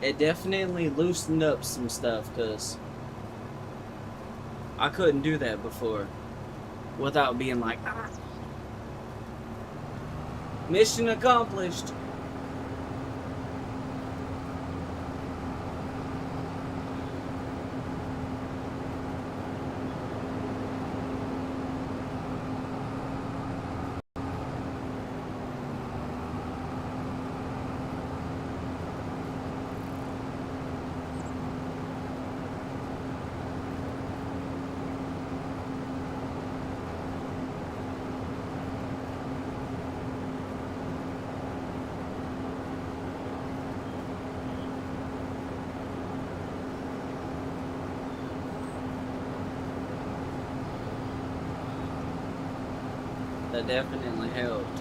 it definitely loosened up some stuff because I couldn't do that before without being like, ah. Mission accomplished. That definitely helped.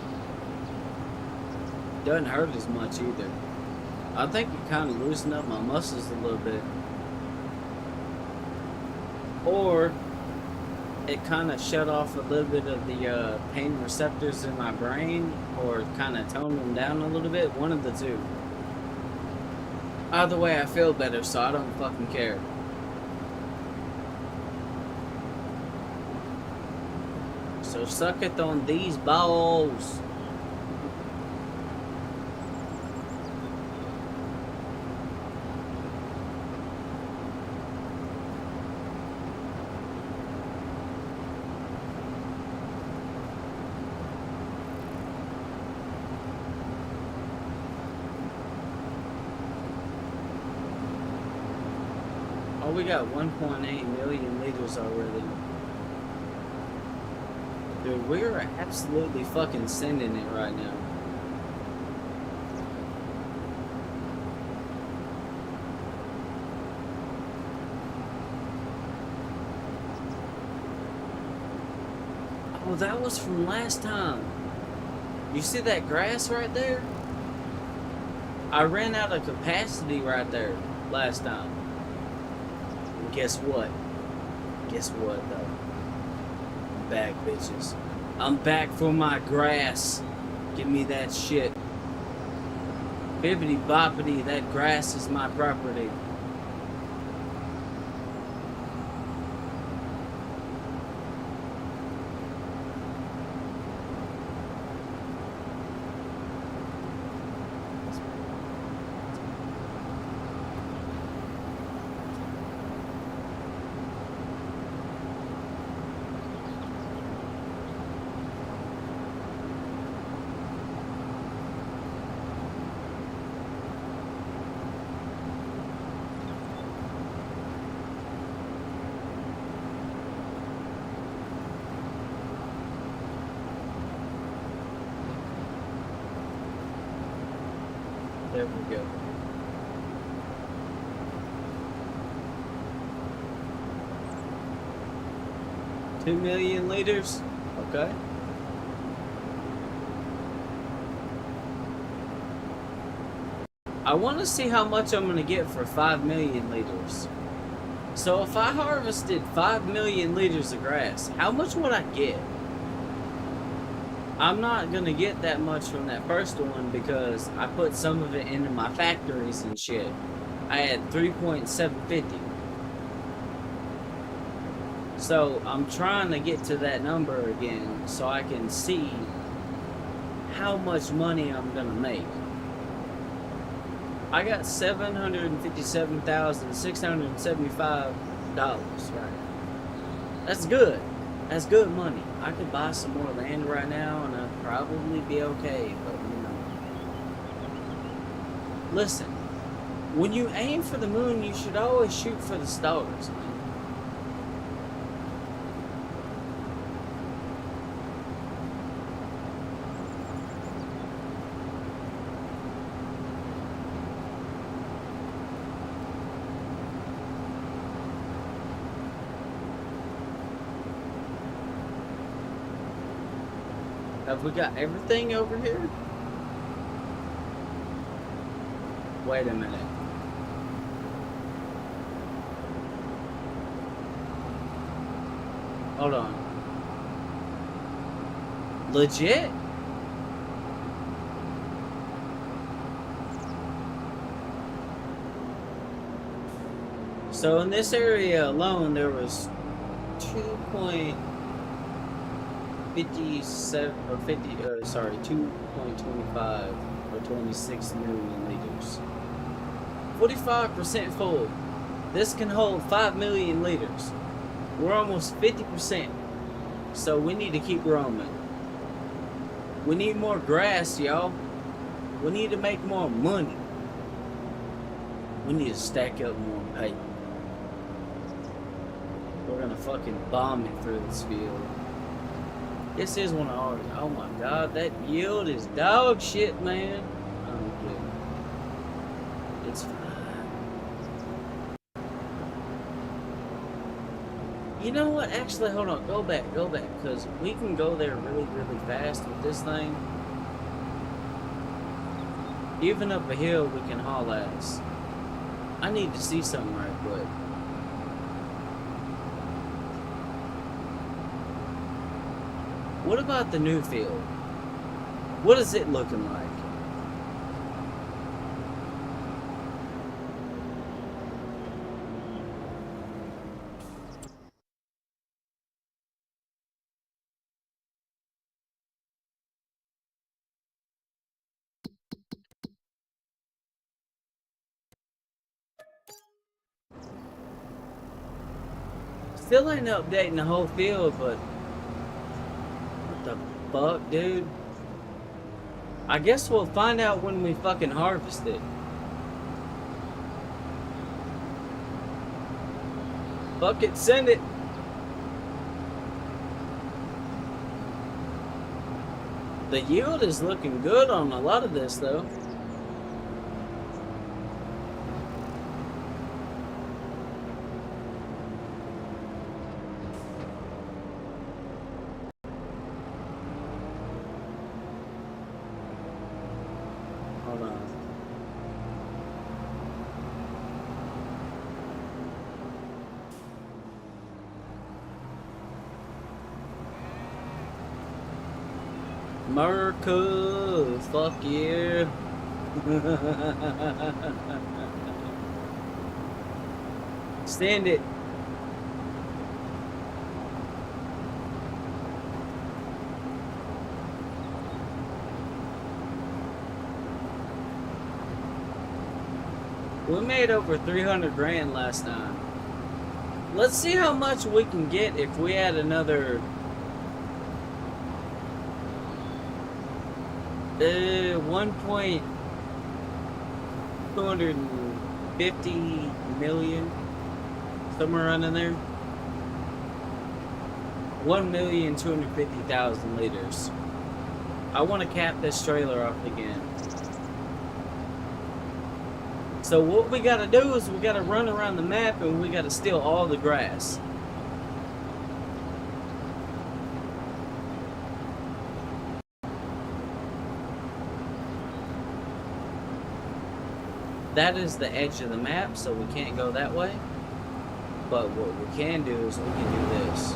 Doesn't hurt as much either. I think it kind of loosened up my muscles a little bit. Or it kind of shut off a little bit of the pain receptors in my brain, or kind of toned them down a little bit. One of the two. Either way, I feel better, so I don't fucking care. So suck it on these balls. Oh, we got 1.8 million liters already. Dude, we're absolutely fucking sending it right now. Oh, that was from last time. You see that grass right there? I ran out of capacity right there last time. And guess what? Guess what, though? I'm back, bitches. I'm back for my grass. Give me that shit. Bibbity boppity, that grass is my property. There we go. $2 million liters? Okay. I want to see how much I'm going to get for 5 million liters. So if I harvested 5 million liters of grass, how much would I get? I'm not going to get that much from that first one because I put some of it into my factories and shit. I had 3.750. So I'm trying to get to that number again so I can see how much money I'm going to make. I got $757,675. Right. That's good. That's good money. I could buy some more land right now and I'd probably be okay, but you know. Listen, when you aim for the moon, you should always shoot for the stars, man. Have we got everything over here? Wait a minute. Hold on. Legit? So in this area alone, there was 2.57 or 50. Sorry, 2.25 or 26 million liters. 45% full. This can hold 5 million liters. We're almost 50%. So we need to keep roaming. We need more grass, y'all. We need to make more money. We need to stack up more paper. We're gonna fucking bomb it through this field. This is one of ours. Oh my god, that yield is dog shit, man. I'm good. It's fine. You know what? Actually, hold on. Go back. Because we can go there really, really fast with this thing. Even up a hill, we can haul ass. I need to see something right quick. What about the new field? What is it looking like? Still ain't updating the whole field, but what the fuck, dude? I guess we'll find out when we fucking harvest it. Fuck it, send it. The yield is looking good on a lot of this, though. Hold on. America, fuck yeah. Stand it. We made over 300 grand last time. Let's see how much we can get if we add another 1.250 million, somewhere around in there. 1,250,000 liters. I want to cap this trailer off again. So what we gotta do is we gotta run around the map and we gotta steal all the grass. That is the edge of the map, so we can't go that way. But what we can do is we can do this.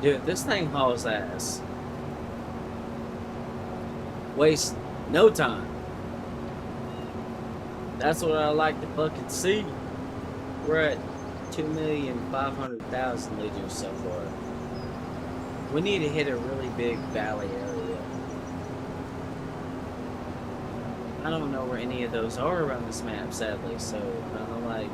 Dude, this thing hauls ass. Waste no time. That's what I like to fucking see. We're at 2,500,000 liters so far. We need to hit a really big valley area. I don't know where any of those are around this map, sadly, so kind of like...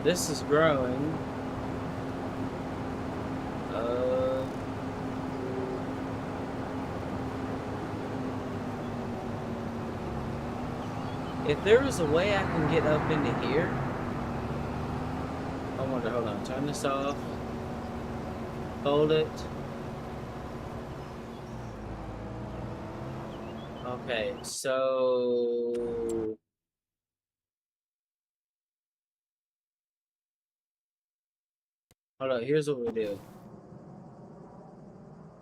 This is growing. If there is a way I can get up into here... I wonder, hold on, turn this off. Hold it. Okay, so... Hold on, here's what we do.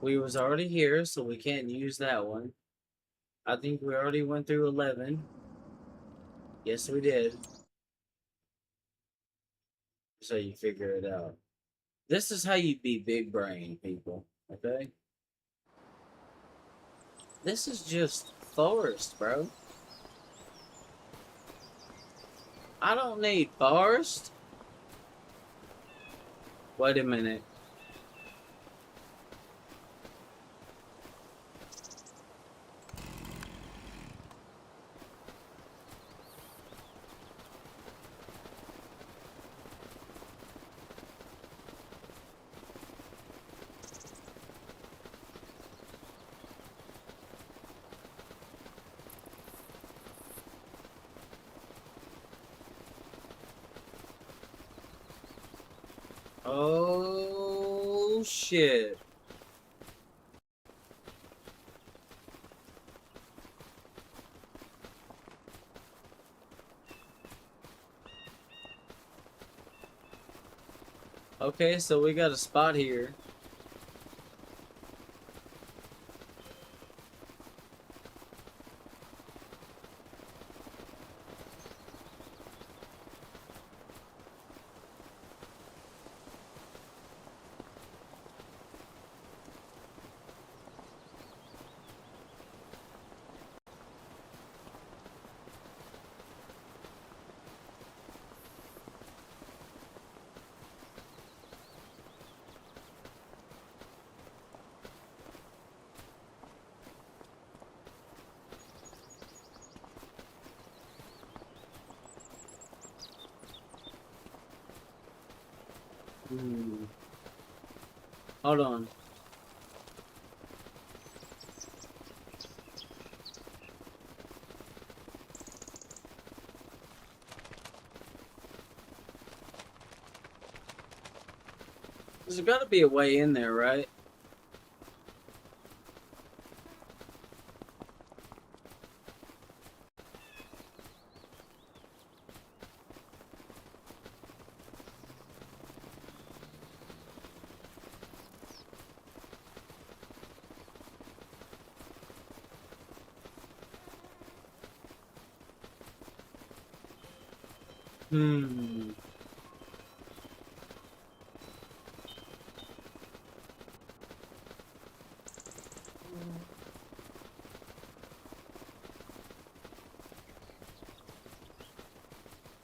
We was already here, so we can't use that one. I think we already went through 11. Yes, we did. So you figure it out. This is how you be big brain, people. Okay? This is just forest, bro. I don't need forest. Wait a minute. Oh, shit. Okay, so we got a spot here. Hold on. There's gotta be a way in there, right? Hmm.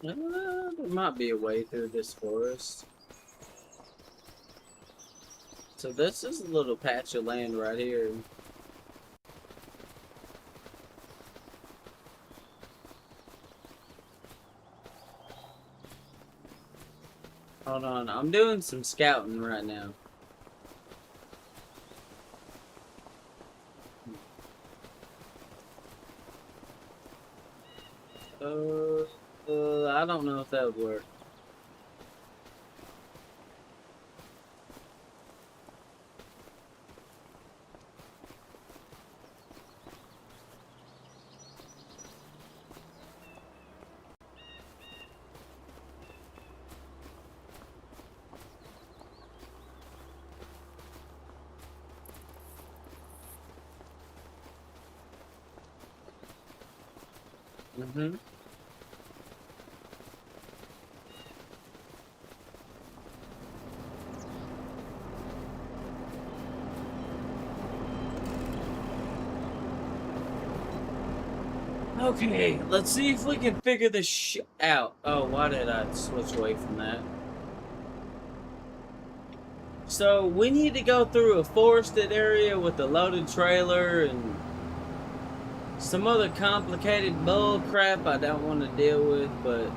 There might be a way through this forest. So this is a little patch of land right here. Hold on, I'm doing some scouting right now. I don't know if that would work. Mm-hmm. Okay, let's see if we can figure this out. Oh, why did I switch away from that? So, we need to go through a forested area with a loaded trailer and some other complicated bull crap I don't want to deal with, but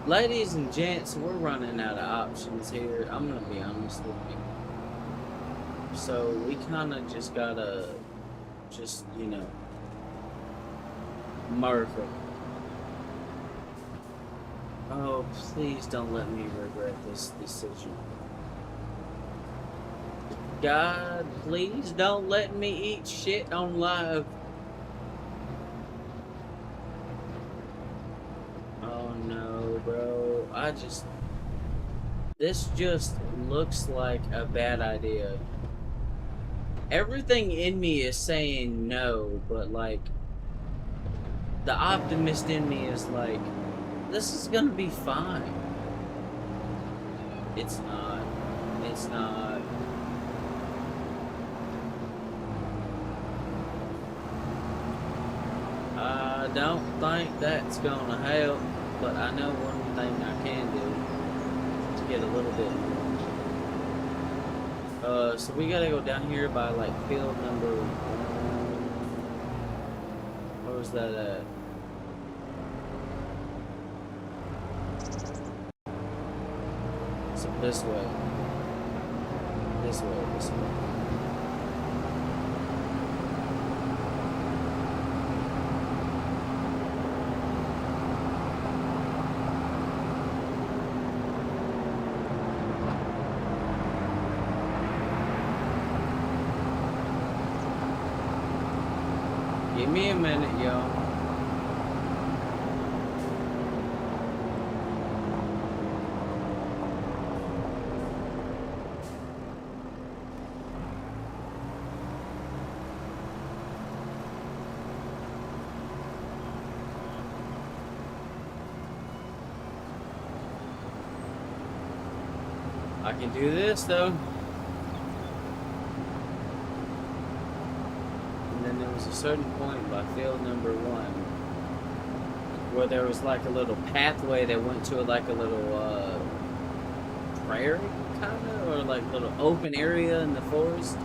ladies and gents, we're running out of options here. I'm gonna be honest with you. So, we kind of just gotta, murder. Oh, please don't let me regret this decision. God, please don't let me eat shit on live. Oh no, bro. This just looks like a bad idea. Everything in me is saying no, but like, the optimist in me is like, this is gonna be fine. It's not. It's not. I don't think that's gonna help, but I know one thing I can do to get a little bit more. So we gotta go down here by like field number 1. Where was that at? So this way. This way, this way. Give me a minute, y'all. I can do this though. And then there was a certain point by field number 1 where there was like a little pathway that went to like a little prairie kind of, or like little open area in the forest.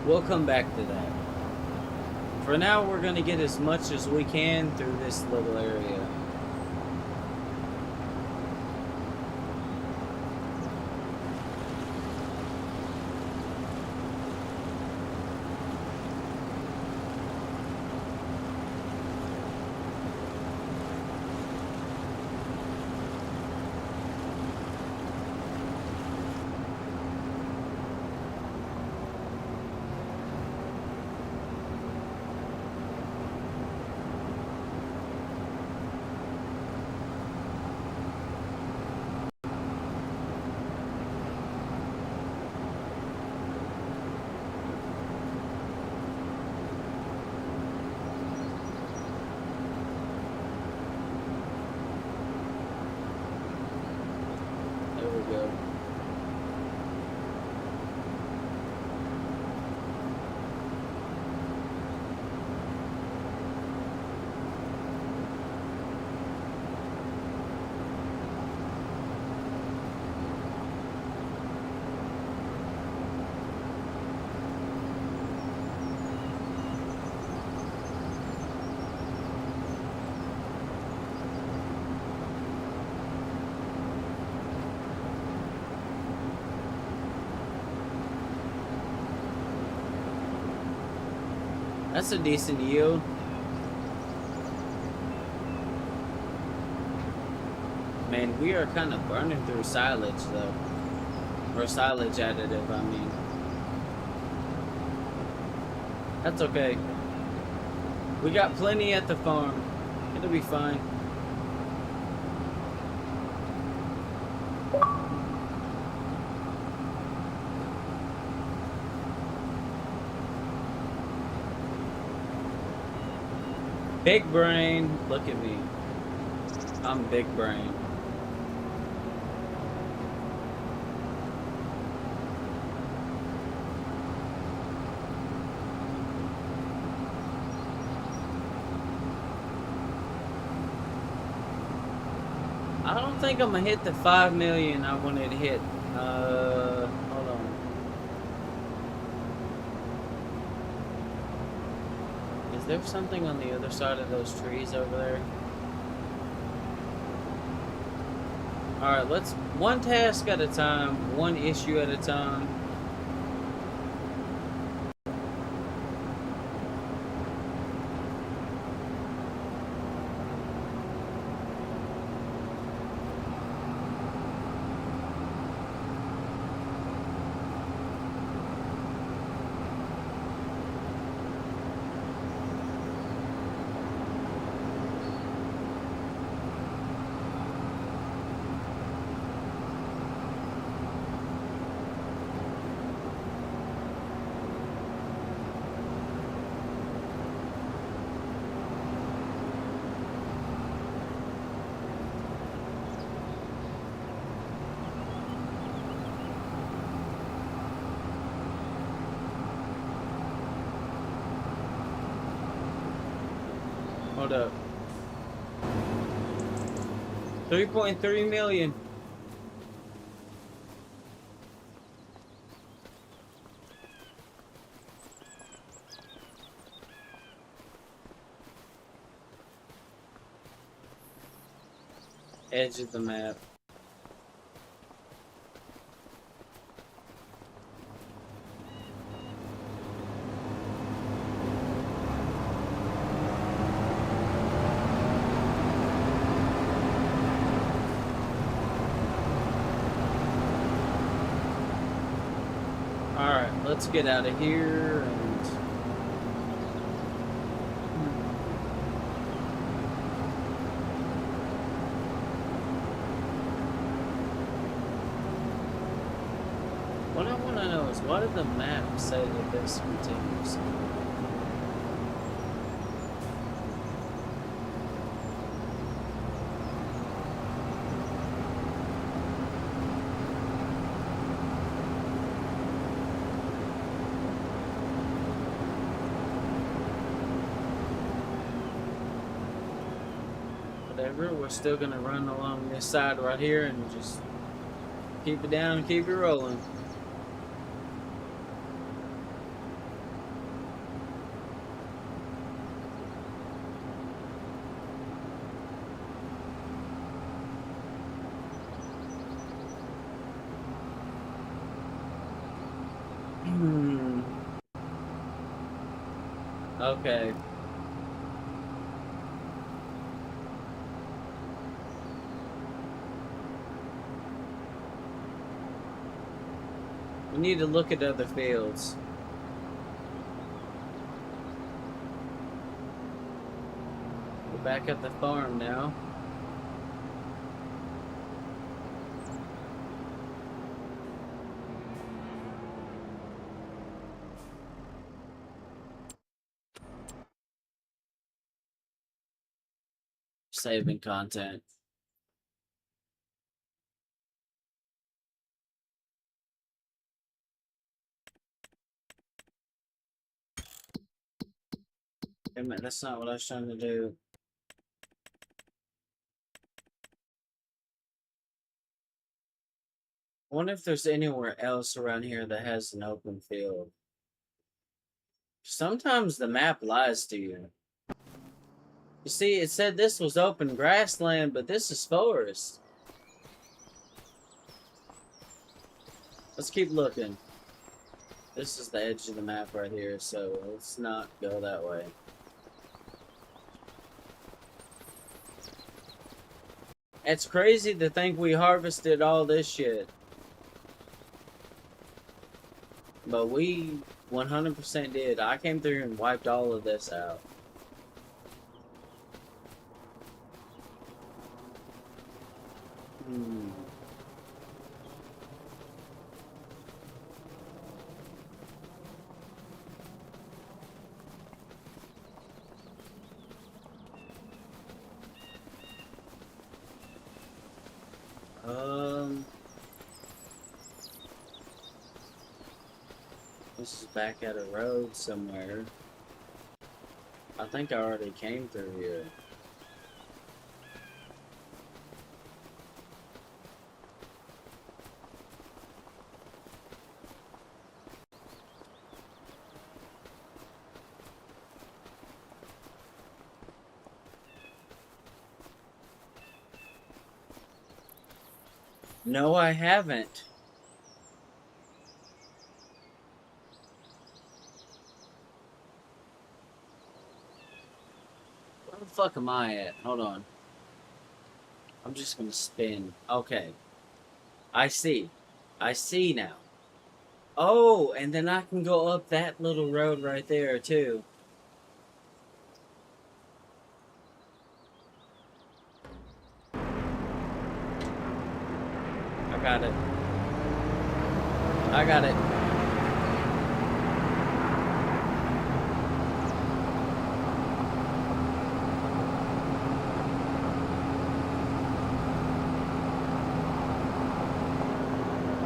We'll come back to that. For now, we're going to get as much as we can through this little area. There we go. That's a decent yield. Man, we are kind of burning through silage, though. Or silage additive, I mean. That's okay. We got plenty at the farm. It'll be fine. Big brain. Look at me. I'm big brain. I don't think I'm gonna hit the 5 million I wanted to hit. Hold on. Is there something on the other side of those trees over there? Alright, let's one task at a time, one issue at a time. Hold up. 3.3 million. Edge of the map. Alright, let's get out of here and... What I want to know is, why did the map say that this continues? Whatever, we're still gonna run along this side right here and just keep it down and keep it rolling. Okay. We need to look at other fields. We're back at the farm now. Saving content. Damn it, that's not what I was trying to do. I wonder if there's anywhere else around here that has an open field. Sometimes the map lies to you. You see, it said this was open grassland, but this is forest. Let's keep looking. This is the edge of the map right here, so let's not go that way. It's crazy to think we harvested all this shit. But we 100% did. I came through and wiped all of this out. Hmm. This is back at a road somewhere. I think I already came through here. No, I haven't. Where the fuck am I at? Hold on. I'm just gonna spin. Okay. I see. I see now. Oh, and then I can go up that little road right there, too. I got it. I got it.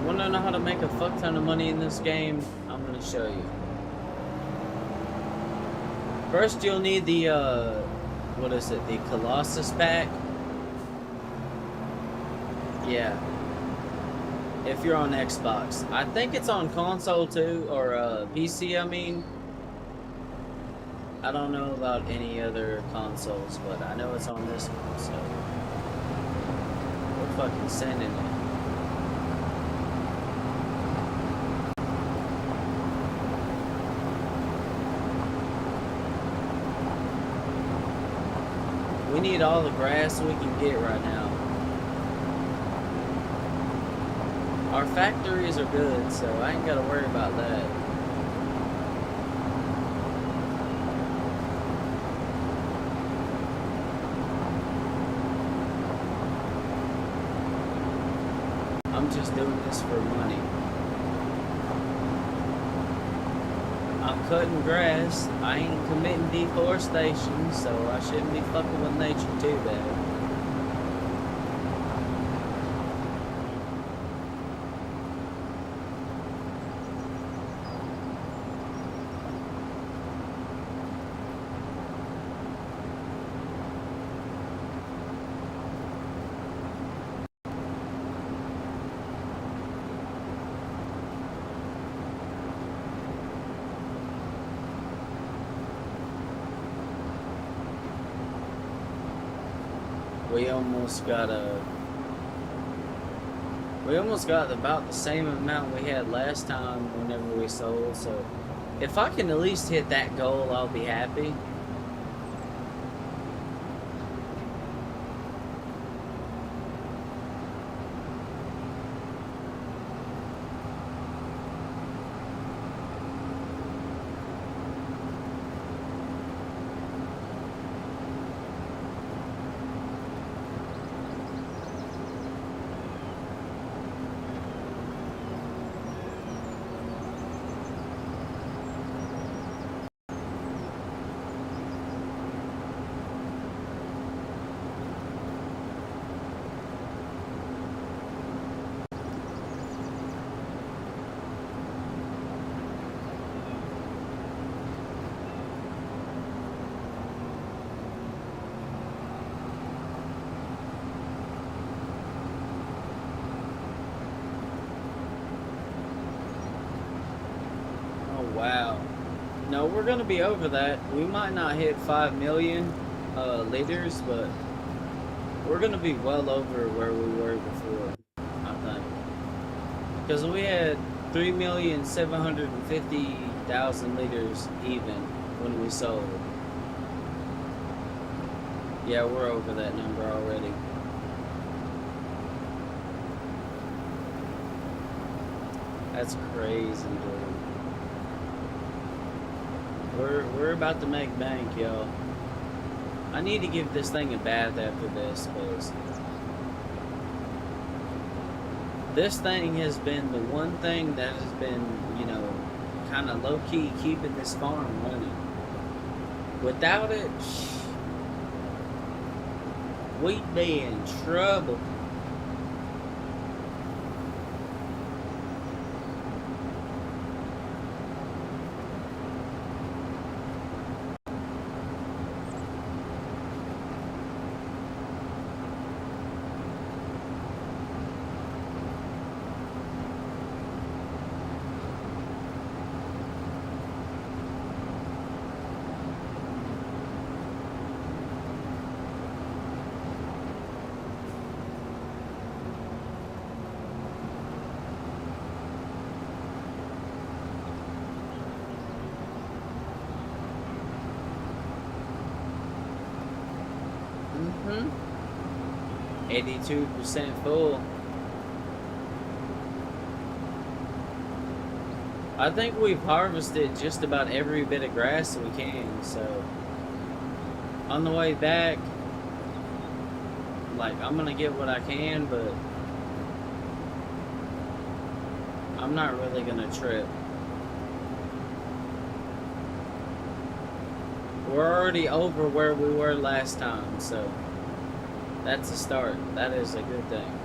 Want to know how to make a fuck ton of money in this game? I'm gonna show you. First, you'll need the, what is it? The Colossus pack? Yeah. If you're on Xbox. I think it's on console too, or PC, I mean. I don't know about any other consoles, but I know it's on this one, so. We're fucking sending it. We need all the grass we can get right now. Our factories are good, so I ain't gotta worry about that. I'm just doing this for money. I'm cutting grass. I ain't committing deforestation, so I shouldn't be fucking with nature too bad. We almost got about the same amount we had last time whenever we sold, so if I can at least hit that goal, I'll be happy. Wow. No, we're gonna be over that. We might not hit 5 million liters, but we're gonna be well over where we were before, I think. Because we had 3,750,000 liters even when we sold. Yeah, we're over that number already. That's crazy, dude. We're about to make bank, y'all. I need to give this thing a bath after this, because this thing has been the one thing that has been, you know, kind of low-key keeping this farm running. Without it, we'd be in trouble. Mm-hmm. 82% full. I think we've harvested just about every bit of grass we can, so on the way back, like, I'm gonna get what I can, but I'm not really gonna trip. We're already over where we were last time, so that's a start. That is a good thing.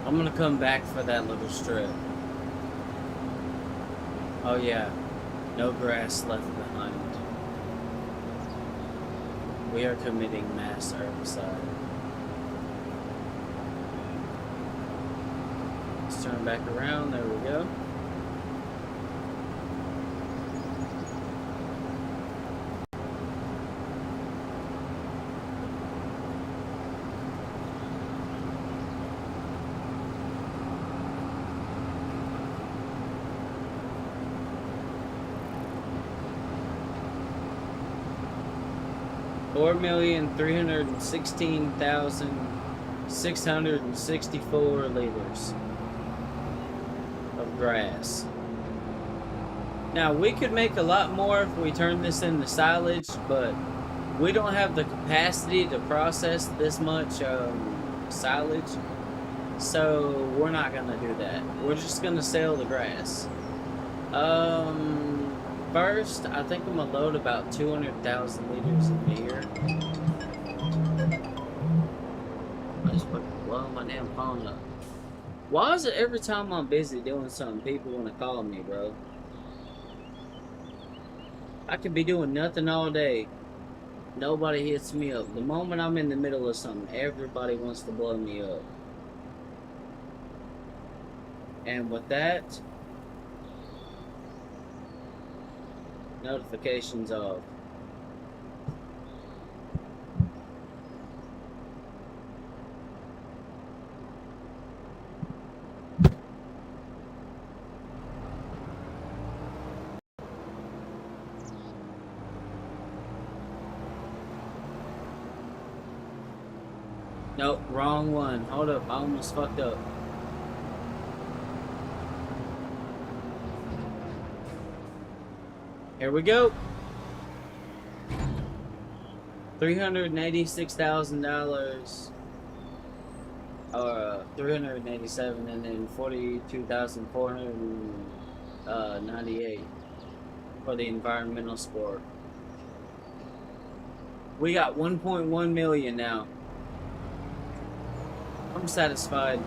I'm gonna come back for that little strip. Oh yeah, no grass left behind. We are committing mass herbicide. Let's turn back around, there we go. $4,316,664 liters of grass. Now, we could make a lot more if we turn this into silage, but we don't have the capacity to process this much silage, so we're not gonna do that. We're just gonna sell the grass. First, I think I'm gonna load about 200,000 liters in here. I just fucking blow my damn phone up. Why is it every time I'm busy doing something, people want to call me, bro? I could be doing nothing all day. Nobody hits me up. The moment I'm in the middle of something, everybody wants to blow me up. And with that, notifications off. Nope, wrong one. Hold up, I almost fucked up. Here we go. $386,000, or 387, and then 42,498 for the environmental score. We got 1.1 million now. I'm satisfied.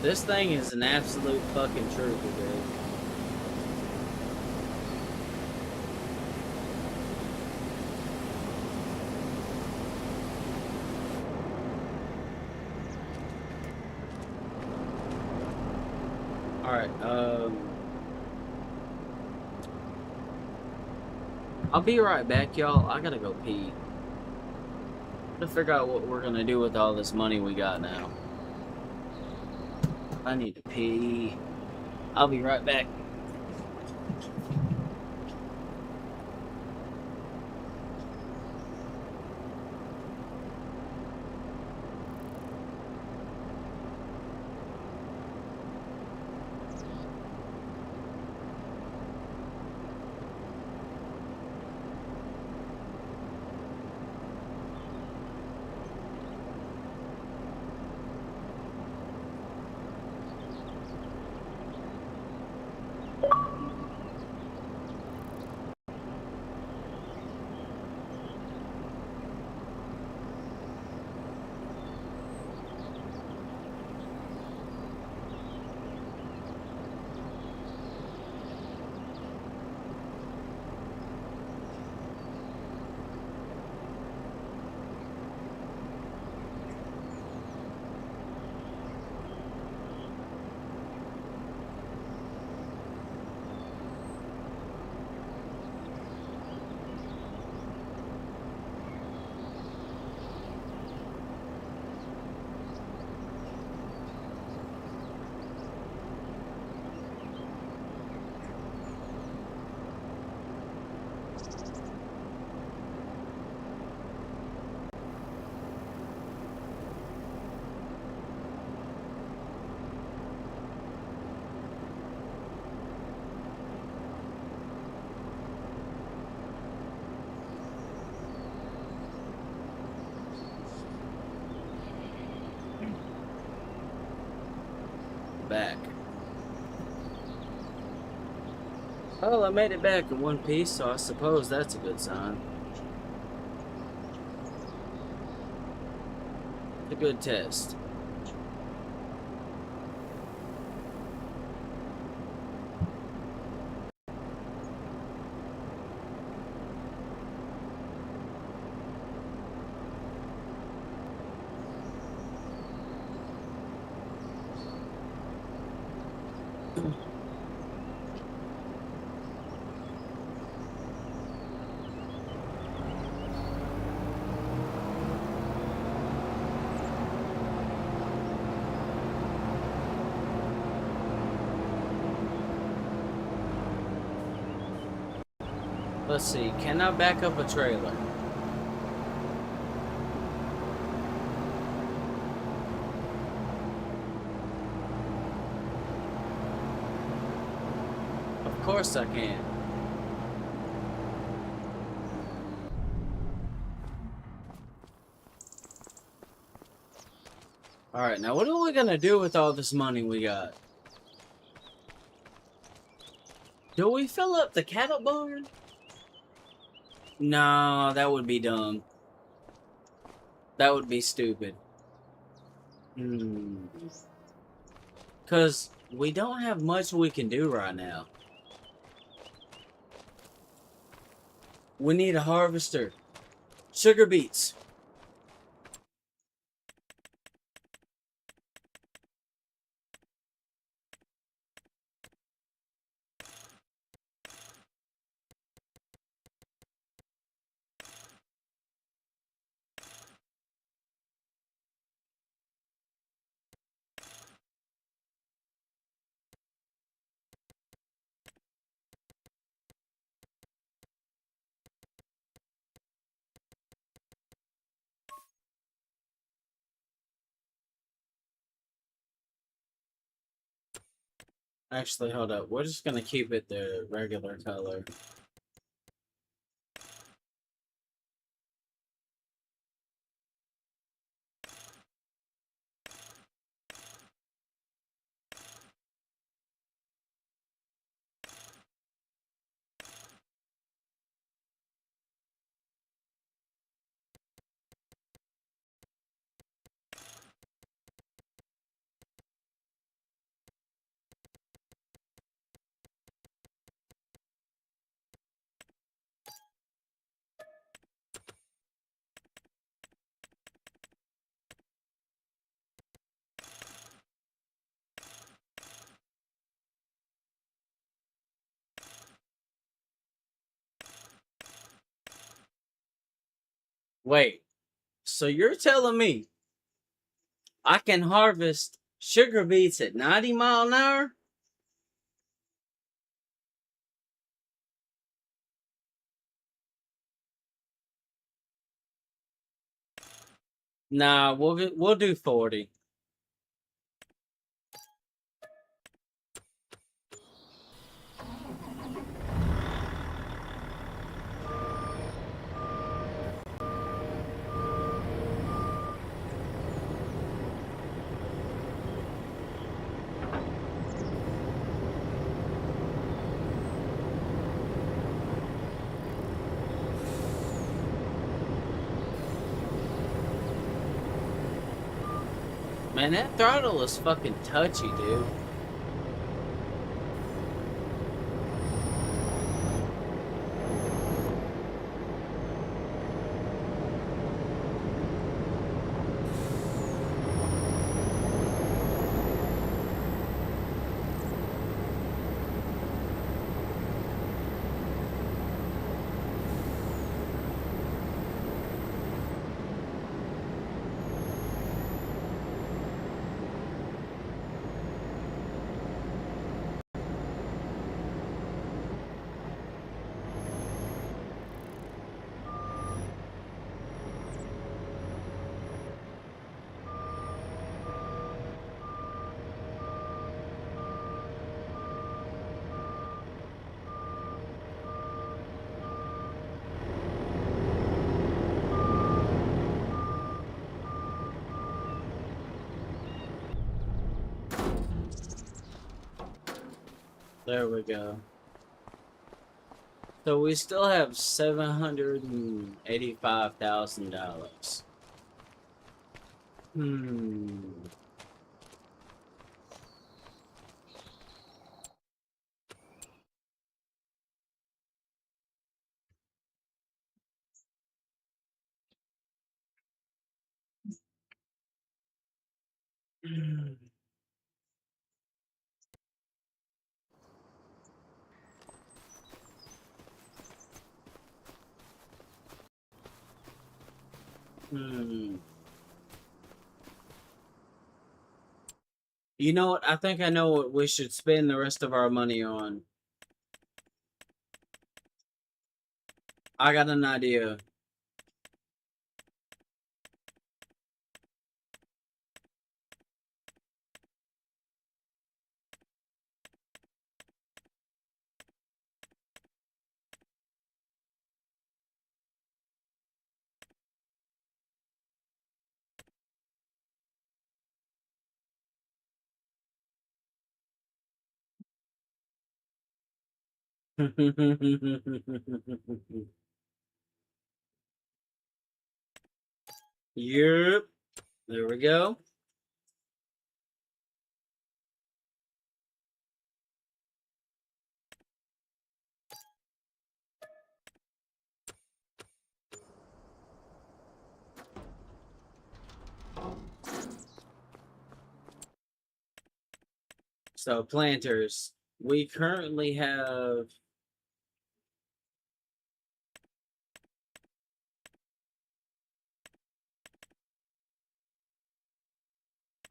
This thing is an absolute fucking trooper, dude. Alright, I'll be right back, y'all. I gotta go pee. To figure out what we're gonna do with all this money we got now. I need to pee. I'll be right back. Back. Well, I made it back in one piece, so I suppose that's a good sign. A good test. Let's see, can I back up a trailer? Of course I can. Alright, now what are we gonna do with all this money we got? Do we fill up the cattle barn? No, that would be dumb. That would be stupid. Because we don't have much we can do right now. We need a harvester. Sugar beets. Actually, hold up. We're just gonna keep it the regular color. Wait, so you're telling me I can harvest sugar beets at 90 mile an hour? Nah, we'll do 40. Man, that throttle is fucking touchy, dude. There we go. So we still have $785,000. Hmm. Hmm. You know what? I think I know what we should spend the rest of our money on. I got an idea. Yep. There we go. So planters. We currently have.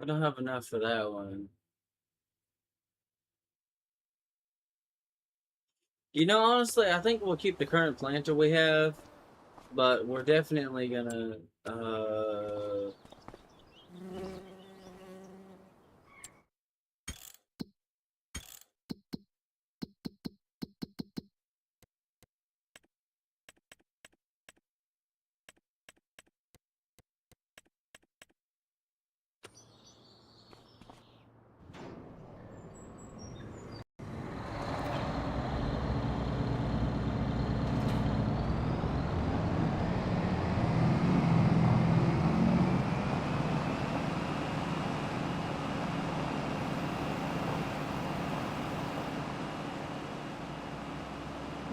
I don't have enough for that one. You know, honestly, I think we'll keep the current planter we have, but we're definitely gonna.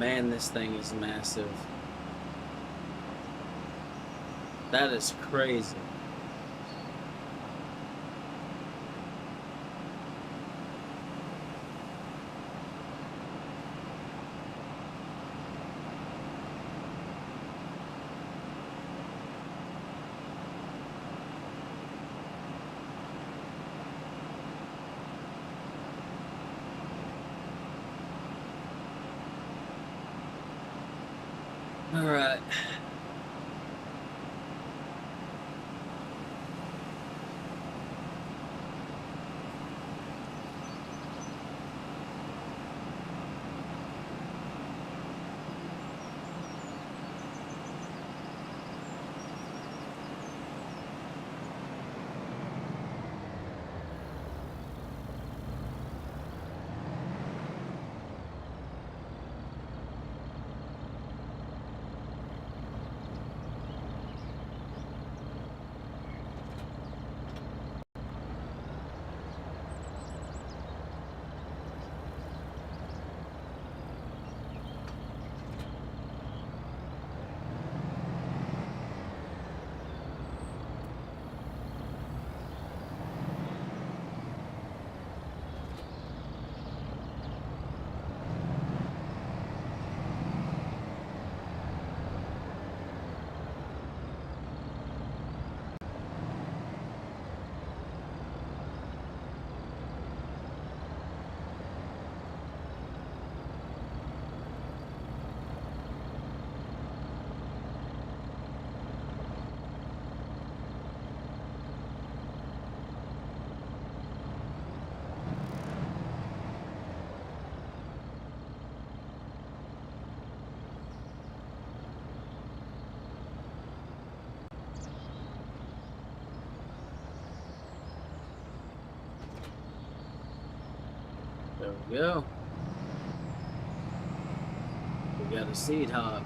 Man, this thing is massive. That is crazy. All right. There we go. We got a seed hog.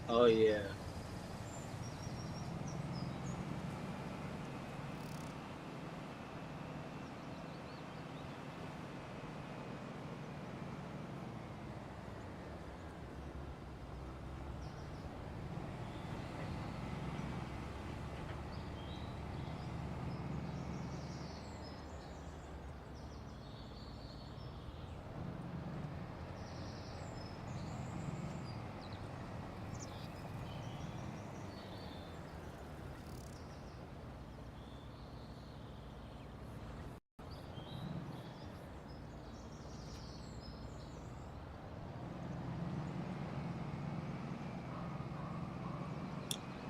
Oh yeah.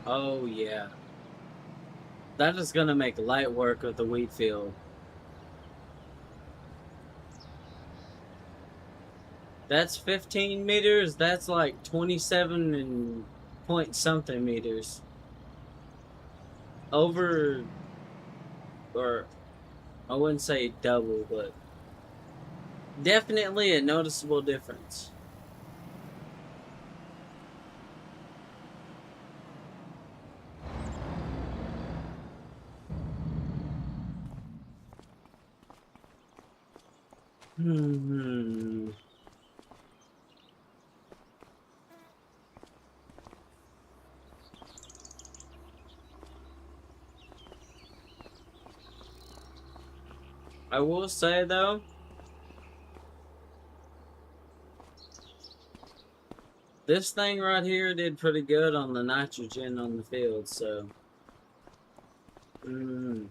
Oh yeah. That is gonna make light work of the wheat field. That's 15 meters. That's like 27 and point something meters. Over, or I wouldn't say double, but definitely a noticeable difference. Hmm. I will say though, this thing right here did pretty good on the nitrogen on the field, so. Mm.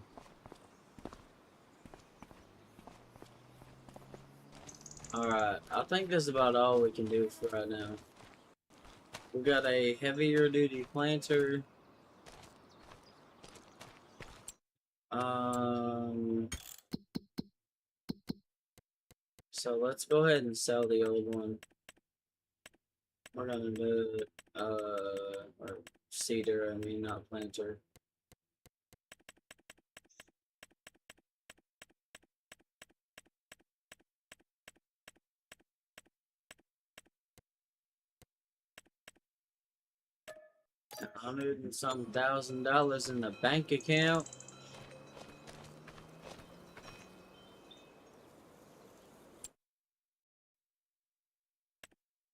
Alright, I think that's about all we can do for right now. We got a heavier duty planter. Um, so let's go ahead and sell the old one. We're gonna do or cedar, I mean, not planter. $100 and some thousand in the bank account.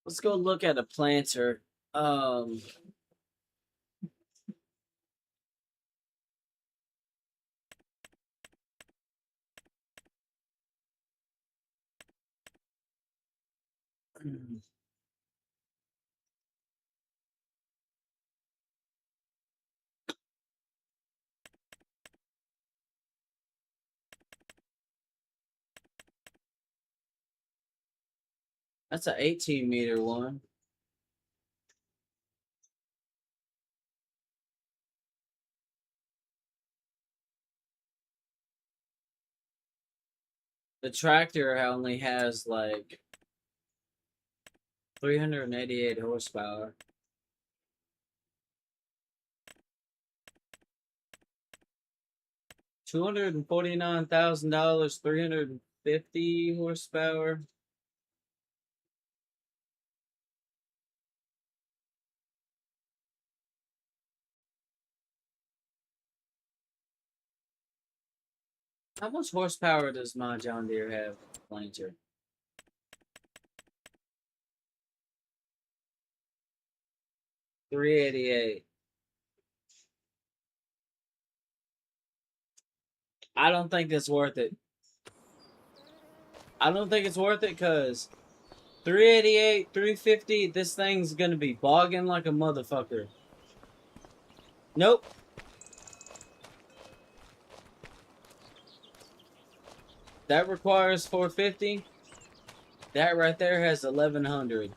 Let's go look at a planter. Um, that's an 18-meter one. The tractor only has like 388 horsepower. $249,000, 350 horsepower. How much horsepower does my John Deere have, planter? 388. I don't think it's worth it. I don't think it's worth it because 388, 350, this thing's gonna be bogging like a motherfucker. Nope. That requires 450. That right there has 1100.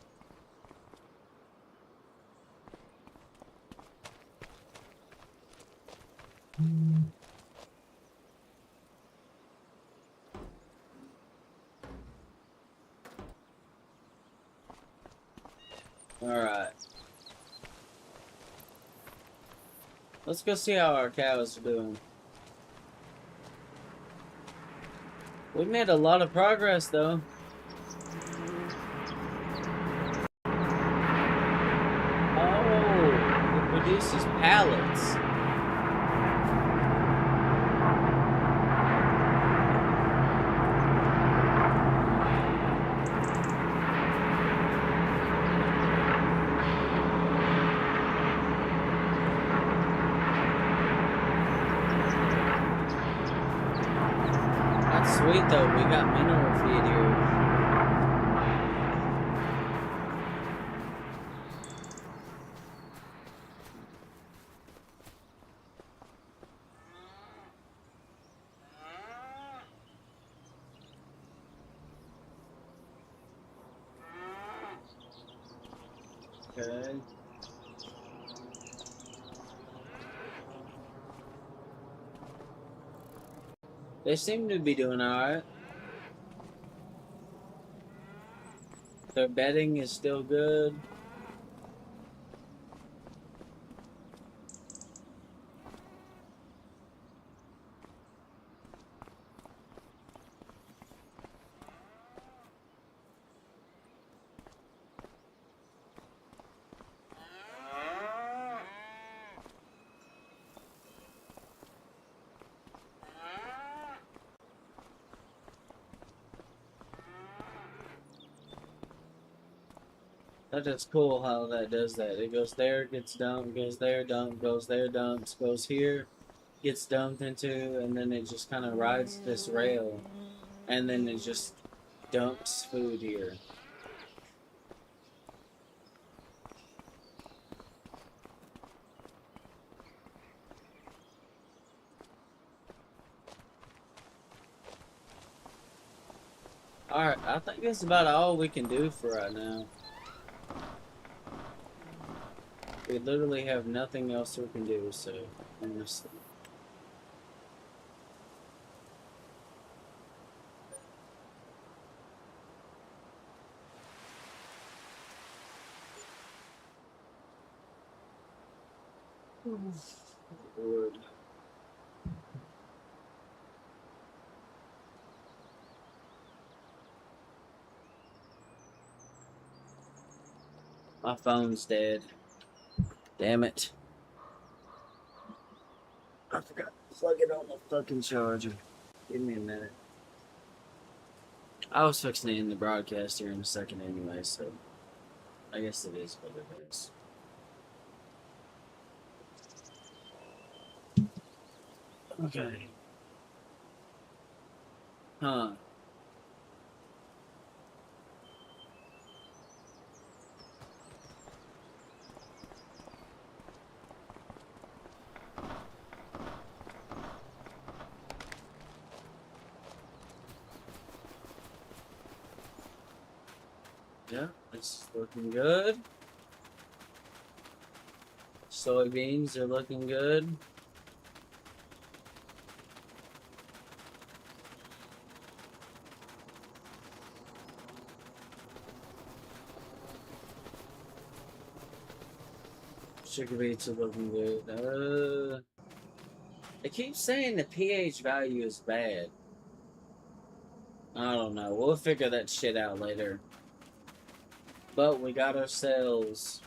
Alright. Let's go see how our cows are doing. We made a lot of progress though. Oh, it produces pallets. That's sweet though, we got mineral feed here. Okay. They seem to be doing alright. Their bedding is still good. That is cool how that does that. It goes there, gets dumped, goes there, dumped, goes there, dumps, goes here, gets dumped into, and then it just kind of rides this rail. and then it just dumps food here. Alright, I think that's about all we can do for right now. We literally have nothing else we can do, so honestly. Lord. My phone's dead. Damn it. I forgot to plug it on the fucking charger. Give me a minute. I was fixing to end the broadcast here in a second anyway, so I guess it is what it is. Okay. Huh. Yeah, it's looking good. Soybeans are looking good. Sugar beets are looking good. They keep saying the pH value is bad. I don't know. We'll figure that shit out later. But we got ourselves...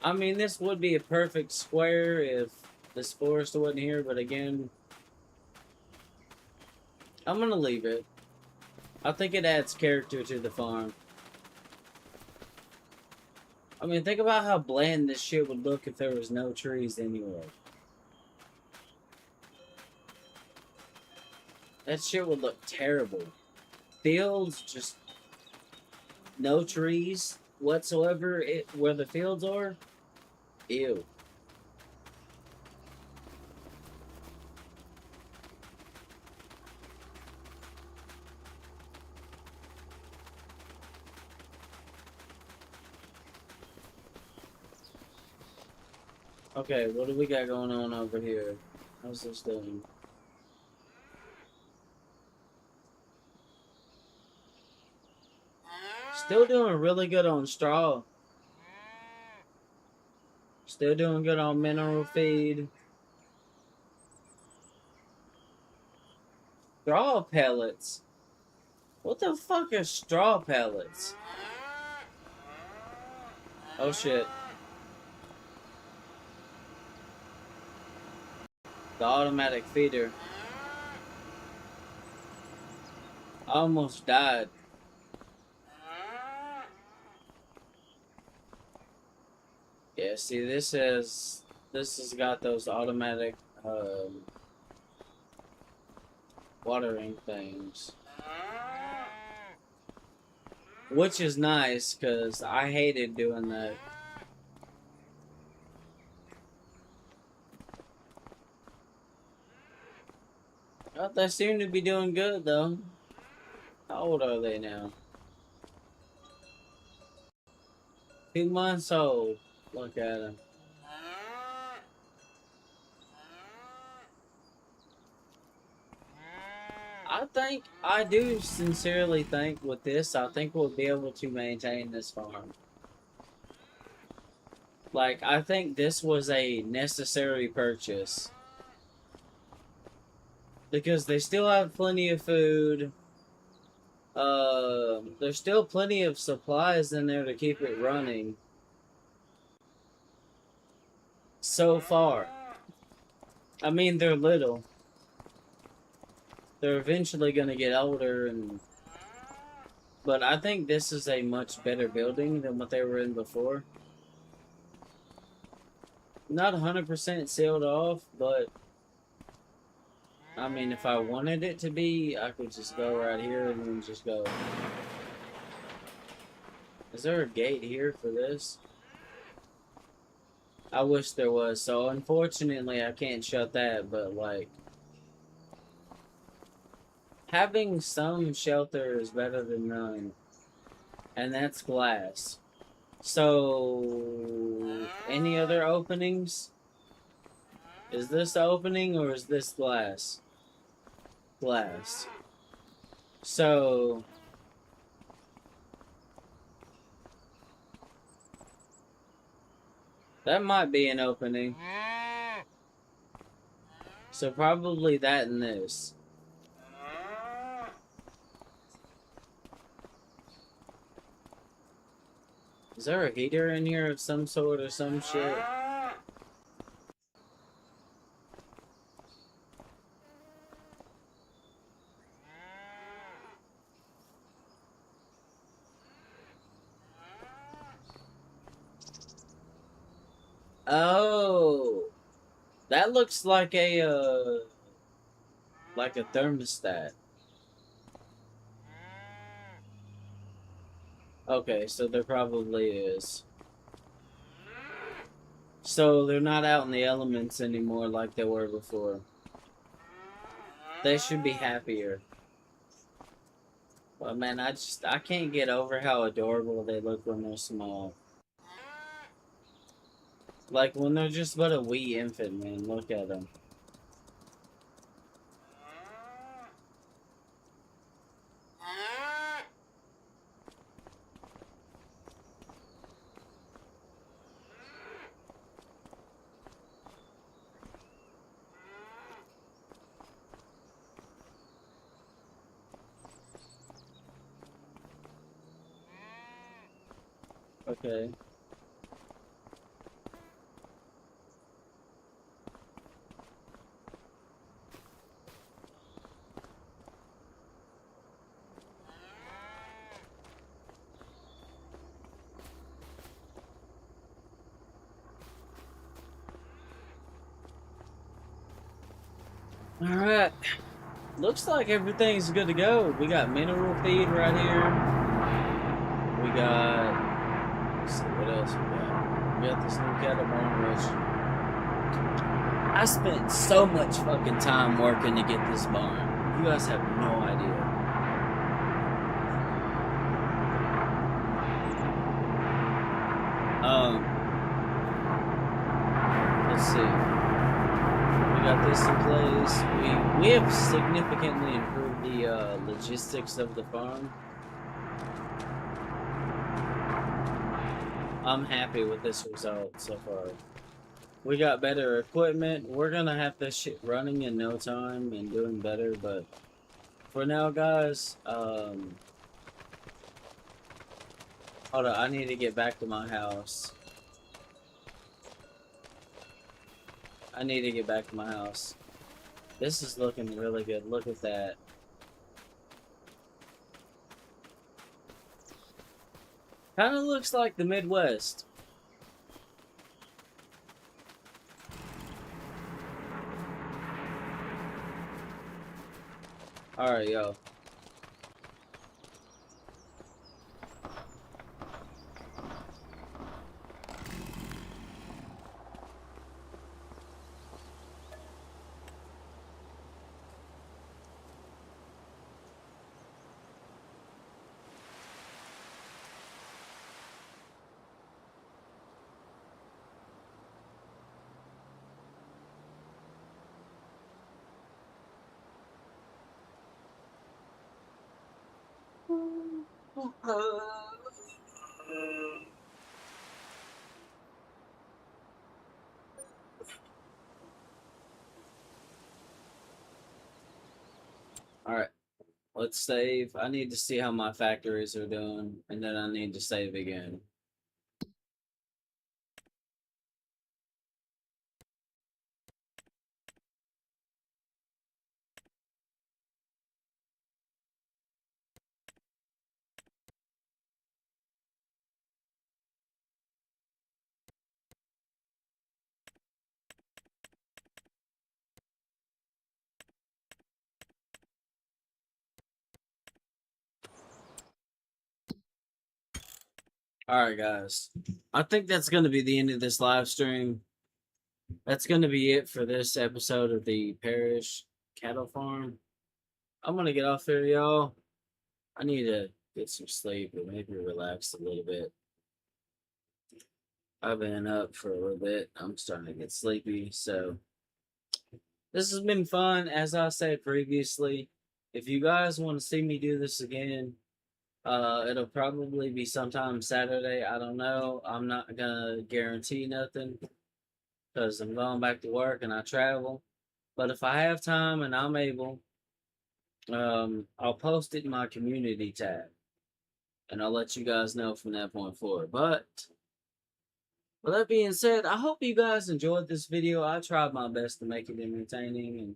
I mean, this would be a perfect square if this forest wasn't here, but again... I'm gonna leave it. I think it adds character to the farm. I mean, think about how bland this shit would look if there was no trees anyway. That shit would look terrible. Fields, just no trees whatsoever where the fields are. Ew. Okay, what do we got going on over here? How's this doing? Still doing really good on straw. Still doing good on mineral feed. Straw pellets? What the fuck are straw pellets? Oh shit. The automatic feeder. I almost died. Yeah, see, this has got those automatic watering things, which is nice because I hated doing that. Well, they seem to be doing good though. How old are they now? 2 months old. Look at them. I do sincerely think with this, I think we'll be able to maintain this farm. Like, I think this was a necessary purchase. Because they still have plenty of food. There's still plenty of supplies in there to keep it running. So far. I mean, they're little. They're eventually going to get older, but I think this is a much better building than what they were in before. Not 100% sealed off, but I mean, if I wanted it to be, I could just go right here and then just go. Is there a gate here for this? I wish there was. So unfortunately, I can't shut that. But like having some shelter is better than none, and that's glass. So any other openings? Is this opening or is this glass? Glass. So that might be an opening. So probably that and this. Is there a heater in here of some sort or some shit? Oh, that looks like a thermostat. Okay, so there probably is. So they're not out in the elements anymore like they were before. They should be happier. But man, I can't get over how adorable they look when they're small. Like when they're just but a wee infant, man. Look at them. Okay. Alright. Looks like everything's good to go. We got mineral feed right here. We got. Let's see, what else we got? We got this new kettle barn, which I spent so much fucking time working to get this barn. You guys have no idea. Let's see. We got this in place. We have significantly improved the logistics of the farm. I'm happy with this result so far. We got better equipment. We're gonna have this shit running in no time and doing better, but for now, guys, hold on, I need to get back to my house. I need to get back to my house. This is looking really good. Look at that. Kind of looks like the Midwest. Alright, yo. Alright, let's save. I need to see how my factories are doing, and then I need to save again. All right, guys. I think that's going to be the end of this live stream. That's going to be it for this episode of the Parish Cattle Farm. I'm going to get off here, y'all. I need to get some sleep or maybe relax a little bit. I've been up for a little bit. I'm starting to get sleepy. So, this has been fun. As I said previously, if you guys want to see me do this again, it'll probably be sometime Saturday. I don't know. I'm not gonna guarantee nothing because I'm going back to work and I travel. But if I have time and I'm able, I'll post it in my community tab, and I'll let you guys know from that point forward. But with that being said, I hope you guys enjoyed this video. I tried my best to make it entertaining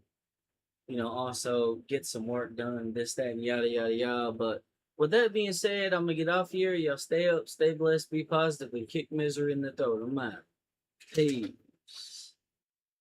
and also get some work done, this, that, and yada, yada, yada. But with that being said, I'm going to get off here. Y'all stay up, stay blessed, be positive, and kick misery in the throat. I'm out. Peace.